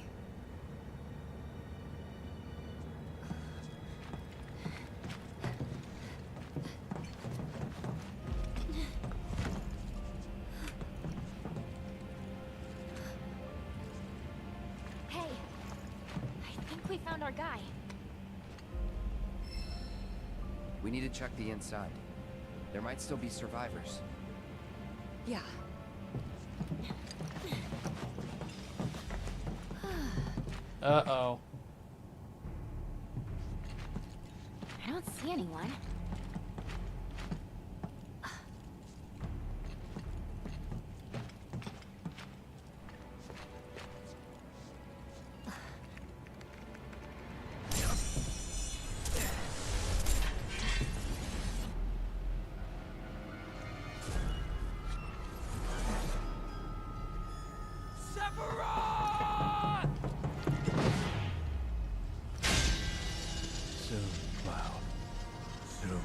Hey, I think we found our guy. We need to check the inside. There might still be survivors. Yeah. Uh-oh. I don't see anyone. Soon, Cloud. Soon.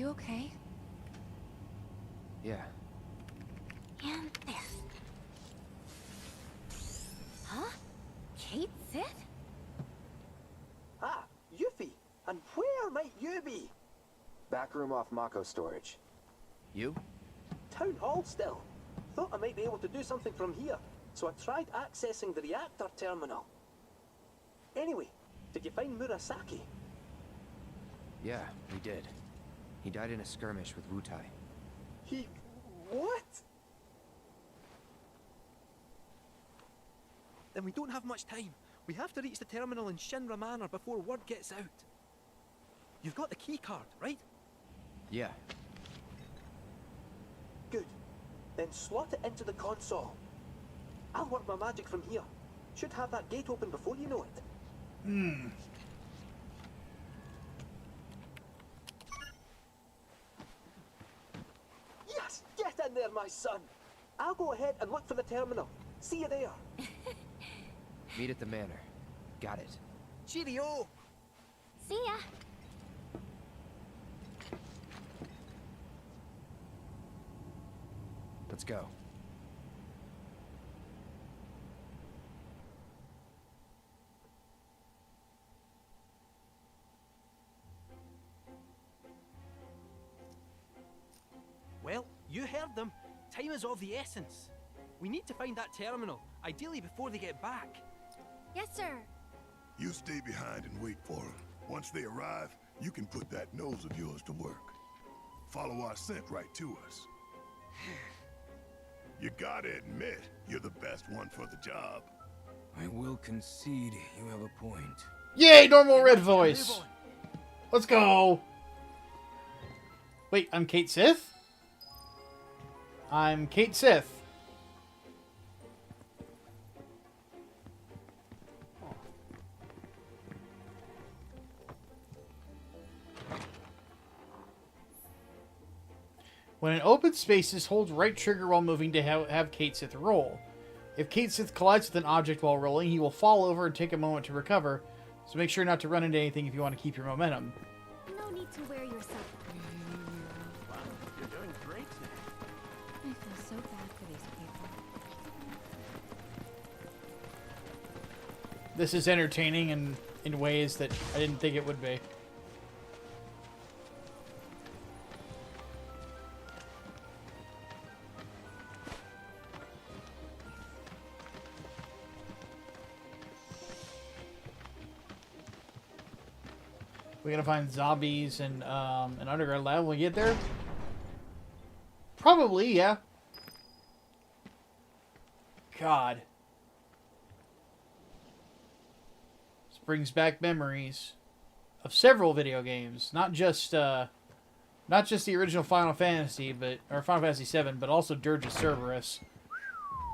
You okay? Yeah. And there. Huh? Kate Sith? Ah, Yuffie. And where might you be? Back room off Mako storage. You? Town hall still. Thought I might be able to do something from here, so I tried accessing the reactor terminal. Anyway, did you find Murasaki? Yeah, we did. He died in a skirmish with Wutai. He... what? Then we don't have much time. We have to reach the terminal in Shinra Manor before word gets out. You've got the key card, right? Yeah. Good. Then slot it into the console. I'll work my magic from here. Should have that gate open before you know it. Yes! Get in there, my son! I'll go ahead and look for the terminal. See you there. Meet at the manor. Got it. Cheerio! See ya! Let's go. Well, you heard them. Time is of the essence. We need to find that terminal, ideally before they get back. Yes, sir. You stay behind and wait for them. Once they arrive, you can put that nose of yours to work. Follow our scent right to us. You gotta admit, you're the best one for the job. I will concede you have a point. Yay, normal red voice. Let's go. Wait, I'm Kate Sith? I'm Kate Sith. When in open spaces, hold right trigger while moving to have Kate Sith roll. If Kate Sith collides with an object while rolling, he will fall over and take a moment to recover, so make sure not to run into anything if you want to keep your momentum. No need to wear yourself. Wow, you're doing great today. I feel so bad for these people. This is entertaining in ways that I didn't think it would be. We're gonna find zombies and an underground lab when we get there? Probably, yeah. God. This brings back memories of several video games. Not just the original Final Fantasy, or Final Fantasy VII, but also Dirge of Cerberus.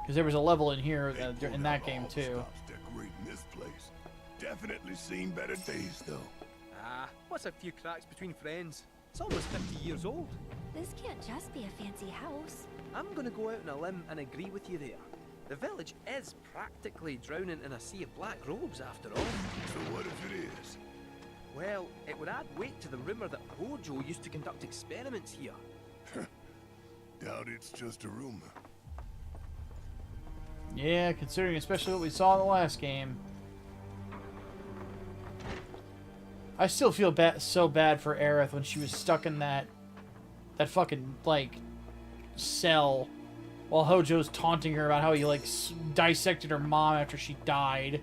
Because there was a level in here in that game too. Decorating this place. Definitely seen better days though. Ah, what's a few cracks between friends? It's almost 50 years old. This can't just be a fancy house. I'm gonna go out on a limb and agree with you there. The village is practically drowning in a sea of black robes after all. So what if it is? Well, it would add weight to the rumor that Hojo used to conduct experiments here. Doubt it's just a rumor. Yeah, considering especially what we saw in the last game. I still feel so bad for Aerith when she was stuck in that fucking, like, cell while Hojo's taunting her about how he, like, dissected her mom after she died.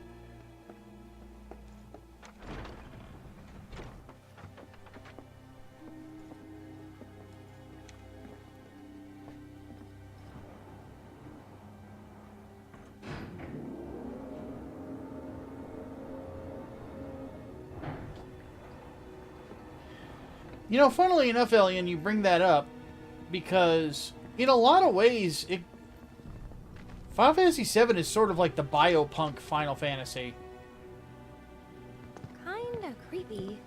You know, funnily enough, Elian, you bring that up because in a lot of ways, Final Fantasy VII is sort of like the biopunk Final Fantasy. Kinda creepy.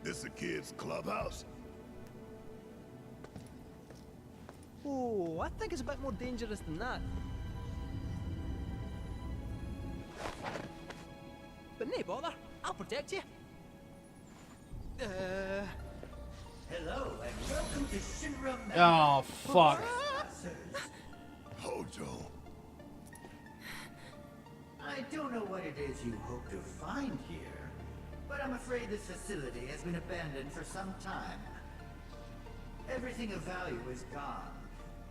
This a kid's clubhouse? Oh, I think it's a bit more dangerous than that. But nay bother, I'll protect you. Hello and welcome to Shinra Manor. Oh, fuck. Hojo. I don't know what it is you hope to find here, but I'm afraid this facility has been abandoned for some time. Everything of value is gone,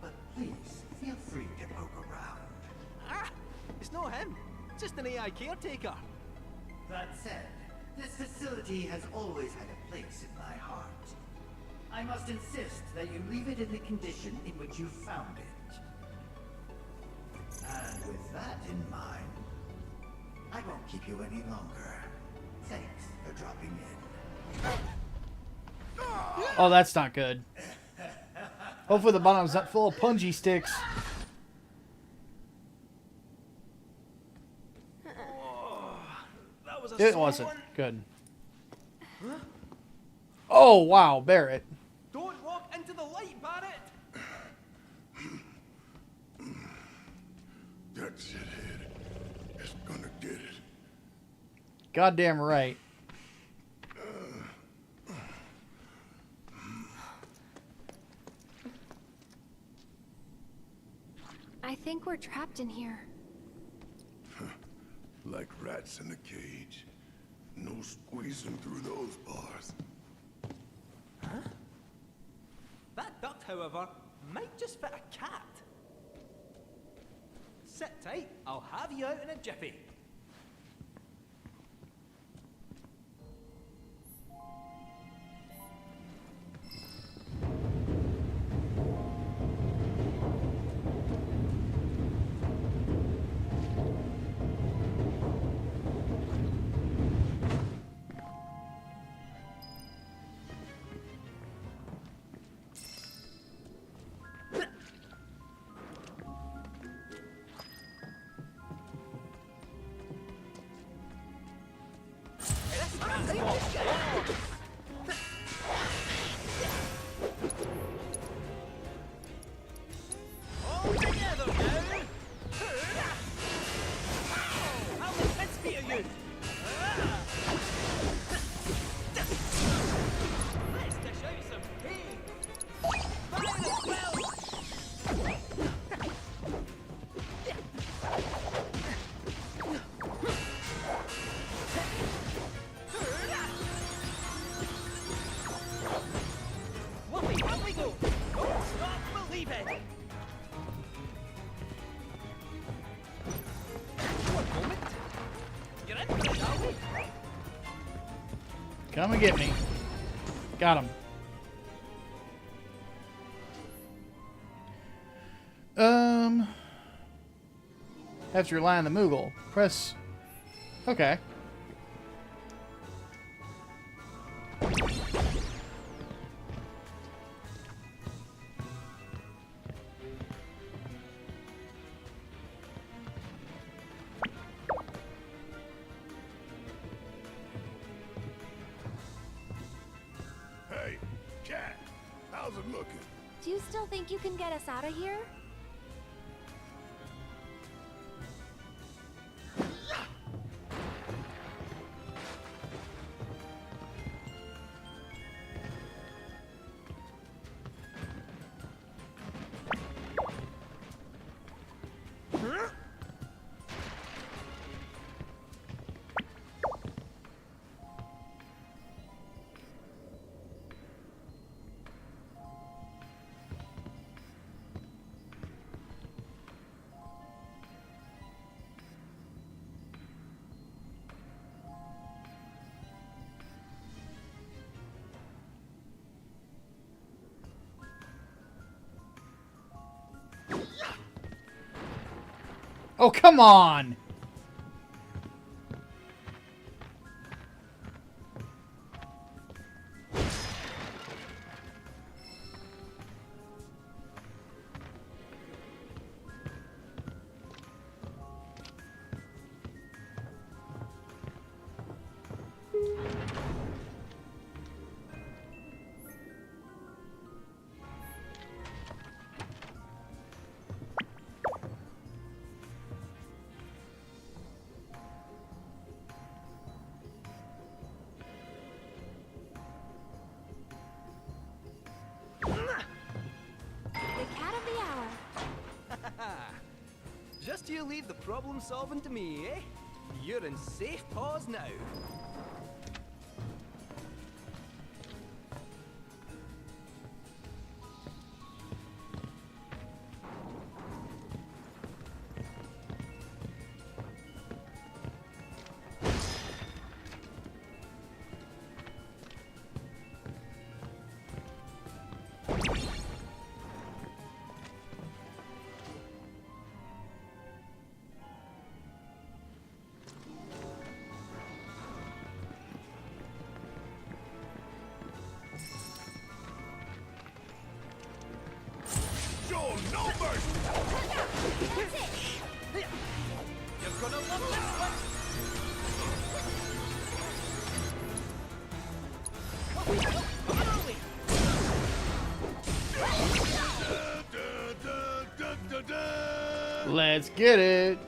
but please feel free to poke around. Ah! It's not him. Just an AI caretaker. That said, this facility has always had a place in my heart. I must insist that you leave it in the condition in which you found it. And with that in mind, I won't keep you any longer. Thanks for dropping in. Oh, that's not good. Hopefully the bottom's not full of punji sticks. That was a It sore wasn't. one. Good. Oh, wow, Barrett. Don't walk into the light, Barrett. That shithead is gonna get it. Goddamn right. I think we're trapped in here. Like rats in a cage. No squeezing through those bars. Huh? That duct, however, might just fit a cat. Sit tight, I'll have you out in a jiffy. All together now! How many pets feet are you? Let's dish out some pig! Fire as well! Whoopee, up we go! Don't stop believing! One moment. You're in for it, shall we? Come and get me. Got him. After you rely on the Moogle, press. Okay. Hey, cat, how's it looking? Do you still think you can get us out of here? Oh, come on! you leave the problem solving to me, eh? You're in safe paws now. Let's get it.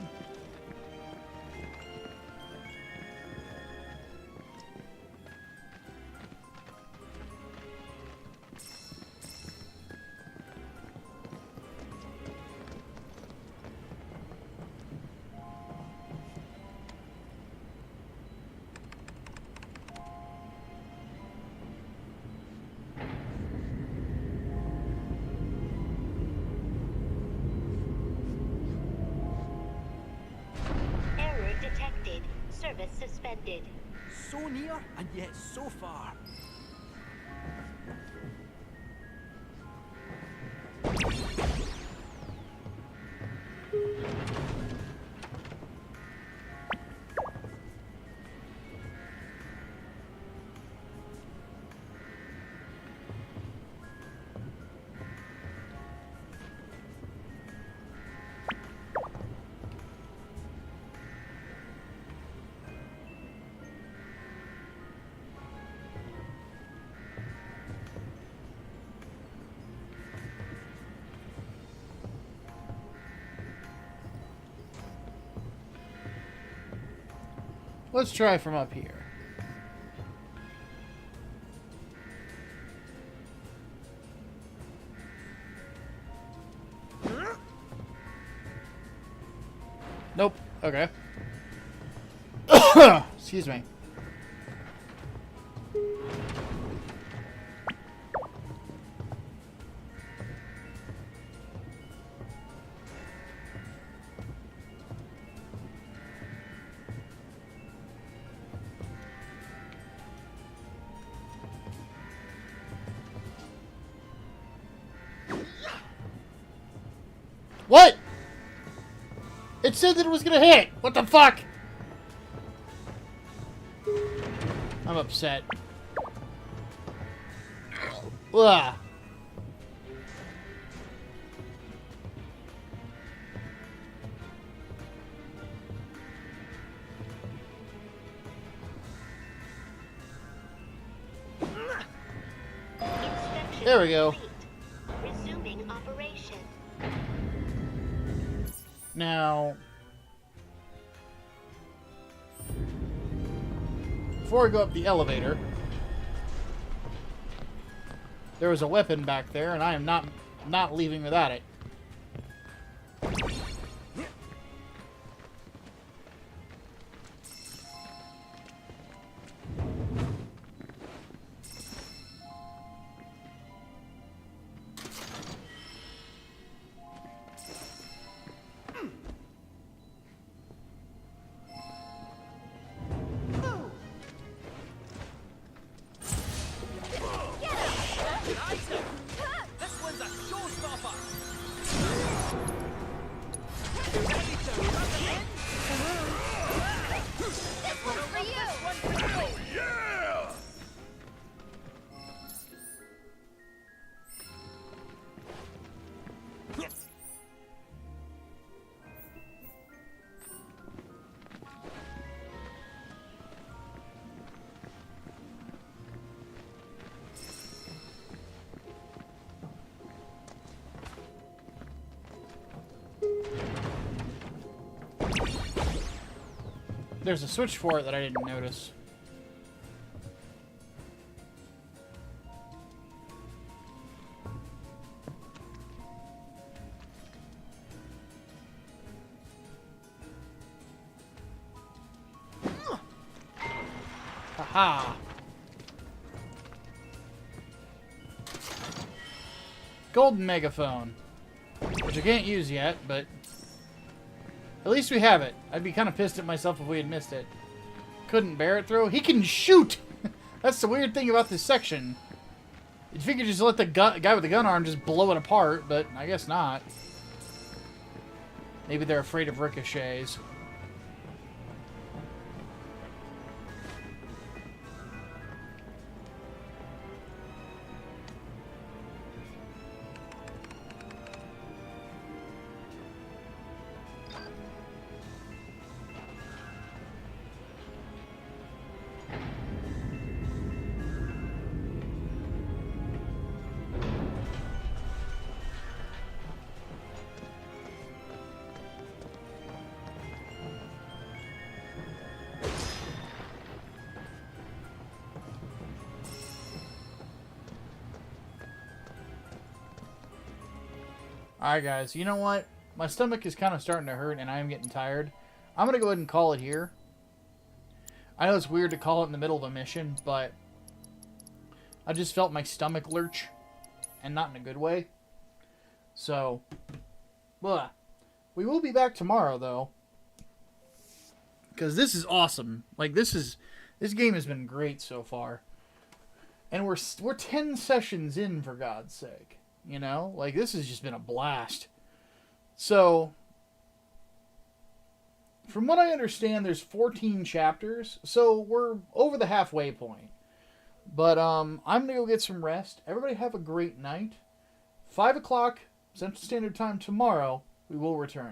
Detected. Service suspended. So near, and yet so far. Let's try from up here. Nope. Okay. Excuse me. What? It said that it was gonna hit. What the fuck? I'm upset. Ugh. There we go. Resuming operation. Now, before I go up the elevator, there was a weapon back there, and I am not leaving without it. This one's a showstopper! This one's for you! Yeah! There's a switch for it that I didn't notice. Aha! Golden megaphone. Which I can't use yet, but at least we have it. I'd be kind of pissed at myself if we had missed it. Couldn't bear it throw. He can shoot! That's the weird thing about this section. You'd figure just let the guy with the gun arm just blow it apart, but I guess not. Maybe they're afraid of ricochets. Alright guys, you know what? My stomach is kind of starting to hurt and I am getting tired. I'm going to go ahead and call it here. I know it's weird to call it in the middle of a mission, but I just felt my stomach lurch, and not in a good way. So, we will be back tomorrow though, because this is awesome. Like this game has been great so far, and we're 10 sessions in, for God's sake. You know, like this has just been a blast. So, from what I understand, there's 14 chapters, so we're over the halfway point. But I'm gonna go get some rest. Everybody have a great night. 5 o'clock Central Standard Time tomorrow, we will return.